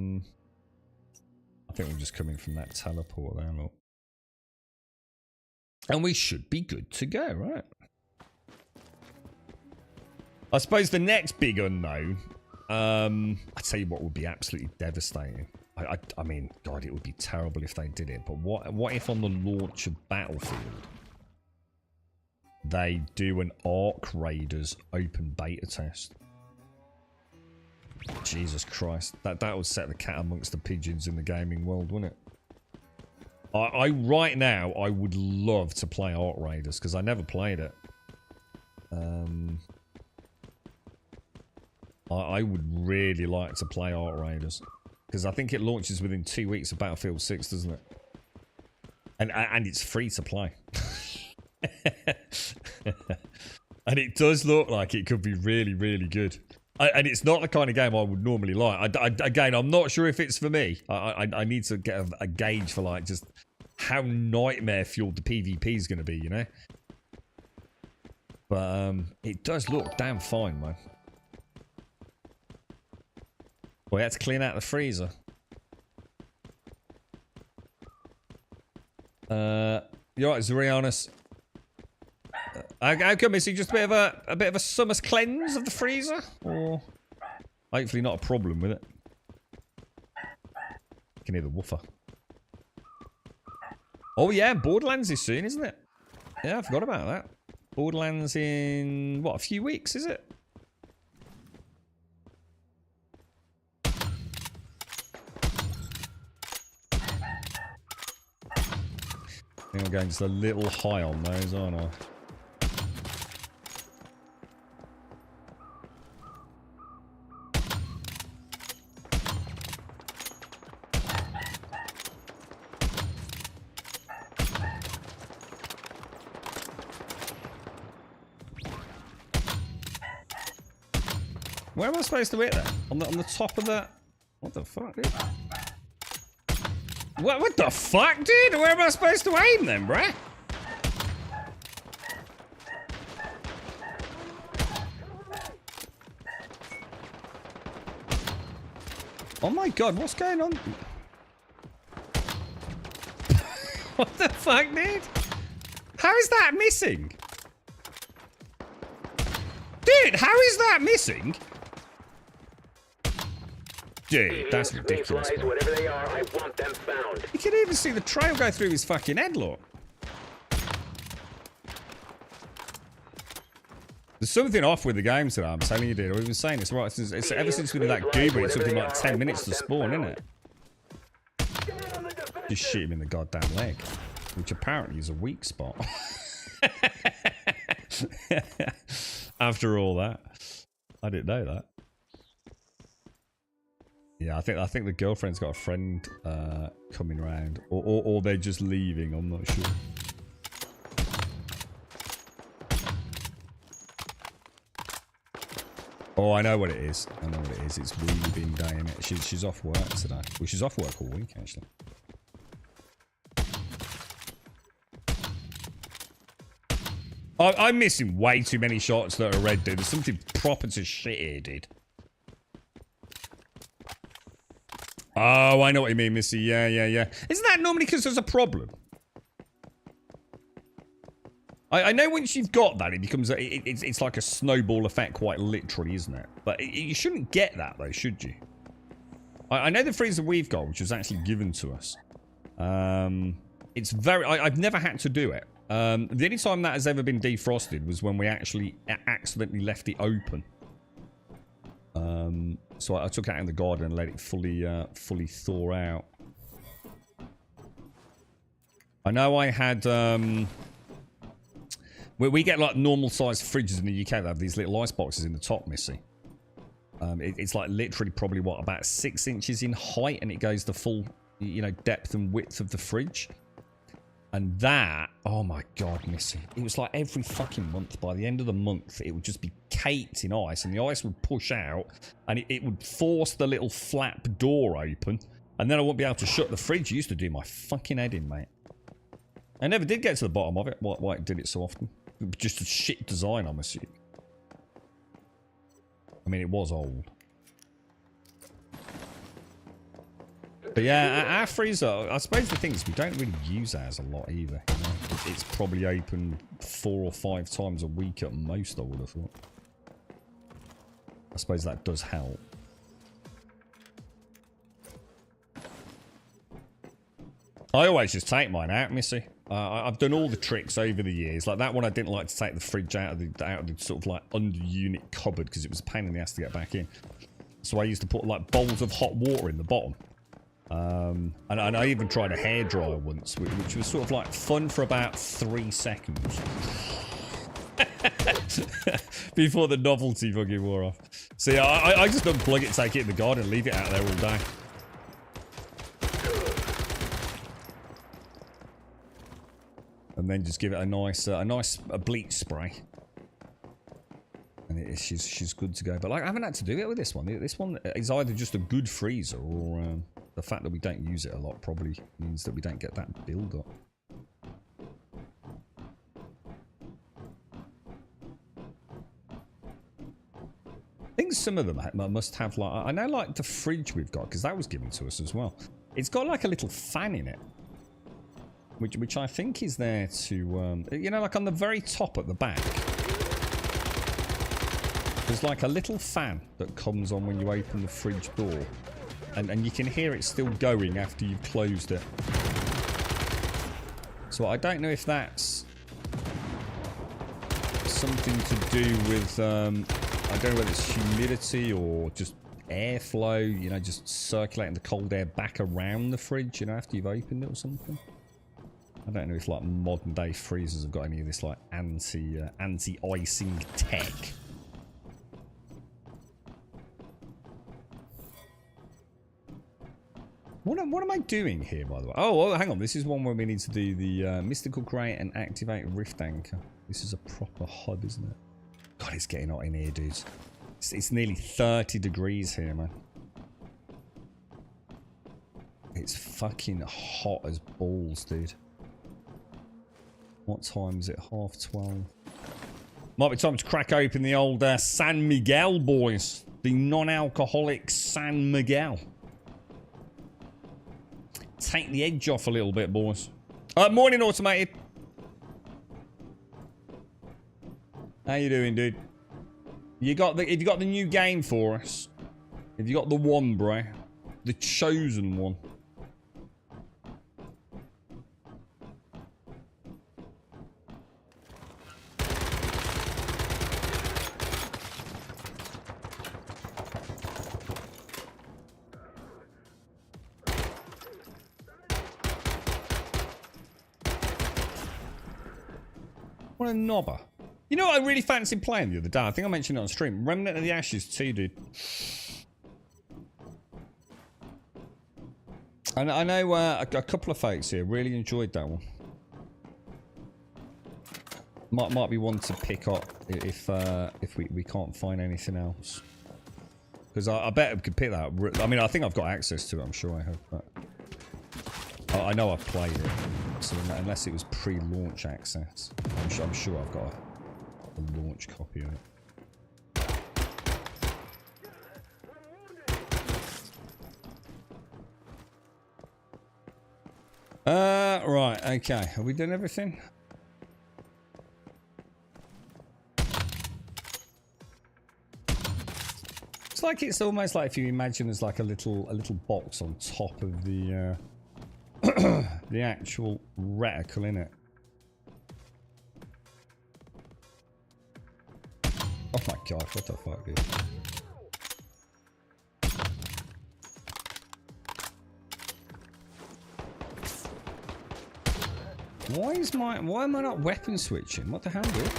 think we're just coming from that teleport there, look. And we should be good to go, right? I suppose the next big unknown, I tell you what would be absolutely devastating. I mean, God, it would be terrible if they did it. But what if on the launch of Battlefield, they do an Ark Raiders open beta test? Jesus Christ. That would set the cat amongst the pigeons in the gaming world, wouldn't it? Right now, I would love to play Ark Raiders, because I never played it. I would really like to play Ark Raiders, because I think it launches within 2 weeks of Battlefield 6, doesn't it? And it's free to play. And it does look like it could be really, really good. And it's not the kind of game I would normally like. Again, I'm not sure if it's for me. I need to get a gauge for, like, just how nightmare-fueled the PvP is going to be, you know? But it does look damn fine, man. Well, we had to clean out the freezer. You're right, Zurianus. How come? Is he just a bit of a summer's cleanse of the freezer? Or hopefully not a problem with it. You can hear the woofer. Oh yeah, Borderlands is soon, isn't it? Yeah, I forgot about that. Borderlands in, what, a few weeks, is it? I think I'm going just a little high on those, aren't I? Where am I supposed to hit that? On the top of that? What the fuck, dude? What the fuck, dude? Where am I supposed to aim then, bruh? Oh my god, what's going on? What the fuck, dude? How is that missing? Dude, how is that missing? Dude, that's ridiculous, man. Whatever they are, I want them found. You can even see the trail go through his fucking head, look. There's something off with the game today, I'm telling you, dude. We've been saying this right since ever since we did that goober. It took him like 10 minutes to spawn, isn't it? Just shoot him in the goddamn leg, which apparently is a weak spot. After all that, I didn't know that. Yeah, I think the girlfriend's got a friend coming around, or they're just leaving. I'm not sure. Oh, I know what it is. I know what it is. It's really been day in it. She's off work today. Well, she's off work all week actually. I'm missing way too many shots that are red, dude. There's something proper to shit here, dude. Oh, I know what you mean, Missy. Yeah. Isn't that normally because there's a problem? I know once you've got that, it becomes it's like a snowball effect, quite literally, isn't it? But you shouldn't get that, though, should you? I know the freezer we've got, which was actually given to us. It's very... I've never had to do it. The only time that has ever been defrosted was when we actually accidentally left it open. So I took it out in the garden and let it fully thaw out. I know I had... we get like normal sized fridges in the UK that have these little ice boxes in the top, Missy. It's like literally probably, what, about 6 inches in height, and it goes the full, you know, depth and width of the fridge. And that, oh my God, Missy. It was like every fucking month. By the end of the month, it would just be caked in ice, and the ice would push out, and it would force the little flap door open, and then I wouldn't be able to shut the fridge. It used to do my fucking head in, mate. I never did get to the bottom of it, why it did it so often. Just a shit design, I'm assuming. I mean, it was old. But yeah, our freezer, I suppose the thing is we don't really use ours a lot either. You know? It's probably open 4 or 5 times a week at most, I would have thought. I suppose that does help. I always just take mine out, Missy. I've done all the tricks over the years. Like that one, I didn't like to take the fridge out of the sort of like under unit cupboard because it was a pain in the ass to get back in. So I used to put like bowls of hot water in the bottom. And I even tried a hairdryer once, which was sort of like fun for about 3 seconds. Before the novelty fucking wore off. So yeah, I just unplug it, take it in the garden, and leave it out there all day. And then just give it a nice bleach spray, and she's good to go. But like, I haven't had to do it with this one. This one is either just a good freezer, or the fact that we don't use it a lot probably means that we don't get that build up. I think some of them must have like, I know like the fridge we've got, because that was given to us as well. It's got like a little fan in it. Which I think is there to, you know, like on the very top at the back. There's like a little fan that comes on when you open the fridge door. And you can hear it still going after you've closed it. So I don't know if that's something to do with, I don't know whether it's humidity or just airflow, you know, just circulating the cold air back around the fridge, you know, after you've opened it or something. I don't know if like modern day freezers have got any of this like anti-icing tech. What am I doing here, by the way? Oh, hang on. This is one where we need to do the mystical crate and activate rift anchor. This is a proper hub, isn't it? God, it's getting hot in here, dudes. It's nearly 30 degrees here, man. It's fucking hot as balls, dude. What time is it? 12:30. Might be time to crack open the old San Miguel, boys. The non-alcoholic San Miguel. Take the edge off a little bit, boys. Morning, Automated. How you doing, dude? Have you got the new game for us? Have you got the one, bro? The chosen one. What a knobber. You know what I really fancied playing the other day? I think I mentioned it on stream. Remnant of the Ashes 2, dude. And I know a couple of folks here really enjoyed that one. Might be one to pick up if we can't find anything else. Because I bet we could pick that up. I mean, I think I've got access to it. I'm sure I have. But I know I've played it. So unless it was pre-launch access, I'm sure I've got a launch copy of it. Right, okay. Have we done everything? It's almost like if you imagine there's like a little box on top of the the actual reticle in it. Oh my god, what the fuck, dude? Why am I not weapon switching? What the hell, dude?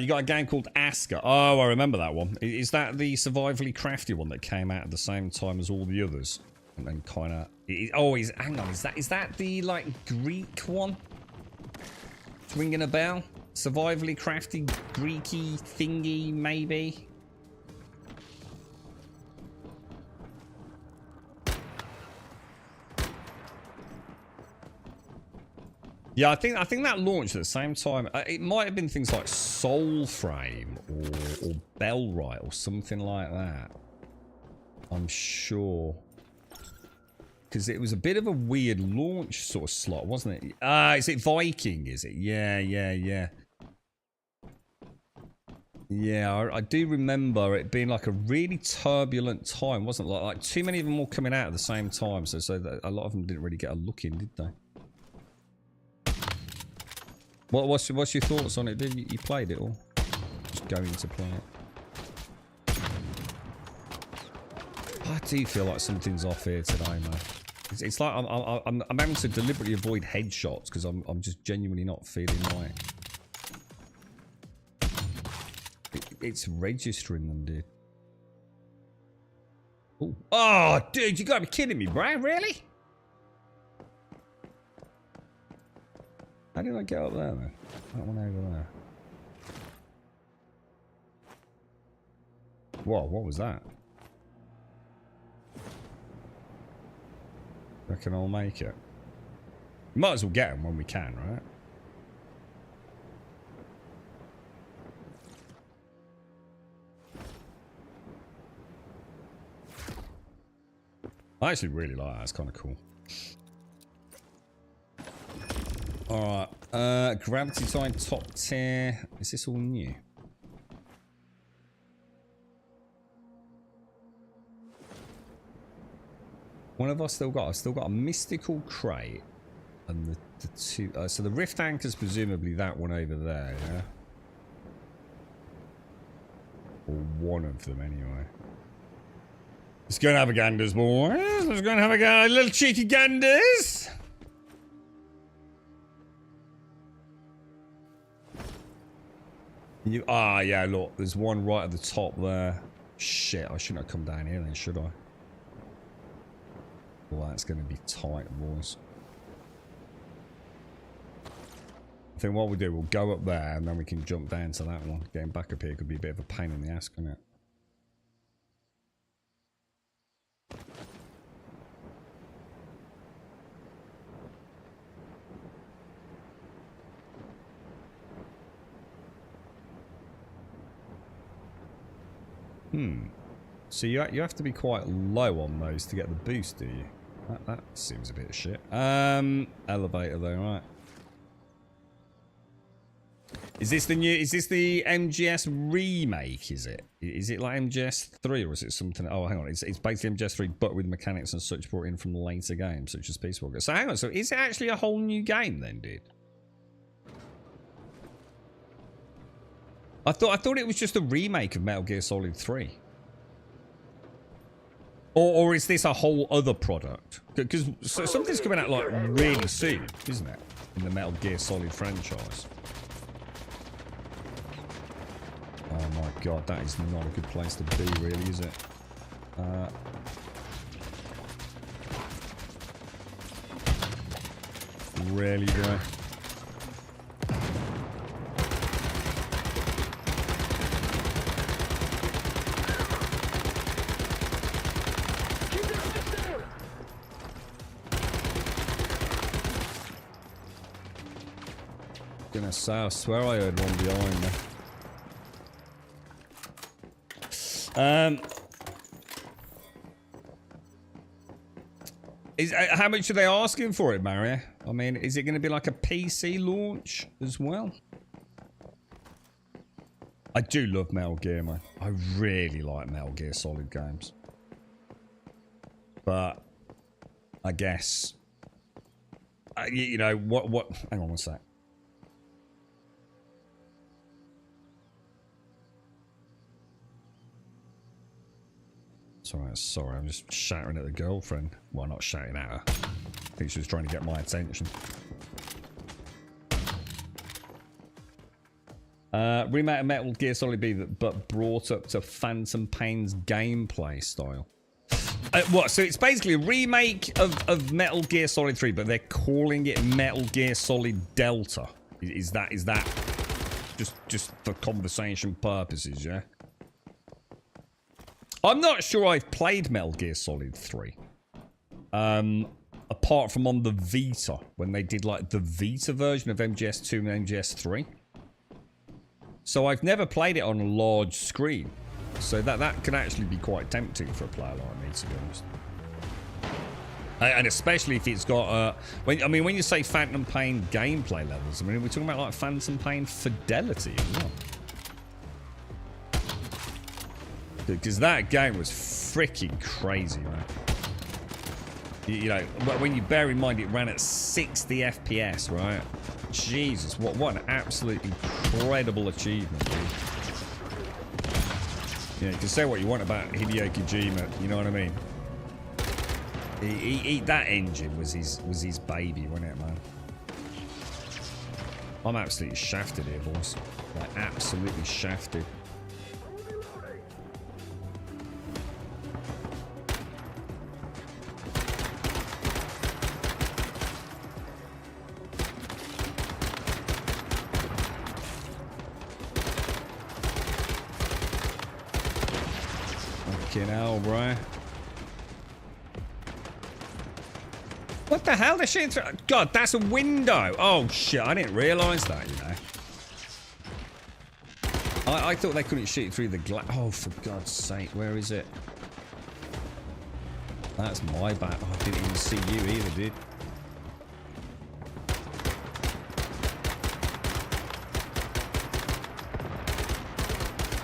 You got a game called Asker. Oh, I remember that one. Is that the survivally crafty one that came out at the same time as all the others? And then kind of... Oh, hang on. Is that the, like, Greek one? It's ringing a bell? Survivally crafty, Greeky thingy, maybe? Yeah, I think that launched at the same time. It might have been things like Soulframe or Bellwright or something like that. I'm sure. Because it was a bit of a weird launch sort of slot, wasn't it? Is it Viking, is it? Yeah. Yeah, I do remember it being like a really turbulent time, wasn't it? Like too many of them all coming out at the same time, so that a lot of them didn't really get a look in, did they? What's your thoughts on it? Did you played it or just going to play it? I do feel like something's off here today, man. It's like I'm having to deliberately avoid headshots because I'm just genuinely not feeling right. It's registering them, dude. Ooh. Oh, dude, you gotta be kidding me, bro. Really? How did I get up there, then? That one over there. Whoa, what was that? Reckon I'll make it. Might as well get them when we can, right? I actually really like that. It's kind of cool. Alright, Gravity Time top tier. Is this all new? What have I still got? I've still got a mystical crate. And the two... so the Rift Anchor's presumably that one over there, yeah? Or one of them, anyway. Let's go and have a ganders, boys. Let's go and have a little cheeky ganders. Yeah, look, there's one right at the top there. Shit, I shouldn't have come down here then, should I? Well, that's going to be tight, boys. I think what we'll do, we'll go up there and then we can jump down to that one. Getting back up here could be a bit of a pain in the ass, couldn't it? So you have to be quite low on those to get the boost, do you? That seems a bit of shit. Elevator though, right? Is this the MGS remake? Is it? Is it like MGS 3 or is it something? Oh, hang on. It's basically MGS 3, but with mechanics and such brought in from later games, such as Peace Walker. So hang on. So is it actually a whole new game then, dude? I thought it was just a remake of Metal Gear Solid 3. Or is this a whole other product? Because something's coming out like really soon, isn't it? In the Metal Gear Solid franchise. Oh my god, that is not a good place to be, really, is it? Really, bro. Gonna say, I swear I heard one behind me. How much are they asking for it, Mario? I mean, is it going to be like a PC launch as well? I do love Metal Gear, man. I really like Metal Gear Solid games. But I guess. You know, what... Hang on one sec. Sorry, I'm just shouting at the girlfriend. Well, not shouting at her. I think she was trying to get my attention. Remake of Metal Gear Solid B, but brought up to Phantom Pain's gameplay style. What? So it's basically a remake of Metal Gear Solid 3, but they're calling it Metal Gear Solid Delta. Is that just for conversation purposes? Yeah. I'm not sure I've played Metal Gear Solid 3. Apart from on the Vita, when they did like the Vita version of MGS2 and MGS3. So I've never played it on a large screen. So that can actually be quite tempting for a player like me, to be honest. And especially if it's got, when you say Phantom Pain gameplay levels, I mean, we're talking about like Phantom Pain fidelity as well. Because that game was freaking crazy, man. You know, when you bear in mind it ran at 60 FPS, right? Jesus, what an absolute incredible achievement, dude. You know, you can say what you want about Hideo Kojima, you know what I mean? That engine was his baby, wasn't it, man? I'm absolutely shafted here, boys. Like, absolutely shafted. Fucking hell, bro. What the hell? They're shooting through. God, that's a window. Oh, shit. I didn't realise that, you know. I thought they couldn't shoot through the glass. Oh, for God's sake. Where is it? That's my bad. Oh, I didn't even see you either, dude.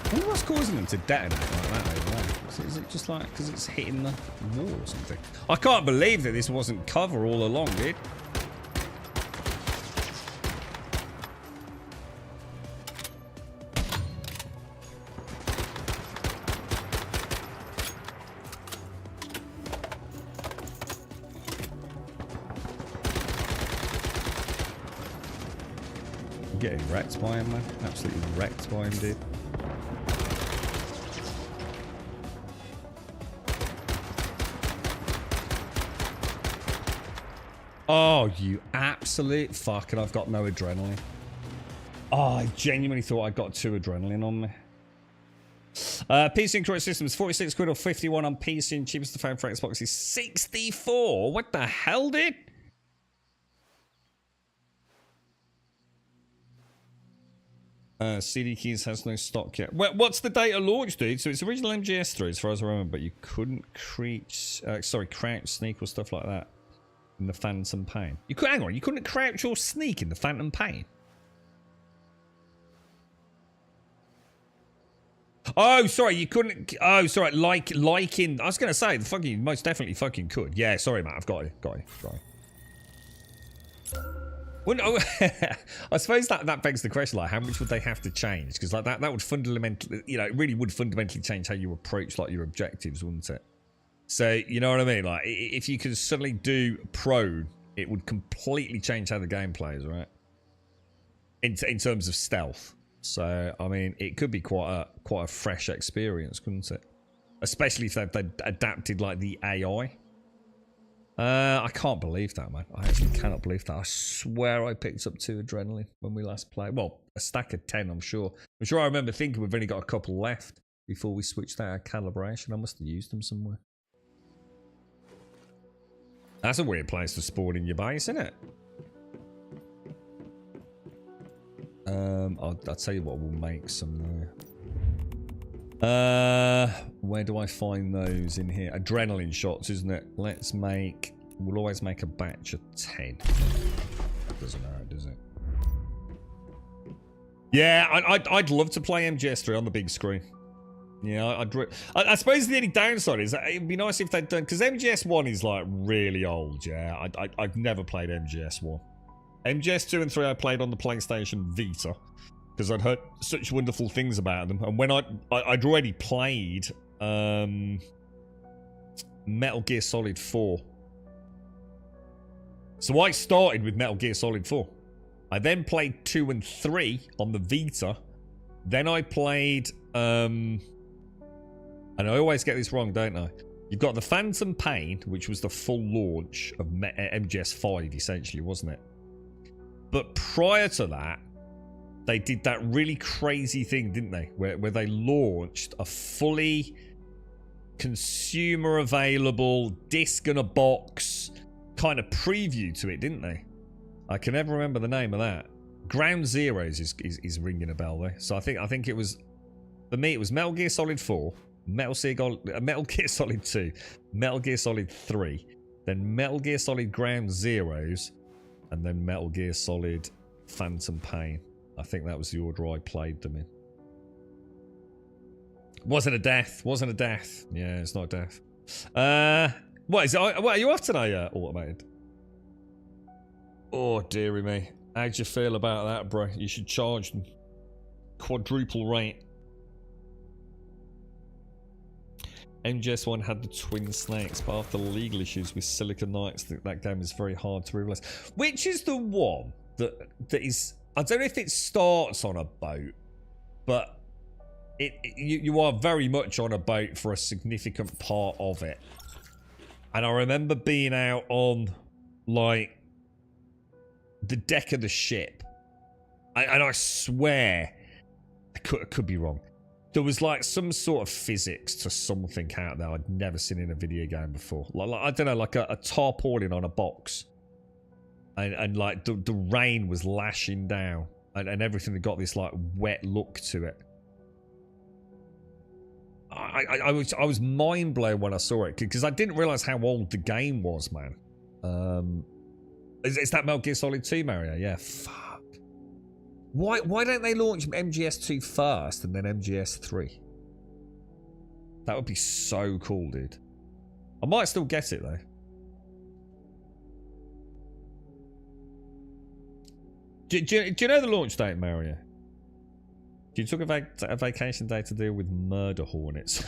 I wonder what's causing them to detonate like that over there. Is it just like because it's hitting the wall or something? I can't believe that this wasn't cover all along, dude. I'm getting wrecked by him, man. Absolutely wrecked by him, dude. Oh, you absolute fuck, and I've got no adrenaline. Oh, I genuinely thought I got 2 adrenaline on me. PC and correct systems, 46 quid or 51 on PC, and cheapest to find for Xbox is 64. What the hell, dude? CD Keys has no stock yet. Well, what's the date of launch, dude? So it's original MGS3 as far as I remember, but you couldn't crouch, sneak or stuff like that. In the Phantom Pain. You could hang on, you couldn't crouch or sneak in the Phantom Pain. Oh, sorry, you couldn't. Oh, sorry, like in. I was gonna say the fucking most definitely fucking could. Yeah, sorry, mate, I've got it. Well, no, I suppose that begs the question, like, how much would they have to change? Because like that would fundamentally, you know, it really would fundamentally change how you approach like your objectives, wouldn't it? So, you know what I mean? Like, if you could suddenly do prone, it would completely change how the game plays, right? In terms of stealth. So, I mean, it could be quite a fresh experience, couldn't it? Especially if they've adapted, like, the AI. I can't believe that, man. I actually cannot believe that. I swear I picked up 2 adrenaline when we last played. Well, a stack of 10, I'm sure. I'm sure I remember thinking we've only got a couple left before we switched out our calibration. I must have used them somewhere. That's a weird place to spawn in your base, isn't it? I'll tell you what, we'll make some there. Where do I find those in here? Adrenaline shots, isn't it? We'll always make a batch of 10. Doesn't matter, does it? Yeah, I'd love to play MGS3 on the big screen. Yeah, I suppose the only downside is that it'd be nice if they'd done, because MGS1 is like really old. Yeah, I've never played MGS1. MGS2 and 3 I played on the PlayStation Vita because I'd heard such wonderful things about them. And when I'd already played Metal Gear Solid 4. So I started with Metal Gear Solid 4. I then played 2 and 3 on the Vita. Then I played, and I always get this wrong, don't I? You've got the Phantom Pain, which was the full launch of MGS5, essentially, wasn't it? But prior to that, they did that really crazy thing, didn't they? Where they launched a fully consumer available disc and a box kind of preview to it, didn't they? I can never remember the name of that. Ground Zeroes is ringing a bell there. So I think it was, for me, it was Metal Gear Solid 4, Metal Gear Solid 2, Metal Gear Solid 3, then Metal Gear Solid Ground Zeroes, and then Metal Gear Solid Phantom Pain. I think that was the order I played them in. Wasn't a death. Wasn't a death. Yeah, it's not a death. What is it? What are you off today, Automated? Oh, dearie me. How'd you feel about that, bro? You should charge them quadruple rate. MGS1 had the twin snakes, but after legal issues with Silicon Knights, that game is very hard to realize. Which is the one that is... I don't know if it starts on a boat, but you are very much on a boat for a significant part of it. And I remember being out on, like, the deck of the ship. And I swear, I could be wrong. There was like some sort of physics to something out there I'd never seen in a video game before. Like I don't know, like a tarpaulin on a box. And like the rain was lashing down. And everything had got this like wet look to it. I was mind blown when I saw it. Because I didn't realise how old the game was, man. Is that Metal Gear Solid 2, Mario? Yeah, fuck. Why don't they launch MGS2 first and then MGS3? That would be so cool, dude. I might still get it, though. Do you know the launch date, Mario? You took a vacation day to deal with murder hornets.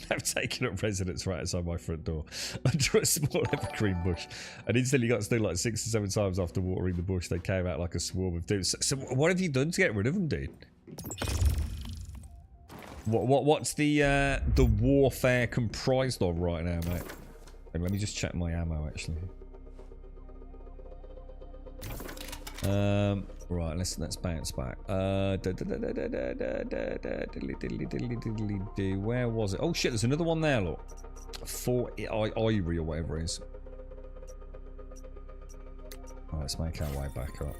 They've taken up residence right outside my front door under a small evergreen bush. And instantly got stung like 6 or 7 times after watering the bush. They came out like a swarm of dudes. So what have you done to get rid of them, dude? What's the warfare comprised of right now, mate? And let me just check my ammo, actually. Right, let's bounce back. Where was it? Oh shit, there's another one there, look. Fort Ivory or whatever it is. Alright, let's make our way back up.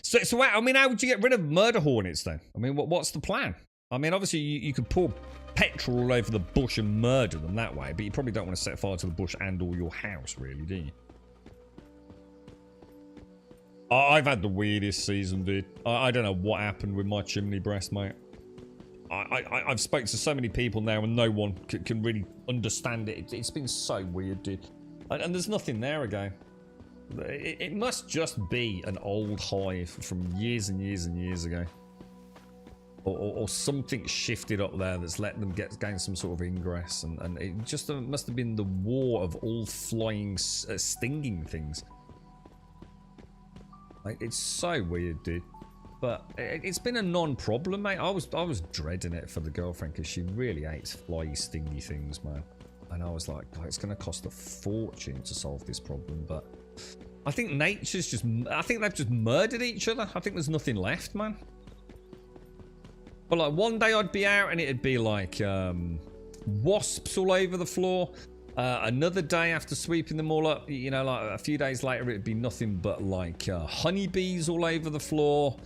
So I mean, how would you get rid of murder hornets then? I mean, what's the plan? I mean, obviously you could pour petrol all over the bush and murder them that way, but you probably don't want to set fire to the bush and or your house, really, do you? I've had the weirdest season, dude. I don't know what happened with my chimney breast, mate. I've spoken to so many people now and no one can really understand it. It's been so weird, dude. And there's nothing there again. It must just be an old hive from years and years and years ago. Or something shifted up there that's let them gain some sort of ingress. And it just must have been the war of all flying, stinging things. Like, it's so weird, dude. But it's been a non-problem, mate. I was dreading it for the girlfriend because she really hates fly stingy things, man. And I was like, oh, it's going to cost a fortune to solve this problem. But I think nature's just... I think they've just murdered each other. I think there's nothing left, man. But like one day I'd be out and it'd be like wasps all over the floor. Another day after sweeping them all up, you know, like a few days later, it'd be nothing but like honeybees all over the floor.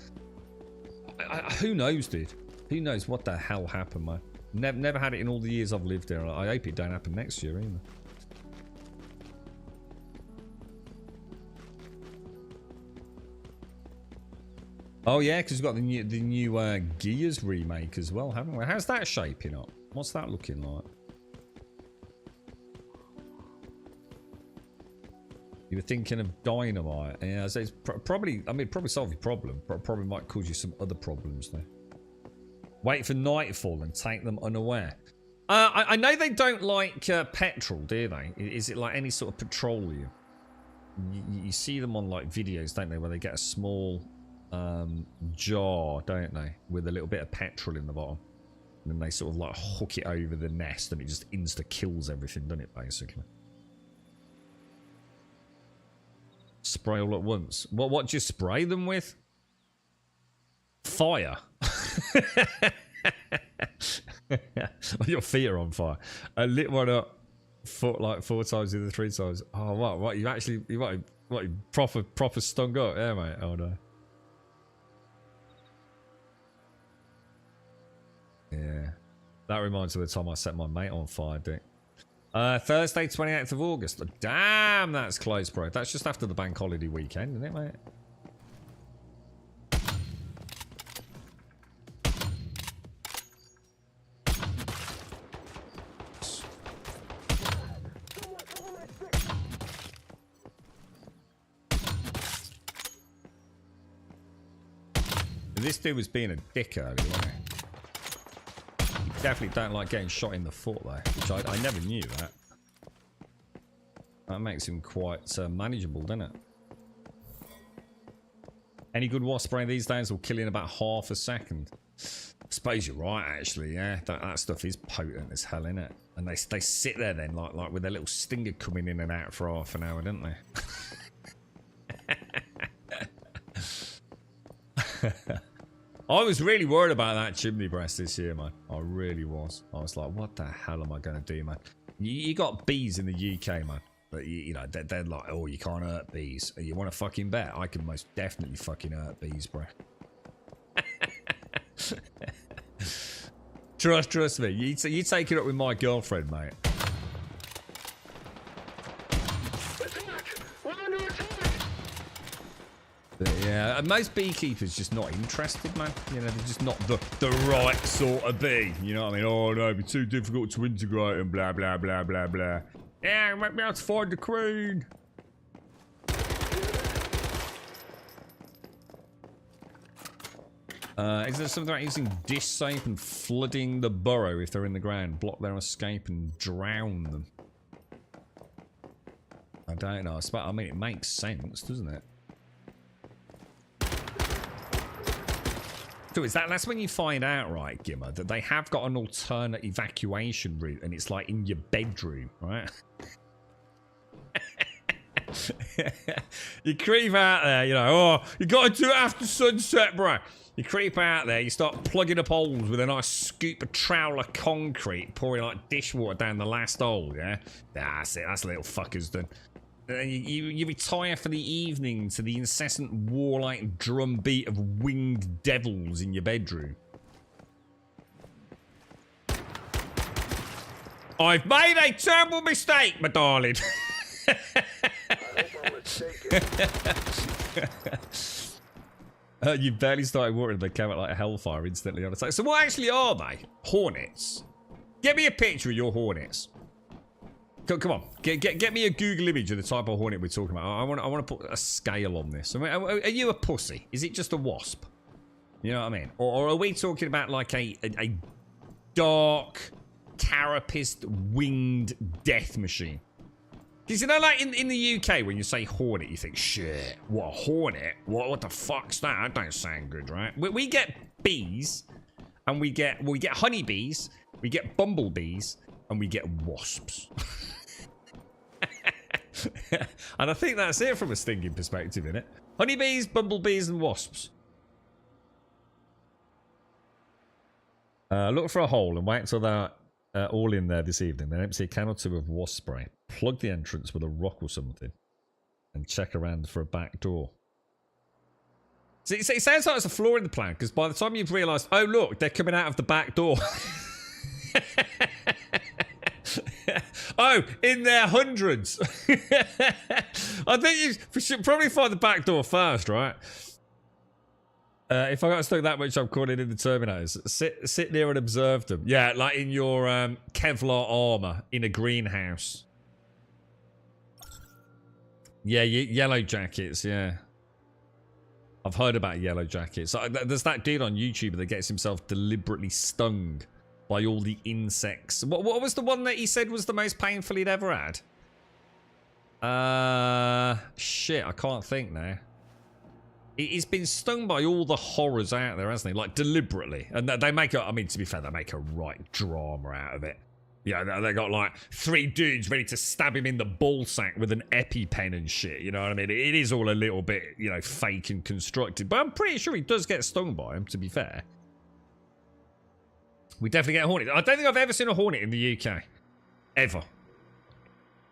Who knows, dude? Who knows what the hell happened, man? Never had it in all the years I've lived here. I hope it don't happen next year either. Oh yeah, because we've got the new Gears remake as well, haven't we? How's that shaping up? What's that looking like? You were thinking of Dynamite. Yeah, so it's probably, I mean, probably solve your problem, but probably might cause you some other problems though. Wait for nightfall and take them unaware. I know they don't like petrol, do they? Is it like any sort of petroleum? You see them on like videos, don't they, where they get a small jar, don't they, with a little bit of petrol in the bottom. And then they sort of like hook it over the nest and it just insta-kills everything, doesn't it, basically? Spray all at once. What do you spray them with? Fire. Your feet are on fire. I lit one up like 4 times, the other 3 times. Oh, what? You actually, you proper stung up? Yeah, mate. Oh no. Yeah. That reminds me of the time I set my mate on fire, Dick. Thursday, 28th of August. Damn, that's close, bro. That's just after the bank holiday weekend, isn't it, mate? This dude was being a dick earlier, wasn't he? Definitely don't like getting shot in the foot though, which I never knew that. That makes him quite manageable, doesn't it? Any good wasp spray these days will kill in about half a second. I suppose you're right, actually. Yeah, that stuff is potent as hell, isn't it? And they sit there then, like with their little stinger coming in and out for half an hour, don't they? I was really worried about that chimney breast this year, man. I really was. I was like, what the hell am I going to do, man? You got bees in the UK, man. But, you know, they're like, oh, you can't hurt bees. You want to fucking bet? I can most definitely fucking hurt bees, bro. Trust me. You take it up with my girlfriend, mate. Yeah, most beekeepers just not interested, man. You know, they're just not the right sort of bee. You know what I mean? Oh no, it'd be too difficult to integrate and blah blah blah blah blah. Yeah, I might be able to find the queen. Is there something about using dish soap and flooding the burrow if they're in the ground, block their escape and drown them? I don't know. I mean, it makes sense, doesn't it? So that's when you find out, right, Gimmer, that they have got an alternate evacuation route and it's like in your bedroom, right? You creep out there, you know, oh, you got to do it after sunset, bro. You creep out there, you start plugging up holes with a nice scoop of trowel of concrete, pouring like dishwater down the last hole, yeah? That's it, that's little fuckers done. You retire for the evening to the incessant warlike drumbeat of winged devils in your bedroom. I've made a terrible mistake, my darling. You barely started watering, they came out like a hellfire instantly on attack. So what actually are they? Hornets? Get me a picture of your hornets. Come on, get me a Google image of the type of hornet we're talking about. I want to put a scale on this. I mean, are you a pussy? Is it just a wasp? You know what I mean? Or are we talking about like a dark, carapaced, winged death machine? Because you know, like in the UK, when you say hornet, you think, shit, what a hornet? What the fuck's that? That don't sound good, right? We get bees, and we get honeybees, we get bumblebees, and we get wasps. And I think that's it from a stinging perspective, innit? Honeybees, bumblebees, and wasps. Look for a hole and wait until they're all in there this evening. Then empty a can or two of wasp spray. Plug the entrance with a rock or something. And check around for a back door. See, it sounds like there's a flaw in the plan, because by the time you've realised, oh look, they're coming out of the back door. Oh, in their hundreds. I think you should probably find the back door first, right? If I got stuck that much, I'm calling in the Terminators. Sit near and observe them. Yeah, like in your Kevlar armor in a greenhouse. Yeah, yellow jackets, yeah. I've heard about yellow jackets. There's that dude on YouTube that gets himself deliberately stung by all the insects. What was the one that he said was the most painful he'd ever had? Shit, I can't think now. He's been stung by all the horrors out there, hasn't he? Like, deliberately. And they make a, I mean, to be fair, they make a right drama out of it. Yeah, they got like 3 dudes ready to stab him in the ball sack with an EpiPen and shit, you know what I mean? It is all a little bit, you know, fake and constructed. But I'm pretty sure he does get stung by him, to be fair. We definitely get a hornet. I don't think I've ever seen a hornet in the UK. Ever.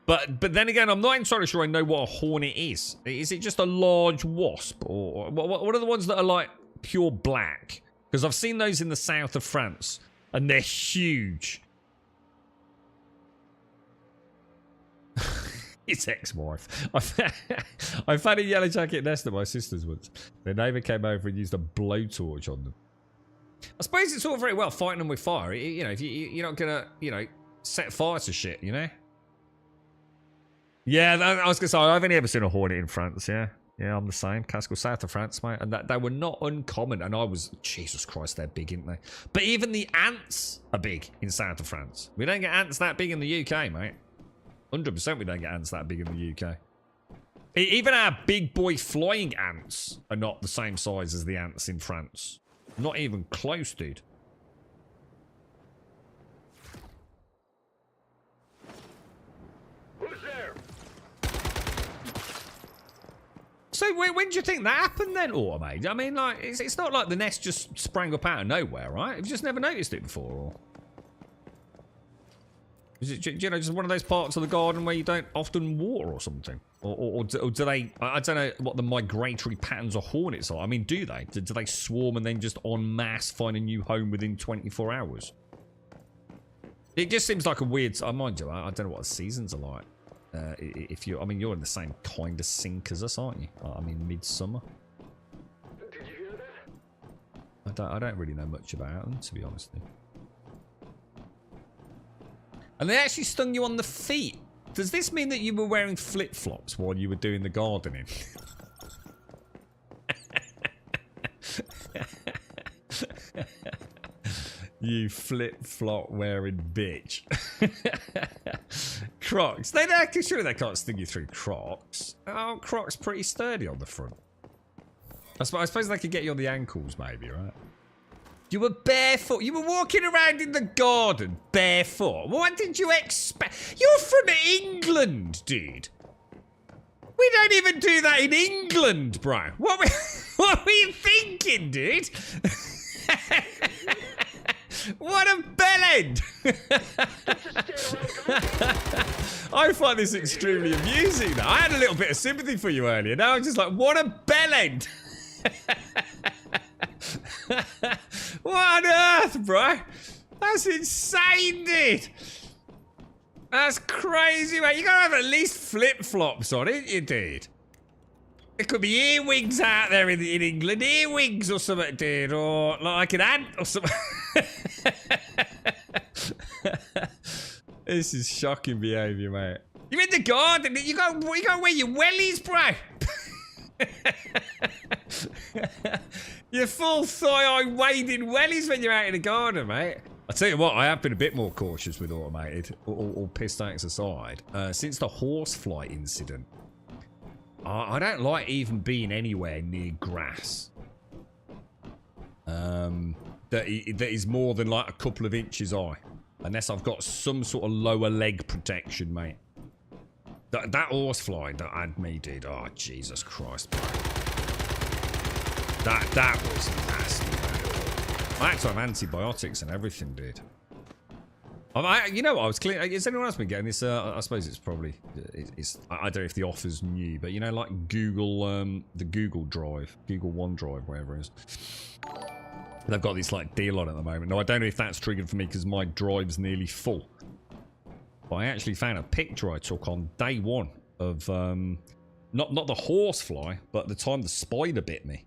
But then again, I'm not entirely sure I know what a hornet is. Is it just a large wasp? Or what are the ones that are like pure black? Because I've seen those in the south of France. And they're huge. It's ex-wife. I found a yellow jacket nest at my sister's once. Their neighbour came over and used a blowtorch on them. I suppose it's all very well fighting them with fire. You know, if you're not going to, you know, set fire to shit, you know? Yeah, I was going to say, I've only ever seen a hornet in France, yeah. Yeah, I'm the same. Castle south of France, mate. And they were not uncommon. And I was, Jesus Christ, they're big, aren't they? But even the ants are big in south of France. We don't get ants that big in the UK, mate. 100% we don't get ants that big in the UK. Even our big boy flying ants are not the same size as the ants in France. Not even close, dude. Who's there? So when do you think that happened then, Automate? I mean, like, it's not like the nest just sprang up out of nowhere, right? You've just never noticed it before, or... Is it, you know, just one of those parts of the garden where you don't often water or something? Or do they... I don't know what the migratory patterns of hornets are. I mean, do they? Do they swarm and then just en masse find a new home within 24 hours? It just seems like a weird... mind you, I don't know what the seasons are like. If you... I mean, you're in the same kind of sink as us, aren't you? I mean, midsummer. Did you hear that? I don't really know much about them, to be honest with you. And they actually stung you on the feet. Does this mean that you were wearing flip-flops while you were doing the gardening? You flip-flop wearing bitch. Crocs. Surely they can't sting you through Crocs. Oh, Crocs pretty sturdy on the front. I suppose they could get you on the ankles maybe, right? You were barefoot. You were walking around in the garden barefoot. What did you expect? You're from England, dude. We don't even do that in England, bro. What were you thinking, dude? What a bellend! I find this extremely amusing now. I had a little bit of sympathy for you earlier. Now I'm just like, what a bellend! What on earth, bro? That's insane, dude. That's crazy, mate. You gotta have at least flip-flops on, ain't you, dude? There could be earwigs out there in England. Earwigs or something, dude. Or like an ant or something. This is shocking behaviour, mate. You're in the garden. You gotta wear your wellies, bro. Your full thigh-high wading wellies when you're out in the garden, mate. I'll tell you what, I have been a bit more cautious with automated, all piss takes aside. Since the horsefly incident, I don't like even being anywhere near grass. That is more than like a couple of inches high. Unless I've got some sort of lower leg protection, mate. That horsefly that had me, dude. Oh, Jesus Christ, bro. That was nasty, man. I had to have antibiotics and everything, dude. You know what? I was clear. Has anyone else been getting this? I suppose it's probably. I don't know if the offer's new, but you know, like Google, the Google Drive, Google OneDrive, whatever it is. They've got this like deal on at the moment. Now I don't know if that's triggered for me because my drive's nearly full. But I actually found a picture I took on day one of not the horsefly, but the time the spider bit me.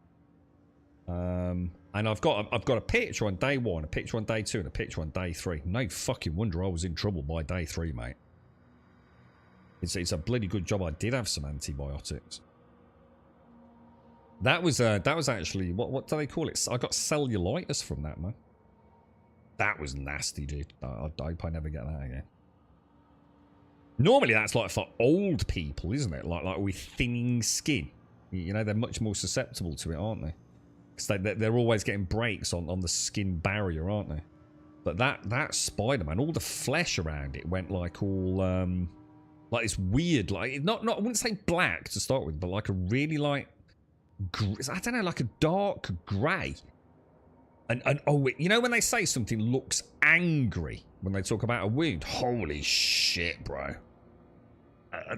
And I've got a picture on day 1, a picture on day 2, and a picture on day 3. No fucking wonder I was in trouble by day 3, mate. It's a bloody good job I did have some antibiotics. That was actually what do they call it? I got cellulitis from that, man. That was nasty, dude. I hope I never get that again. Normally that's like for old people, isn't it? Like with thinning skin. You know, they're much more susceptible to it, aren't they? Because they're always getting breaks on the skin barrier, aren't they? But that spider, man, all the flesh around it went like all like it's weird, like not I wouldn't say black to start with, but like a really like I don't know, like a dark grey. And oh, you know when they say something looks angry when they talk about a wound? Holy shit, bro.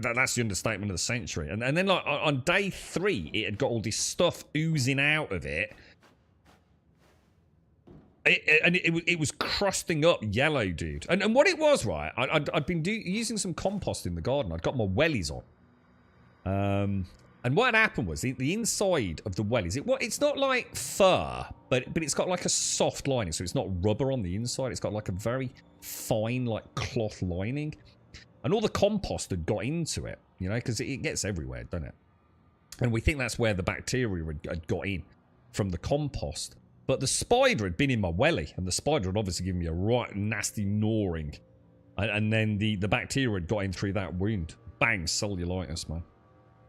That's the understatement of the century. And then like on day 3, it had got all this stuff oozing out of it. It was crusting up yellow, dude. And what it was, right? I'd been using some compost in the garden. I'd got my wellies on. And what had happened was the inside of the wellies. It's not like fur, but it's got like a soft lining, so it's not rubber on the inside. It's got like a very fine like cloth lining, and all the compost had got into it, you know, because it gets everywhere, doesn't it? And we think that's where the bacteria had got in from the compost. But the spider had been in my welly, and the spider had obviously given me a right nasty gnawing. And then the bacteria had got in through that wound. Bang, cellulitis, man.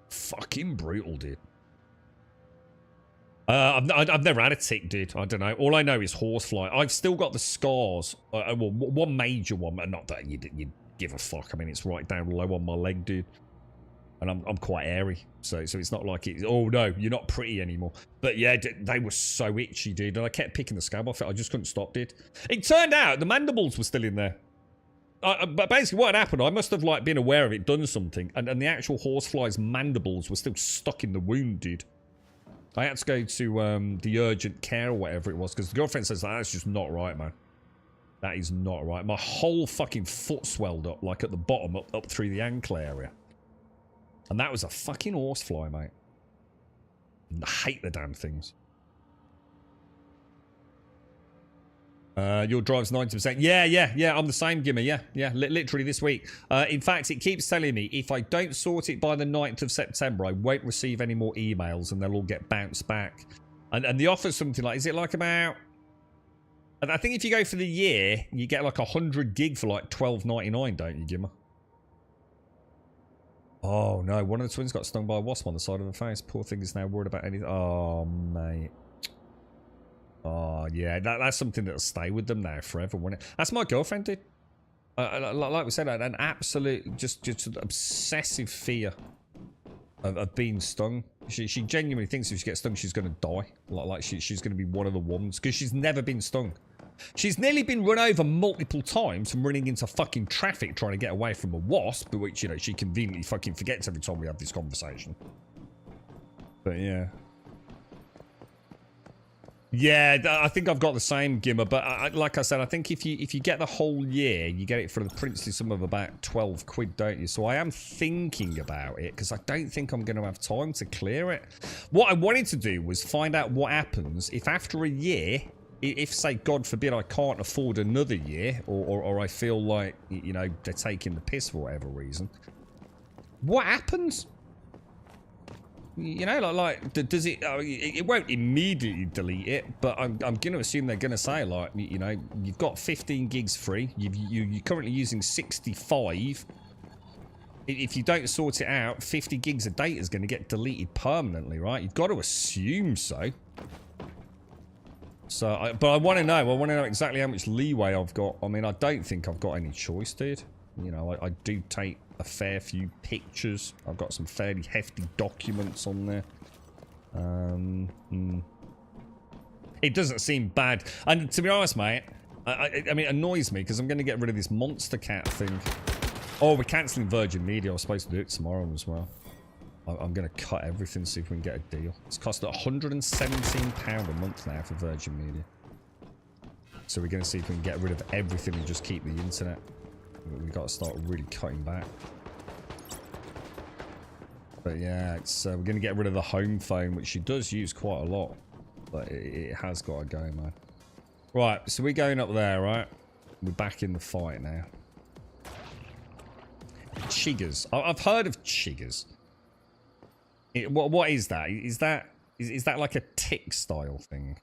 Fucking brutal, dude. I've never had a tick, dude. I don't know. All I know is horsefly. I've still got the scars. Well, one major one, but not that you'd give a fuck. I mean, it's right down low on my leg, dude. And I'm quite airy, so it's not like it's, oh no, you're not pretty anymore. But yeah, they were so itchy, dude, and I kept picking the scab off it. I just couldn't stop, dude. It turned out the mandibles were still in there. But basically what had happened, I must have like been aware of it, done something, and the actual horsefly's mandibles were still stuck in the wound, dude. I had to go to the urgent care or whatever it was, because the girlfriend says that's just not right, man. That is not right. My whole fucking foot swelled up, like at the bottom, up through the ankle area. And that was a fucking horsefly, mate. I hate the damn things. Your drive's 90%. Yeah, I'm the same, Gimmer. Yeah, literally this week. In fact, it keeps telling me if I don't sort it by the 9th of September, I won't receive any more emails and they'll all get bounced back. And the offer's something like, is it like about... I think if you go for the year, you get like 100 gig for like $12.99, don't you, Gimmer? Oh no, one of the twins got stung by a wasp on the side of her face. Poor thing is now worried about anything. Oh, mate. Oh, yeah, that's something that'll stay with them now forever, won't it? That's my girlfriend, dude. Like we said, an absolute, just obsessive fear of being stung. She genuinely thinks if she gets stung, she's going to die. Like she's going to be one of the ones, because she's never been stung. She's nearly been run over multiple times from running into fucking traffic trying to get away from a wasp, which, you know, she conveniently fucking forgets every time we have this conversation. But yeah. Yeah, I think I've got the same, Gimmer, but like I said, I think if you get the whole year, you get it for the princely sum of about 12 quid, don't you? So I am thinking about it, because I don't think I'm going to have time to clear it. What I wanted to do was find out what happens if after a year, if, say, God forbid, I can't afford another year, or I feel like, you know, they're taking the piss for whatever reason. What happens? You know, like does it... it won't immediately delete it, but I'm going to assume they're going to say, like, you know, you've got 15 gigs free. You're currently using 65. If you don't sort it out, 50 gigs of data is going to get deleted permanently, right? You've got to assume so. So, but I want to know exactly how much leeway I've got. I mean, I don't think I've got any choice, dude. You know, I do take a fair few pictures. I've got some fairly hefty documents on there. It doesn't seem bad. And to be honest, mate, I mean, it annoys me because I'm going to get rid of this monster cat thing. Oh, we're cancelling Virgin Media. I was supposed to do it tomorrow as well. I'm going to cut everything, see if we can get a deal. It's cost £117 a month now for Virgin Media. So we're going to see if we can get rid of everything and just keep the internet. We've got to start really cutting back. But yeah, it's we're going to get rid of the home phone, which she does use quite a lot. But it has got to go, man. Right, so we're going up there, right? We're back in the fight now. Chiggers. I've heard of chiggers. What is that? Is that like a tick style thing?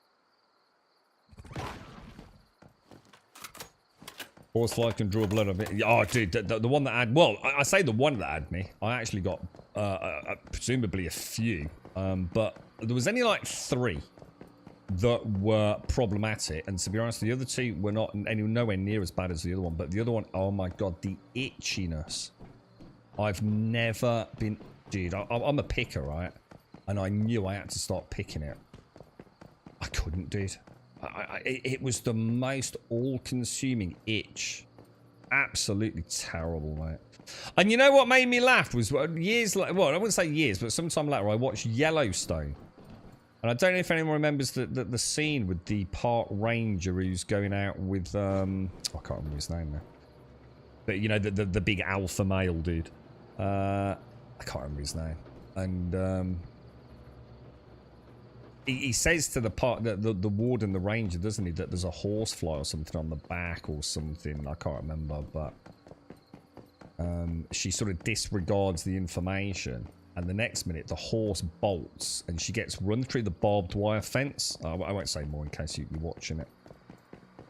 Horsefly can draw blood of it. Oh, dude, the one that had... Well, I say the one that had me. I actually got presumably a few. But there was only like 3 that were problematic. And to be honest, the other 2 were not nowhere near as bad as the other one. But the other one, oh my god, the itchiness. I've never been... Dude, I'm a picker, right? And I knew I had to start picking it. I couldn't, dude. It was the most all-consuming itch. Absolutely terrible, mate. And you know what made me laugh was years later, well, I wouldn't say years, but sometime later I watched Yellowstone. And I don't know if anyone remembers the scene with the park ranger who's going out with, I can't remember his name now. But, you know, the big alpha male dude. I can't remember his name. And, he says to the warden, the ranger, doesn't he, that there's a horsefly or something on the back or something. I can't remember, but she sort of disregards the information, and the next minute the horse bolts, and she gets run through the barbed wire fence. I won't say more in case you're watching it.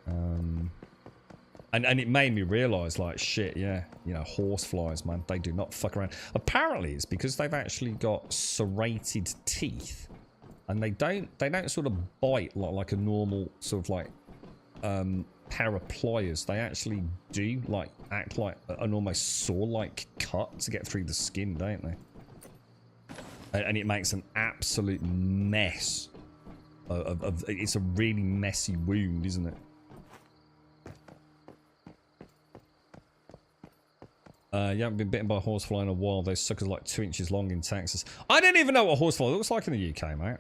And it made me realise, like, shit, yeah, you know, horseflies, man, they do not fuck around. Apparently, it's because they've actually got serrated teeth. And they don't sort of bite like a normal sort of like pair of pliers. They actually do like act like an almost saw-like cut to get through the skin, don't they? And it makes an absolute mess of it's a really messy wound, isn't it? You haven't been bitten by a horsefly in a while. Those suckers are like 2 inches long in Texas. I don't even know what a horsefly looks like in the UK, mate.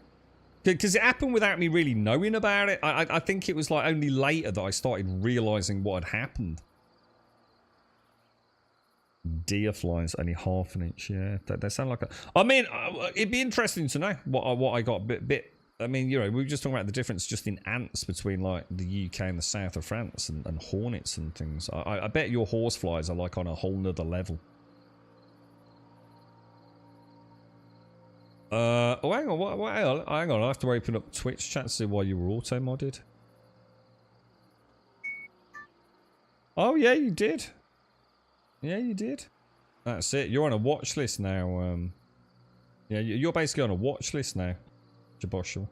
Because it happened without me really knowing about it. I think it was like only later that I started realising what had happened. Deer flies only half an inch, yeah. They sound like a... I mean, it'd be interesting to know what I got bit... I mean, you know, we were just talking about the difference just in ants between like the UK and the south of France and hornets and things. I bet your horseflies are like on a whole nother level. Oh, hang on, hang on. I have to open up Twitch chat to see why you were auto-modded. Oh, yeah, you did. Yeah, you did. That's it. You're on a watch list now. Yeah, you're basically on a watch list now, Jaboshua.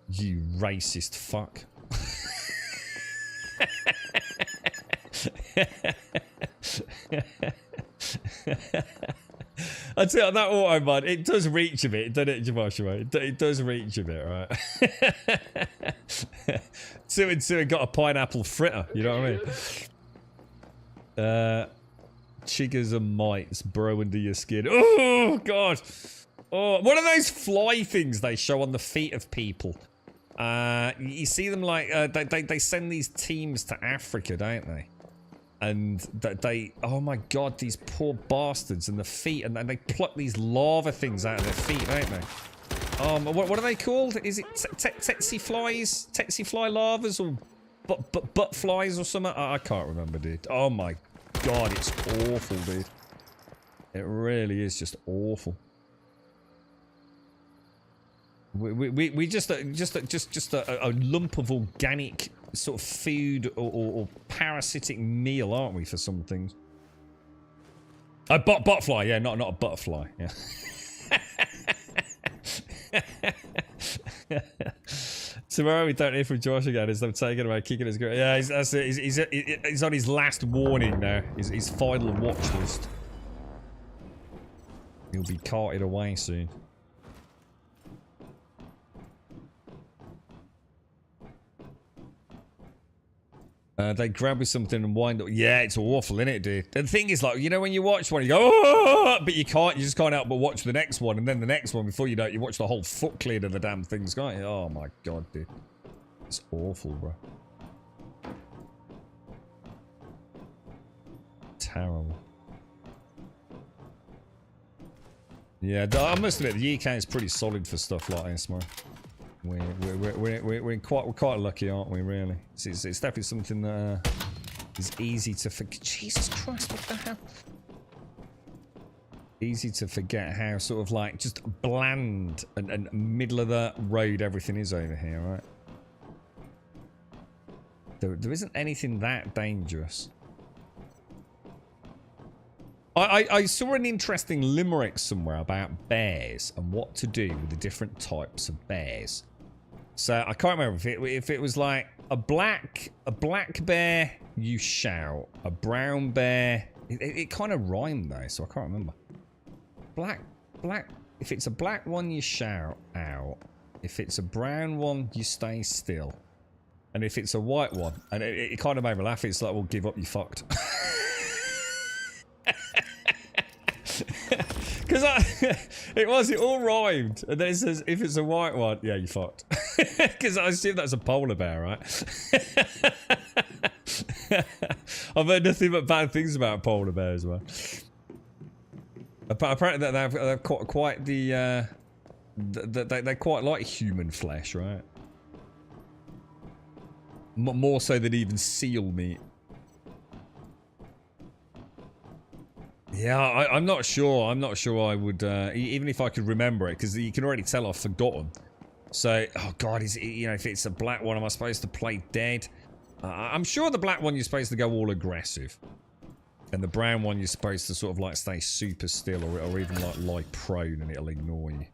You racist fuck. I tell you, that auto mod, it does reach a bit, doesn't it, Jaboshua? It does reach a bit, right? 2 and 2 got a pineapple fritter, you know what I mean? Chiggers and mites burrow under your skin. Oh, God. Oh, what are those fly things they show on the feet of people? You see them like, they send these teams to Africa, don't they? And they, oh my god, these poor bastards and the feet, and they pluck these lava things out of their feet, don't they? What are they called? Is it tsetse flies? Tsetse fly lavas or butt flies or something? I can't remember, dude. Oh my god, it's awful, dude. It really is just awful. We just a lump of organic sort of food or parasitic meal, aren't we, for some things? A butterfly, yeah, not a butterfly, yeah. Tomorrow we don't hear from Josh again as they're taking away, kicking his girl. Yeah, that's it. He's on his last warning now. His final watch list. He'll be carted away soon. They grab with something and wind up. Yeah, it's awful, isn't it, dude? The thing is, like, you know, when you watch one, you go, oh, but you can't. You just can't help but watch the next one, and then the next one. Before you know it, you watch the whole foot cleared of the damn things, can't you? Oh my god, dude, it's awful, bro. Terrible. Yeah, I must admit, the UK is pretty solid for stuff like this, man. We're quite lucky, aren't we? Really, it's definitely something that is easy to forget. Jesus Christ, what the hell? Easy to forget how sort of like just bland and middle of the road everything is over here, right? There isn't anything that dangerous. I saw an interesting limerick somewhere about bears and what to do with the different types of bears. So I can't remember if it was like a black bear, you shout. A brown bear, it kind of rhymed though, so I can't remember. Black. If it's a black one, you shout out. If it's a brown one, you stay still. And if it's a white one, and it kind of made me laugh. It's like, well, give up, you fucked. Because it all rhymed. And then it says, if it's a white one, yeah, you fucked. Because I assume that's a polar bear, right? I've heard nothing but bad things about polar bears, man. Apparently they're quite the they quite like human flesh, right? More so than even seal meat. Yeah, I'm not sure. I'm not sure I would, even if I could remember it, because you can already tell I've forgotten. So, oh god, is it, you know, if it's a black one, am I supposed to play dead? I'm sure the black one you're supposed to go all aggressive, and the brown one you're supposed to sort of like stay super still, or even like lie prone and it'll ignore you.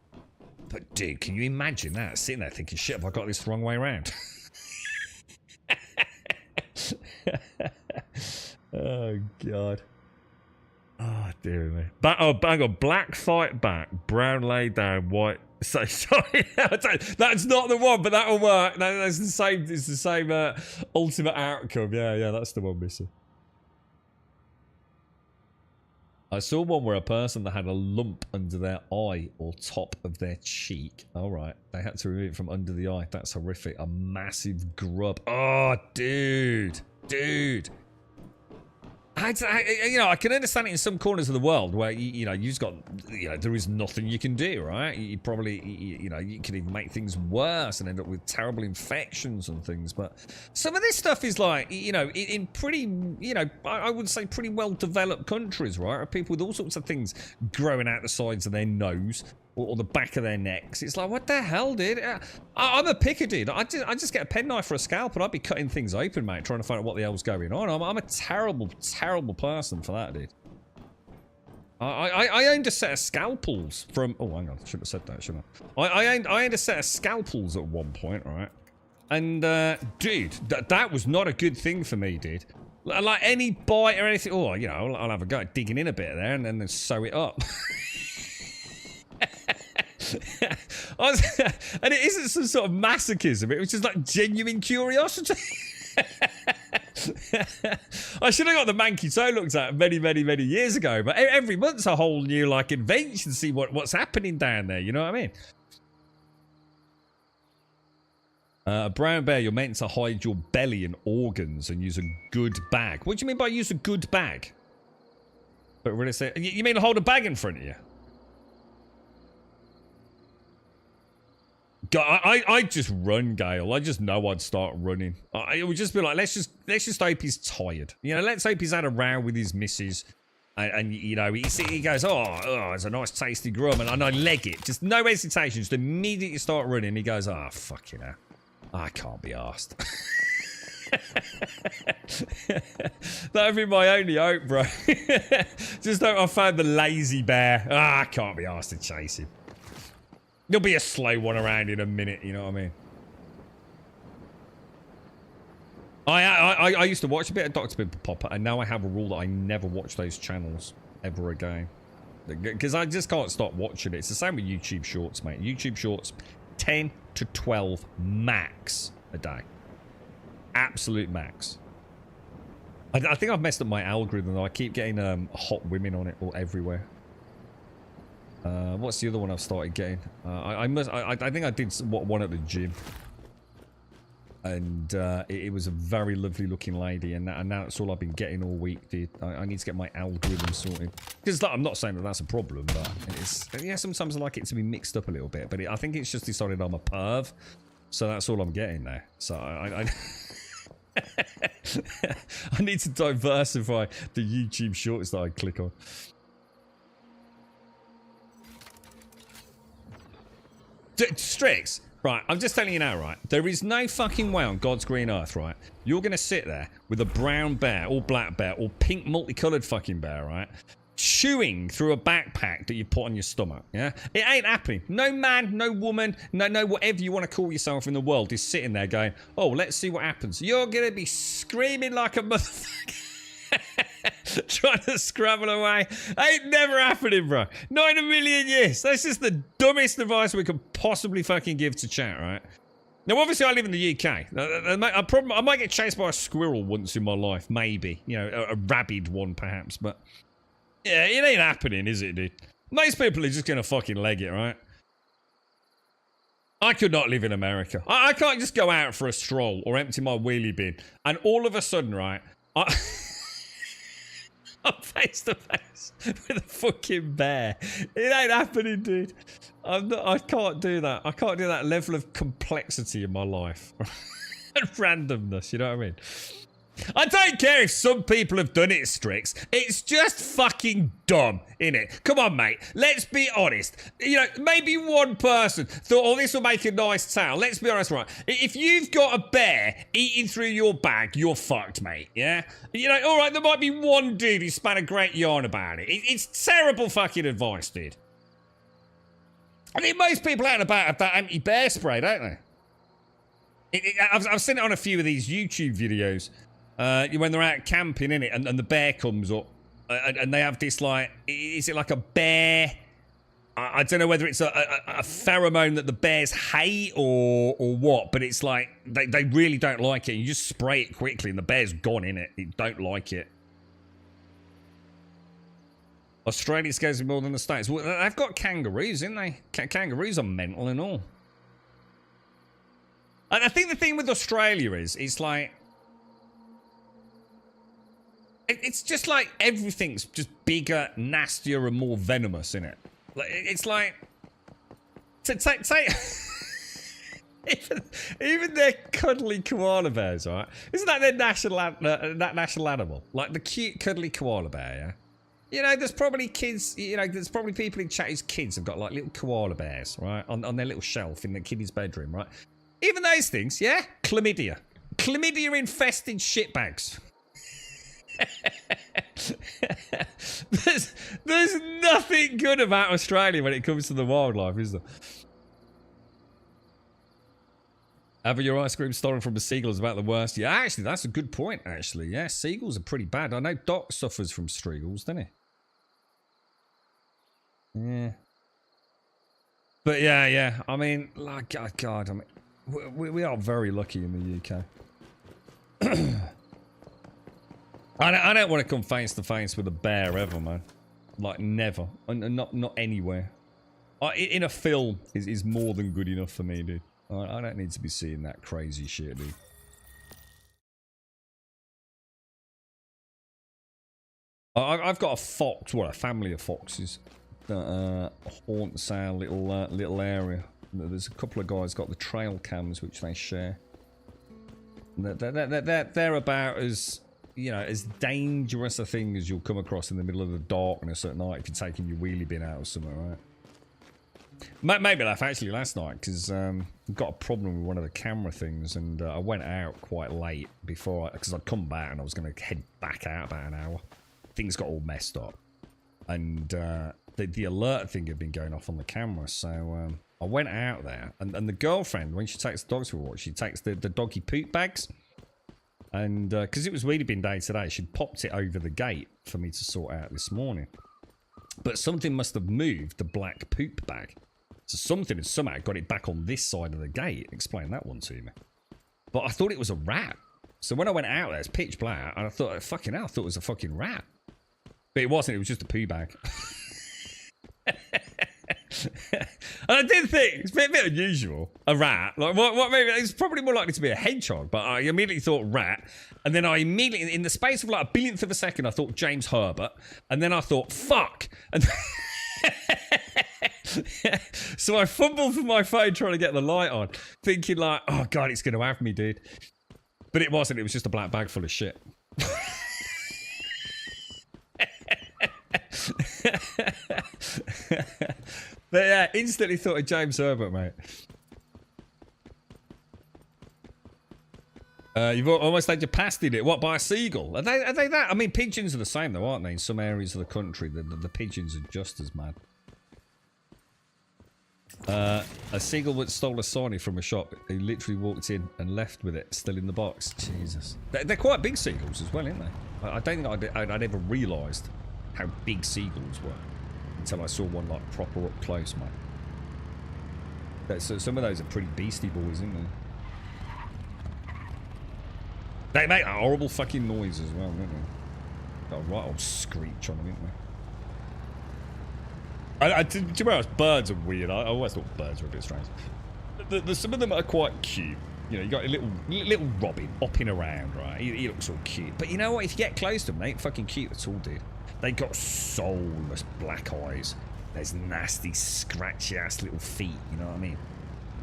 But dude, can you imagine that? Sitting there thinking, shit, have I got this the wrong way around? Oh god. Oh dear me. Bang on, black fight back, brown lay down, white. So sorry, that's not the one, but that'll work. That's the same. It's the same ultimate outcome. Yeah, that's the one missing. I saw one where a person that had a lump under their eye or top of their cheek. All right, they had to remove it from under the eye. That's horrific. A massive grub. Oh, dude. I can understand it in some corners of the world where you've just got, there is nothing you can do, right? You probably, you can even make things worse and end up with terrible infections and things. But some of this stuff is like, in pretty, I would say pretty well developed countries, right? People with all sorts of things growing out the sides of their nose or the back of their necks. It's like, what the hell, dude? I'm a picker, dude. I just get a penknife for a scalpel. I'd be cutting things open, mate, trying to find out what the hell's going on. I'm a terrible, terrible person for that, dude. I owned a set of scalpels from... Oh, hang on. I shouldn't have said that, shouldn't I? I owned a set of scalpels at one point, right? And, dude, that was not a good thing for me, dude. Like any bite or anything... Oh, I'll have a go at digging in a bit there and then sew it up. And it isn't some sort of masochism, it was just like genuine curiosity. I should have got the manky toe looked at many years ago, but every month's a whole new like adventure to see what's happening down there, you know what I mean? A brown bear, you're meant to hide your belly and organs and use a good bag. What do you mean by use a good bag? But really say, you mean hold a bag in front of you? God, I just run, Gale. I just know I'd start running. It would just be like, let's just hope he's tired. Let's hope he's had a row with his missus. And he goes, oh, it's a nice tasty grub. And I leg it. Just no hesitation. Just immediately start running. He goes, oh, fuck you know. I can't be arsed. That'd be my only hope, bro. Just hope I found the lazy bear. I can't be arsed to chase him. There'll be a slow one around in a minute, you know what I mean? I used to watch a bit of Dr. Pimple Popper, and now I have a rule that I never watch those channels ever again. Because I just can't stop watching it. It's the same with YouTube Shorts, mate. YouTube Shorts, 10 to 12 max a day. Absolute max. I think I've messed up my algorithm, though. I keep getting hot women on it all everywhere. What's the other one I've started getting? I think I did one at the gym. And it was a very lovely looking lady, and now that's all I've been getting all week, dude. I need to get my algorithm sorted. Because I'm not saying that that's a problem, but yeah, sometimes I like it to be mixed up a little bit. But I think it's just decided I'm a perv, so that's all I'm getting there. So I I need to diversify the YouTube shorts that I click on. Strix, right, I'm just telling you now, right, there is no fucking way on God's green earth, right, you're going to sit there with a brown bear, or black bear, or pink multicolored fucking bear, right, chewing through a backpack that you put on your stomach, yeah? It ain't happening. No man, no woman, no whatever you want to call yourself in the world is sitting there going, oh, let's see what happens. You're going to be screaming like a motherfucker. Trying to scrabble away. Ain't never happening, bro. Not in a million years. That's just the dumbest advice we could possibly fucking give to chat, right? Now, obviously, I live in the UK. I might get chased by a squirrel once in my life, maybe. You know, a rabid one, perhaps. But, yeah, it ain't happening, is it, dude? Most people are just going to fucking leg it, right? I could not live in America. I can't just go out for a stroll or empty my wheelie bin. And all of a sudden, right, I'm face to face with a fucking bear. It ain't happening, dude. I can't do that. I can't do that level of complexity in my life. And randomness, you know what I mean? I don't care if some people have done it, Strix. It's just fucking dumb, innit? Come on, mate. Let's be honest. You know, maybe one person thought, oh, this will make a nice tale. Let's be honest, right? If you've got a bear eating through your bag, you're fucked, mate, yeah? You know, all right, there might be one dude who span a great yarn about it. It's terrible fucking advice, dude. I mean, most people out and about have that anti-bear spray, don't they? I've seen it on a few of these YouTube videos. When they're out camping, innit, and the bear comes up, and they have this, like, is it like a bear? I don't know whether it's a pheromone that the bears hate or what, but it's like, they really don't like it. You just spray it quickly, and the bear's gone, innit? They don't like it. Australia scares me more than the States. Well, they've got kangaroos, ain't they? Kangaroos are mental and all. And I think the thing with Australia is, it's like, it's just like everything's just bigger, nastier, and more venomous, isn't it? Like, it's like take even their cuddly koala bears, right? Isn't that their national animal? Like the cute cuddly koala bear, yeah. You know, there's probably kids. You know, there's probably people in chat whose kids have got like little koala bears, right, on their little shelf in the kiddie's bedroom, right? Even those things, yeah. Chlamydia infested shitbags. There's nothing good about Australia when it comes to the wildlife, is there? Having your ice cream stolen from a seagull is about the worst. Yeah, actually, that's a good point, actually. Yeah, seagulls are pretty bad. I know Doc suffers from seagulls, doesn't he? Yeah. But yeah. I mean, like, God, I mean, we are very lucky in the UK. I don't want to come face to face with a bear ever, man. Like, never. And not anywhere. In a film is more than good enough for me, dude. I don't need to be seeing that crazy shit, dude. I've got a fox, a family of foxes that haunts our little area. There's a couple of guys got the trail cams which they share. They're about as, you know, as dangerous a thing as you'll come across in the middle of the darkness at night if you're taking your wheelie bin out or something, right? Maybe laugh actually last night because I've got a problem with one of the camera things, and I went out quite late before because I'd come back and I was going to head back out about an hour. Things got all messed up, and the alert thing had been going off on the camera, so I went out there, and the girlfriend, when she takes the dogs for a walk, she takes the doggy poop bags. And because it was wheelie bin day today, she'd popped it over the gate for me to sort out this morning. But something must have moved the black poop bag. So something has somehow got it back on this side of the gate. Explain that one to me. But I thought it was a rat. So when I went out there, it's pitch black, and I thought, fucking hell, I thought it was a fucking rat. But it wasn't, it was just a poo bag. And I did think it's a bit unusual. A rat, like what? Maybe it's probably more likely to be a hedgehog. But I immediately thought rat, and then I immediately, in the space of like a billionth of a second, I thought James Herbert, and then I thought fuck, and so I fumbled for my phone trying to get the light on, thinking like, oh god, it's gonna have me, dude. But it wasn't. It was just a black bag full of shit. But yeah, instantly thought of James Herbert, mate. You've almost had your past in it. What, by a seagull? Are they that? I mean, pigeons are the same though, aren't they? In some areas of the country, the pigeons are just as mad. A seagull that stole a sarnie from a shop. Who literally walked in and left with it still in the box. Jesus. They're quite big seagulls as well, aren't they? I don't think I'd ever realised how big seagulls were until I saw one like proper up close, mate. So some of those are pretty beastie boys, isn't they? They make a horrible fucking noise as well, don't they? Got a right old screech on them, don't they? To be honest, birds are weird. I always thought birds were a bit strange. Some of them are quite cute. You know, you got a little robin hopping around, right? He looks all cute. But you know what? If you get close to them, they ain't fucking cute at all, dude. They got soulless black eyes. There's nasty, scratchy ass little feet. You know what I mean?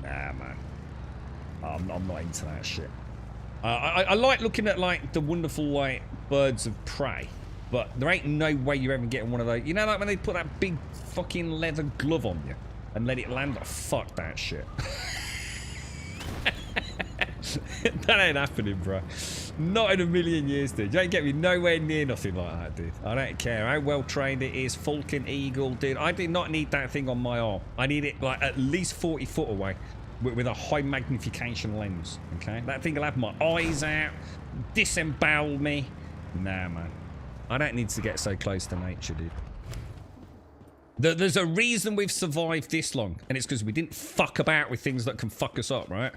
Nah, man. I'm not into that shit. I like looking at like the wonderful like birds of prey, but there ain't no way you're ever getting one of those. You know, like when they put that big fucking leather glove on you and let it land. Oh, fuck that shit. That ain't happening, bro. Not in a million years, dude. You ain't get me nowhere near nothing like that, dude. I don't care how well trained it is. Falcon Eagle, dude. I do not need that thing on my arm. I need it like at least 40 foot away with a high magnification lens. Okay, that thing will have my eyes out, disembowel me. Nah, man. I don't need to get so close to nature, dude. There's a reason we've survived this long, and it's because we didn't fuck about with things that can fuck us up, right?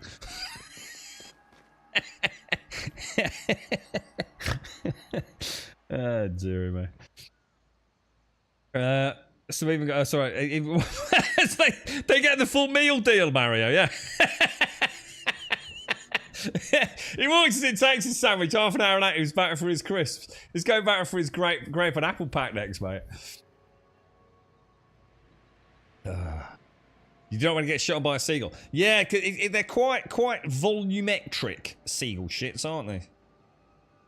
Oh, dear me. So even got, sorry, they get the full meal deal, Mario, yeah. He walks in, takes his sandwich, half an hour later he's back for his crisps. He's going back for his grape and apple pack next, mate. You don't want to get shot by a seagull. Yeah, cause they're quite volumetric seagull shits, aren't they?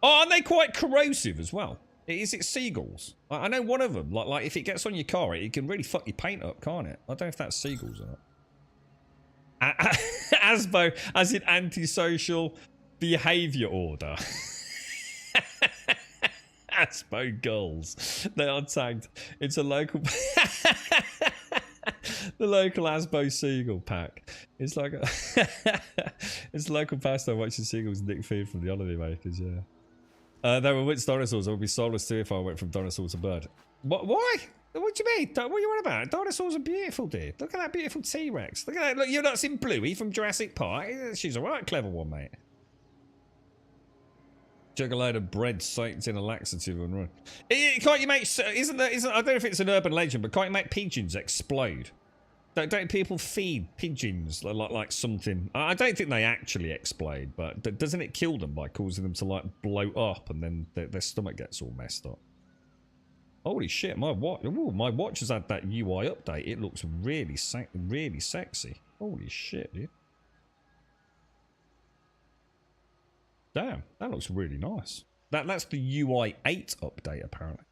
Oh, aren't they quite corrosive as well? Is it seagulls? I know one of them, like if it gets on your car, it can really fuck your paint up, can't it? I don't know if that's seagulls or not. ASBO, as in antisocial behaviour order. ASBO gulls. They are tagged. It's a local... The local ASBO seagull pack. It's like a... It's a local pastime watching seagulls nick food from the holiday makers, yeah. They were once dinosaurs. I would be soulless too if I went from dinosaur to bird. What? Why? What do you mean? What are you on about? Dinosaurs are beautiful, dude. Look at that beautiful T-Rex. Look at that. Look, you've not seen Bluey from Jurassic Park? She's a right clever one, mate. Jug a load of bread soaked in a laxative and run. Can't you make... Isn't I don't know if it's an urban legend, but can't you make pigeons explode? Don't people feed pigeons like something? I don't think they actually explode, but doesn't it kill them by causing them to like blow up and then their stomach gets all messed up? Holy shit! My watch has had that UI update. It looks really sexy. Holy shit, dude! Damn, that looks really nice. That's the UI 8 update apparently.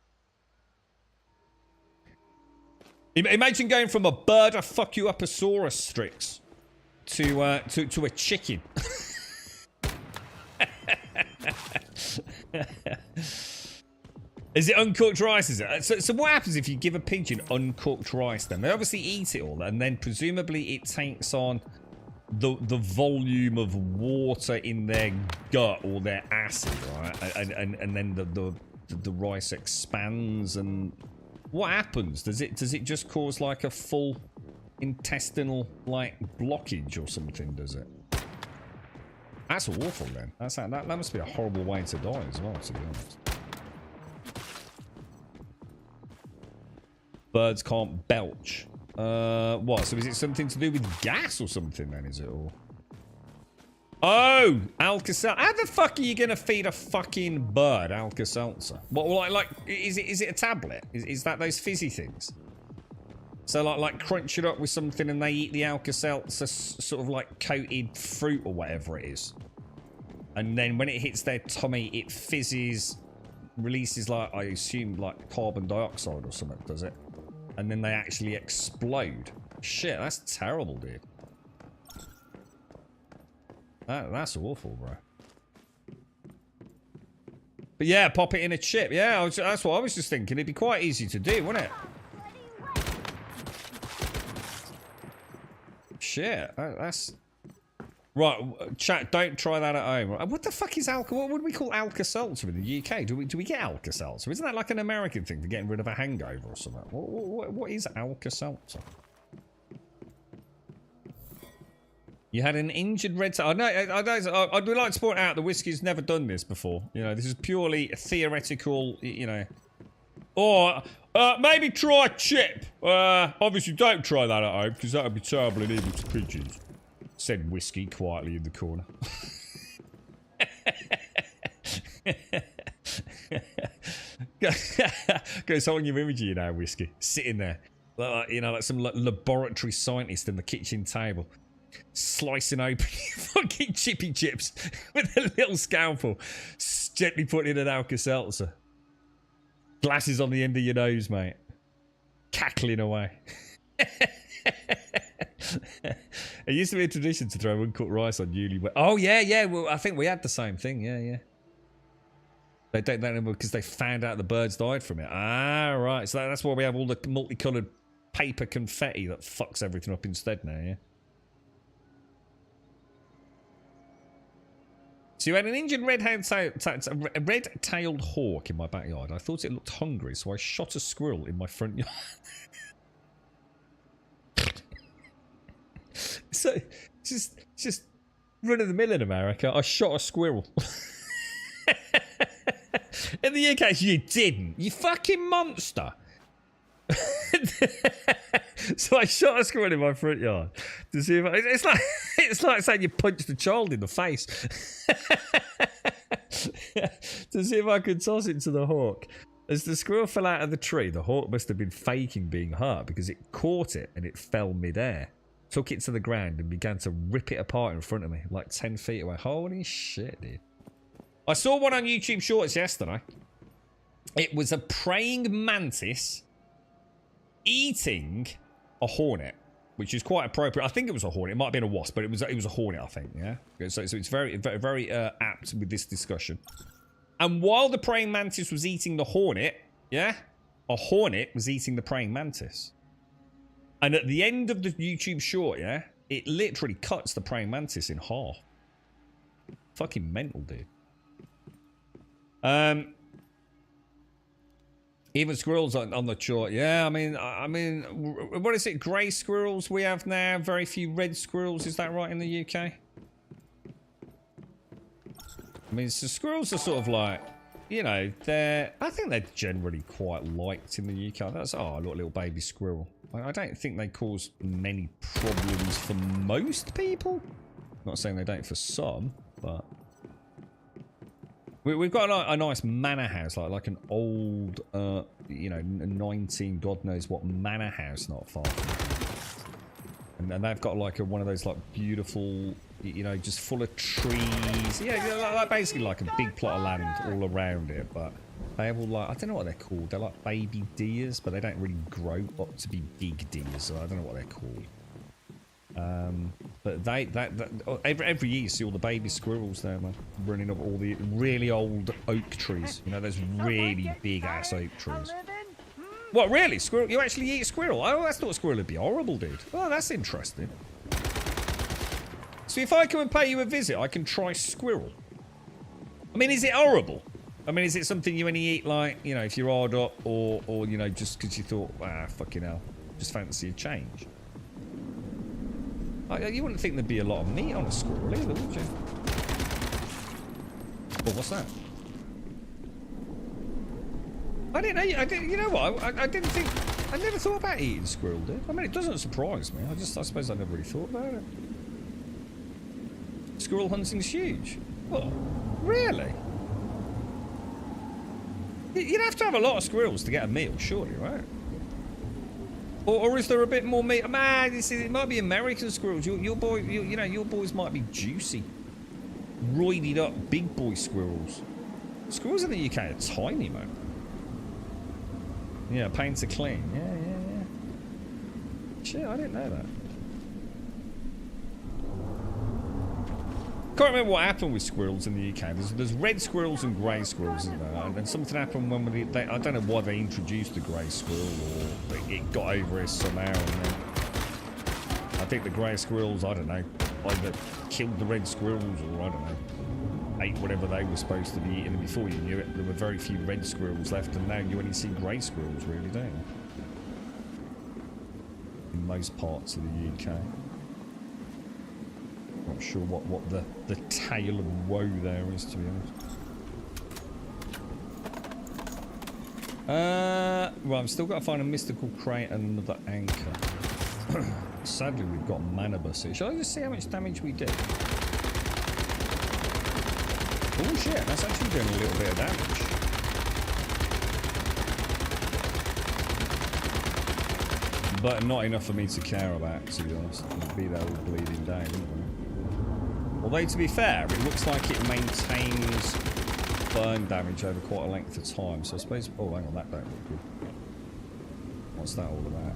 Imagine going from a bird a fuck you uposaurus Strix to a chicken. Is it uncooked rice? Is it? So what happens if you give a pigeon uncooked rice? Then they obviously eat it all, and then presumably it takes on the volume of water in their gut or their acid, right? And then the rice expands and. What happens? Does it just cause like a full intestinal like blockage or something? Does it? That's awful. Then that must be a horrible way to die as well. To be honest, birds can't belch. What? So is it something to do with gas or something then, is it all? Oh, Alka-Seltzer. How the fuck are you going to feed a fucking bird Alka-Seltzer? What, like, is it a tablet? Is that those fizzy things? So, like crunch it up with something and they eat the Alka-Seltzer sort of like coated fruit or whatever it is. And then when it hits their tummy, it fizzes, releases, like, I assume, like carbon dioxide or something, does it? And then they actually explode. Shit, that's terrible, dude. That's awful, bro. But yeah, pop it in a chip. Yeah, that's what I was just thinking. It'd be quite easy to do, wouldn't it? Shit, that's... Right, chat, don't try that at home. What the fuck is Alka? What would we call Alka-Seltzer in the UK? Do we get Alka-Seltzer? Isn't that like an American thing for getting rid of a hangover or something? What is Alka-Seltzer? You had an injured red tail. No, I'd like to point out the whiskey's never done this before. You know, this is purely theoretical, you know. Or maybe try a chip. Obviously, don't try that at home because that would be terrible and evil to pigeons. Said whiskey quietly in the corner. Goes on your image, you know, whiskey sitting there, you know, like some laboratory scientist in the kitchen table. Slicing open fucking chippy chips with a little scalpel, gently putting in an Alka-Seltzer. Glasses on the end of your nose, mate. Cackling away. It used to be a tradition to throw uncooked rice on newlywed. Oh yeah. Well, I think we had the same thing. Yeah. They don't know because they found out the birds died from it. Ah, right. So that's why we have all the multicolored paper confetti that fucks everything up instead now. Yeah. So you had an injured red-tailed hawk in my backyard. I thought it looked hungry, so I shot a squirrel in my front yard. So, just run of the mill in America. I shot a squirrel. In the UK, you didn't. You fucking monster. So I shot a squirrel in my front yard to see if it's like saying you punched a child in the face. To see if I could toss it to the hawk. As the squirrel fell out of the tree, the hawk must have been faking being hurt because it caught it and it fell midair. Took it to the ground and began to rip it apart in front of me, like 10 feet away. Holy shit, dude. I saw one on YouTube Shorts yesterday. It was a praying mantis eating a hornet, which is quite appropriate. I think it was a hornet. It might have been a wasp, but it was a hornet, I think, yeah? So it's very apt with this discussion. And while the praying mantis was eating the hornet, yeah? A hornet was eating the praying mantis. And at the end of the YouTube short, yeah? It literally cuts the praying mantis in half. Fucking mental, dude. Even squirrels on the chart. Yeah, I mean, what is it? Grey squirrels we have now. Very few red squirrels. Is that right in the UK? I mean, so squirrels are sort of like, you know, I think they're generally quite liked in the UK. That's, oh, look, little baby squirrel. I don't think they cause many problems for most people. Not saying they don't for some, but... We've got a nice manor house, like an old, you know, 19 God knows what manor house not far from it. And they've got like one of those like beautiful, you know, just full of trees. Yeah, like basically like a big plot of land all around it. But they have all like, I don't know what they're called. They're like baby deers, but they don't really grow up to be big deers. So I don't know what they're called. But every year you see all the baby squirrels there, man, running up all the really old oak trees. You know, those really big ass oak trees. What, really? Squirrel? You actually eat squirrel? Oh, I thought squirrel would be horrible, dude. Oh, that's interesting. So if I come and pay you a visit, I can try squirrel. I mean, is it horrible? I mean, is it something you only eat, like, you know, if you're hard up, or you know, just because you thought, ah, fucking hell, just fancy a change? You wouldn't think there'd be a lot of meat on a squirrel either, would you? Oh, what's that? I didn't know. You know what? I didn't think. I never thought about eating squirrel, did I? I mean, it doesn't surprise me. I suppose I never really thought about it. Squirrel hunting's huge. What? Really? You'd have to have a lot of squirrels to get a meal, surely, right? Or is there a bit more meat? Man, it might be American squirrels. Your boys might be juicy, roided up, big boy squirrels. Squirrels in the UK are tiny, man. Yeah, pain to clean. Yeah. Shit, I didn't know that. Can't remember what happened with squirrels in the UK. There's red squirrels and grey squirrels, isn't there? And then something happened when I don't know why they introduced the grey squirrel, or it got over us somehow. And then I think the grey squirrels, I don't know, either killed the red squirrels, or I don't know, ate whatever they were supposed to be eating. And before you knew it, there were very few red squirrels left, and now you only see grey squirrels, really, don't you? In most parts of the UK. Not sure what the tale of woe there is, to be honest. Well, I've still got to find a mystical crate and another anchor. Sadly, we've got Manibus here. Shall I just see how much damage we do? Oh shit, that's actually doing a little bit of damage. But not enough for me to care about, to be honest. It'll be there all bleeding down, wouldn't it? Although, to be fair, it looks like it maintains burn damage over quite a length of time. So I suppose... Oh, hang on, that don't look good. What's that all about?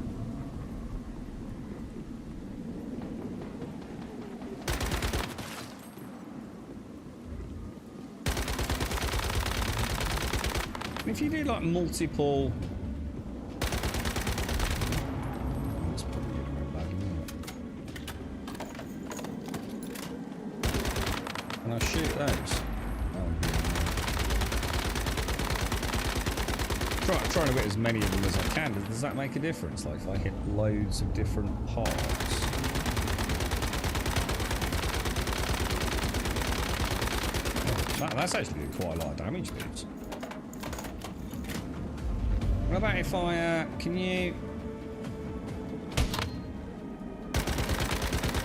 If you do, like, multiple... That's probably going to go badly, isn't it? And I shoot those. Trying to hit as many of them as I can. Does that make a difference? Like if I hit loads of different parts. That's actually doing quite a lot of damage, dudes. What about if I can you?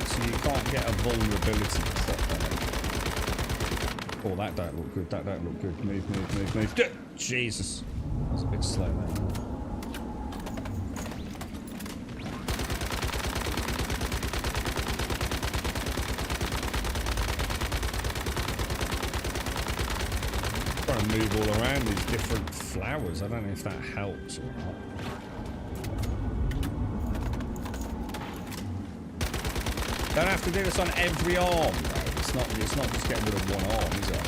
So you can't get a vulnerability prop on it. Oh, that don't look good. That don't look good. Move. Jesus. That was a bit slow there. Trying to move all around these different flowers. I don't know if that helps or not. Don't have to do this on every arm, though. It's not just getting rid of one arm, is it?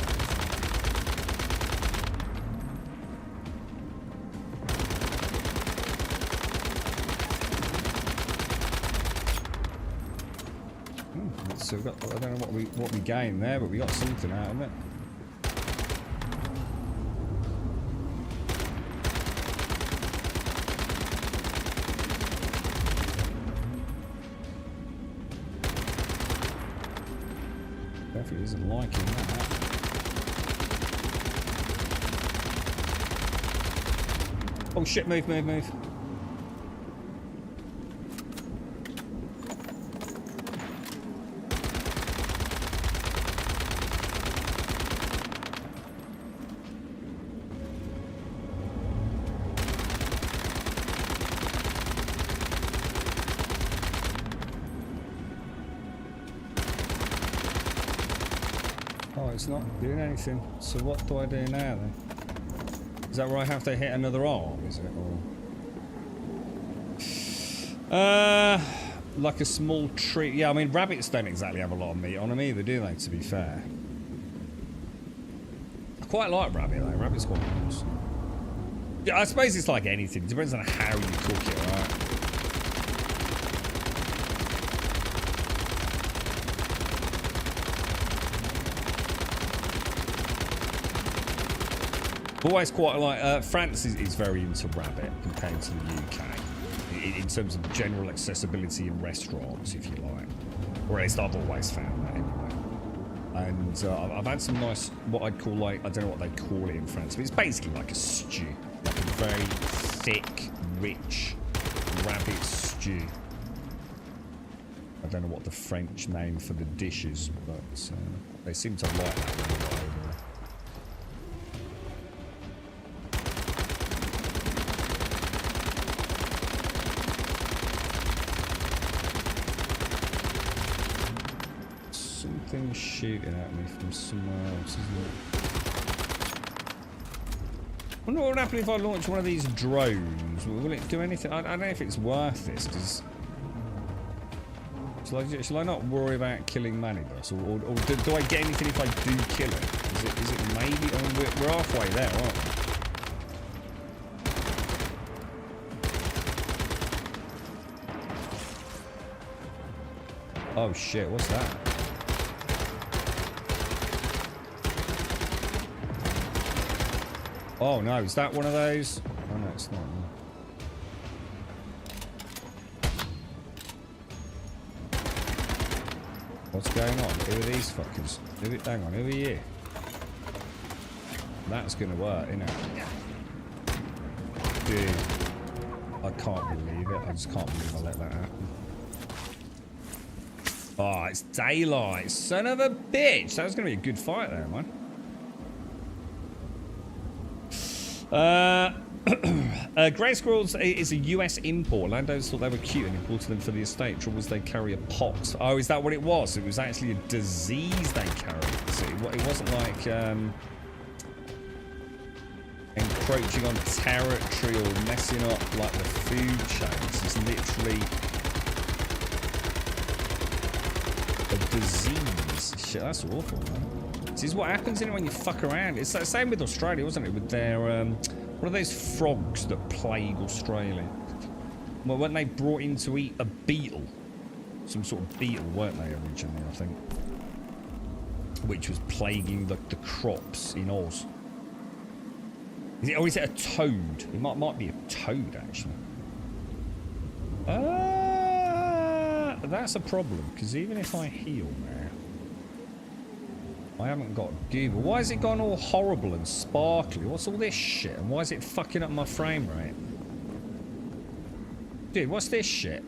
So we got, I don't know what we gained there, but we got something out of it. Definitely isn't liking that. Oh shit, move. It's not doing anything. So what do I do now then? Is that where I have to hit another arm, is it? Or like a small tree. Yeah, I mean rabbits don't exactly have a lot of meat on them either, do they, to be fair? I quite like rabbit though. Rabbit's quite nice. Yeah, I suppose it's like anything. It depends on how you cook it, right? Always quite like France is very into rabbit compared to the UK in terms of general accessibility in restaurants, if you like. Or at least I've always found that anyway. And I've had some nice, what I'd call like, I don't know what they call it in France, but it's basically like a stew, like a very thick, rich rabbit stew. I don't know what the French name for the dish is, but they seem to like that one over there. Something's shooting at me from somewhere else, isn't it? I wonder what would happen if I launch one of these drones. Will it do anything? I don't know if it's worth this, because... Shall I not worry about killing Manibus? Or do I get anything if I do kill it? Is it maybe... I mean, we're halfway there, aren't we? Oh shit, what's that? Oh no, is that one of those? Oh no, it's not. What's going on? Who are these fuckers? Hang on, who are you? That's gonna work, isn't it? Dude. I can't believe it. I just can't believe I let that happen. Oh, it's daylight. Son of a bitch. That was gonna be a good fight there, man. Grey Squirrels is a US import. Landowners thought they were cute and imported them for the estate. Trouble was they carry a pox. Oh, is that what it was? It was actually a disease they carried. So it wasn't like encroaching on territory or messing up like the food chains. It's literally a disease. Shit, that's awful, man. This is what happens when you fuck around. It's the same with Australia, wasn't it? With their, what are those frogs that plague Australia? Well, weren't they brought in to eat a beetle? Some sort of beetle, weren't they, originally, I think? Which was plaguing the crops in Oz. Or is it a toad? It might be a toad, actually. That's a problem, because even if I heal now, I haven't got Google. Why has it gone all horrible and sparkly? What's all this shit? And why is it fucking up my frame rate? Dude, what's this shit?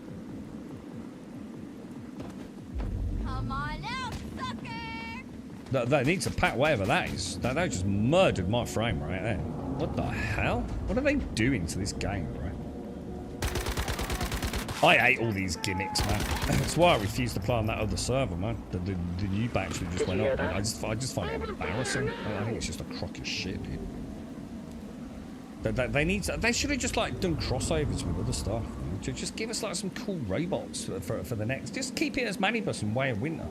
Come on out, sucker! They need to pack whatever that is. They just murdered my frame rate there. What the hell? What are they doing to this game, bro? I hate all these gimmicks, man. That's why I refuse to play on that other server, man. The new batch that just went up. I just find it embarrassing. I think it's just a crock of shit, dude. They should have just like done crossovers with other stuff. To just give us like some cool robots for the next. Just keep it as Manibus and Way of Winter.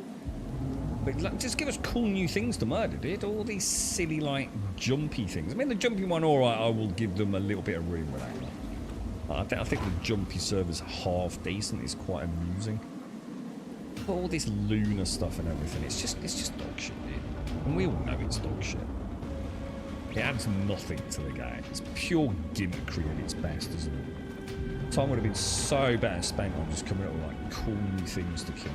But like, just give us cool new things to murder, dude. All these silly like jumpy things. I mean, the jumpy one, all right. I will give them a little bit of room with that. I think the jumpy server's half decent. It's quite amusing. But all this lunar stuff and everything, it's just dog shit, dude. And we all know it's dog shit. It adds nothing to the game. It's pure gimmickry at its best, isn't it? Time would have been so better spent on just coming up with like cool new things to kill.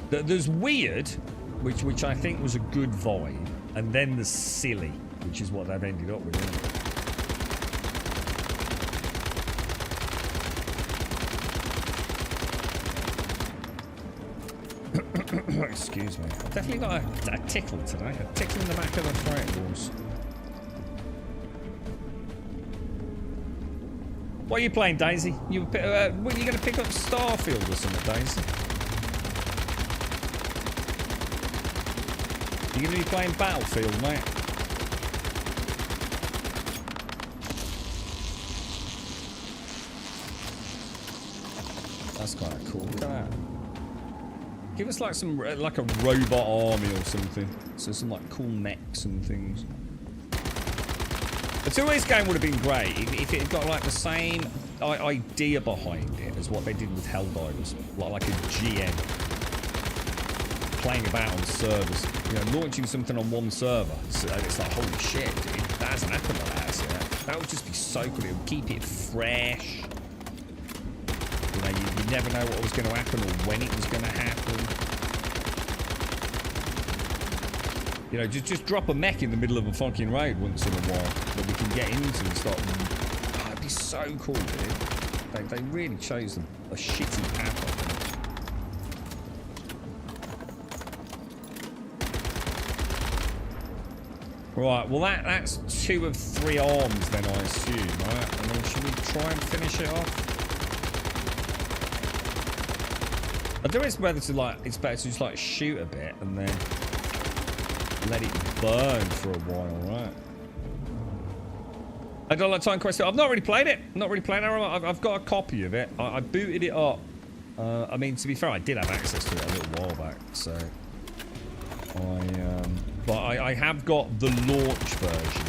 There's weird, which I think was a good vibe. And then the silly, which is what they've ended up with, isn't it? Excuse me. I've definitely got a tickle today. A tickle in the back of the throat balls. What are you playing, Daisy? What, are you going to pick up Starfield or something, Daisy? You're going to be playing Battlefield, mate. That's kind of cool. Look at that. Give us like some, like a robot army or something. So some like cool mechs and things. The 2A's game would have been great if it had got like the same idea behind it as what they did with Helldivers. Like a GM. Playing about on servers, you know, launching something on one server, so it's like, holy shit, dude, that hasn't happened like that, so that would just be so cool. It would keep it fresh. You know, you never know what was going to happen or when it was going to happen. You know, just drop a mech in the middle of a fucking raid once in a while that we can get into and start. Oh, it'd be so cool, dude. They really chose a shitty path, I think. Right, well that's 2 of 3 arms then, I assume, right? And then should we try and finish it off? I do it's better to like, it's better to just like shoot a bit and then let it burn for a while, right? I don't like Time Quest. I've not really played it. I've got a copy of it. I booted it up. I mean, to be fair, I did have access to it a little while back, so but I have got the launch version.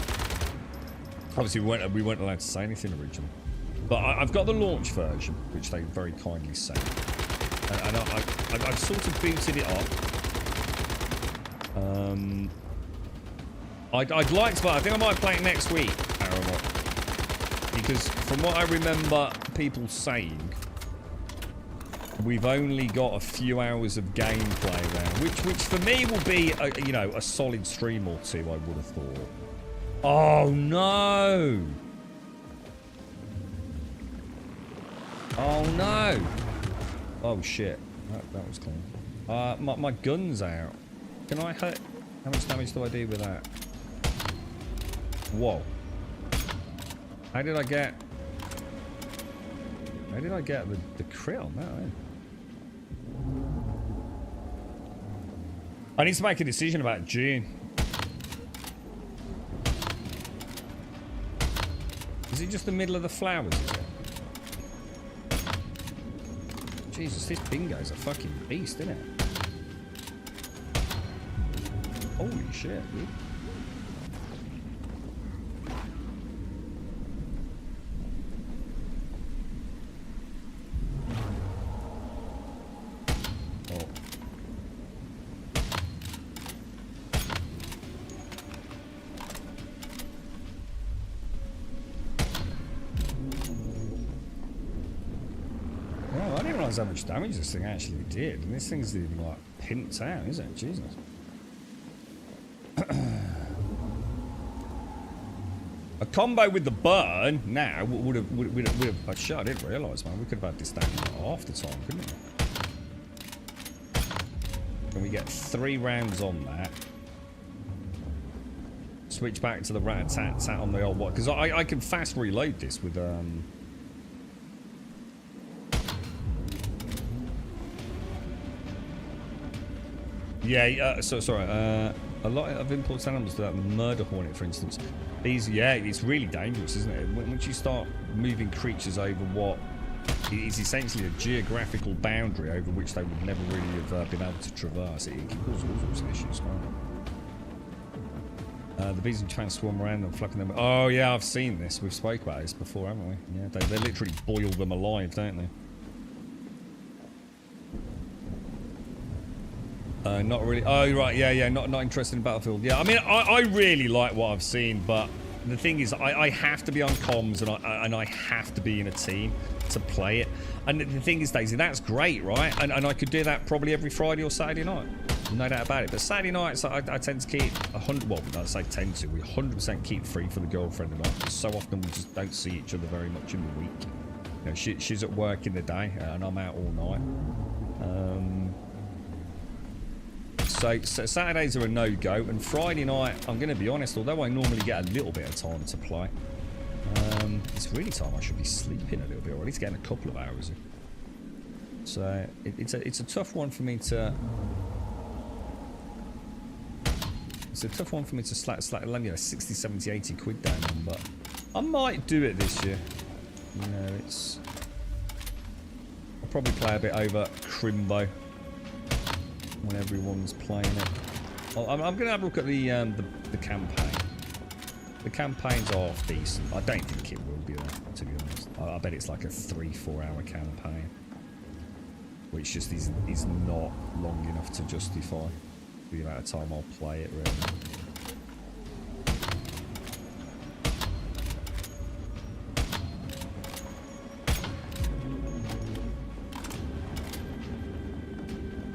Obviously, we weren't allowed to say anything originally, but I've got the launch version, which they very kindly sent, and I've sort of booted it up. I'd like to, but I think I might play it next week, Paramount, because from what I remember people saying, we've only got a few hours of gameplay there, which for me will be, you know, a solid stream or 2, I would have thought. Oh, no. Oh, no. Oh, shit. That was clean. My gun's out. Can I hit? How much damage do I do with that? Whoa. How did I get the crit on that, eh? I need to make a decision about June. Is it just the middle of the flowers, is it? Jesus, this bingo's a fucking beast, isn't it? Holy shit, dude. How much damage this thing actually did, and this thing's even like pimped out, isn't it? Jesus. A combo with the burn now would have shit, I didn't realise, man. We could have had this down half the time, couldn't we? Can we get 3 rounds on that? Switch back to the rat-tat-tat on the old one, because I can fast reload this with so sorry. A lot of imported animals do that. Murder hornet, for instance. These, yeah, it's really dangerous, isn't it? Once you start moving creatures over what is essentially a geographical boundary over which they would never really have been able to traverse, it can cause all sorts of issues, can't it? The bees in Japan swarm around them, flapping them. Oh yeah, I've seen this. We've spoke about this before, haven't we? Yeah, they literally boil them alive, don't they? Not really. Oh, right. Yeah. Not interested in Battlefield. Yeah, I mean, I really like what I've seen, but the thing is, I have to be on comms and I have to be in a team to play it. And the thing is, Daisy, that's great, right? And I could do that probably every Friday or Saturday night. No doubt about it. But Saturday nights, I tend to keep 100. Well, I say tend to. We 100% keep free for the girlfriend and I. Because so often we just don't see each other very much in the week. You know, she's at work in the day and I'm out all night. So Saturdays are a no-go, and Friday night, I'm going to be honest, although I normally get a little bit of time to play, it's really time I should be sleeping a little bit, or at least getting a couple of hours in. So it's a tough one for me to... It's a tough one for me to slack land, you know, 60, 70, 80 quid down on, but I might do it this year. You know, it's... I'll probably play a bit over Crimbo when everyone's playing it. I'm going to have a look at the campaign. The campaign's half decent. I don't think it will be, to be honest. I bet it's like a 3-4 hour campaign, which just is not long enough to justify the amount of time I'll play it, really.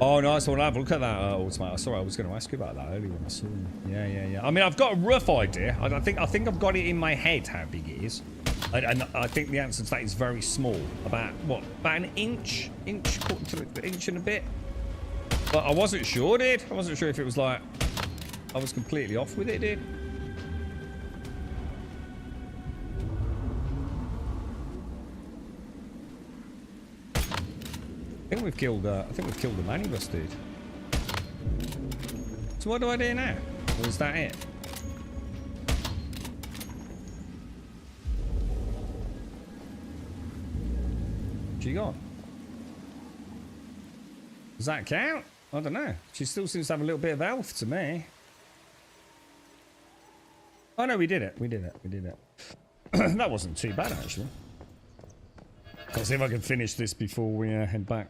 Oh, nice. I'll have a look at that automatic. Sorry, I was going to ask you about that earlier when I saw you. Yeah. I mean, I've got a rough idea. I think I've got it in my head how big it is. And I think the answer to that is very small. About, what, about an inch and a bit? But I wasn't sure, dude. I wasn't sure if it was like... I was completely off with it, dude. I think we've killed the Manibus, dude. So what do I do now? Or is that it? She gone? Does that count? I don't know. She still seems to have a little bit of health to me. Oh no, we did it. That wasn't too bad, actually. I'll see if I can finish this before we head back.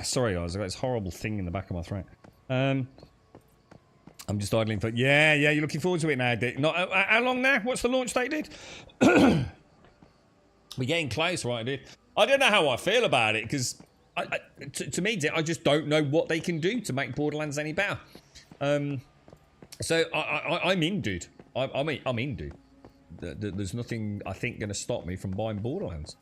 Sorry, guys. I've got this horrible thing in the back of my throat. I'm just idling for... Yeah, you're looking forward to it now, dude. Not, how long now? What's the launch date, dude? We're getting close, right, dude? I don't know how I feel about it, because to me, I just don't know what they can do to make Borderlands any better. So I'm in, dude. I'm in, dude. There's nothing, I think, going to stop me from buying Borderlands.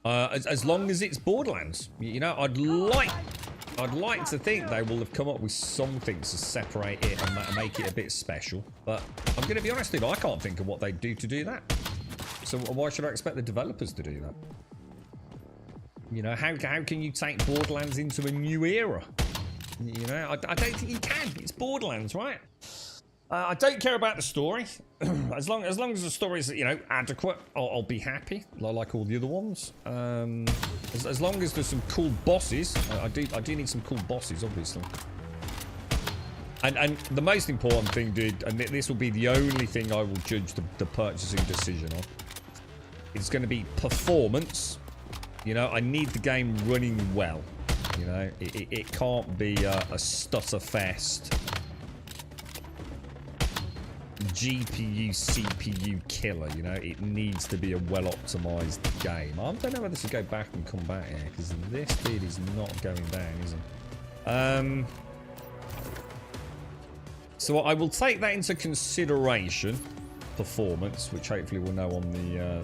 As long as it's Borderlands, you know, I'd like to think they will have come up with something to separate it and make it a bit special. But I'm going to be honest, dude, I can't think of what they'd do to do that. So why should I expect the developers to do that? You know, how can you take Borderlands into a new era? You know, I don't think you can. It's Borderlands, right? I don't care about the story. as long as the story is, you know, adequate, I'll be happy, like all the other ones. As long as there's some cool bosses, I do need some cool bosses, obviously. And the most important thing, dude, and this will be the only thing I will judge the purchasing decision on. It's going to be performance. You know, I need the game running well. You know, it can't be a stutter fest. GPU, CPU killer, you know, it needs to be a well-optimized game. I don't know whether to go back and come back here, because this dude is not going down, is it? So I will take that into consideration, performance, which hopefully we'll know on the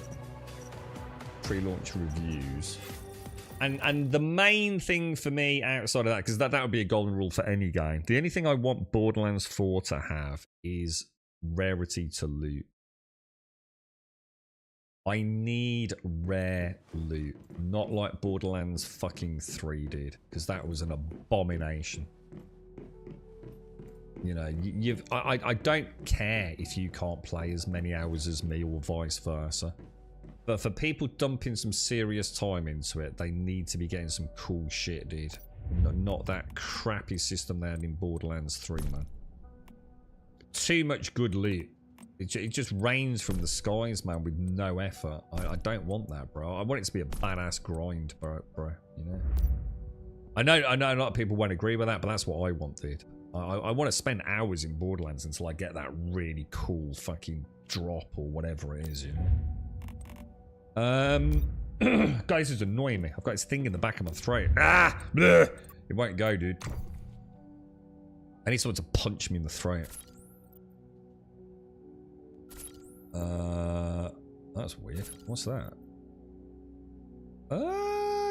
pre-launch reviews. And the main thing for me outside of that, because that would be a golden rule for any game, the only thing I want Borderlands 4 to have is rarity to loot. I need rare loot, not like Borderlands fucking 3 did, because that was an abomination. You know, I don't care if you can't play as many hours as me or vice versa. But for people dumping some serious time into it, they need to be getting some cool shit, dude. Not that crappy system they had in Borderlands 3, man. Too much good loot. It just rains from the skies, man, with no effort. I don't want that, bro. I want it to be a badass grind, bro. You know. I know a lot of people won't agree with that, but that's what I want, dude. I want to spend hours in Borderlands until I get that really cool fucking drop or whatever it is, you know. Guys, it's annoying me. I've got this thing in the back of my throat. Ah! Bleh! It won't go, dude. I need someone to punch me in the throat. That's weird. What's that?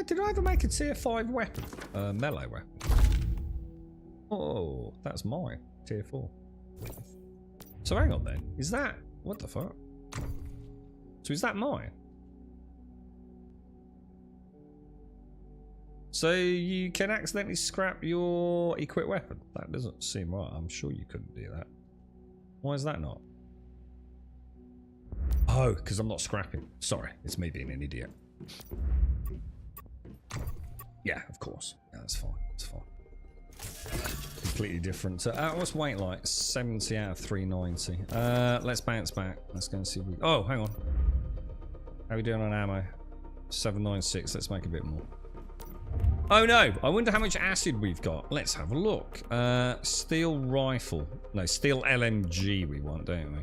Did I ever make a tier 5 weapon? Melee weapon. Oh, that's mine. Tier 4. So hang on then. Is that... What the fuck? So is that mine? So you can accidentally scrap your equipped weapon? That doesn't seem right. I'm sure you couldn't do that. Why is that not? Oh, because I'm not scrapping. Sorry, it's me being an idiot. Yeah, of course. Yeah, that's fine. That's fine. Completely different. What's weight like? 70 out of 390. Let's bounce back. Let's go and see if we... Oh, hang on. How are we doing on ammo? 796. Let's make a bit more. Oh no! I wonder how much acid we've got. Let's have a look. Steel rifle. No, steel LMG we want, don't we?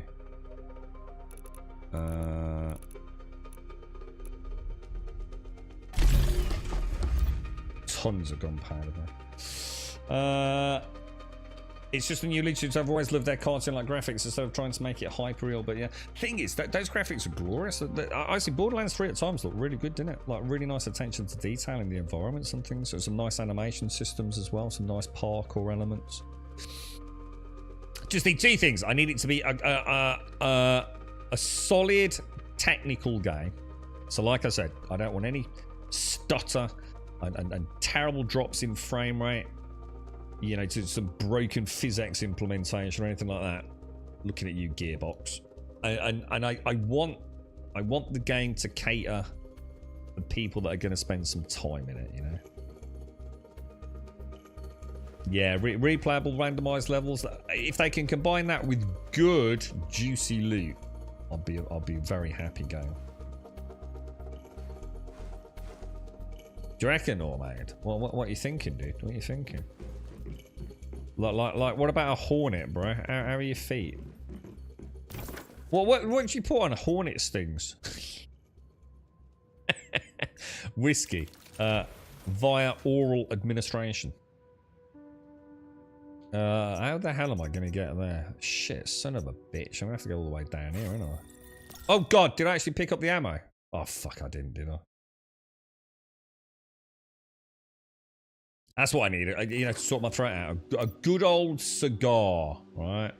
tons of gunpowder, bro. It's just the new YouTubers. I've always loved their cartoon-like graphics instead of trying to make it hyper-real. But yeah, thing is, those graphics are glorious. I see Borderlands 3 at times look really good, didn't it? Like really nice attention to detail in the environments and things. There's some nice animation systems as well. Some nice parkour elements. Just need two things. I need it to be a solid technical game. So like I said, I don't want any stutter and terrible drops in frame rate. You know, to some broken physics implementation or anything like that. Looking at you, Gearbox. And I want the game to cater for people that are going to spend some time in it, you know. Yeah, replayable randomized levels. If they can combine that with good, juicy loot, I'll be very happy going. Do you reckon, Ormade? What are you thinking, dude? What are you thinking? Like, what about a Hornet, bro? How are your feet? What did you put on Hornet stings? Whiskey. Via oral administration. How the hell am I going to get there? Shit, son of a bitch. I'm going to have to go all the way down here, aren't I? Oh, God, did I actually pick up the ammo? Oh, fuck, I didn't, did I? That's what I need, you know, to sort my throat out. A good old cigar, right?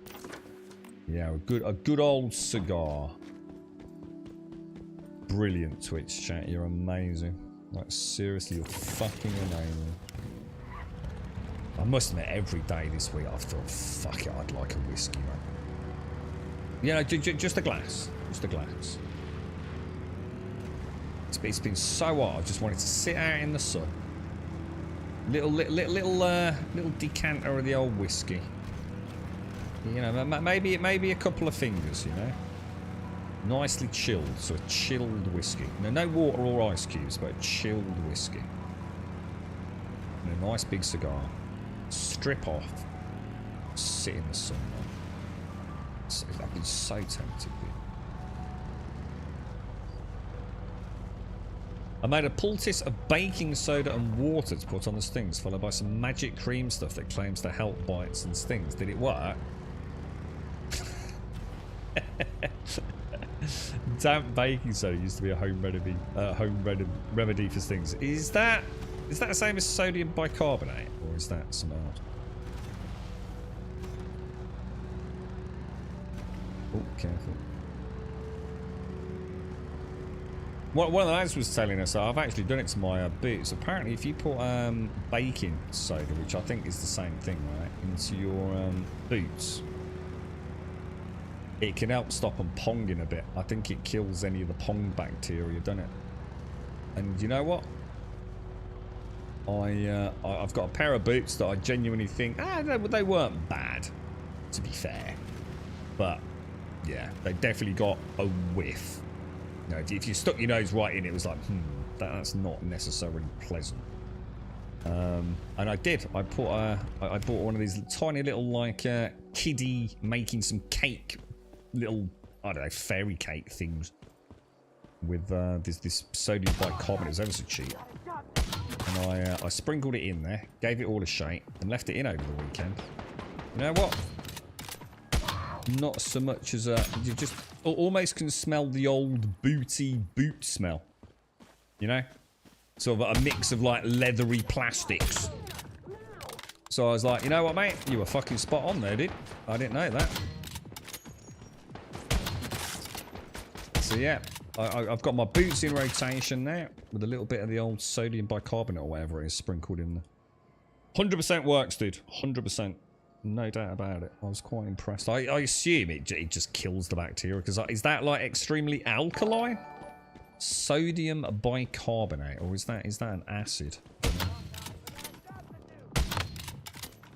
Yeah, a good old cigar. Brilliant, Twitch chat. You're amazing. Like, seriously, you're fucking amazing. I must admit, every day this week I've thought, fuck it, I'd like a whiskey, man. You know, just a glass. Just a glass. It's been so hot, I just wanted to sit out in the sun. Little decanter of the old whiskey. You know, maybe a couple of fingers, you know. Nicely chilled, so a chilled whiskey. No water or ice cubes, but a chilled whiskey. And a nice big cigar. Strip off. Sit in the sun, man. I've been so tempted, dude. I made a poultice of baking soda and water to put on the stings, followed by some magic cream stuff that claims to help bites and stings. Did it work? Damp baking soda used to be a home remedy for stings. Is that the same as sodium bicarbonate, or is that some else? Oh, careful. One of the lads was telling us, I've actually done it to my boots. Apparently, if you put baking soda, which I think is the same thing, right, into your boots, it can help stop them ponging a bit. I think it kills any of the pong bacteria, doesn't it? And you know what? I've got a pair of boots that I genuinely think, they weren't bad, to be fair. But, yeah, they definitely got a whiff. You know, if you stuck your nose right in, it was like, that's not necessarily pleasant. And I did. I bought one of these tiny little, like, kiddie making some cake, little, I don't know, fairy cake things with this sodium bicarbonate. It was ever so cheap. And I sprinkled it in there, gave it all a shake, and left it in over the weekend. You know what? Not so much as you just almost can smell the old booty boot smell. You know? Sort of a mix of like leathery plastics. So I was like, you know what, mate? You were fucking spot on there, dude. I didn't know that. So yeah, I've got my boots in rotation now with a little bit of the old sodium bicarbonate or whatever it is sprinkled in there. 100% works, dude. 100%. No doubt about it. I was quite impressed. I assume it just kills the bacteria, because is that like extremely alkaline? Sodium bicarbonate, or is that an acid?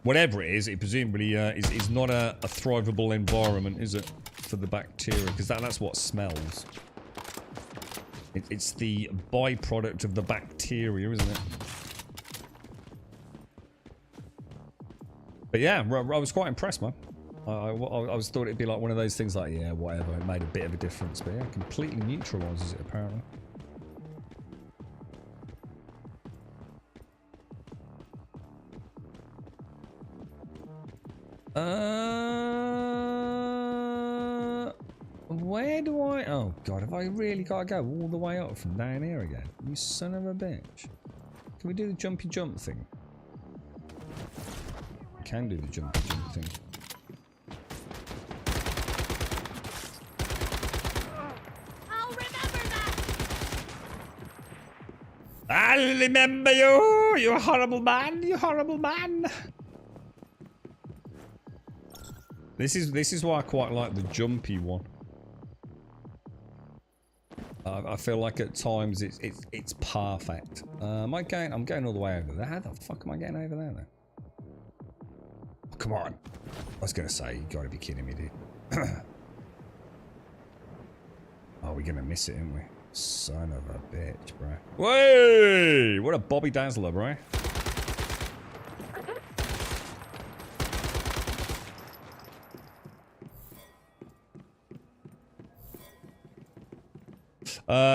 Whatever it is, it presumably is not a thrivable environment, is it, for the bacteria? Because that's what smells. It's the byproduct of the bacteria, isn't it? But yeah, I was quite impressed, man. I was thought it'd be like one of those things like, yeah, whatever, it made a bit of a difference. But yeah, completely neutralises it, apparently. Where do I... Oh, God, have I really got to go all the way up from down here again? You son of a bitch. Can we do the jumpy jump thing? Can do the jumpy jump thing. I'll remember that. I'll remember you, you horrible man, you horrible man. This is why I quite like the jumpy one. I feel like at times it's perfect. I'm going all the way over there. How the fuck am I getting over there then? Oh, come on. I was gonna say, you gotta be kidding me, dude. Oh, we're gonna miss it, aren't we? Son of a bitch, bro. Whey! What a Bobby Dazzler, bro.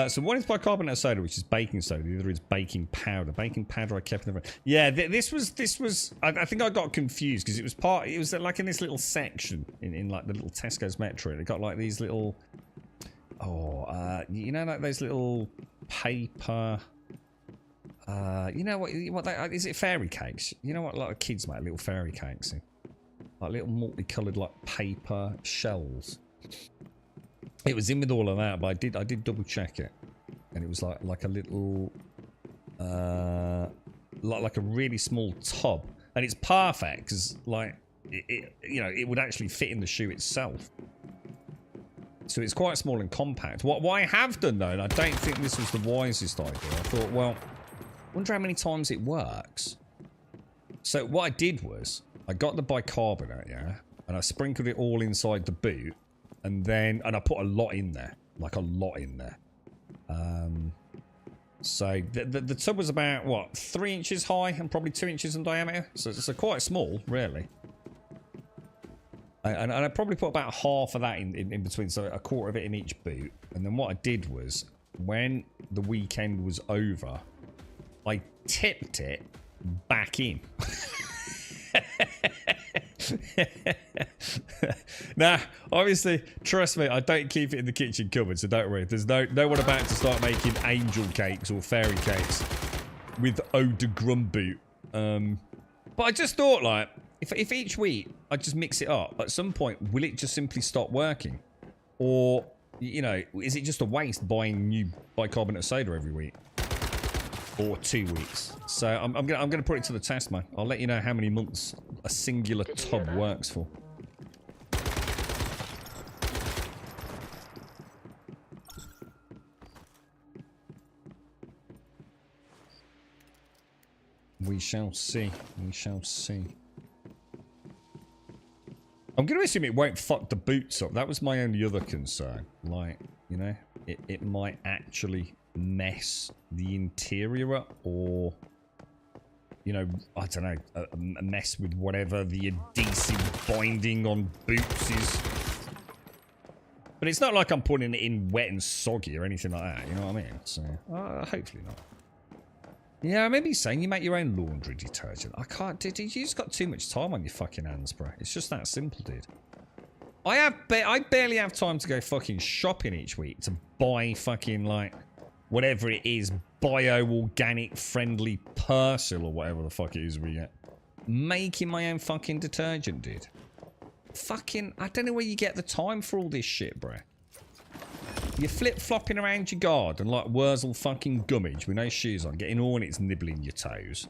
So one is bicarbonate of soda, which is baking soda. The other is baking powder. Baking powder I kept in the... Yeah, this was... I think I got confused because it was like in this little section in like the little Tesco's Metro. They got like these little... Oh, you know, like those little paper... you know what they... Is it fairy cakes? You know what like kids make little fairy cakes in? Like little multicoloured like paper shells. It was in with all of that, but I did double check it, and it was like a little, like a really small tub, and it's perfect because like you know it would actually fit in the shoe itself. So it's quite small and compact. What I have done though, and I don't think this was the wisest idea. I thought, well, I wonder how many times it works. So what I did was I got the bicarbonate, yeah, and I sprinkled it all inside the boot. And I put a lot in there, like a lot in there. So the tub was about what 3 inches high and probably 2 inches in diameter. So it's quite small, really. And I probably put about half of that in between, so a quarter of it in each boot. And then what I did was, when the weekend was over, I tipped it back in. Now, obviously, trust me, I don't keep it in the kitchen cupboard, so don't worry. There's no one about to start making angel cakes or fairy cakes with eau de grumboot. But I just thought, like, if each week I just mix it up, at some point, will it just simply stop working? Or, you know, is it just a waste buying new bicarbonate soda every week? Or 2 weeks. So I'm gonna put it to the test, man. I'll let you know how many months a singular tub works for. We shall see. We shall see. I'm gonna assume it won't fuck the boots up. That was my only other concern. Like, you know, it might actually mess the interior up, or you know, I don't know, a mess with whatever the adhesive binding on boots is. But it's not like I'm putting it in wet and soggy or anything like that, you know what I mean? So hopefully not. Yeah, I remember you saying you make your own laundry detergent. I can't, dude, you just got too much time on your fucking hands, bro. It's just that simple, dude. I barely have time to go fucking shopping each week to buy fucking, like, whatever it is, bio-organic friendly Persil or whatever the fuck it is we get. Making my own fucking detergent, dude. Fucking, I don't know where you get the time for all this shit, bro. You're flip-flopping around your garden like Wurzel fucking Gummidge with no shoes on, getting hornets nibbling your toes.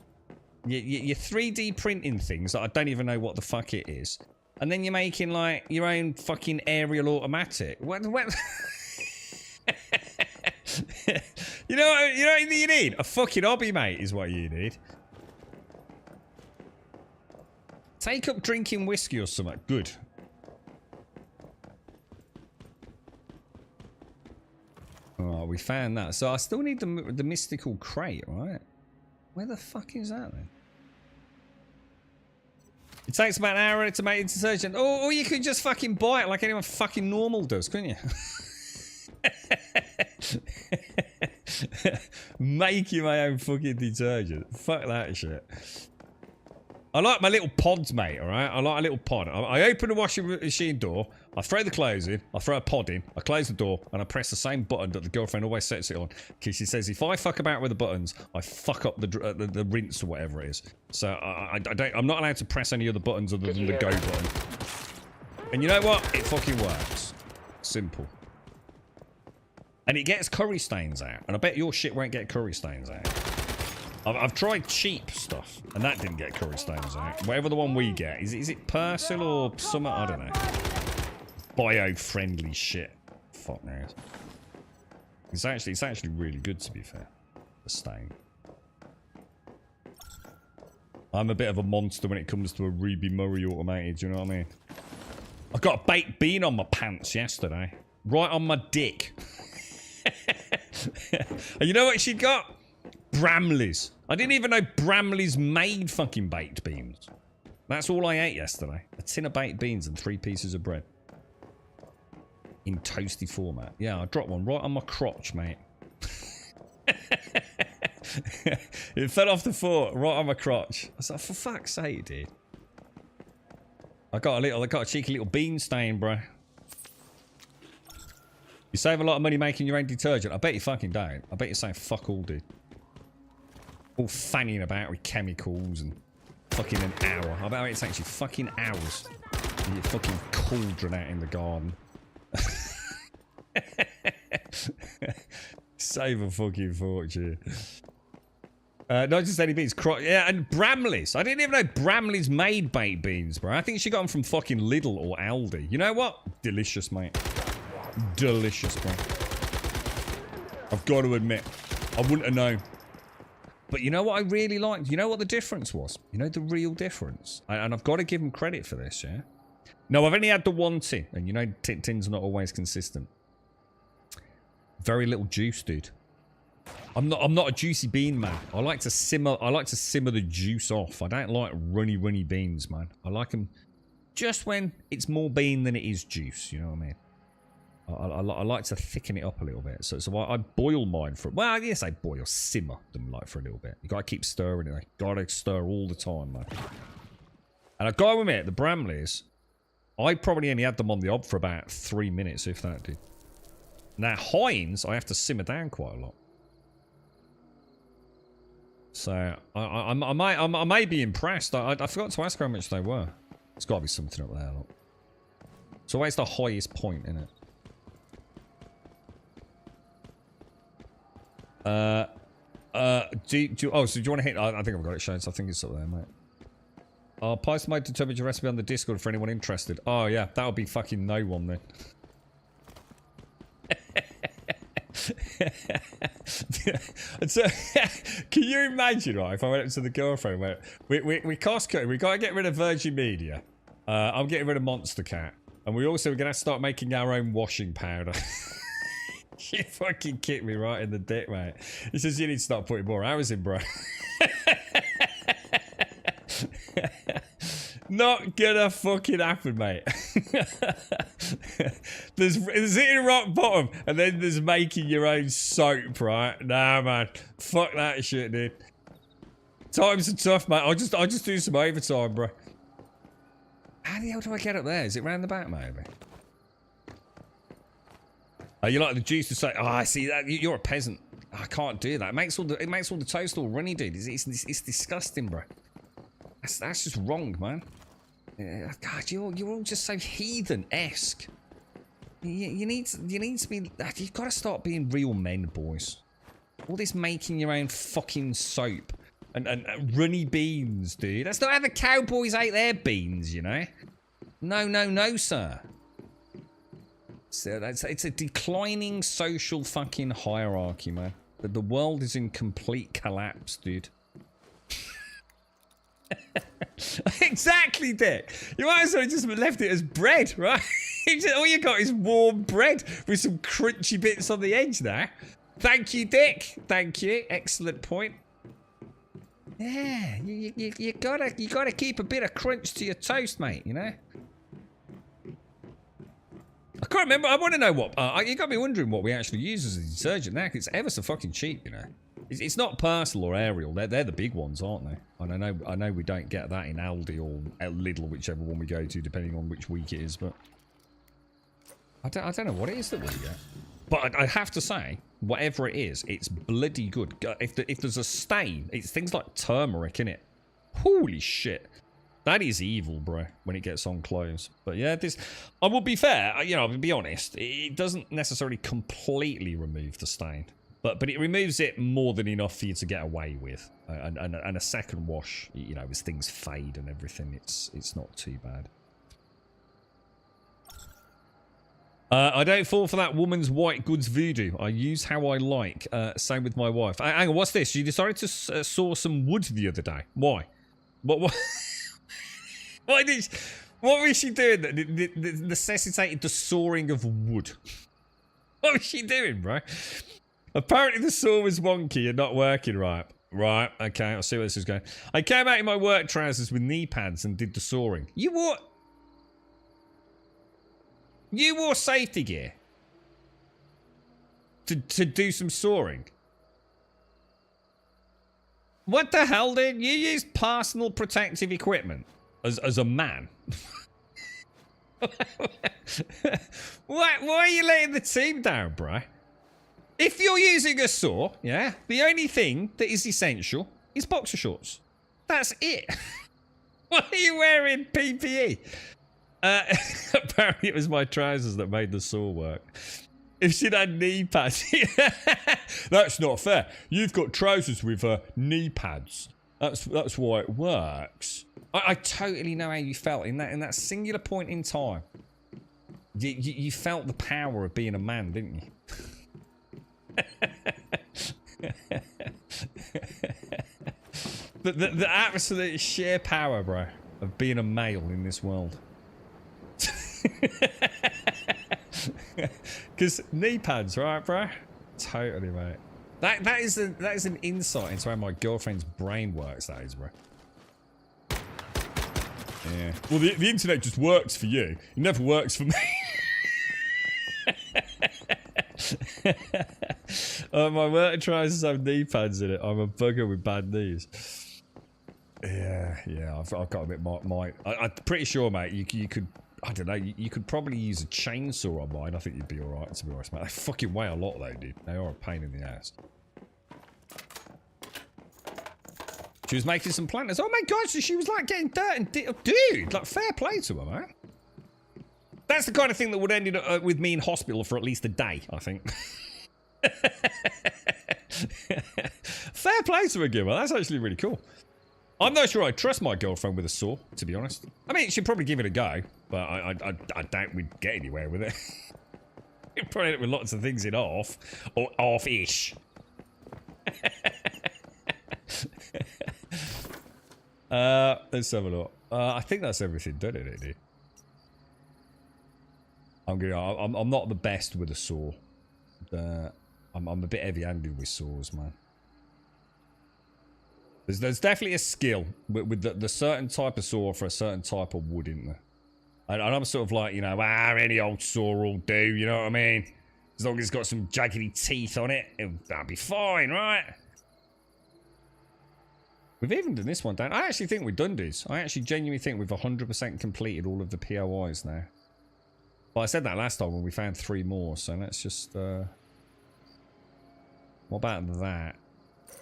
You're 3D printing things that I don't even know what the fuck it is. And then you're making, like, your own fucking aerial automatic. What? You know what you need? A fucking hobby, mate, is what you need. Take up drinking whiskey or something. Good. Oh, we found that. So I still need the mystical crate, right? Where the fuck is that then? It takes about an hour to make a detergent. Or you could just fucking buy it like anyone fucking normal does, couldn't you? Making my own fucking detergent. Fuck that shit. I like my little pods, mate, alright? I like a little pod. I open the washing machine door, I throw the clothes in, I throw a pod in, I close the door, and I press the same button that the girlfriend always sets it on. Because she says if I fuck about with the buttons, I fuck up the rinse or whatever it is. So I'm not allowed to press any other buttons other than the go button. And you know what? It fucking works. Simple. And it gets curry stains out. And I bet your shit won't get curry stains out. I've tried cheap stuff, and that didn't get curry stains out. Whatever the one we get. Is it Persil or something? I don't know. Bio-friendly shit. Fuck knows. It's actually really good, to be fair. The stain. I'm a bit of a monster when it comes to a Ruby Murray automated, do you know what I mean? I got a baked bean on my pants yesterday. Right on my dick. And you know what she got? Bramley's. I didn't even know Bramley's made fucking baked beans. That's all I ate yesterday. A tin of baked beans and 3 pieces of bread. In toasty format. Yeah, I dropped one right on my crotch, mate. It fell off the fork right on my crotch. I was like, for fuck's sake, dude. I got a cheeky little bean stain, bro. You save a lot of money making your own detergent. I bet you fucking don't. I bet you're saying fuck all, dude. All fanning about with chemicals and fucking an hour. I bet it takes you fucking hours. And you fucking cauldron out in the garden. Save a fucking fortune. Not just any beans. Yeah, and Bramley's. I didn't even know Bramley's made baked beans, bro. I think she got them from fucking Lidl or Aldi. You know what? Delicious, mate. Delicious, bro. I've got to admit, I wouldn't have known. But you know what I really liked? You know what the difference was? You know the real difference? And I've got to give them credit for this, yeah? No, I've only had the one tin. And you know tins are not always consistent. Very little juice, dude. I'm not a juicy bean man. I like to simmer the juice off. I don't like runny beans, man. I like them just when it's more bean than it is juice, you know what I mean? I like to thicken it up a little bit. So I boil mine for... Well, yes, I boil. Simmer them like for a little bit. You gotta keep stirring it. Gotta stir all the time, man. And I gotta admit, the Bramleys, I probably only had them on the hob for about 3 minutes, if that did. Now, Heinz, I have to simmer down quite a lot. So, I may be impressed. I forgot to ask how much they were. There's gotta be something up there, look. It's always the highest point, innit? So do you want to hit? I think I've got it shown, so I think it's up there, mate. I'll post my determined recipe on the Discord for anyone interested. Oh yeah, that'll be fucking no one then. So, can you imagine, right, if I went up to the girlfriend where we cost cutting, we gotta get rid of Virgin Media. I'm getting rid of Monster Cat. And we're gonna have to start making our own washing powder. You fucking kicked me right in the dick, mate. He says you need to start putting more hours in, bro. Not gonna fucking happen, mate. There's hitting rock bottom, and then there's making your own soap, right? Nah, man. Fuck that shit, dude. Times are tough, mate. I'll just do some overtime, bro. How the hell do I get up there? Is it round the back, maybe? You like the juice to say, oh, I see that. You're a peasant. I can't do that. It makes all the toast all runny, dude. It's disgusting, bro. That's just wrong, man. God, you're all just so heathen-esque. You need to be. You've got to start being real men, boys. All this making your own fucking soap and runny beans, dude. That's not how the cowboys ate their beans, you know. No, sir. So it's a declining social fucking hierarchy, man. The world is in complete collapse, dude. Exactly, Dick. You might as well have just left it as bread, right? All you got is warm bread with some crunchy bits on the edge there. Thank you, Dick. Thank you. Excellent point. Yeah, you gotta keep a bit of crunch to your toast, mate. You know. I can't remember. I want to know what. You got me wondering what we actually use as a detergent now. 'Cause it's ever so fucking cheap, you know. It's not personal or aerial. They're the big ones, aren't they? And I know we don't get that in Aldi or Lidl, whichever one we go to, depending on which week it is. But I don't know what it is that we get. But I have to say, whatever it is, it's bloody good. If there's a stain, it's things like turmeric in it. Holy shit. That is evil, bro, when it gets on clothes. But yeah, this... I will be fair, you know, I'll be honest. It doesn't necessarily completely remove the stain. But it removes it more than enough for you to get away with. And a second wash, you know, as things fade and everything, it's not too bad. I don't fall for that woman's white goods voodoo. I use how I like. Same with my wife. Hang on, what's this? You decided to saw some wood the other day. Why? What was she doing that necessitated the sawing of wood? What was she doing, bro? Apparently the saw was wonky and not working right. Right, okay, I'll see where this is going. I came out in my work trousers with knee pads and did the sawing. You wore safety gear to do some sawing. What the hell, dude? You use personal protective equipment as a man. Why are you letting the team down, bro? If you're using a saw, yeah, the only thing that is essential is boxer shorts. That's it. Why are you wearing PPE? Apparently it was my trousers that made the saw work. If she'd had knee pads... That's not fair. You've got trousers with knee pads. That's why it works. I totally know how you felt in that singular point in time. You felt the power of being a man, didn't you? the absolute sheer power, bro, of being a male in this world. Because knee pads, right, bro? Totally, mate. That is an insight into how my girlfriend's brain works. That is, bro. Yeah. Well, the internet just works for you. It never works for me. My work trousers have knee pads in it. I'm a bugger with bad knees. Yeah. I've got a bit my. I'm pretty sure, mate. You could. I don't know. You could probably use a chainsaw on mine. I think you'd be all right. To be honest, mate. They fucking weigh a lot, though, dude. They are a pain in the ass. She was making some planters. Oh my god! So she was like getting dirt and dude, like fair play to her, man. That's the kind of thing that would end up with me in hospital for at least a day, I think. Fair play to her, Gimmer. That's actually really cool. I'm not sure I'd trust my girlfriend with a saw, to be honest. I mean, she'd probably give it a go, but I doubt we'd get anywhere with it. We'd probably end up with lots of things in off, or off-ish. Let's have a look. I think that's everything done in it, dude. I'm not the best with a saw. I'm a bit heavy-handed with saws, man. There's definitely a skill with the certain type of saw for a certain type of wood, isn't there? And I'm sort of like, you know, any old saw will do, you know what I mean? As long as it's got some jaggedy teeth on it, that'll be fine, right? We've even done this one, Dan. I actually think we've done this. I actually genuinely think we've 100% completed all of the POIs now. Well, I said that last time when we found 3 more, so let's just... What about that?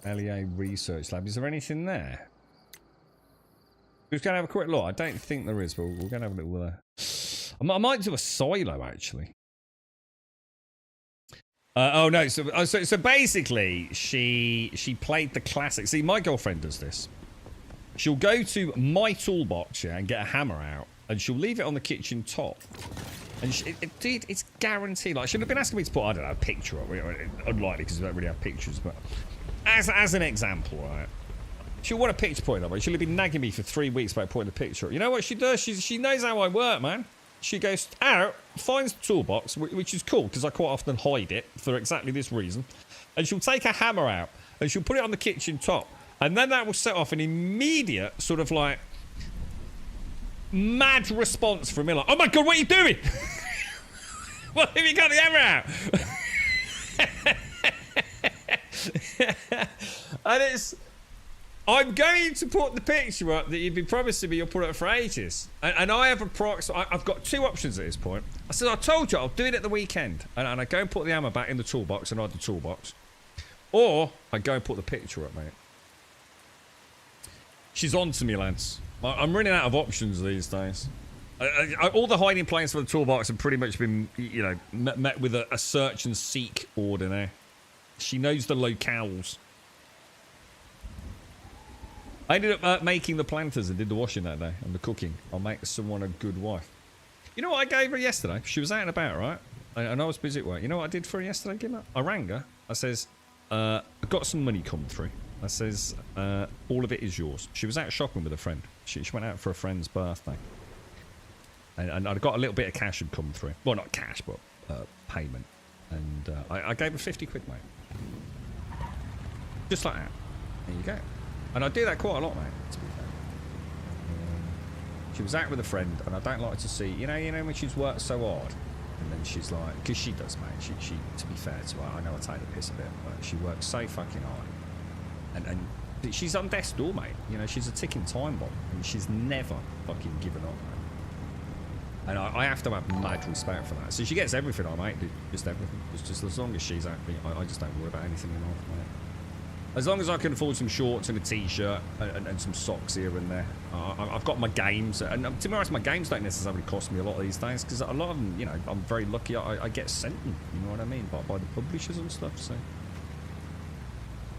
LEA Research Lab. Is there anything there? We're just going to have a quick look. I don't think there is, but we're going to have a little... I might do a silo, actually. Oh, no. So basically, she played the classic. See, my girlfriend does this. She'll go to my toolbox, yeah, and get a hammer out, and she'll leave it on the kitchen top. And dude, it's guaranteed. Like, she'll have been asking me to put, I don't know, a picture up. Unlikely, because we don't really have pictures, but... As an example, right? She'll want a picture point up. Right? She'll have been nagging me for 3 weeks about putting a picture up. You know what she does? She knows how I work, man. She goes out, finds the toolbox, which is cool, because I quite often hide it for exactly this reason. And she'll take a hammer out, and she'll put it on the kitchen top. And then that will set off an immediate sort of like... mad response from me, like, oh my god, what are you doing? What have you got the hammer out? And it's... I'm going to put the picture up that you've been promising me you'll put up for ages. And I have I've got two options at this point. I said, I told you I'll do it at the weekend. And I go and put the hammer back in the toolbox and hide the toolbox. Or I go and put the picture up, mate. She's on to me, lads. I'm running out of options these days. All the hiding places for the toolbox have pretty much been, you know, met with a search and seek order now. She knows the locales. I ended up making the planters and did the washing that day and the cooking. I'll make someone a good wife. You know what I gave her yesterday? She was out and about, right? And I was busy at work. You know what I did for her yesterday, Gimmer? I rang her. I says, I got some money come through. I says, all of it is yours. She was out shopping with a friend. She went out for a friend's birthday. And I got a little bit of cash had come through. Well, not cash, but payment. And I gave her 50 quid, mate. Just like that. There you go. And I do that quite a lot, mate, to be fair. She was out with a friend, and I don't like to see, you know when she's worked so hard, and then she's like, because she does, mate. She, to be fair to her, I know I take the piss a bit, but she works so fucking hard, and she's on death's door, mate. You know, she's a ticking time bomb, and she's never fucking given up, mate. And I have to have mad respect for that. So she gets everything I make, just everything. It's just as long as she's happy, I just don't worry about anything in life, mate. As long as I can afford some shorts and a t-shirt and some socks here and there. I've got my games, and to be honest, my games don't necessarily cost me a lot these days, because a lot of them, you know, I'm very lucky I get sent them, you know what I mean, by the publishers and stuff, so.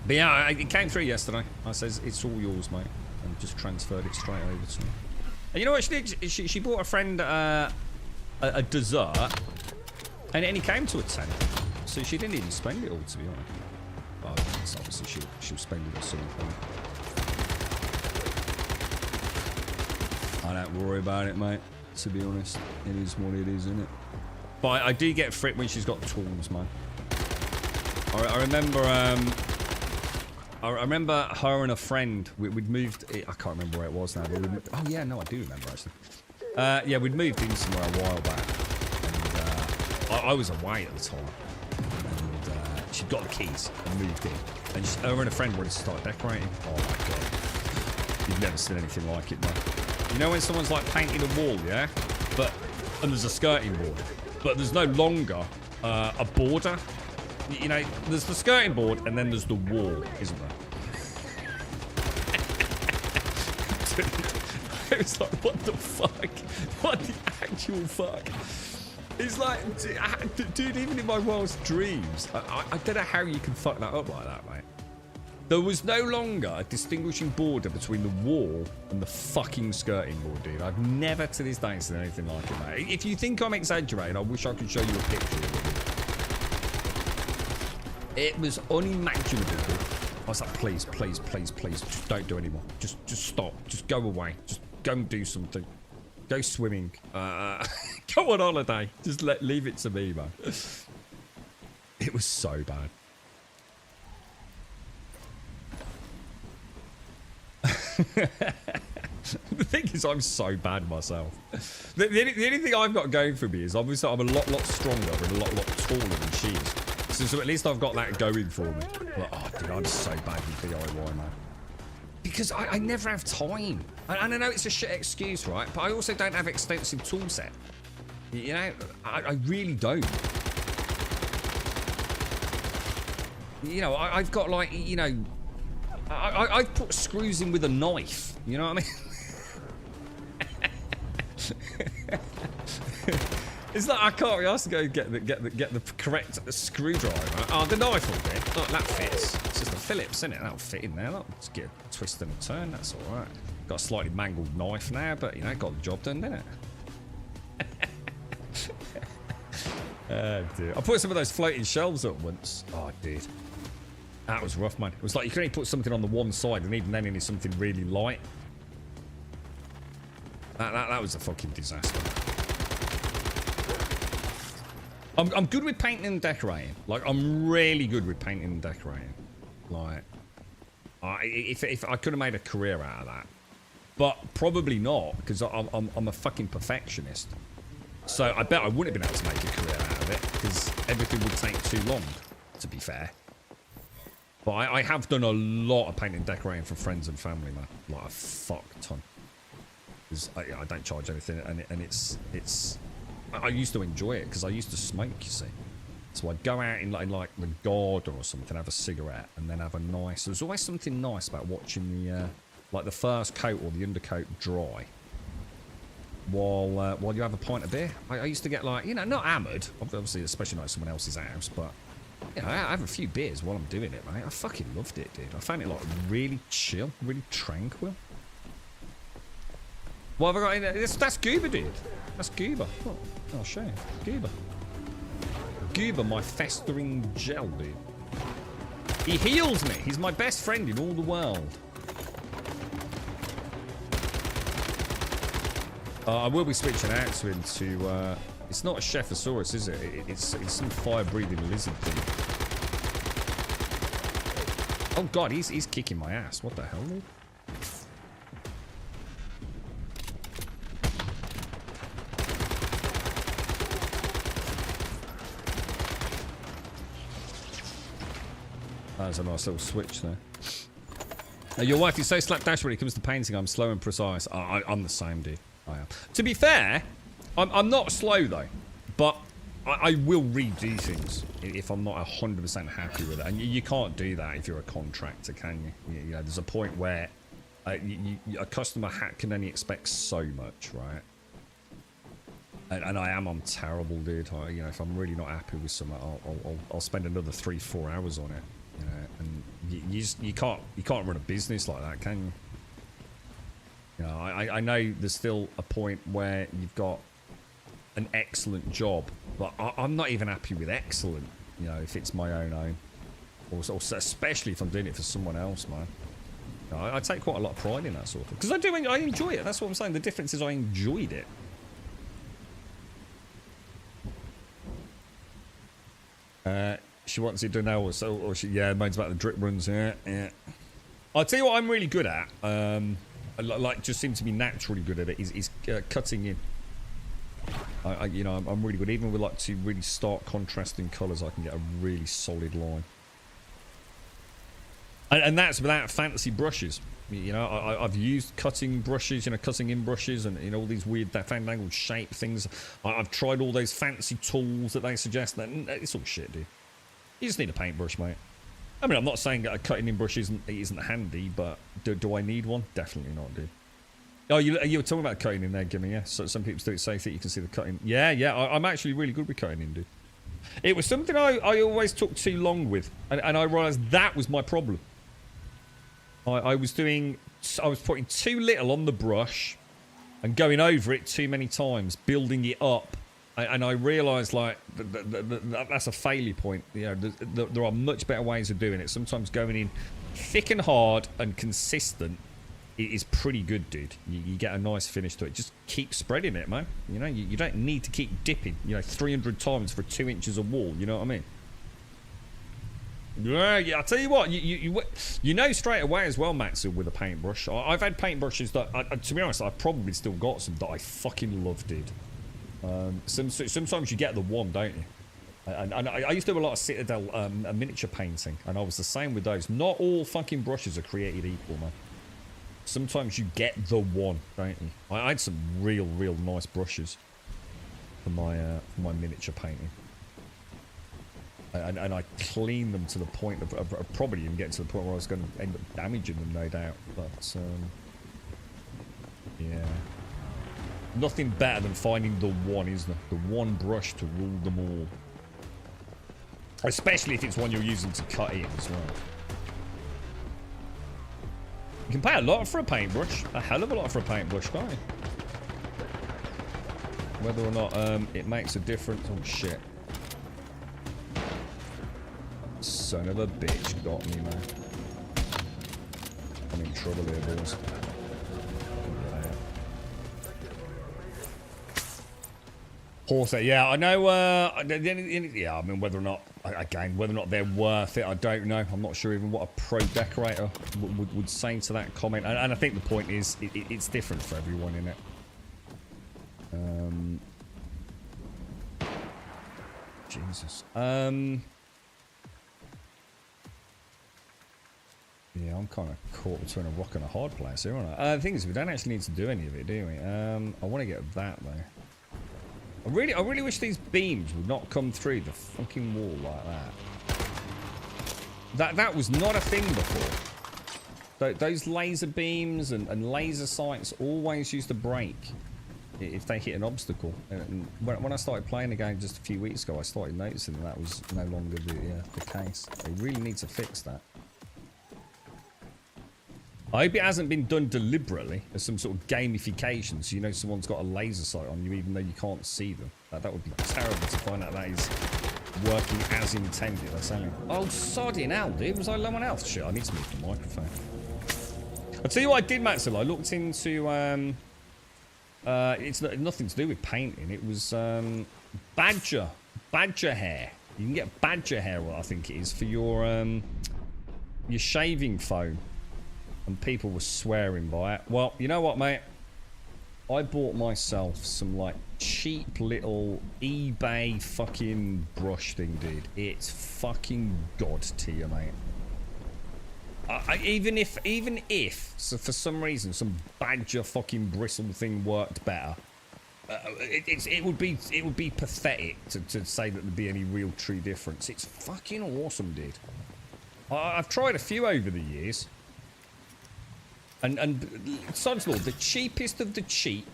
But yeah, it came through yesterday. I says, it's all yours, mate, and just transferred it straight over to me. And you know what she did? She bought a friend a dessert, and he came to a tenner, so she didn't even spend it all, to be honest. Oh, so obviously she'll spend it at some point. I don't worry about it, mate. To be honest, it is what it is, isn't it? But I do get frick when she's got tools, man. I remember, I remember her and a friend. We'd moved. I can't remember where it was now. Oh yeah, no, I do remember actually. Yeah, we'd moved in somewhere a while back, and I was away at the time. She'd got the keys and moved in. And her and a friend wanted to start decorating. Oh my god. You've never seen anything like it, man. You know when someone's like painting a wall, yeah? And there's a skirting board. But there's no longer a border. You know, there's the skirting board and then there's the wall, isn't there? It was like, what the fuck? What the actual fuck? It's like, dude, even in my wildest dreams, I don't know how you can fuck that up like that, mate. There was no longer a distinguishing border between the wall and the fucking skirting board, dude. I've never to this day seen anything like it, mate. If you think I'm exaggerating, I wish I could show you a picture of it. It was unimaginable, dude. I was like, please, please, please, please, just don't do anymore. Just stop. Just go away. Just go and do something. Go swimming. Go on holiday. Just leave it to me, man. It was so bad. The thing is, I'm so bad myself. The only thing I've got going for me is obviously I'm a lot stronger and a lot taller than she is. So at least I've got that going for me. But, oh, dude, I'm so bad with DIY, man. Because I never have time. And I know it's a shit excuse, right? But I also don't have extensive tool set. You know, I really don't. You know, I've got like, you know, I've put screws in with a knife. You know what I mean? It's like I can't be asked to go get the correct screwdriver. Oh, the knife will do. Oh, that fits. It's just a Phillips, isn't it? That'll fit in there. That'll just get a twist and a turn. That's all right. Got a slightly mangled knife now, but you know, got the job done, didn't it? Oh dear. I put some of those floating shelves up once. Oh, I did. That was rough, man. It was like you can only put something on the one side, and even then, it is something really light. That was a fucking disaster. I'm good with painting and decorating. Like, I'm really good with painting and decorating. Like, if I could have made a career out of that, but probably not, because I'm a fucking perfectionist. So I bet I wouldn't have been able to make a career out of it, because everything would take too long, to be fair. But I have done a lot of painting and decorating for friends and family, man. Like a fuck ton. Because I don't charge anything, and it's I used to enjoy it because I used to smoke, you see. So I'd go out in like the garden or something, have a cigarette, and then have a nice. There's always something nice about watching the like the first coat or the undercoat dry. While you have a pint of beer, I used to get like, you know, not hammered, obviously, especially not at someone else's house, but you know, I have a few beers while I'm doing it, mate. I fucking loved it, dude. I found it like really chill, really tranquil. What have I got in there? That's Goober, dude. That's Goober. Oh, I'll show you. Goober. Goober, my festering gel, dude. He heals me. He's my best friend in all the world. I will be switching out to him to, it's not a Shephosaurus, is it? It's some fire-breathing lizard thing. Oh god, he's kicking my ass. What the hell, dude? That's a nice little switch there. Your wife is so slapdash when it comes to painting. I'm slow and precise. I'm the same, dude. I am. To be fair, I'm not slow though, but I will redo things if I'm not 100% happy with it. And you can't do that if you're a contractor, can you? You know, there's a point where a customer can only expect so much, right? And I'm terrible, dude. You know, if I'm really not happy with something, I'll spend another 3-4 hours on it. You know, and you can't run a business like that, can you? You know, I know there's still a point where you've got an excellent job, but I'm not even happy with excellent. You know, if it's my own, or especially if I'm doing it for someone else, man. You know, I take quite a lot of pride in that sort of, because I enjoy it. That's what I'm saying. The difference is I enjoyed it. She wants it done now, or she moans about the drip runs. Yeah. I'll tell you what I'm really good at. Like just seem to be naturally good at it. Is cutting in. You know, I'm really good. Even with like two really stark contrasting colours, I can get a really solid line. And that's without fancy brushes. You know, I've used cutting brushes, you know, cutting in brushes, and you know all these weird fandangled shape things. I've tried all those fancy tools that they suggest. That it's all shit, dude. You just need a paintbrush, mate. I mean, I'm not saying that a cutting in brush isn't handy, but do I need one? Definitely not, dude. Oh, you were talking about cutting in there, Gimme, yeah? So some people do it safe that you can see the cutting. Yeah, I'm actually really good with cutting in, dude. It was something I always took too long with, and I realised that was my problem. I was putting too little on the brush and going over it too many times, building it up. And I realised, like, that's a failure point. You know, there are much better ways of doing it. Sometimes going in thick and hard and consistent is pretty good, dude. You get a nice finish to it. Just keep spreading it, man. You know, you don't need to keep dipping, you know, 300 times for 2 inches of wall. You know what I mean? Yeah, I'll tell you what, you know straight away as well, Matsu, with a paintbrush. I've had paintbrushes that, to be honest, I've probably still got some that I fucking love, dude. Sometimes you get the one, don't you? And I used to do a lot of Citadel miniature painting, and I was the same with those. Not all fucking brushes are created equal, man. Sometimes you get the one, don't you? I had some real nice brushes for my miniature painting, and I cleaned them to the point of probably even getting to the point where I was going to end up damaging them, no doubt. But yeah. Nothing better than finding the one, is there? The one brush to rule them all. Especially if it's one you're using to cut in as well. You can pay a lot for a paintbrush. A hell of a lot for a paintbrush, can't you? Whether or not it makes a difference. Oh, shit. Son of a bitch got me, man. I'm in trouble here, boys. Horse, yeah, I know. Yeah, I mean, whether or not, again, whether or not they're worth it, I don't know. I'm not sure even what a pro decorator would say to that comment. And I think the point is, it's different for everyone, innit? Jesus. I'm kind of caught between a rock and a hard place here, aren't I? The thing is, we don't actually need to do any of it, do we? I want to get that, though. I really wish these beams would not come through the fucking wall like that. That was not a thing before. Those laser beams and laser sights always used to break if they hit an obstacle. And when I started playing the game just a few weeks ago, I started noticing that was no longer the case. They really need to fix that. I hope it hasn't been done deliberately as some sort of gamification, so you know someone's got a laser sight on you even though you can't see them. That would be terrible to find out that is working as intended. That's only... Oh, sodding hell, dude. Was I low on health? Shit, I need to move the microphone. I'll tell you what I did, Maxwell. I looked into... it's nothing to do with painting. It was badger hair. You can get badger hair, I think it is, for your shaving foam. And people were swearing by it. Well, you know what, mate? I bought myself some, like, cheap little eBay fucking brush thing, dude. It's fucking god tier, mate. Even if, so for some reason, some badger fucking bristle thing worked better, it would be pathetic to say that there'd be any real true difference. It's fucking awesome, dude. I've tried a few over the years. And sod's law, the cheapest of the cheap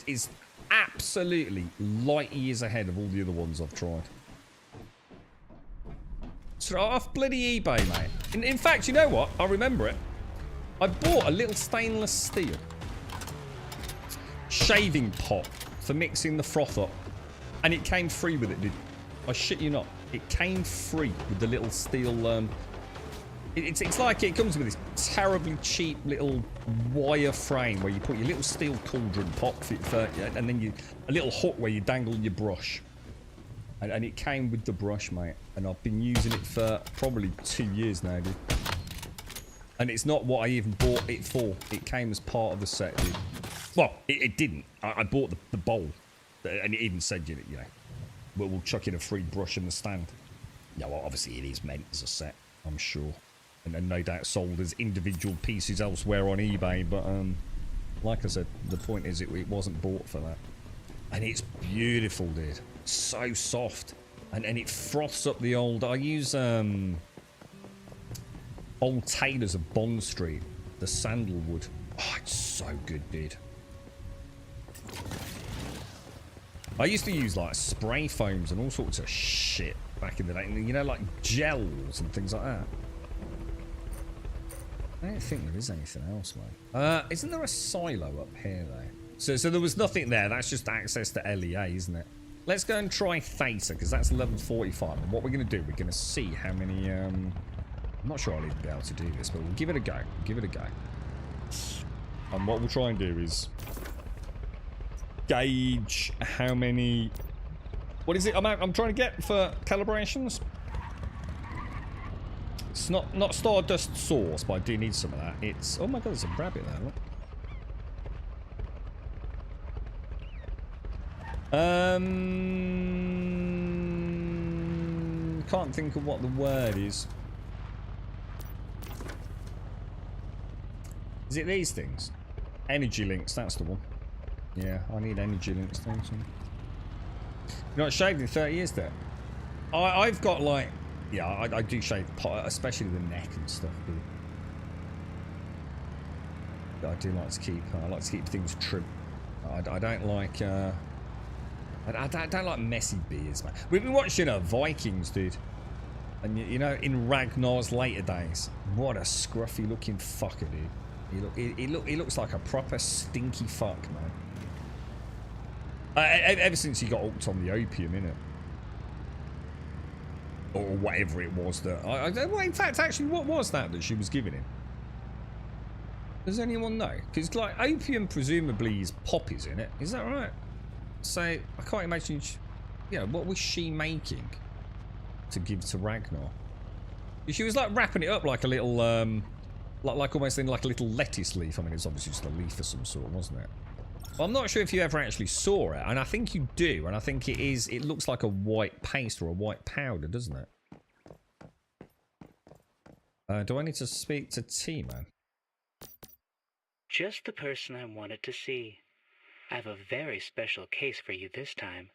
is absolutely light years ahead of all the other ones I've tried. So off bloody eBay, mate. In fact, you know what? I remember it. I bought a little stainless steel shaving pot for mixing the froth up. And it came free with it, dude. I shit you not. It came free with the little steel... It's like it comes with this terribly cheap little wire frame where you put your little steel cauldron pot and then a little hook where you dangle your brush. And it came with the brush, mate. And I've been using it for probably 2 years now, dude. And it's not what I even bought it for. It came as part of the set, dude. Well, it didn't. I bought the bowl. And it even said, you know, we'll chuck in a free brush in the stand. Yeah, well, obviously it is meant as a set, I'm sure. And no doubt sold as individual pieces elsewhere on eBay. But, like I said, the point is it wasn't bought for that. And it's beautiful, dude. So soft. And it froths up the old... I use, Old Tailors of Bond Street. The sandalwood. Oh, it's so good, dude. I used to use, like, spray foams and all sorts of shit back in the day. You know, like gels and things like that. I don't think there is anything else, mate. Isn't there a silo up here, though? So there was nothing there. That's just access to LEA, isn't it? Let's go and try Theta, because that's level 45. And what we're going to do, we're going to see how many... I'm not sure I'll even be able to do this, but we'll give it a go. Give it a go. And what we'll try and do is... gauge how many... What is it I'm trying to get for calibrations? It's not Stardust Sauce, but I do need some of that. It's... Oh my god, there's a rabbit there, look. Can't think of what the word is. Is it these things? Energy links, that's the one. Yeah, I need energy links, don't you? You're not shaved in 30 years there. I've got like... Yeah, I do shave, especially the neck and stuff, dude. But I do like to keep... I like to keep things trim. I don't like... I don't like messy beards, man. We've been watching Vikings, dude. And, you know, in Ragnar's later days, what a scruffy looking fucker, dude. He looks like a proper stinky fuck, man. Ever since he got hooked on the opium, innit? Or whatever it was that... well, in fact, actually, what was that she was giving him? Does anyone know? Because, like, opium presumably is poppies in it. Is that right? So, I can't imagine... You know, what was she making to give to Ragnar? She was, like, wrapping it up like a little... like almost in like a little lettuce leaf. I mean, it's obviously just a leaf of some sort, wasn't it? Well, I'm not sure if you ever actually saw it, and I think you do, and I think it is... It looks like a white paste or a white powder, doesn't it? Do I need to speak to T-Man? Just the person I wanted to see. I have a very special case for you this time.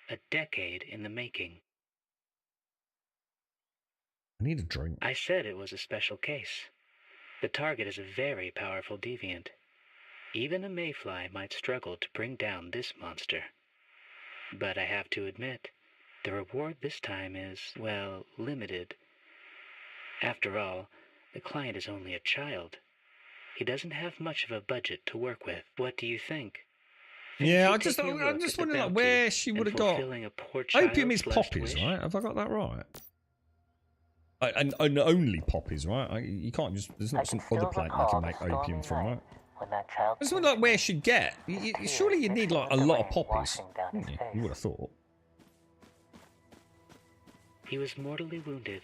A decade in the making. I need a drink. I said it was a special case. The target is a very powerful deviant. Even a mayfly might struggle to bring down this monster. But I have to admit, the reward this time is, well, limited. After all, the client is only a child. He doesn't have much of a budget to work with. What do you think? Yeah, I'm just wondering like, where she would have got... Opium is poppies, right? Have I got that right? And only poppies, right? You can't just... There's not some other plant you can make opium from, right? I just wonder like, where she'd get... surely you'd need like a lot of poppies, wouldn't you? You would have thought. He was mortally wounded.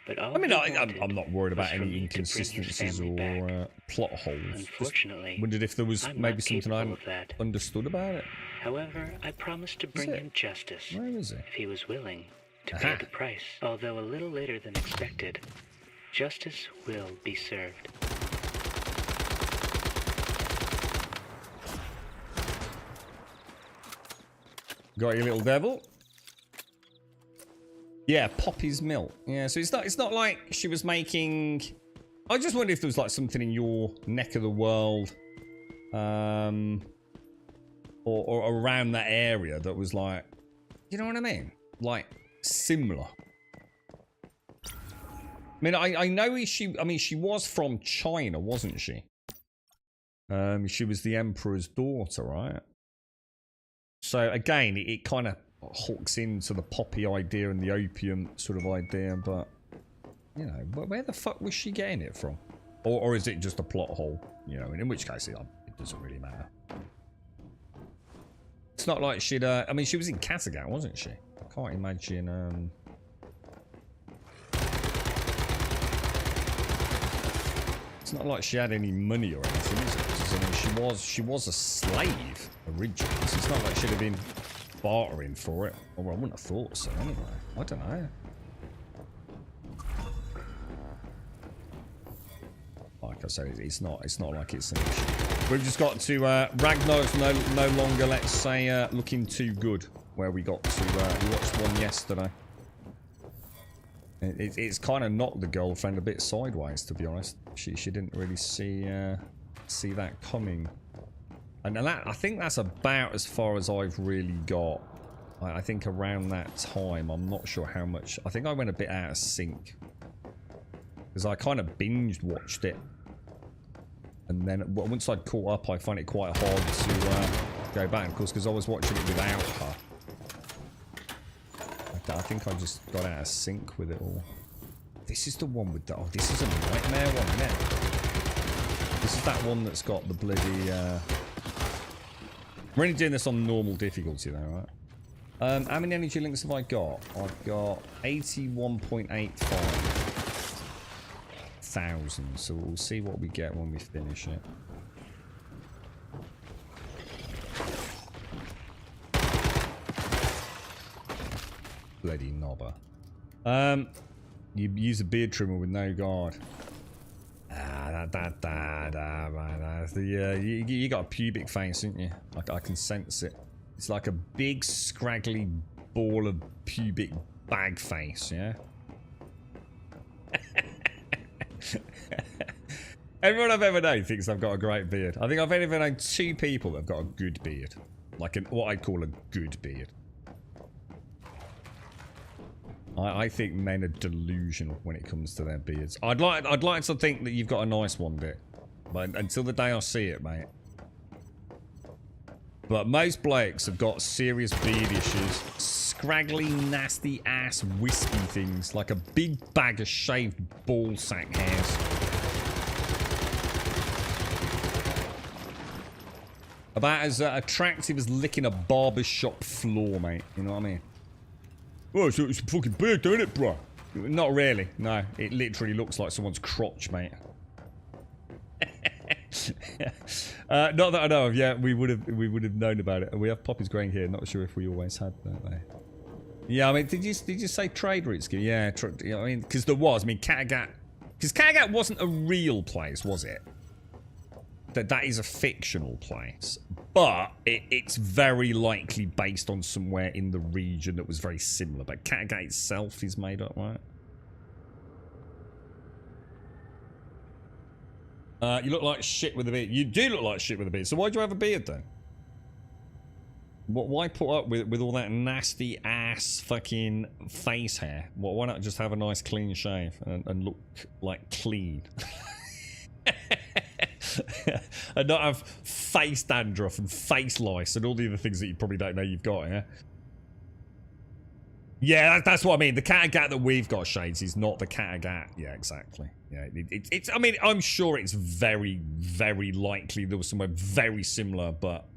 But all I'm not worried about any inconsistencies or plot holes. Unfortunately, just wondered if there was maybe something I hadn't understood about it. However, I promised to bring him justice. Where is it? If he was willing to pay the price. Although a little later than expected, justice will be served. Got your little devil. Yeah, Poppy's milk. Yeah, so it's not like she was making... I just wonder if there was like something in your neck of the world, or around that area that was like, you know what I mean? Like similar. I mean, I know she was from China, wasn't she? She was the Emperor's daughter, right? So again, it kind of hooks into the poppy idea and the opium sort of idea, but you know, where the fuck was she getting it from? Or is it just a plot hole? You know, and in which case it doesn't really matter. It's not like she'd I mean, she was in Kattegat, wasn't she? I can't imagine it's not like she had any money or anything, is it? I mean, she was a slave originally, so it's not like she'd have been bartering for it. Or I wouldn't have thought so anyway. I don't know. Like I said, it's not like it's an issue. We've just got to Ragnar's no longer, let's say, looking too good. Where we got to we watched one yesterday. It's kind of knocked the girlfriend a bit sideways, to be honest. She didn't really see that coming. And that, I think that's about as far as I've really got. I think around that time, I'm not sure how much. I think I went a bit out of sync. Because I kind of binged watched it. And then once I'd caught up, I find it quite hard to go back. Of course, because I was watching it without her. I think I just got out of sync with it all. This is the one with the... Oh, this is a nightmare one, isn't it? This is that one that's got the bloody... We're only doing this on normal difficulty though, right? How many energy links have I got? I've got 81.85 thousand, so we'll see what we get when we finish it. Bloody knobber. You use a beard trimmer with no guard. You got a pubic face, didn't you? I can sense it. It's like a big, scraggly ball of pubic bag face, yeah? Everyone I've ever known thinks I've got a great beard. I think I've ever known 2 people that have got a good beard. Like what I'd call a good beard. I think men are delusional when it comes to their beards. I'd like to think that you've got a nice one, Dick. But until the day I see it, mate. But most blokes have got serious beard issues. Scraggly, nasty ass wispy things. Like a big bag of shaved ball sack hairs. About as attractive as licking a barber's shop floor, mate. You know what I mean? Oh, it's a fucking beard, don't it, bro? Not really. No, it literally looks like someone's crotch, mate. Not that I know of. Yeah, we would have known about it. And we have poppies growing here. Not sure if we always had that though. Yeah, I mean, did you say trade route scheme? Yeah, I mean, because there was. I mean, Kattegat Because Kattegat wasn't a real place, was it? That is a fictional place. But it's very likely based on somewhere in the region that was very similar. But Kattegat itself is made up, right? You look like shit with a beard. You do look like shit with a beard. So why'd you have a beard then? Why put up with all that nasty ass fucking face hair? Why not just have a nice clean shave and look like clean? And not have face dandruff and face lice and all the other things that you probably don't know you've got, yeah? Yeah, that's what I mean. The Kattegat that we've got, Shades, is not the Kattegat. Yeah, exactly. Yeah, it's. I mean, I'm sure it's very, very likely there was somewhere very similar, but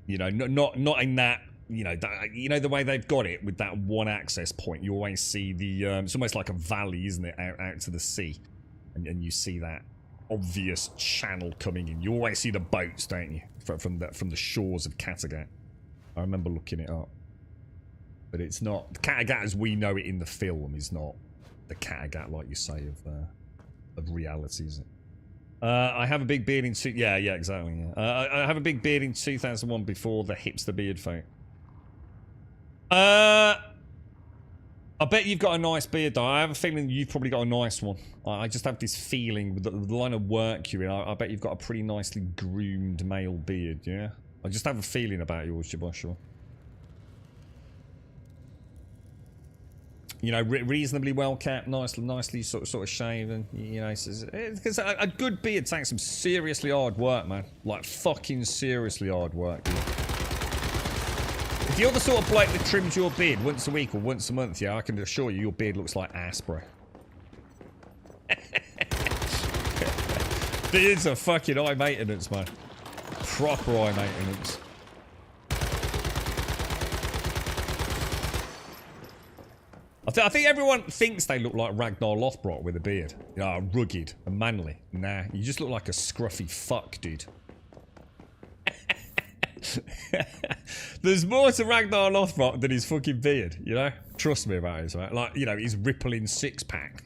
you know, not in that. You know the way they've got it with that one access point. You always see the. It's almost like a valley, isn't it, out to the sea, and you see that obvious channel coming in. You always see the boats, don't you, from the shores of Kattegat. I remember looking it up. But it's not the Kattegat as we know it in the film is not the Kattegat like you say of reality, is it? I have a big beard in exactly. Yeah. I have a big beard in 2001 before the hipster beard fate. I bet you've got a nice beard though. I have a feeling you've probably got a nice one. I just have this feeling with the line of work you're in. I bet you've got a pretty nicely groomed male beard. Yeah. I just have a feeling about yours, Joshua. You know, reasonably well kept, nicely sort of shaven. You know, because a good beard takes some seriously hard work, man. Like fucking seriously hard work. Yeah. If you're the sort of bloke that trims your beard once a week or once a month, yeah, I can assure you, your beard looks like ass, bro. Beards are fucking high maintenance, man. Proper high maintenance. I think everyone thinks they look like Ragnar Lothbrok with a beard. You know, rugged and manly. Nah, you just look like a scruffy fuck, dude. There's more to Ragnar Lothbrok than his fucking beard, you know? Trust me about it, right? Like, you know, his rippling six-pack.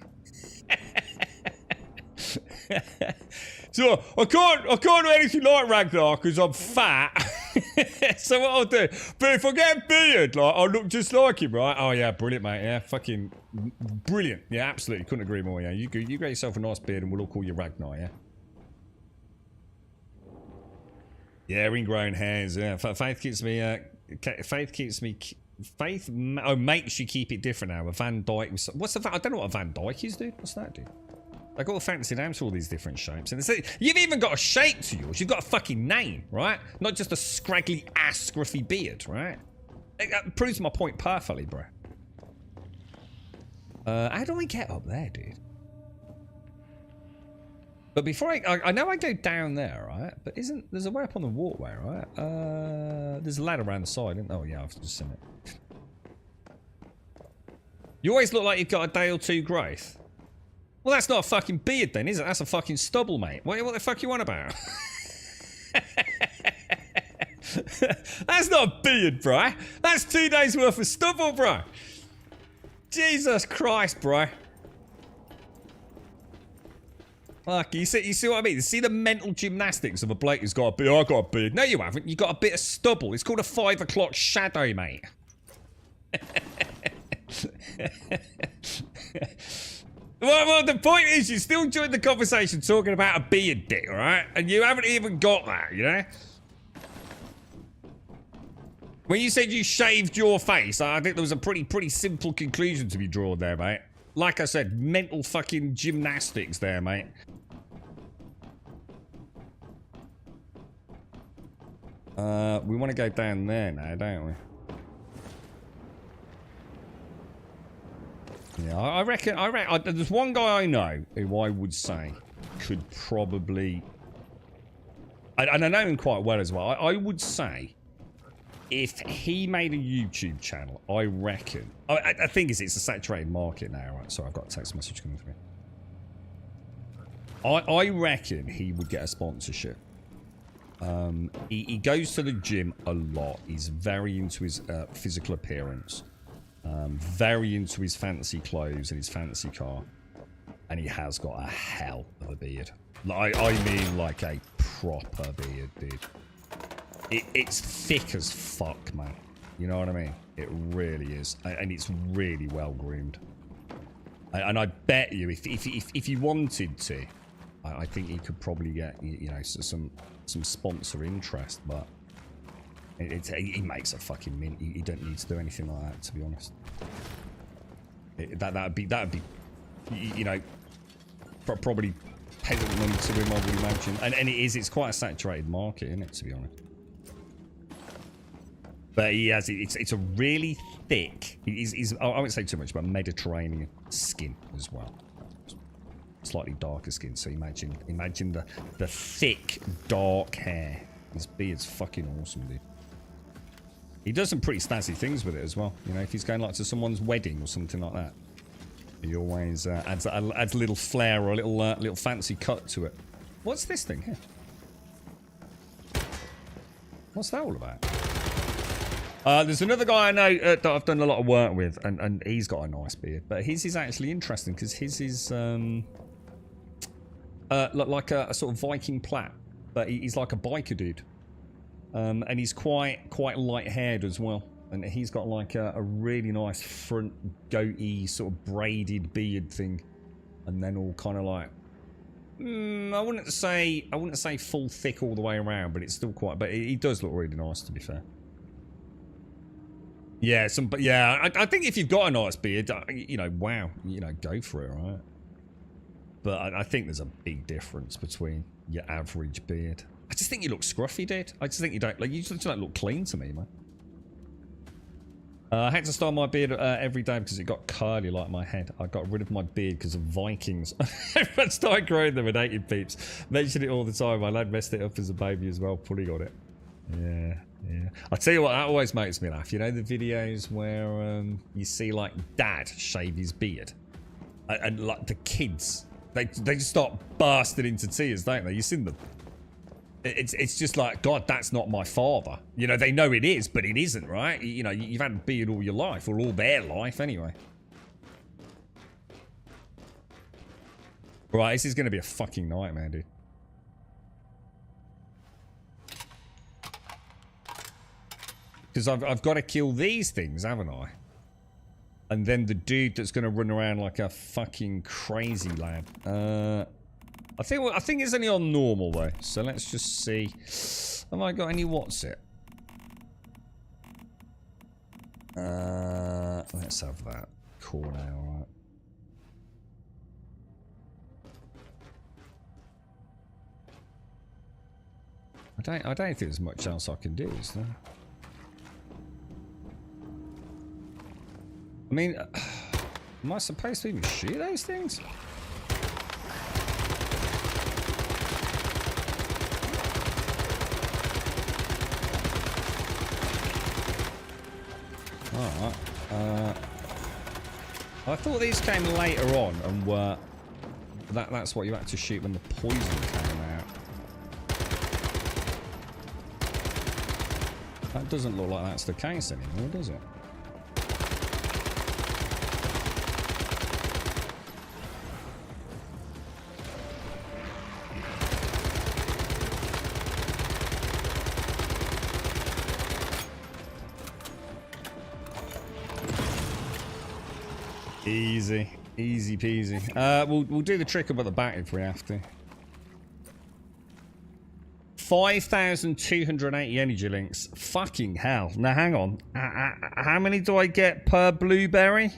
So, I can't do anything like Ragnar because I'm fat. So what I'll do, but if I get a beard, like, I'll look just like him, right? Oh yeah, brilliant, mate. Yeah, fucking brilliant. Yeah, absolutely. Couldn't agree more. Yeah, you get yourself a nice beard, and we'll all call you Ragnar. Yeah. Yeah, ingrown hairs. Yeah, Faith keeps me. Faith makes you keep it different now. A Van Dyke. What's the? I don't know what a Van Dyke is, dude. What's that, dude? They got all fancy names for all these different shapes. And you've even got a shape to yours. You've got a fucking name, right? Not just a scraggly ass scruffy beard, right? That proves my point perfectly, bro. How do we get up there, dude? But before I know I go down there, right? But there's a way up on the walkway, right? There's a ladder around the side, isn't there? Oh yeah, I've just seen it. You always look like you've got a day or two growth. Well, that's not a fucking beard then, is it? That's a fucking stubble, mate. What the fuck you on about? That's not a beard, bro. That's 2 days worth of stubble, bro. Jesus Christ, bro. Fuck, you see what I mean? You see the mental gymnastics of a bloke who's got a beard. Oh, I got a beard. No, you haven't. You got a bit of stubble. It's called a 5 o'clock shadow, mate. Well, the point is, you still joined the conversation talking about a beard dick, alright? And you haven't even got that, you know? When you said you shaved your face, I think there was a pretty simple conclusion to be drawn there, mate. Like I said, mental fucking gymnastics there, mate. We want to go down there now, don't we? Yeah, I reckon, there's one guy I know who I would say could probably, and I know him quite well as well, I would say if he made a YouTube channel, I reckon, I think it's a saturated market now, right? Sorry, I've got a text message coming through. I reckon he would get a sponsorship. He goes to the gym a lot. He's very into his physical appearance. Very into his fancy clothes and his fancy car. And he has got a hell of a beard. I mean like a proper beard, dude. It's thick as fuck, man. You know what I mean? It really is. And it's really well groomed. And I bet you, if you wanted to, I think you could probably get, you know, some sponsor interest, but he makes a fucking mint. You don't need to do anything like that, to be honest. That'd be, you know, probably peasant money to him, I would imagine. And it's quite a saturated market, isn't it, to be honest? But he has, it's a really thick, I won't say too much, but Mediterranean skin as well. Slightly darker skin, so imagine the thick, dark hair. His beard's fucking awesome, dude. He does some pretty snazzy things with it as well. You know, if he's going like to someone's wedding or something like that, he always adds a little flair or a little fancy cut to it. What's this thing here? What's that all about? There's another guy I know that I've done a lot of work with, and he's got a nice beard, but his is actually interesting because his is like a sort of Viking plait, but he's like a biker dude, and he's quite light-haired as well, and he's got like a really nice front goatee sort of braided beard thing, and then all kind of like I wouldn't say full thick all the way around, but it's still quite. But he does look really nice, to be fair. Yeah, I think if you've got a nice beard, you know, wow, you know, go for it, right? But I think there's a big difference between your average beard. I just think you look scruffy, dude. I just think you just don't look clean to me, man. I had to style my beard every day because it got curly like my head. I got rid of my beard because of Vikings. Everyone started growing them and hating peeps. Mention it all the time. My lad messed it up as a baby as well. Fully got it. Yeah. I tell you what, that always makes me laugh. You know the videos where you see like dad shave his beard, and like the kids, they just start bursting into tears, don't they? You've seen them. It's just like, God, that's not my father. You know, they know it is, but it isn't, right? You know, you've had a beard all your life, or all their life anyway. Right, this is going to be a fucking nightmare, dude. Because I've got to kill these things, haven't I? And then the dude that's going to run around like a fucking crazy lad. I think it's only on normal though. So let's just see. Have I got any what's it? Let's have that. Cool now, alright. I don't think there's much else I can do, is there? I mean, am I supposed to even shoot those things? Alright. I thought these came later on and were... That's what you had to shoot when the poison came out. That doesn't look like that's the case anymore, does it? Easy peasy. We'll do the trick up at the back if we have to. 5,280 energy links. Fucking hell. Now hang on. How many do I get per blueberry?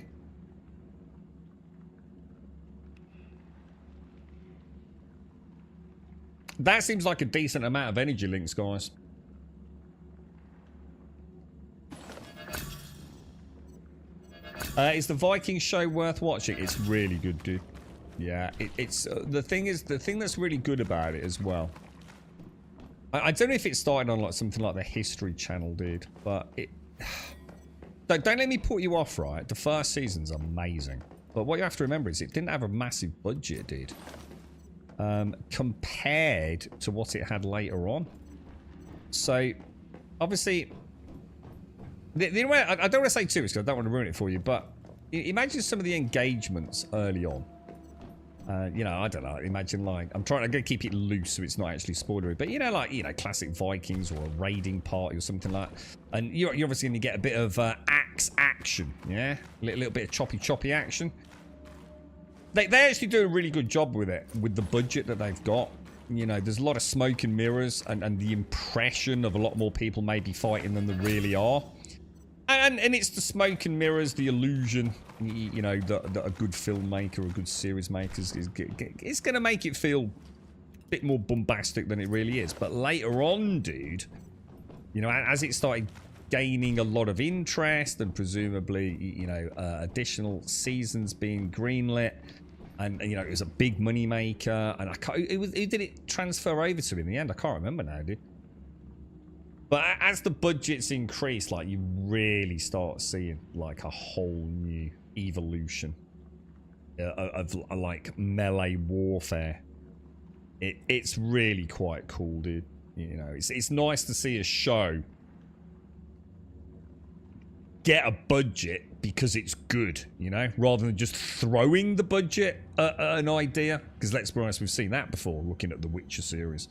That seems like a decent amount of energy links, guys. Is the Viking show worth watching? It's really good, dude. Yeah, it's the thing that's really good about it as well. I don't know if it started on like something like the History Channel, dude, but it. Don't let me put you off, right? The first season's amazing, but what you have to remember is it didn't have a massive budget, dude. Compared to what it had later on. So, obviously. The way, I don't want to say too much because I don't want to ruin it for you, but imagine some of the engagements early on. You know, I don't know. Imagine like I'm going to keep it loose so it's not actually spoilery. But you know, like classic Vikings or a raiding party or something like that. And you're obviously going to get a bit of axe action, yeah, a little bit of choppy action. They actually do a really good job with it with the budget that they've got. You know, there's a lot of smoke and mirrors and the impression of a lot more people maybe fighting than there really are. And it's the smoke and mirrors, the illusion, you know, that a good filmmaker, a good series maker is going to make it feel a bit more bombastic than it really is. But later on, dude, you know, as it started gaining a lot of interest and presumably, you know, additional seasons being greenlit, and you know, it was a big money maker, and who did it transfer over to in the end? I can't remember now, dude. But as the budgets increase, like, you really start seeing like a whole new evolution of like melee warfare. It's really quite cool, dude. You know, it's nice to see a show get a budget because it's good, you know, rather than just throwing the budget at an idea. Because let's be honest, we've seen that before looking at the Witcher series.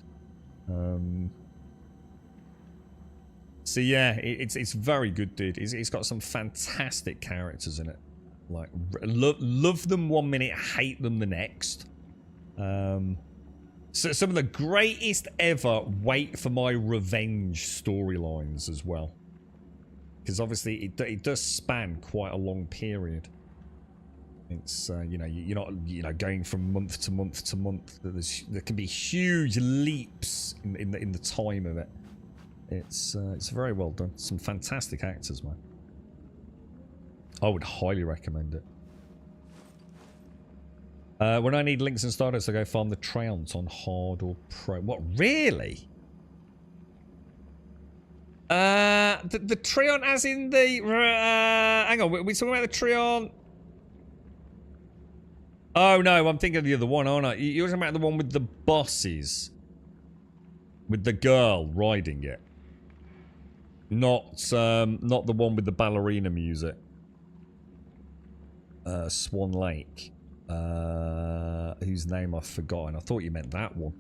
So yeah, it's very good, dude. It's got some fantastic characters in it. Like, love them one minute, hate them the next. So some of the greatest ever wait for my revenge storylines as well. Because obviously it does span quite a long period. It's you know, you're not going from month to month to month. There can be huge leaps in the time of it. It's very well done. Some fantastic actors, man. I would highly recommend it. When I need links and starters, I go farm the Treant on hard or pro. What, really? The Treant as in the... hang on, we're talking about the Treant... Oh, no, I'm thinking of the other one, aren't I? You're talking about the one with the bosses. With the girl riding it. Not the one with the ballerina music. Swan Lake. Whose name I've forgotten. I thought you meant that one.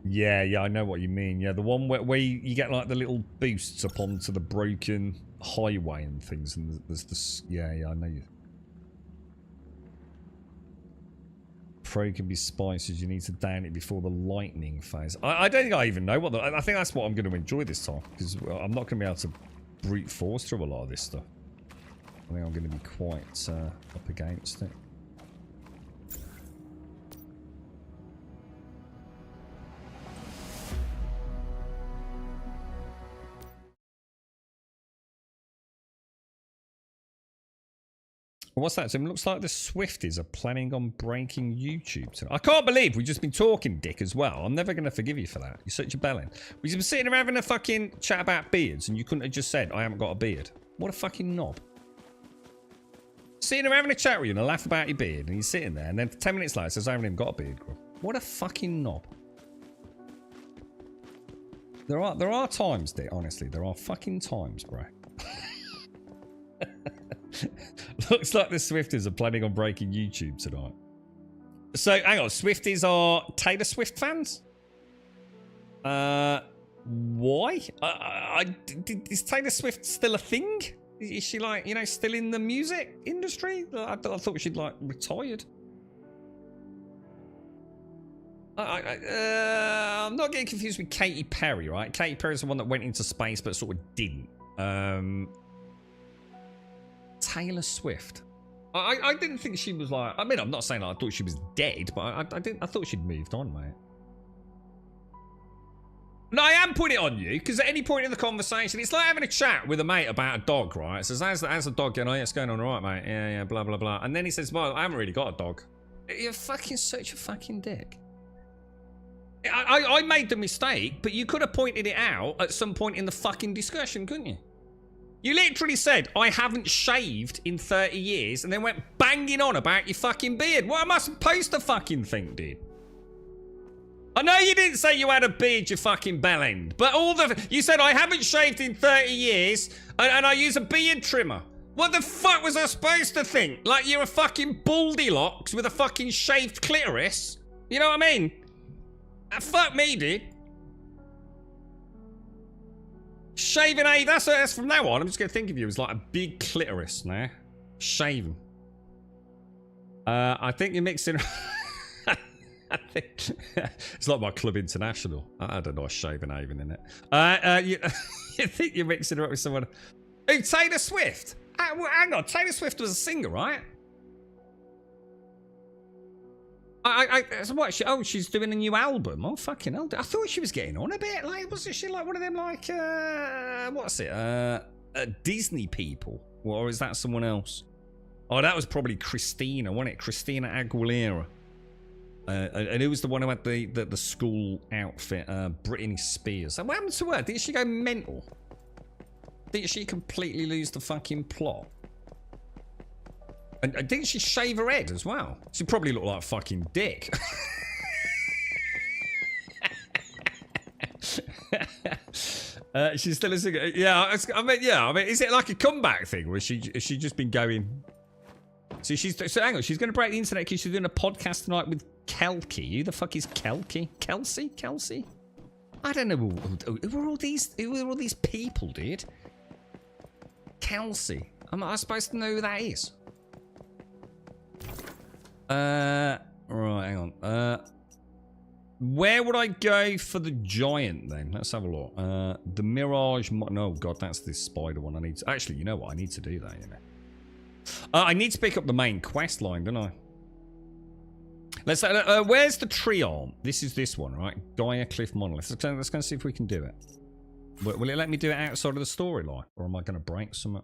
Yeah, I know what you mean. Yeah, the one where you get like the little boosts up onto the broken highway and things, and there's this. Yeah, I know you. Pro can be spiced as you need to down it before the lightning phase. I don't think I even know what the... I think that's what I'm going to enjoy this time, because I'm not going to be able to brute force through a lot of this stuff. I think I'm going to be quite up against it. What's that? So it looks like the Swifties are planning on breaking YouTube tonight. I can't believe we've just been talking, Dick, as well. I'm never going to forgive you for that. You're such a bellend. We've been sitting around having a fucking chat about beards, and you couldn't have just said, I haven't got a beard. What a fucking knob. Sitting around having a chat with you and a laugh about your beard, and you're sitting there, and then 10 minutes later says, I haven't even got a beard. What a fucking knob. There are times, Dick, honestly. There are fucking times, bro. Looks like the Swifties are planning on breaking YouTube tonight. So, hang on. Swifties are Taylor Swift fans? Why? Is Taylor Swift still a thing? Is she, like, you know, still in the music industry? I thought she'd, like, retired. I'm not getting confused with Katy Perry, right? Katy Perry's the one that went into space but sort of didn't. Taylor Swift. I didn't think she was like... I mean, I'm not saying I thought she was dead, but I thought she'd moved on, mate. No, I am putting it on you, because at any point in the conversation, it's like having a chat with a mate about a dog, right? It says, how's the dog going? Oh, yeah, it's going on all right, mate. Yeah, blah, blah, blah. And then he says, well, I haven't really got a dog. You're fucking such a fucking dick. I made the mistake, but you could have pointed it out at some point in the fucking discussion, couldn't you? You literally said, I haven't shaved in 30 years, and then went banging on about your fucking beard. What am I supposed to fucking think, dude? I know you didn't say you had a beard, you fucking bellend, but you said, I haven't shaved in 30 years, and I use a beard trimmer. What the fuck was I supposed to think? Like you're a fucking Baldylocks with a fucking shaved clitoris? You know what I mean? Fuck me, dude. Shaving A, that's from now on. I'm just going to think of you as like a big clitoris now. Shaven. I think you're mixing... I think it's like my Club International. I don't know, a shaving haven in it. You think you're mixing it up with someone? Oh, Taylor Swift. Hang on, Taylor Swift was a singer, right? So what? She's doing a new album. Oh, fucking hell! I thought she was getting on a bit. Like, wasn't she like one of them? Like, what's it? Disney people, or is that someone else? Oh, that was probably Christina, wasn't it? Christina Aguilera. And who was the one who had the school outfit? Britney Spears. And what happened to her? Did she go mental? Did she completely lose the fucking plot? And didn't she shave her head as well? She probably looked like a fucking dick. She's still a singer. Yeah, I mean, is it like a comeback thing, or has she just been going? So hang on, she's going to break the internet because she's doing a podcast tonight with Kelky. Who the fuck is Kelky? Kelsey? I don't know. Who were all these people, dude? Kelsey. Am I supposed to know who that is? Right, hang on. Where would I go for the giant then? Let's have a look. The Mirage. No, God, that's this spider one. I need to, actually, you know what? I need to do that, you know. I need to pick up the main quest line, don't I? Let's. Where's the tree arm? This is this one, right? Gaia Cliff Monolith. Let's go and see if we can do it. Will it let me do it outside of the storyline, or am I going to break something?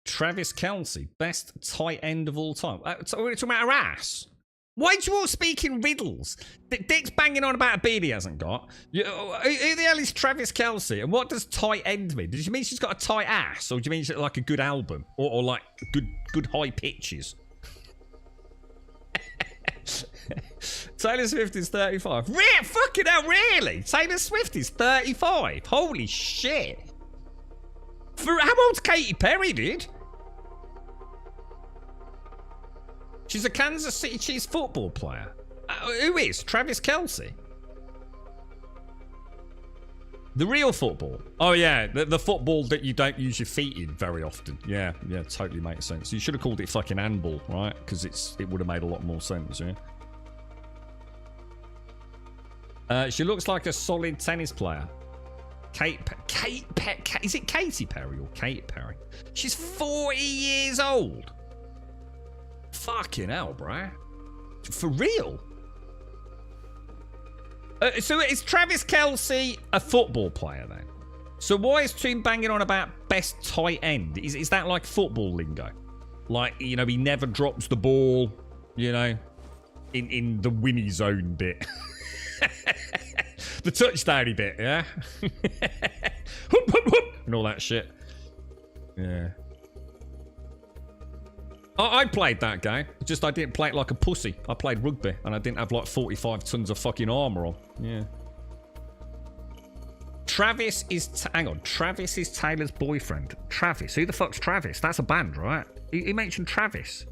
Travis Kelce, best tight end of all time. We're talking about her ass. Why do you all speak in riddles? Dick's banging on about a beard he hasn't got. Who the hell is Travis Kelce? And what does tight end mean? Does she mean she's got a tight ass? Or do you mean she's like a good album? Or like good high pitches? Taylor Swift is 35. Fucking hell, really? Taylor Swift is 35. Holy shit. How old's Katy Perry, dude? She's a Kansas City Chiefs football player. Who is? Travis Kelce? The real football. Oh, yeah. The football that you don't use your feet in very often. Yeah, totally makes sense. You should have called it fucking handball, right? Because it would have made a lot more sense, yeah? She looks like a solid tennis player. Is it Katy Perry or Kate Perry? She's 40 years old. Fucking hell, bruh. For real? So is Travis Kelce a football player then? So why is Toon banging on about best tight end? Is that like football lingo? Like, you know, he never drops the ball, you know, in the Winnie zone bit. The touchdowny bit, yeah? Whoop, whoop, whoop, and all that shit. Yeah. I played that game. Just I didn't play it like a pussy. I played rugby and I didn't have like 45 tons of fucking armor on. Yeah. Travis is... hang on. Travis is Taylor's boyfriend. Travis. Who the fuck's Travis? That's a band, right? He mentioned Travis.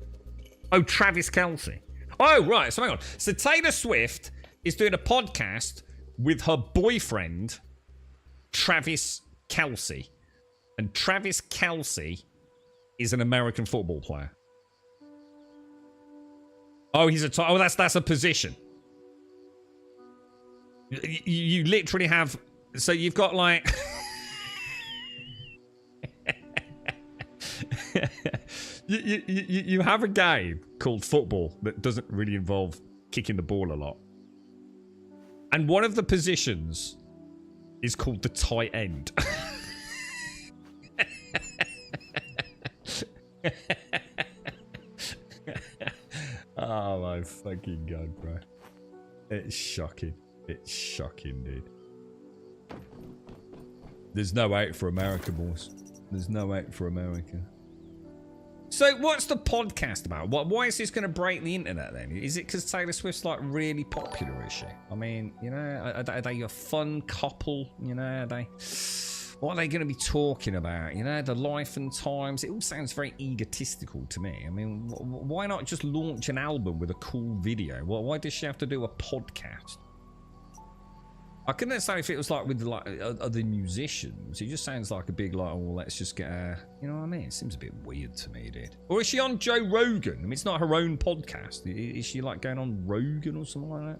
Oh, Travis Kelce. Oh, right. So hang on. So Taylor Swift is doing a podcast with her boyfriend, Travis Kelce. And Travis Kelce is an American football player. Oh, he's a... oh, that's a position. You literally have... so you've got like... you have a game called football that doesn't really involve kicking the ball a lot. And one of the positions is called the tight end. Oh my fucking god, bro. It's shocking. It's shocking, dude. There's no out for America, boys. There's no out for America. So what's the podcast about? Why is this going to break the internet then? Is it because Taylor Swift's like really popular, is she? I mean, you know, are they a fun couple? You know, are they... What are they going to be talking about? You know, the life and times. It all sounds very egotistical to me. I mean, why not just launch an album with a cool video? Why does she have to do a podcast? I couldn't say if it was like with like other musicians. It just sounds like a big like, oh, let's just get a, you know what I mean? It seems a bit weird to me, dude. Or is she on Joe Rogan? I mean, it's not her own podcast. Is she like going on Rogan or something like that?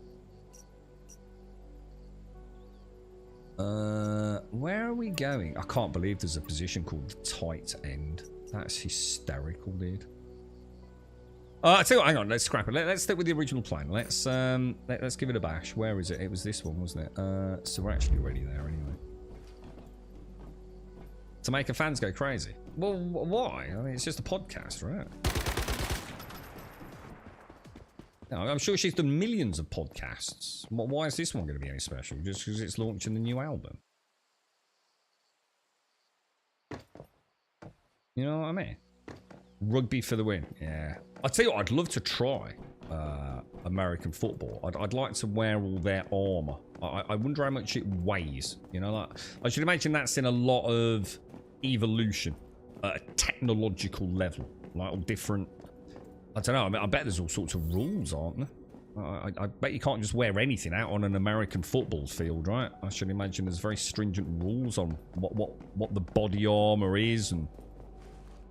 Where are we going? I can't believe there's a position called the tight end. That's hysterical, dude. I tell you what, hang on, let's scrap it. Let's stick with the original plan. Let's give it a bash. Where is it? It was this one, wasn't it? So we're actually already there anyway. To make her fans go crazy. Well, why? I mean, it's just a podcast, right? Now, I'm sure she's done millions of podcasts. Why is this one going to be any special? Just because it's launching the new album? You know what I mean? Rugby for the win. Yeah. I'll tell you what, I'd love to try American football. I'd like to wear all their armour. I wonder how much it weighs. You know, like, I should imagine that's in a lot of evolution at a technological level. Like all different... I don't know. I mean, I bet there's all sorts of rules, aren't there? I bet you can't just wear anything out on an American football field, right? I should imagine there's very stringent rules on what the body armor is and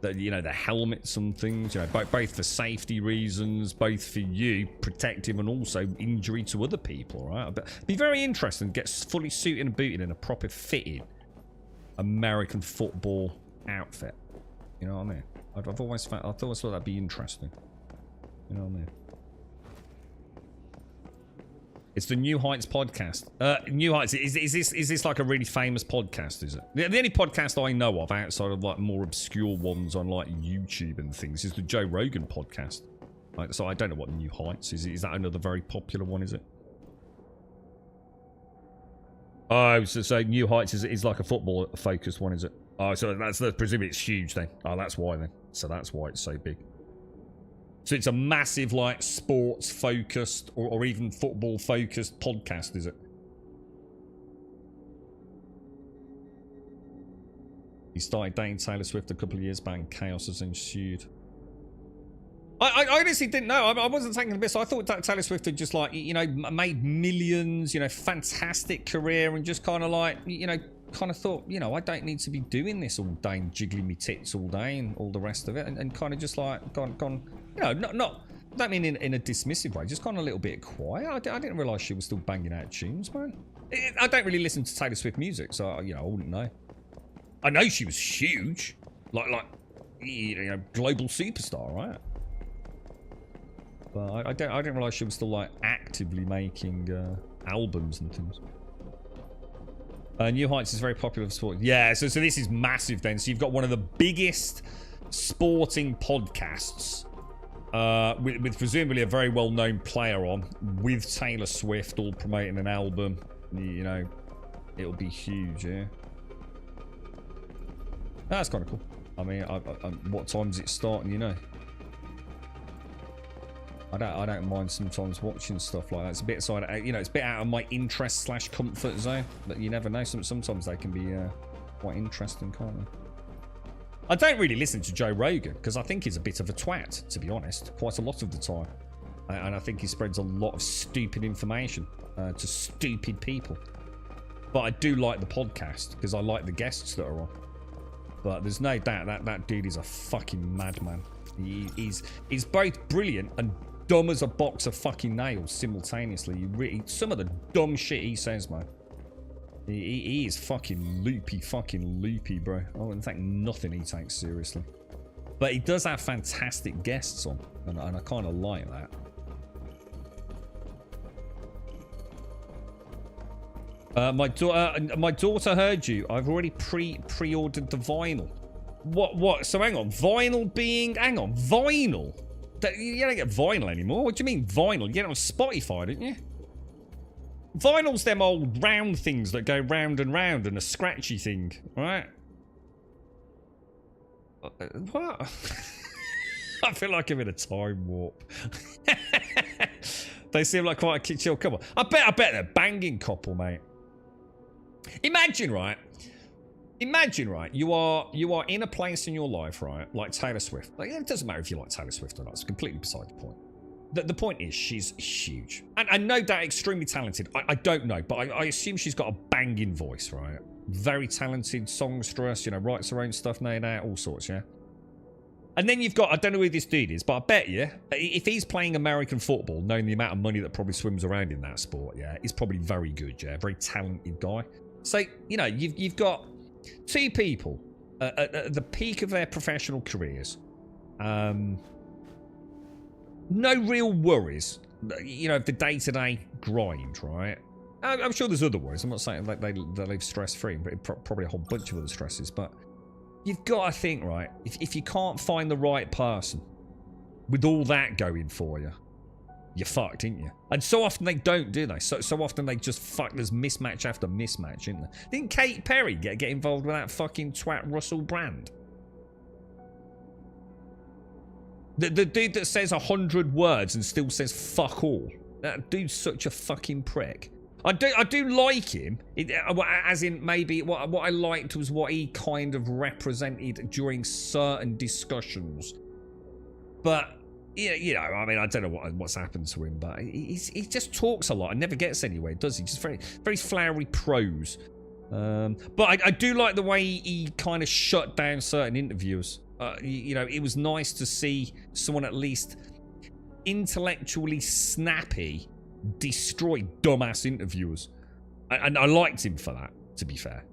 the, you know, the helmets and things. You know, both for safety reasons, both for you, protective, and also injury to other people, right? But it'd be very interesting to get fully suited and booted in a proper fitted American football outfit. You know what I mean? I've always thought that'd be interesting. You know what I mean? It's the New Heights podcast. New Heights, is this like a really famous podcast, is it? The only podcast I know of outside of like more obscure ones on like YouTube and things is the Joe Rogan podcast. Like, so I don't know what New Heights is. Is that another very popular one, is it? Oh, so New Heights is like a football focused one, is it? Oh, so presumably it's huge then. Oh, that's why then. So that's why it's so big. So it's a massive, like, sports-focused or even football-focused podcast, is it? He started dating Taylor Swift a couple of years back and chaos has ensued. I honestly didn't know. I wasn't taking the piss. I thought that Taylor Swift had just, like, you know, made millions, you know, fantastic career and just kind of, like, you know, kind of thought, you know, I don't need to be doing this all day and jiggling me tits all day and all the rest of it, and kind of just like gone, you know, not I don't mean in a dismissive way, just gone a little bit quiet. I didn't realise she was still banging out tunes, man. I don't really listen to Taylor Swift music, so, you know, I wouldn't know. I know she was huge, like you know, global superstar, right? But I didn't realise she was still like actively making albums and things. New Heights is very popular for sport. Yeah, so this is massive then. So you've got one of the biggest sporting podcasts with presumably a very well-known player on, with Taylor Swift all promoting an album. You know, it'll be huge, yeah. That's kind of cool. I mean, what time's it starting, you know? I don't mind sometimes watching stuff like that. It's a bit sort of, you know, it's a bit out of my interest / comfort zone, but you never know. Sometimes they can be quite interesting, can't they? I don't really listen to Joe Rogan because I think he's a bit of a twat, to be honest, quite a lot of the time, and I think he spreads a lot of stupid information to stupid people. But I do like the podcast because I like the guests that are on. But there's no doubt that dude is a fucking madman. He's both brilliant and dumb as a box of fucking nails simultaneously. Some of the dumb shit he says, man. He is fucking loopy, bro. Oh, in fact, nothing he takes seriously. But he does have fantastic guests on, and I kind of like that. My daughter heard you. I've already pre-ordered the vinyl. What? So hang on, vinyl being... Hang on, vinyl? You don't get vinyl anymore. What do you mean vinyl? You get it on Spotify, didn't you? Vinyl's them old round things that go round and round and a scratchy thing, right? What? I feel like I'm in a time warp. They seem like quite a chill couple. I bet they're a banging couple, mate. Imagine, right? Imagine, right, you are in a place in your life, right, like Taylor Swift. Like, it doesn't matter if you like Taylor Swift or not. It's completely beside the point. The point is, she's huge. And no doubt extremely talented. I don't know, but I assume she's got a banging voice, right? Very talented songstress, you know, writes her own stuff, no doubt, all sorts, yeah? And then you've got, I don't know who this dude is, but I bet you, if he's playing American football, knowing the amount of money that probably swims around in that sport, yeah, he's probably very good, yeah? Very talented guy. So, you know, you've got two people at the peak of their professional careers. No real worries, you know, of the day-to-day grind, right? I'm sure there's other worries. I'm not saying like they live stress-free, but probably a whole bunch of other stresses. But you've got to think, right, if you can't find the right person with all that going for you, you're fucked, ain't you? And so often they don't, do they? So often they just fuck. There's mismatch after mismatch, isn't there? Didn't Katy Perry get involved with that fucking twat Russell Brand? The dude that says 100 words and still says fuck all. That dude's such a fucking prick. I do like him, as in maybe what I liked was what he kind of represented during certain discussions. But you know, I mean, I don't know what's happened to him, but he just talks a lot and never gets anywhere, does he? Just very flowery prose. But I do like the way he kind of shut down certain interviewers. You know, it was nice to see someone at least intellectually snappy destroy dumbass interviewers. And I liked him for that, to be fair.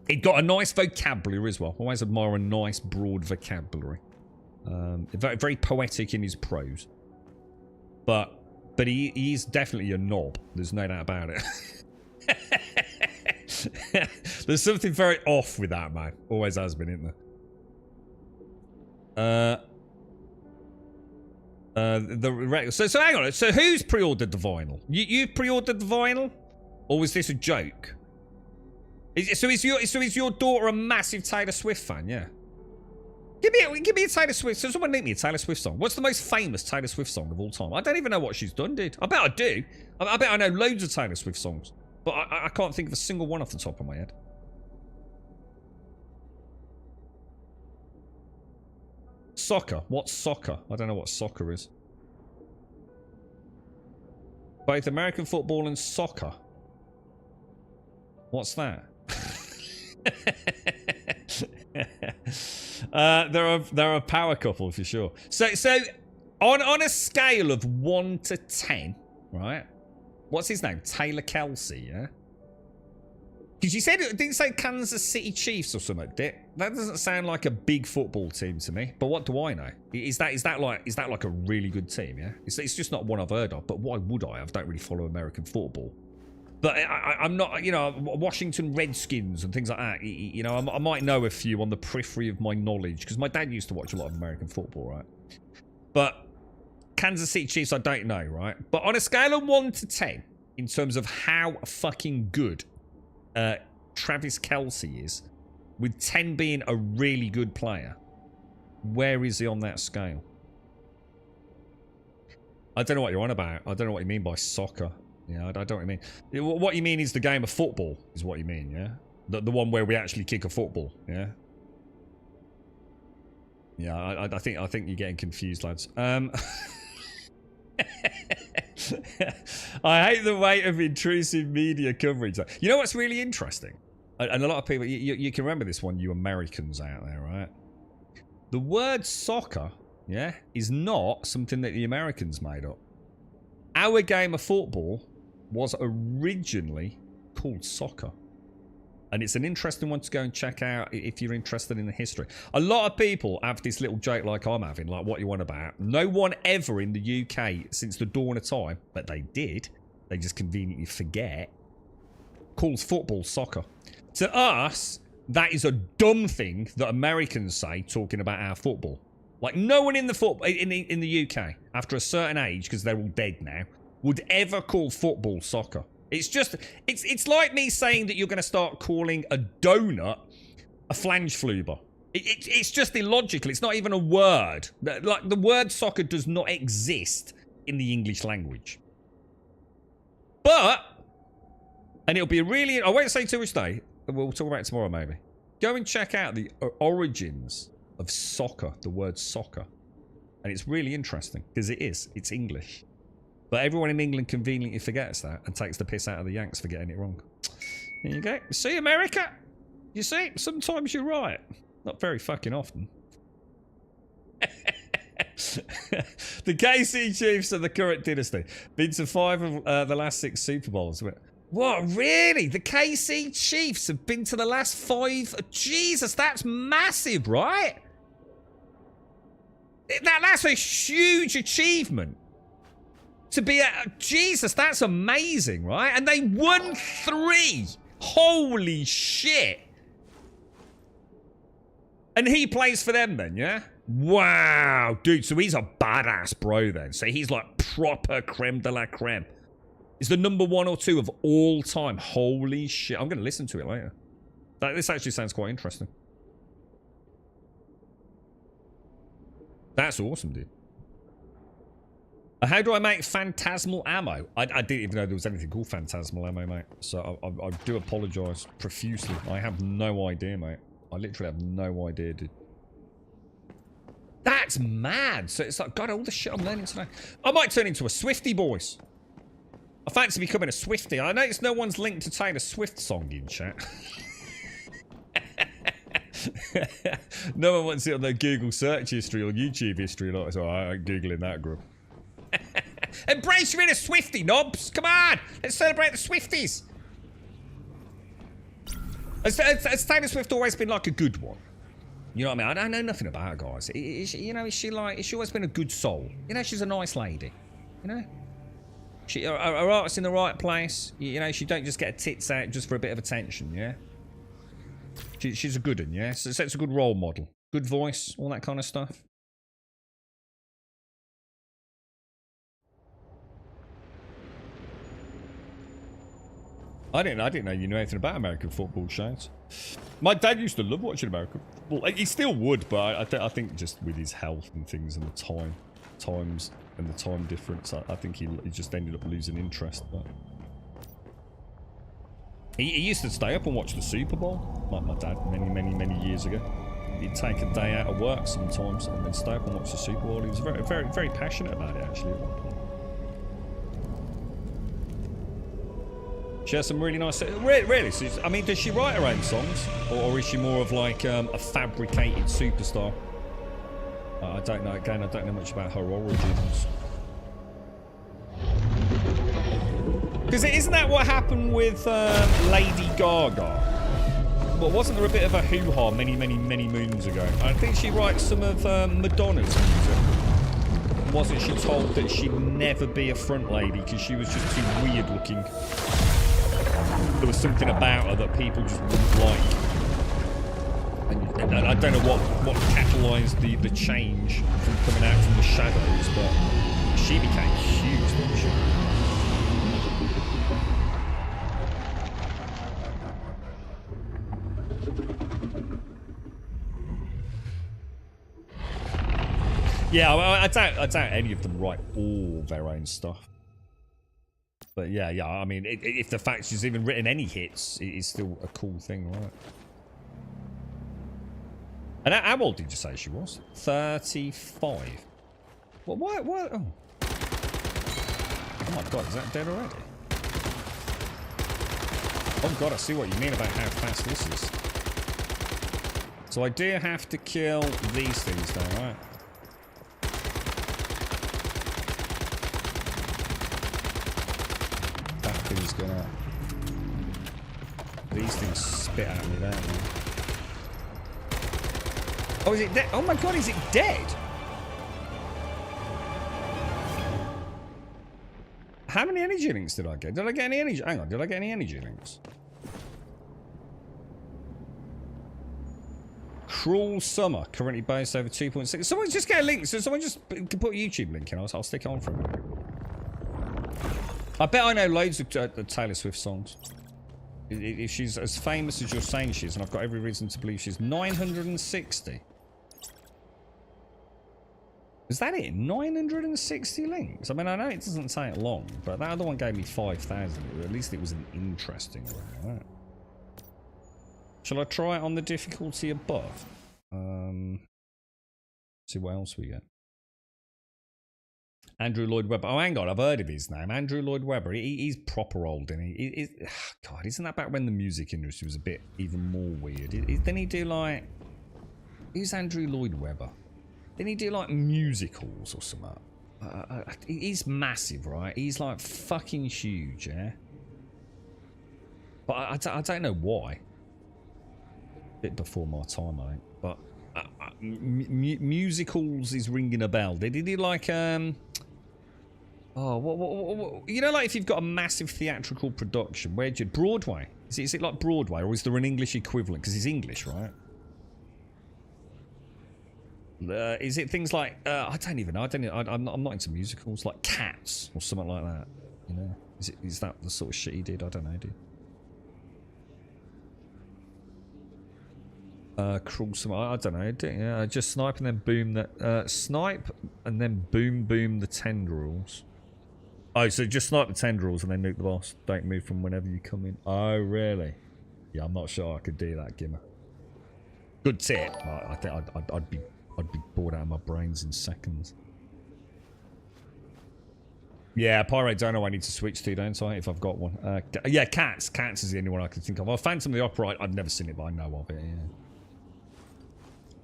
He'd got a nice vocabulary as well. I always admire a nice, broad vocabulary. Very poetic in his prose. But he is definitely a knob. There's no doubt about it. There's something very off with that, man. Always has been, isn't there? So hang on. So who's pre-ordered the vinyl? You pre-ordered the vinyl, or was this a joke? So is your daughter a massive Taylor Swift fan? Yeah. Give me a Taylor Swift. So someone name me a Taylor Swift song. What's the most famous Taylor Swift song of all time? I don't even know what she's done, dude. I bet I do. I bet I know loads of Taylor Swift songs, but I can't think of a single one off the top of my head. Soccer. What's soccer? I don't know what soccer is. Both American football and soccer. What's that? They're a power couple for sure. So on a scale of 1 to 10, right? What's his name? Taylor Kelsey, yeah? Because you said it didn't say Kansas City Chiefs or something, did it? That doesn't sound like a big football team to me. But what do I know? Is that like a really good team? Yeah, it's just not one I've heard of. But why would I? I don't really follow American football. But I'm not, you know, Washington Redskins and things like that. You know, I might know a few on the periphery of my knowledge because my dad used to watch a lot of American football, right? But Kansas City Chiefs, I don't know, right? But on a scale of 1 to 10, in terms of how fucking good Travis Kelsey is, with 10 being a really good player, where is he on that scale? I don't know what you're on about. I don't know what you mean by soccer. Yeah, I don't know what you mean. What you mean is the game of football, is what you mean, yeah? The one where we actually kick a football, yeah? Yeah, I think you're getting confused, lads. I hate the weight of intrusive media coverage. You know what's really interesting? And a lot of people, you can remember this one, you Americans out there, right? The word soccer, yeah, is not something that the Americans made up. Our game of football was originally called soccer. And it's an interesting one to go and check out if you're interested in the history. A lot of people have this little joke like I'm having, like what you want about. No one ever in the UK since the dawn of time, but they did, they just conveniently forget, calls football soccer. To us, that is a dumb thing that Americans say talking about our football. Like no one in the football in the UK after a certain age, because they're all dead now, would ever call football soccer. It's just, it's like me saying that you're going to start calling a donut a flangefluber. It's just illogical. It's not even a word. Like, the word soccer does not exist in the English language. But, and it'll be really, I won't say too much today, We'll talk about it tomorrow, maybe. Go and check out the origins of soccer, the word soccer. And it's really interesting, because it is. It's English. But everyone in England conveniently forgets that and takes the piss out of the Yanks for getting it wrong. There you go. See, America? You see, sometimes you're right. Not very fucking often. The KC Chiefs are the current dynasty. Been to 5 of the last 6 Super Bowls. What, really? The KC Chiefs have been to the last 5? Jesus, that's massive, right? That's a huge achievement. To be Jesus, that's amazing, right? And they won 3. Holy shit. And he plays for them then, yeah? Wow. Dude, so he's a badass bro then. So he's like proper creme de la creme. He's the number 1 or 2 of all time. Holy shit. I'm going to listen to it later. This actually sounds quite interesting. That's awesome, dude. How do I make phantasmal ammo? I didn't even know there was anything called phantasmal ammo, mate. So I do apologise profusely. I have no idea, mate. I literally have no idea, dude. That's mad. So it's like, God, all the shit I'm learning today. I might turn into a Swiftie, boys. I fancy becoming a Swiftie. I noticed no one's linked to Taylor Swift song in chat. No one wants it on their Google search history or YouTube history. Like, so I'm Googling that group. Embrace your inner Swiftie, knobs. Come on. Let's celebrate the Swifties. Has Taylor Swift always been like a good one? You know what I mean? I don't know nothing about her, guys. Is she always been a good soul? You know, she's a nice lady. You know? Her heart's in the right place. You know, she don't just get her tits out just for a bit of attention, yeah? She's a good one, yeah? So it's a good role model. Good voice, all that kind of stuff. I didn't know you knew anything about American football, Shades. My dad used to love watching American football. He still would, but I think just with his health and things and the times and the time difference, I think he just ended up losing interest. But he used to stay up and watch the Super Bowl, like my dad, many years ago. He'd take a day out of work sometimes and then stay up and watch the Super Bowl. He was very passionate about it, actually, at one point. She has some really nice... Really? So, I mean, does she write her own songs? Or is she more of like a fabricated superstar? I don't know. Again, I don't know much about her origins. Because isn't that what happened with Lady Gaga? Well, wasn't there a bit of a hoo-ha many moons ago? I think she writes some of Madonna's music. Wasn't she told that she'd never be a front lady because she was just too weird looking? There was something about her that people just wouldn't like. And I don't know what catalysed the change from coming out from the shadows, but she became huge, didn't she? Yeah, I doubt any of them write all their own stuff. But yeah, I mean, if the fact she's even written any hits, it is still a cool thing, right? And how old did you say she was? 35. What? What? Oh. Oh my God, is that dead already? Oh God, I see what you mean about how fast this is. So I do have to kill these things though, right? Things going out. These things spit at me, don't they? Oh, is it dead? Oh my God, is it dead? How many energy links did I get? Did I get any energy? Hang on, did I get any energy links? Cruel Summer, currently based over 2.6. Someone just get a link. So someone just put a YouTube link in. I'll stick it on for a minute. I bet I know loads of Taylor Swift songs. If she's as famous as you're saying she is, and I've got every reason to believe she's 960. Is that it? 960 links? I mean, I know it doesn't take long, but that other one gave me 5,000. At least it was an interesting one, right? Shall I try it on the difficulty above? See what else we get. Andrew Lloyd Webber. Oh, hang on, I've heard of his name. Andrew Lloyd Webber. He's proper old, isn't he? God, isn't that back when the music industry was a bit even more weird? Didn't he do like... Who's Andrew Lloyd Webber? Didn't he do like musicals or something? He's massive, right? He's like fucking huge, yeah? But I don't know why. Bit before my time, I think. But musicals is ringing a bell. Did he like oh, what, you know, like if you've got a massive theatrical production, where'd you... Broadway? Is it like Broadway, or is there an English equivalent? Because it's English, right? Is it things like... I don't even know. I'm not into musicals. Like Cats, or something like that. You know? Is that the sort of shit he did? I don't know, dude. Cruel some... I don't know. Yeah, just snipe and then boom that... snipe and then boom the tendrils. Oh, so just snipe the tendrils and then nuke the boss. Don't move from whenever you come in. Oh, really? Yeah, I'm not sure I could do that, Gimmer. Good tip. I think I'd be bored out of my brains in seconds. Yeah, Pirate Dono I need to switch to, don't I? If I've got one. Yeah, Cats. Cats is the only one I can think of. Oh, Phantom of the Opera, I've never seen it, but I know of it, yeah.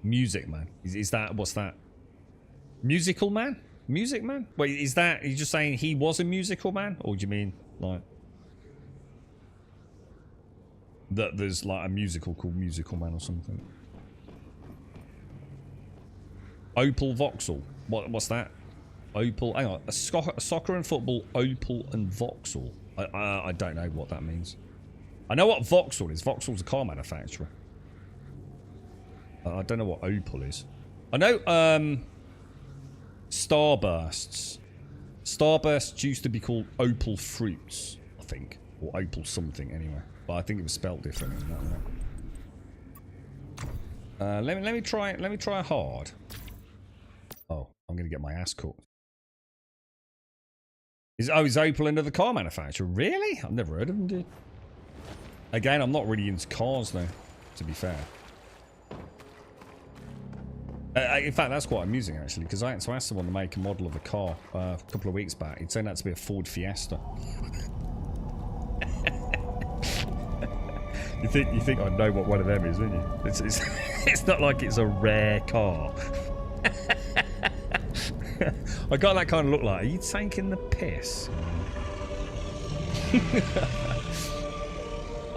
Music Man. Is that... What's that? Musical Man? Music Man? Wait, is that... Are you just saying he was a musical man? Or do you mean, like... that there's, like, a musical called Musical Man or something? Opal Vauxhall. What's that? Opal... Hang on. A soccer and football, Opal and Vauxhall. I don't know what that means. I know what Vauxhall is. Vauxhall's a car manufacturer. I don't know what Opal is. I know, Starbursts. Starbursts used to be called Opal Fruits, I think. Or Opal something, anyway. But I think it was spelled differently than that. Let me try hard. Oh, I'm gonna get my ass cooked. Is Opal another car manufacturer? Really? I've never heard of them, dude. Again, I'm not really into cars, though, to be fair. In fact, that's quite amusing, actually, because I had to ask someone to make a model of a car a couple of weeks back. It turned out to be a Ford Fiesta. you think I know what one of them is, don't you? It's not like it's a rare car. I got that kind of look like, are you taking the piss?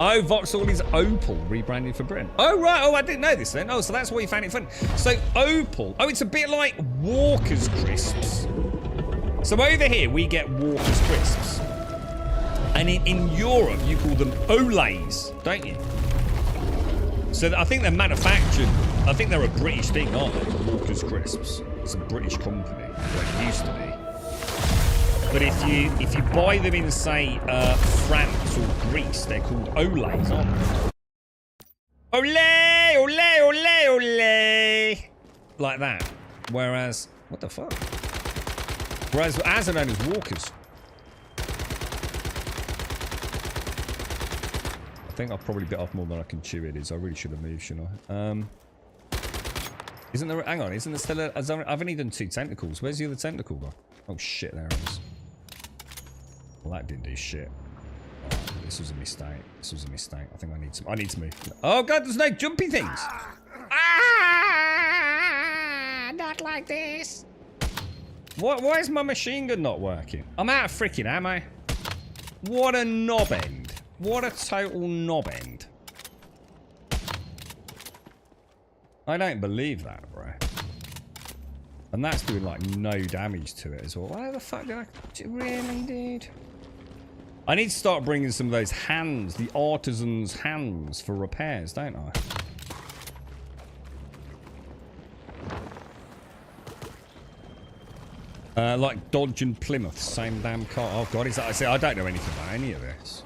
Oh, Vauxhall is Opal, rebranded for Britain. Oh, right. Oh, I didn't know this then. Oh, so that's why you found it fun. So, Opal. Oh, it's a bit like Walker's Crisps. So, over here, we get Walker's Crisps. And in Europe, you call them Olays, don't you? So, I think they're manufactured. I think they're a British thing, aren't they? Walker's Crisps. It's a British company. Well, it used to be. But if you buy them in, say, France or Greece, they're called Olays, aren't they? Olay, olay, olay, olay. Like that. Whereas... What the fuck? Whereas as are known as Walkers. I think I've probably bit off more than I can chew it is. I really should have moved, shouldn't I? Isn't there... Hang on. Isn't there still a... I've only done 2 tentacles. Where's the other tentacle guy? Oh, shit. There it is. Well, that didn't do shit. Oh, this was a mistake. This was a mistake. I think I need to move. Oh god, there's no jumpy things. Not like this. Why is my machine gun not working? I'm out of freaking ammo. What a knob end. What a total knob end. I don't believe that, bro. And that's doing like no damage to it as well. Why the fuck did I... Really, dude? I need to start bringing some of those hands, the artisan's hands for repairs, don't I? Like Dodge and Plymouth, same damn car. Oh god, is that... I say I don't know anything about any of this.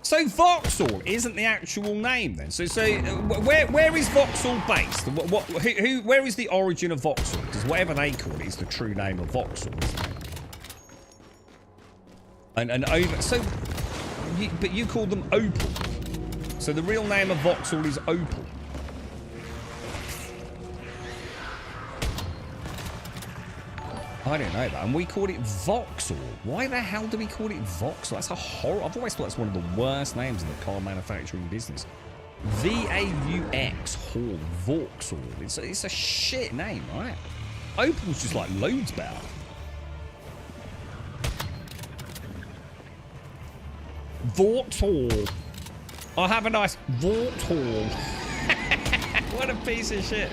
So Vauxhall isn't the actual name then. So where is Vauxhall based? Where is the origin of Vauxhall? Because whatever they call it is the true name of Vauxhall, isn't it? And over... So... but you call them Opal. So the real name of Vauxhall is Opal. I didn't know that. And we called it Vauxhall. Why the hell do we call it Vauxhall? That's a horror. I've always thought that's one of the worst names in the car manufacturing business. V-A-U-X Hall. Vauxhall. It's a shit name, right? Opal's just like loads better. Vauxhall. I'll have a nice Vauxhall. What a piece of shit.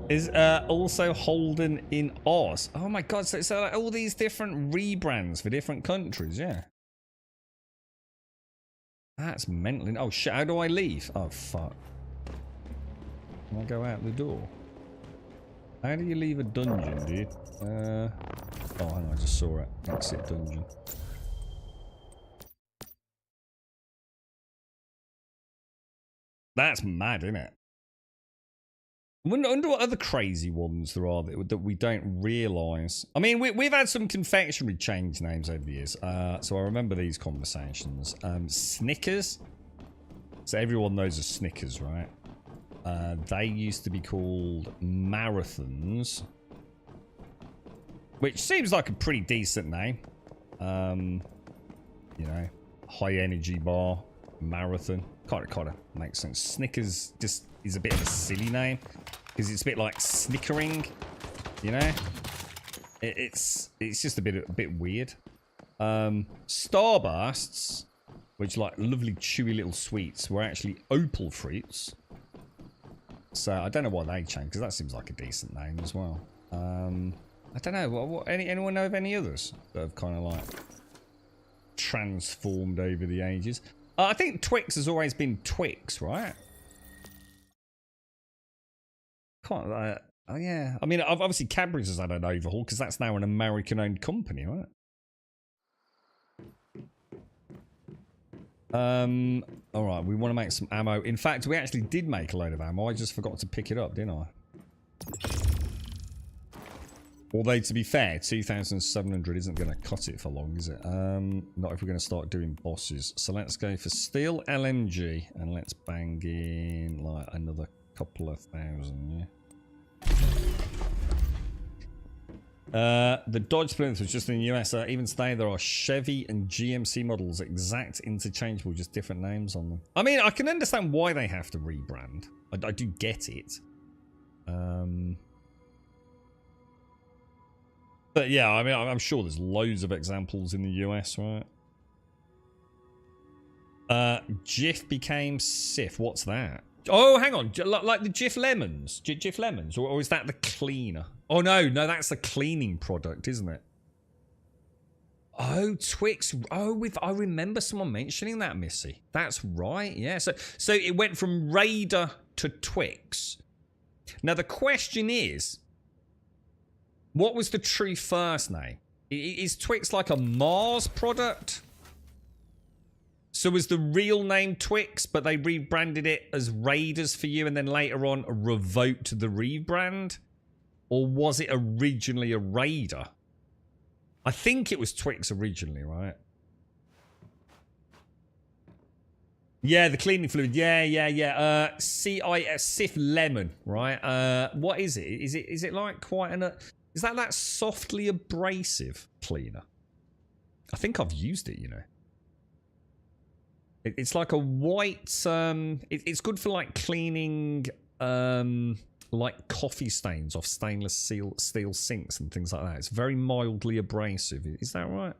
Is also Holden in Oz. Oh my god, so like all these different rebrands for different countries, yeah. That's mental. Oh shit, how do I leave? Oh fuck. Can I go out the door? How do you leave a dungeon, dude? Oh, hang on, I just saw it. Exit dungeon. That's mad, isn't it? I wonder what other crazy ones there are that we don't realise. I mean, we've had some confectionery change names over the years. So I remember these conversations. Snickers. So everyone knows a Snickers, right? They used to be called Marathons. Which seems like a pretty decent name. You know, high energy bar, marathon. Kind of makes sense. Snickers just is a bit of a silly name because it's a bit like snickering, you know. It's just a bit weird. Starbursts, which are like lovely chewy little sweets, were actually opal fruits. So I don't know why they changed because that seems like a decent name as well. I don't know. Anyone know of any others that have kind of like transformed over the ages? I think Twix has always been Twix, right? Oh yeah. I mean, obviously Cadbury's has had an overhaul because that's now an American-owned company, right? All right, we want to make some ammo. In fact, we actually did make a load of ammo. I just forgot to pick it up, didn't I? Although, to be fair, 2,700 isn't going to cut it for long, is it? Not if we're going to start doing bosses. So let's go for steel LMG and let's bang in like another couple of thousand, yeah? The Dodge Plymouth was just in the US. Even today, there are Chevy and GMC models, exact interchangeable, just different names on them. I mean, I can understand why they have to rebrand. I do get it. But yeah, I mean, I'm sure there's loads of examples in the US, right? Jif became Sif. What's that? Oh, hang on. Like the Jif Lemons? Jif Lemons? Or is that the cleaner? Oh, no, that's the cleaning product, isn't it? Oh, Twix. Oh, I remember someone mentioning that, Missy. That's right, yeah. So it went from Raider to Twix. Now, the question is, what was the true first name? Is Twix like a Mars product? So was the real name Twix, but they rebranded it as Raiders for you and then later on revoked the rebrand? Or was it originally a Raider? I think it was Twix originally, right? Yeah, the cleaning fluid. Yeah. CIS, Sif Lemon, right? What is it? Is it like quite an... Is that softly abrasive cleaner? I think I've used it, you know. It's like a white... it's good for like cleaning like coffee stains off stainless steel sinks and things like that. It's very mildly abrasive. Is that right?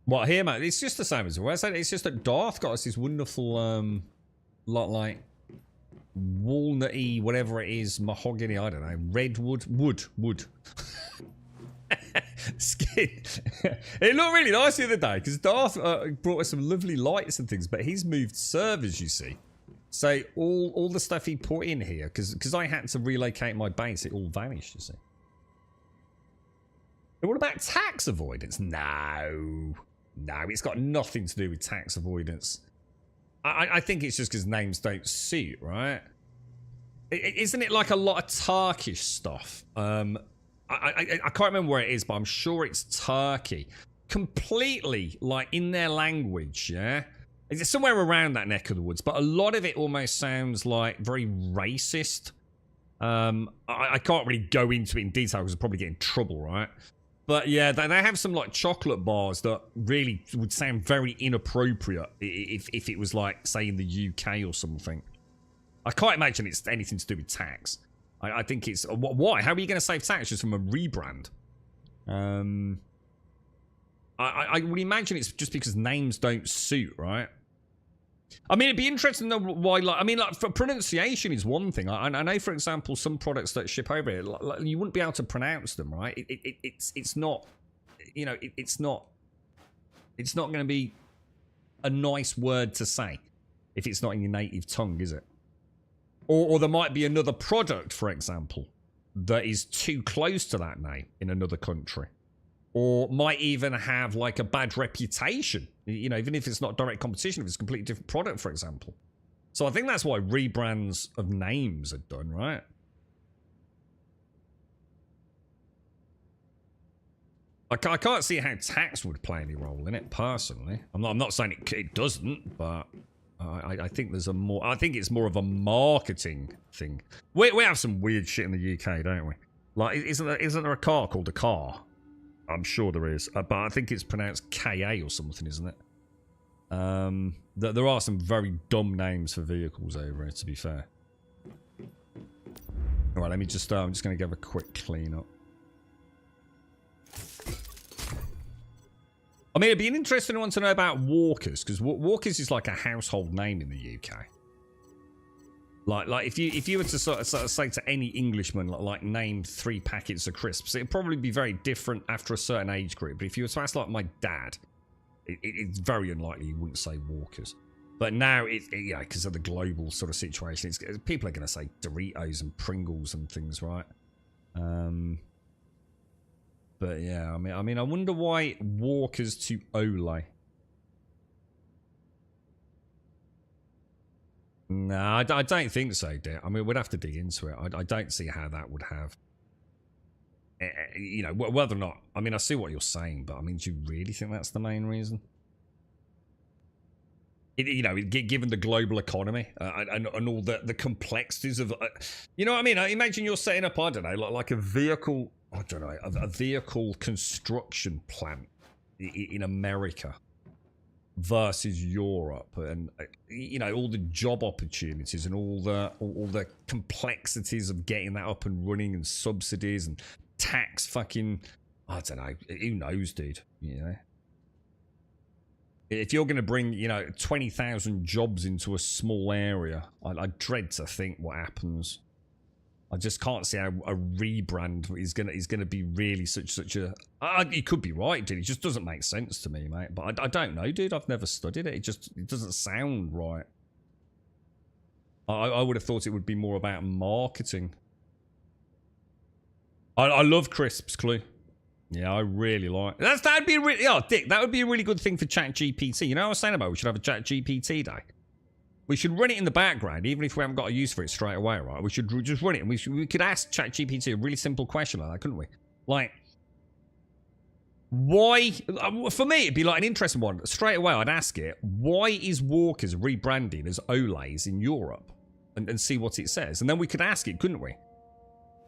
What, here, mate? It's just the same as well. It's just that Darth got us this wonderful lot like walnutty, whatever it is, mahogany, I don't know, redwood, wood. Skin. It looked really nice the other day because Darth brought us some lovely lights and things, but he's moved servers, you see. So all the stuff he put in here, because I had to relocate my base, it all vanished, you see. But what about tax avoidance? No, it's got nothing to do with tax avoidance. I think it's just because names don't suit, right? Isn't it like a lot of Turkish stuff? I can't remember where it is, but I'm sure it's Turkey. Completely, like, in their language, yeah? It's somewhere around that neck of the woods, but a lot of it almost sounds like very racist. I can't really go into it in detail because I'll probably get in trouble, right? But yeah, they have some like chocolate bars that really would sound very inappropriate if it was like, say, in the UK or something. I can't imagine it's anything to do with tax. I think it's... Why? How are you going to save tax just from a rebrand? I would imagine it's just because names don't suit, right? I mean, it'd be interesting to know why, like, I mean, like, for pronunciation is one thing. I know, for example, some products that ship over here, like, you wouldn't be able to pronounce them, right? It's not, you know, it's not going to be a nice word to say if it's not in your native tongue, is it? Or there might be another product, for example, that is too close to that name in another country. Or might even have, like, a bad reputation. You know, even if it's not direct competition, if it's a completely different product, for example. So I think that's why rebrands of names are done, right? I can't see how tax would play any role in it, personally. I'm not saying it doesn't, but I think there's a more... I think it's more of a marketing thing. We have some weird shit in the UK, don't we? Like, isn't there a car called a car? I'm sure there is, but I think it's pronounced KA or something, isn't it? There are some very dumb names for vehicles over here, to be fair. All right, let me just... I'm just going to give a quick clean up. I mean, it'd be an interesting one to know about Walkers, because Walkers is like a household name in the UK. Like if you were to sort of say to any Englishman, like name 3 packets of crisps, it'd probably be very different after a certain age group. But if you were to ask like my dad, it's very unlikely he wouldn't say Walkers. But now, yeah, because of the global sort of situation, people are going to say Doritos and Pringles and things, right? But yeah, I mean, I wonder why Walkers to Olay. No, I don't think so, dear. I mean, we'd have to dig into it. I don't see how that would have... You know, whether or not... I mean, I see what you're saying, but I mean, do you really think that's the main reason? You know, given the global economy and all the complexities of... you know what I mean? Imagine you're setting up, I don't know, like a vehicle... I don't know, a vehicle construction plant in America versus Europe, and you know, all the job opportunities and all the complexities of getting that up and running, and subsidies and tax fucking... I don't know, who knows, dude, you know? If you're going to bring, you know, 20,000 jobs into a small area, I dread to think what happens. I just can't see how a rebrand is gonna be really such a... you could be right, dude. It just doesn't make sense to me, mate. But I don't know, dude. I've never studied it. It doesn't sound right. I would have thought it would be more about marketing. I love crisps, Clue. Yeah, I really like... That'd be a really... Oh, Dick, that would be a really good thing for ChatGPT. You know what I was saying about we should have a ChatGPT day? We should run it in the background, even if we haven't got a use for it straight away, right? We should just run it, and we could ask ChatGPT a really simple question like that, couldn't we? Like, why... For me, it'd be like an interesting one. Straight away, I'd ask it, why is Walkers rebranding as Olays in Europe? And see what it says. And then we could ask it, couldn't we?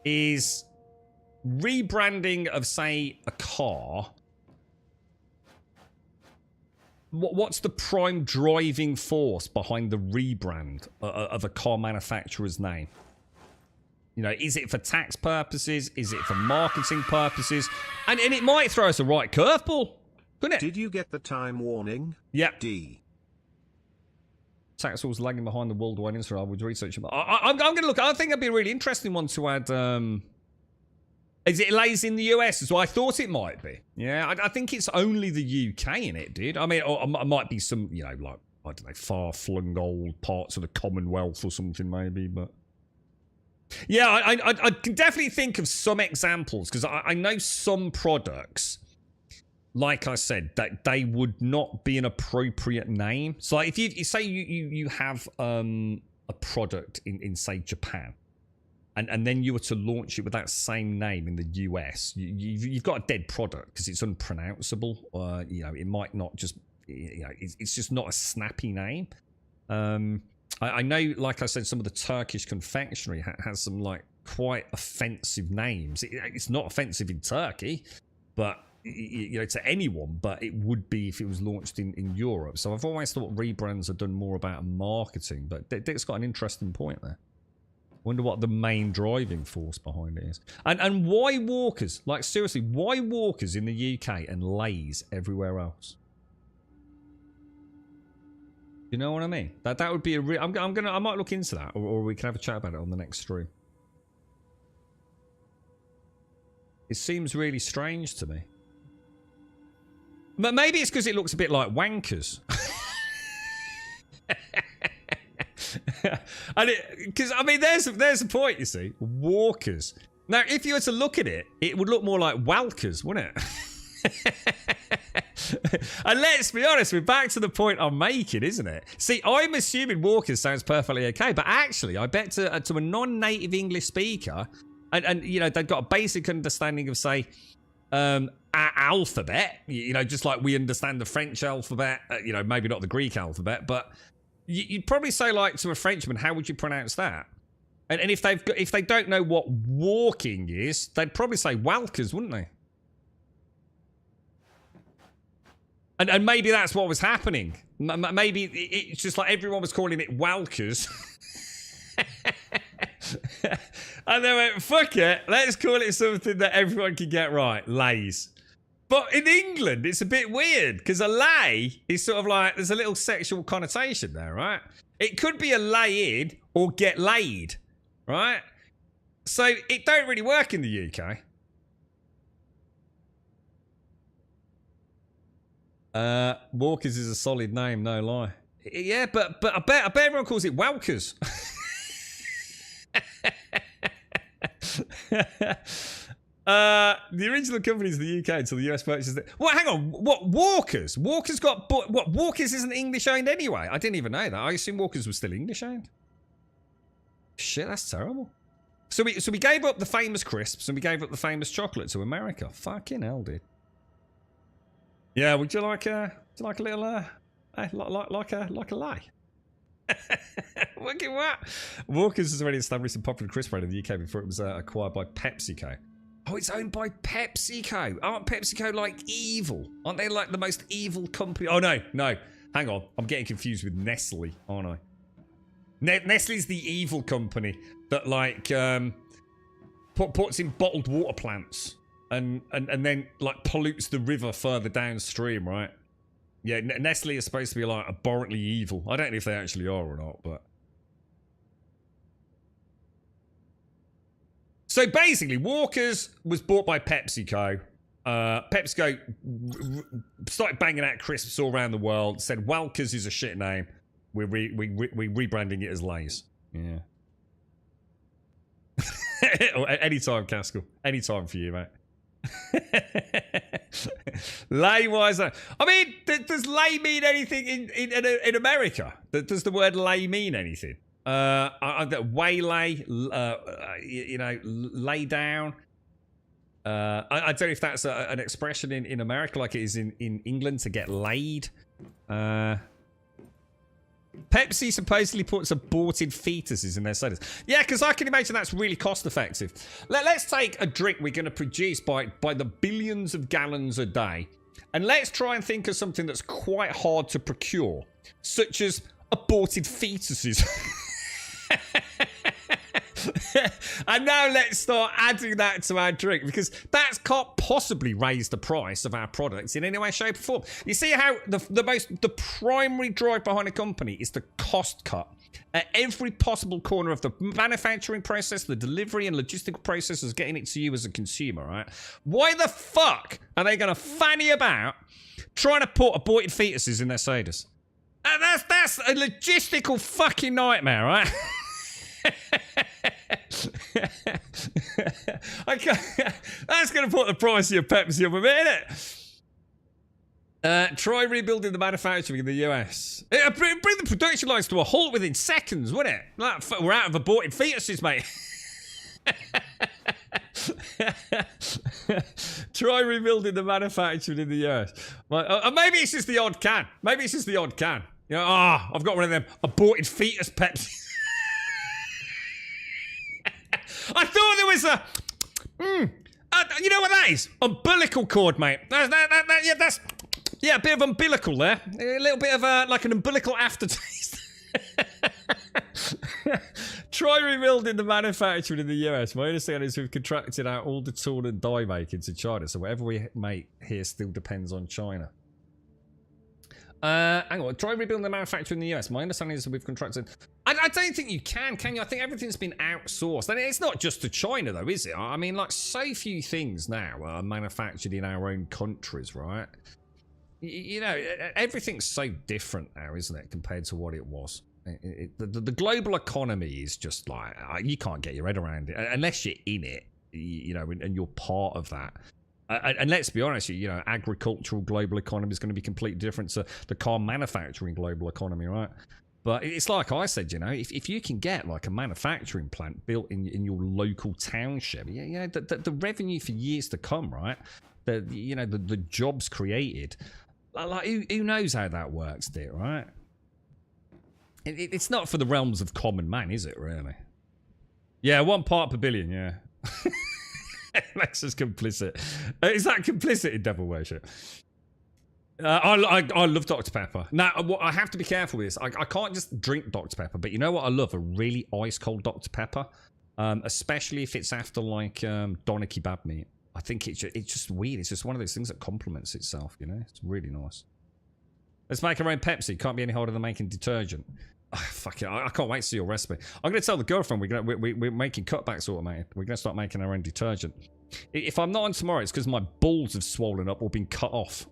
Is rebranding of, say, a car... What's the prime driving force behind the rebrand of a car manufacturer's name? You know, is it for tax purposes? Is it for marketing purposes? And it might throw us a right curveball, couldn't it? Did you get the time warning? Yeah. D. Tax was lagging behind the worldwide industry. I would research it. I'm going to look. I think it'd be a really interesting one to add... Is it lays in the US as well? I thought it might be. Yeah, I think it's only the UK in it, dude. I mean, it might be some, you know, like, I don't know, far-flung old parts of the Commonwealth or something, maybe, but... Yeah, I can definitely think of some examples, because I know some products, like I said, that they would not be an appropriate name. So, like, if you say you have a product in, say, Japan, and then you were to launch it with that same name in the US, you've got a dead product because it's unpronounceable. You know, it might not just, you know, it's just not a snappy name. I know, like I said, some of the Turkish confectionery has some like quite offensive names. It's not offensive in Turkey, but you know, to anyone, but it would be if it was launched in Europe. So I've always thought rebrands are done more about marketing, but Dick's got an interesting point there. Wonder what the main driving force behind it is. And why Walkers? Like, seriously, why Walkers in the UK and Lay's everywhere else? You know what I mean? That would be a real... I might look into that, or we can have a chat about it on the next stream. It seems really strange to me. But maybe it's because it looks a bit like Wankers. And because I mean, there's a point, you see. Walkers. Now, if you were to look at it, it would look more like Walkers, wouldn't it? And let's be honest, we're back to the point I'm making, isn't it? See, I'm assuming Walkers sounds perfectly okay, but actually, I bet to a non-native English speaker, and you know, they've got a basic understanding of, say, alphabet, you know, just like we understand the French alphabet, you know, maybe not the Greek alphabet, but you'd probably say, like, to a Frenchman, how would you pronounce that? And if they don't know what walking is, they'd probably say Walkers, wouldn't they? And maybe that's what was happening. Maybe it's just like everyone was calling it Walkers. And they went, fuck it, let's call it something that everyone can get right. Lays. But in England, it's a bit weird, because a lay is sort of like, there's a little sexual connotation there, right? It could be a lay in or get laid, right? So it don't really work in the UK. Walkers is a solid name, no lie. Yeah, but I bet everyone calls it Walkers. The original company is the UK until the US purchased it. What? Hang on. What? Walkers? Walkers got bought. What? Walkers isn't English owned anyway. I didn't even know that. I assume Walkers was still English owned. Shit, that's terrible. So we gave up the famous crisps and we gave up the famous chocolate to America. Fucking hell, dude. Yeah. Would you like a little like a lie? Look at what? Walkers has already established a popular crisp brand in the UK before it was acquired by PepsiCo. Oh, it's owned by PepsiCo. Aren't PepsiCo like evil? Aren't they like the most evil company? Oh, no. Hang on. I'm getting confused with Nestle, aren't I? Nestle's the evil company that like puts in bottled water plants and then like pollutes the river further downstream, right? Yeah, Nestle is supposed to be like abhorrently evil. I don't know if they actually are or not, but... So basically, Walkers was bought by PepsiCo. PepsiCo started banging out crisps all around the world, said Walkers is a shit name. We're rebranding it as Lay's. Yeah. Anytime, Caskell. Anytime for you, mate. Lay wise. I mean, does lay mean anything in America? Does the word lay mean anything? I've got waylay, you know, lay down. I don't know if that's an expression in America like it is in England to get laid. Pepsi supposedly puts aborted fetuses in their sodas. Yeah, because I can imagine that's really cost effective. Let's take a drink we're going to produce by the billions of gallons a day, and let's try and think of something that's quite hard to procure, such as aborted fetuses. And now let's start adding that to our drink, because that can't possibly raise the price of our products in any way, shape or form. You see how the primary drive behind a company is the cost cut at every possible corner of the manufacturing process, the delivery and logistical processes, getting it to you as a consumer, right? Why the fuck are they going to fanny about trying to put aborted fetuses in their sodas? That's a logistical fucking nightmare, right? That's going to put the price of your Pepsi up a bit, innit? Try rebuilding the manufacturing in the US. Bring the production lines to a halt within seconds, wouldn't it? We're out of aborted fetuses, mate. Try rebuilding the manufacturing in the US. Well, maybe it's just the odd can. Maybe it's just the odd can. You know, I've got one of them aborted fetus Pepsi. I thought there was a... you know what that is? Umbilical cord, mate. Yeah, a bit of umbilical there. A little bit of like an umbilical aftertaste. Try rebuilding the manufacturing in the US. My understanding is we've contracted out all the tool and die making to China, so whatever we make here still depends on China. Hang on, try rebuilding the manufacturing in the US. My understanding is that we've contracted... I don't think you can you? I think everything's been outsourced. And it's not just to China, though, is it? I mean, like, so few things now are manufactured in our own countries, right? You know, everything's so different now, isn't it, compared to what it was. The global economy is just like, you can't get your head around it unless you're in it, you know, and you're part of that. And let's be honest, you know, agricultural global economy is going to be completely different to the car manufacturing global economy, right? But it's like I said, you know, if you can get like a manufacturing plant built in your local township, you know, the revenue for years to come, right? The jobs created, like who knows how that works, dear, right? It's not for the realms of common man, is it, really? Yeah, 1 part per billion, yeah. Makes us complicit. Is that complicit in devil worship? I love Dr. Pepper. Now, I have to be careful with this. I can't just drink Dr. Pepper, but you know what I love? A really ice-cold Dr. Pepper. Especially if it's after, like, doner kebab meat. I think it's just weird. It's just one of those things that complements itself, you know? It's really nice. Let's make our own Pepsi. Can't be any harder than making detergent. Oh, fuck it. I can't wait to see your recipe. I'm going to tell the girlfriend we're making cutbacks automated. We're going to start making our own detergent. If I'm not on tomorrow, it's because my balls have swollen up or been cut off.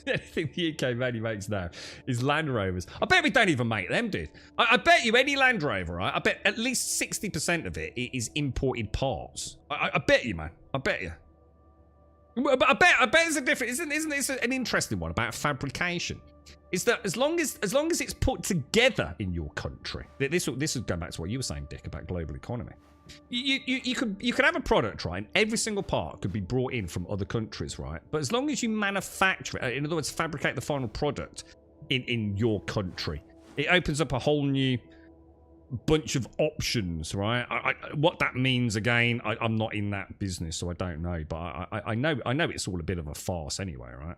Anything the UK mainly makes now is Land Rovers. I bet we don't even make them, dude. I bet you any Land Rover, right? I bet at least 60% of it is imported parts. I bet you, man. I bet you. But I bet there's a difference. Isn't this an interesting one about fabrication? Is that as long as it's put together in your country, this is going back to what you were saying, Dick, about global economy. You could have a product, right, and every single part could be brought in from other countries, right? But as long as you manufacture it, in other words, fabricate the final product in your country, it opens up a whole new bunch of options, right? What that means, again, I'm not in that business, so I don't know. But I know it's all a bit of a farce anyway, right?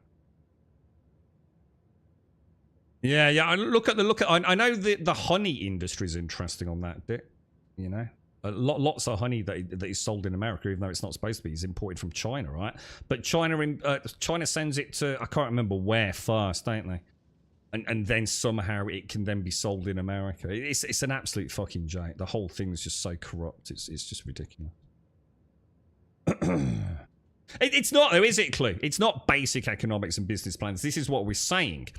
Yeah. I know the honey industry is interesting on that bit. You know, lots of honey that is sold in America, even though it's not supposed to be, is imported from China, right? But China sends it to, I can't remember where first, don't they? And then somehow it can then be sold in America. It's an absolute fucking joke. The whole thing is just so corrupt. It's just ridiculous. It's not, though, is it, Clue? It's not basic economics and business plans. This is what we're saying.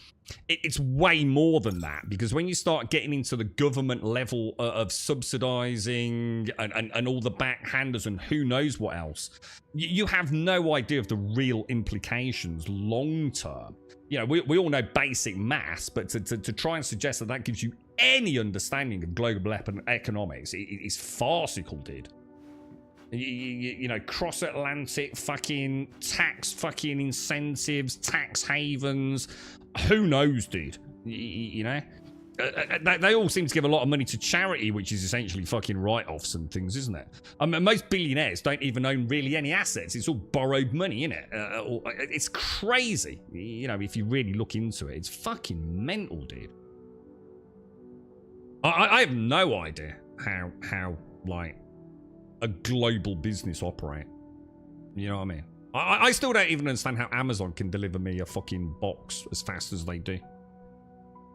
It's way more than that, because when you start getting into the government level of subsidizing and all the backhanders and who knows what else, you have no idea of the real implications long term. You know, we all know basic maths, but to try and suggest that gives you any understanding of global economics is farcical, dude. You know, cross-Atlantic fucking tax fucking incentives, tax havens, who knows, dude? You know? They all seem to give a lot of money to charity, which is essentially fucking write-offs and things, isn't it? I mean, most billionaires don't even own really any assets. It's all borrowed money, isn't it? It's crazy. You know, if you really look into it, it's fucking mental, dude. I have no idea how like, a global business operate. You know what I mean? I still don't even understand how Amazon can deliver me a fucking box as fast as they do.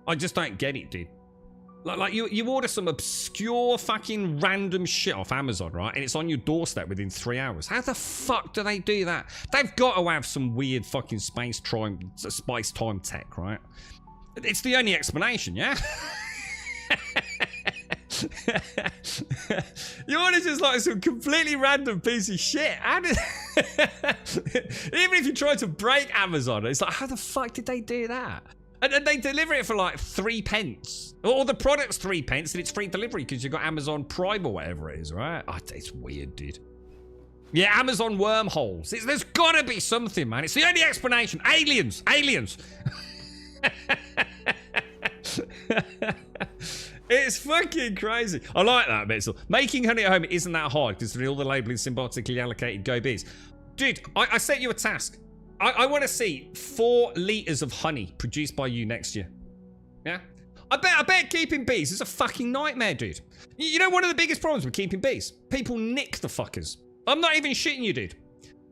I just don't get it, dude. Like you order some obscure fucking random shit off Amazon, right? And it's on your doorstep within 3 hours. How the fuck do they do that? They've got to have some weird fucking space time tech, right? It's the only explanation, yeah? You want to just like some completely random piece of shit. Even if you try to break Amazon, it's like, how the fuck did they do that? And they deliver it for like 3 pence. Or the product's 3 pence and it's free delivery because you've got Amazon Prime or whatever it is, right? Oh, it's weird, dude. Yeah, Amazon wormholes. There's gotta be something, man. It's the only explanation. Aliens. Aliens. It's fucking crazy. I like that, Mitchell. Making honey at home isn't that hard considering all the labeling symbiotically allocated go bees. Dude, I set you a task. I want to see 4 liters of honey produced by you next year. Yeah? I bet keeping bees is a fucking nightmare, dude. You know one of the biggest problems with keeping bees? People nick the fuckers. I'm not even shitting you, dude.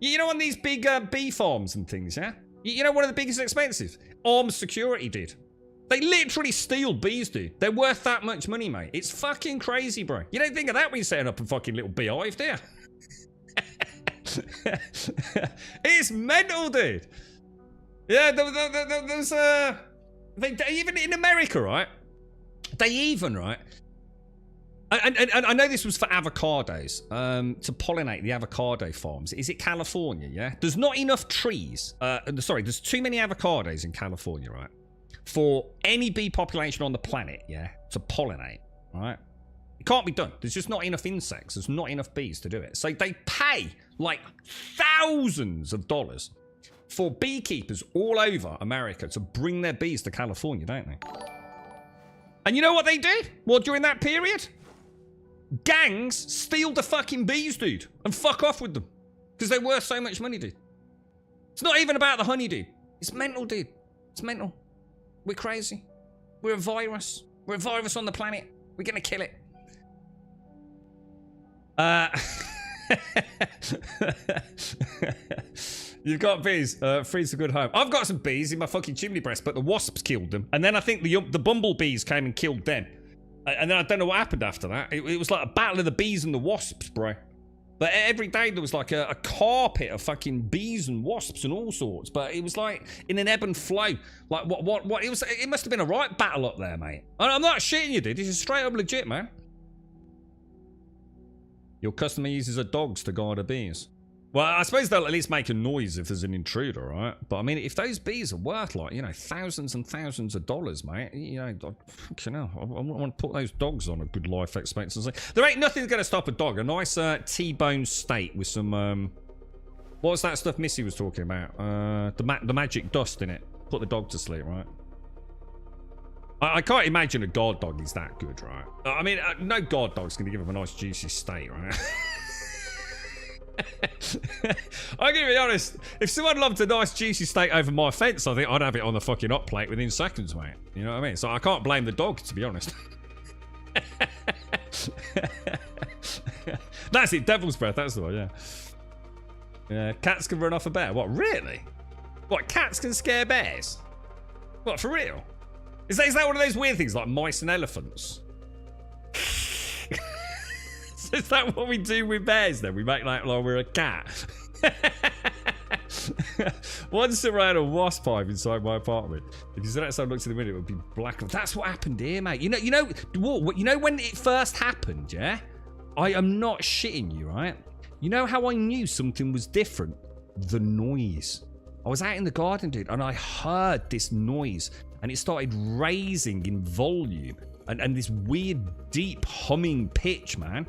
You know on these big bee farms and things, yeah? You know one of the biggest expenses? Armed security, dude. They literally steal bees, dude. They're worth that much money, mate. It's fucking crazy, bro. You don't think of that when you're setting up a fucking little beehive, do you? It's mental, dude. Yeah, there's even in America, right? They even, right? And I know this was for avocados, to pollinate the avocado farms. Is it California, yeah? There's not enough trees. Sorry, there's too many avocados in California, right? For any bee population on the planet, yeah, to pollinate, right? It can't be done. There's just not enough insects. There's not enough bees to do it. So they pay like thousands of dollars for beekeepers all over America to bring their bees to California, don't they? And you know what they do? Well, during that period, gangs steal the fucking bees, dude, and fuck off with them because they're worth so much money, dude. It's not even about the honey, dude. It's mental, dude. It's mental. We're crazy. We're a virus. We're a virus on the planet. We're gonna kill it. You've got bees. Free's a good home. I've got some bees in my fucking chimney breast, but the wasps killed them. And then I think the bumblebees came and killed them. And then I don't know what happened after that. It was like a battle of the bees and the wasps, bro. But every day there was like a carpet of fucking bees and wasps and all sorts. But it was like in an ebb and flow. Like what? It must have been a right battle up there, mate. I'm not shitting you, dude. This is straight up legit, man. Your customer uses a dogs to guard the bees. Well, I suppose they'll at least make a noise if there's an intruder, right? But I mean, if those bees are worth like, you know, thousands and thousands of dollars, mate, you know, I want to put those dogs on a good life expectancy. There ain't nothing going to stop a dog. A nice T-bone steak with some, what was that stuff Missy was talking about? The magic dust in it. Put the dog to sleep, right? I can't imagine a guard dog is that good, right? I mean, no guard dog's going to give him a nice juicy steak, right? I'm gonna be honest, if someone loved a nice juicy steak over my fence, I think I'd have it on the fucking hot plate within seconds, mate. You know what I mean? So I can't blame the dog, to be honest. That's it, devil's breath, that's the one, yeah. Yeah, cats can run off a bear. What, really? What, cats can scare bears? What, for real? Is that one of those weird things like mice and elephants? Is that what we do with bears then? We make like we're a cat. Once I ran a wasp hive inside my apartment. If you stood outside and looked in the window, it would be black. That's what happened here, mate. You know when it first happened, yeah? I am not shitting you, right? You know how I knew something was different? The noise. I was out in the garden, dude, and I heard this noise, and it started raising in volume, and this weird, deep humming pitch, man.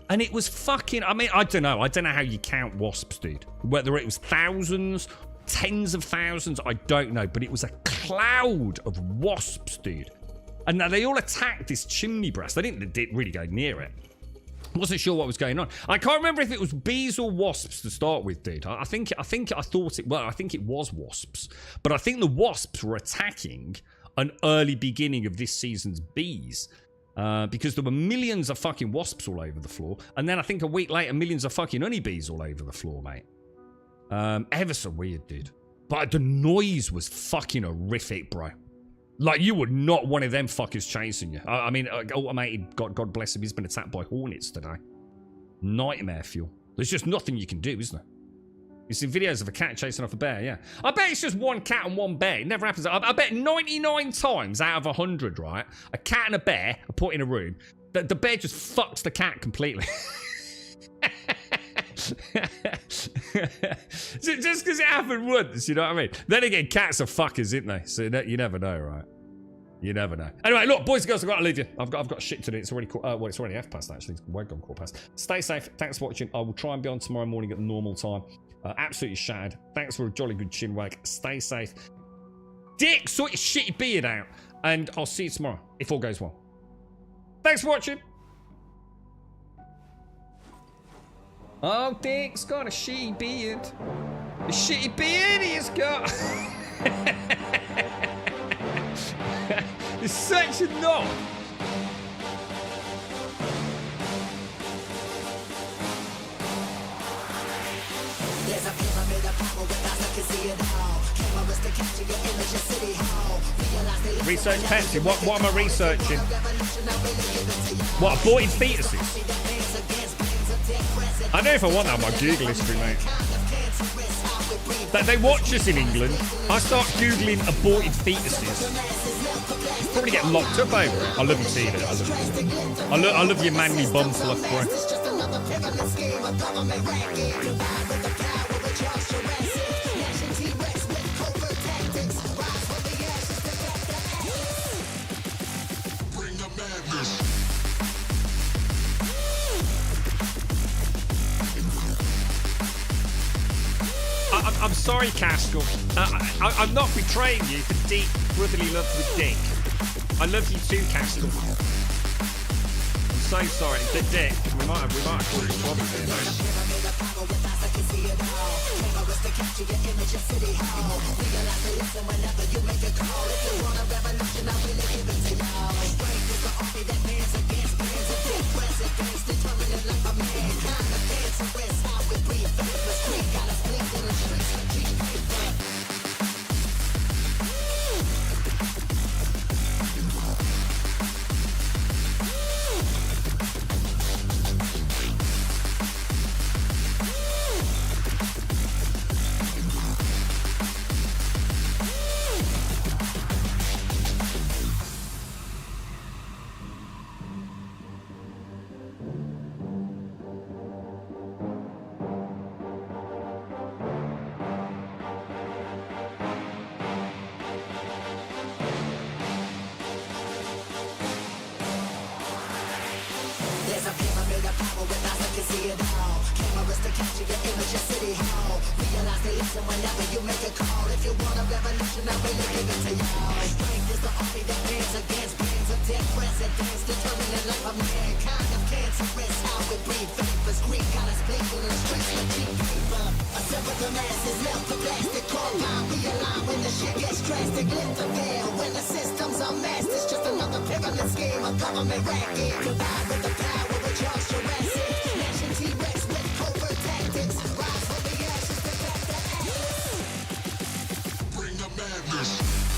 And it was fucking, I mean, I don't know how you count wasps, dude. Whether it was thousands, tens of thousands, I don't know. But it was a cloud of wasps, dude. And now they all attacked this chimney breast. They didn't really go near it. I wasn't sure what was going on. I can't remember if it was bees or wasps to start with, dude. I think it was wasps. But I think the wasps were attacking an early beginning of this season's bees. Because there were millions of fucking wasps all over the floor. And then I think a week later, millions of fucking honeybees all over the floor, mate. Ever so weird, dude. But the noise was fucking horrific, bro. Like, you were not one of them fuckers chasing you. I mean, Automated, God bless him, he's been attacked by hornets today. Nightmare fuel. There's just nothing you can do, isn't there? You've seen videos of a cat chasing off a bear, yeah. I bet it's just one cat and one bear. It never happens. I bet 99 times out of 100, right, a cat and a bear are put in a room. The bear just fucks the cat completely. Just because it happened once, you know what I mean? Then again, cats are fuckers, aren't they? So you never know, right? You never know. Anyway, look, boys and girls, I've got to leave you. I've got shit to do. It's already well, it's already half past actually. It's way gone quarter past. Stay safe. Thanks for watching. I will try and be on tomorrow morning at the normal time. Absolutely shattered. Thanks for a jolly good chinwag. Stay safe. Dick, sort your shitty beard out, and I'll see you tomorrow if all goes well. Thanks for watching. Oh, Dick's got a shitty beard. A shitty beard he's got. It's such a knob. There's a pyramid of power with eyes that can see it all. Cameras to capture your image in City Hall. Research Pepsi. What am I researching? What, aborted fetuses? I don't know if I want that on my Google history, mate. That they watch us in England. I start Googling aborted fetuses. Probably get locked up over it. I love you, Tina. I love your manly bum fluff, bro. I'm sorry, Castle. I'm not betraying you for deep brotherly love with Dick. I love you too, Castle. I'm so sorry. Dick, we might have called it problem here, though. Bring the madness.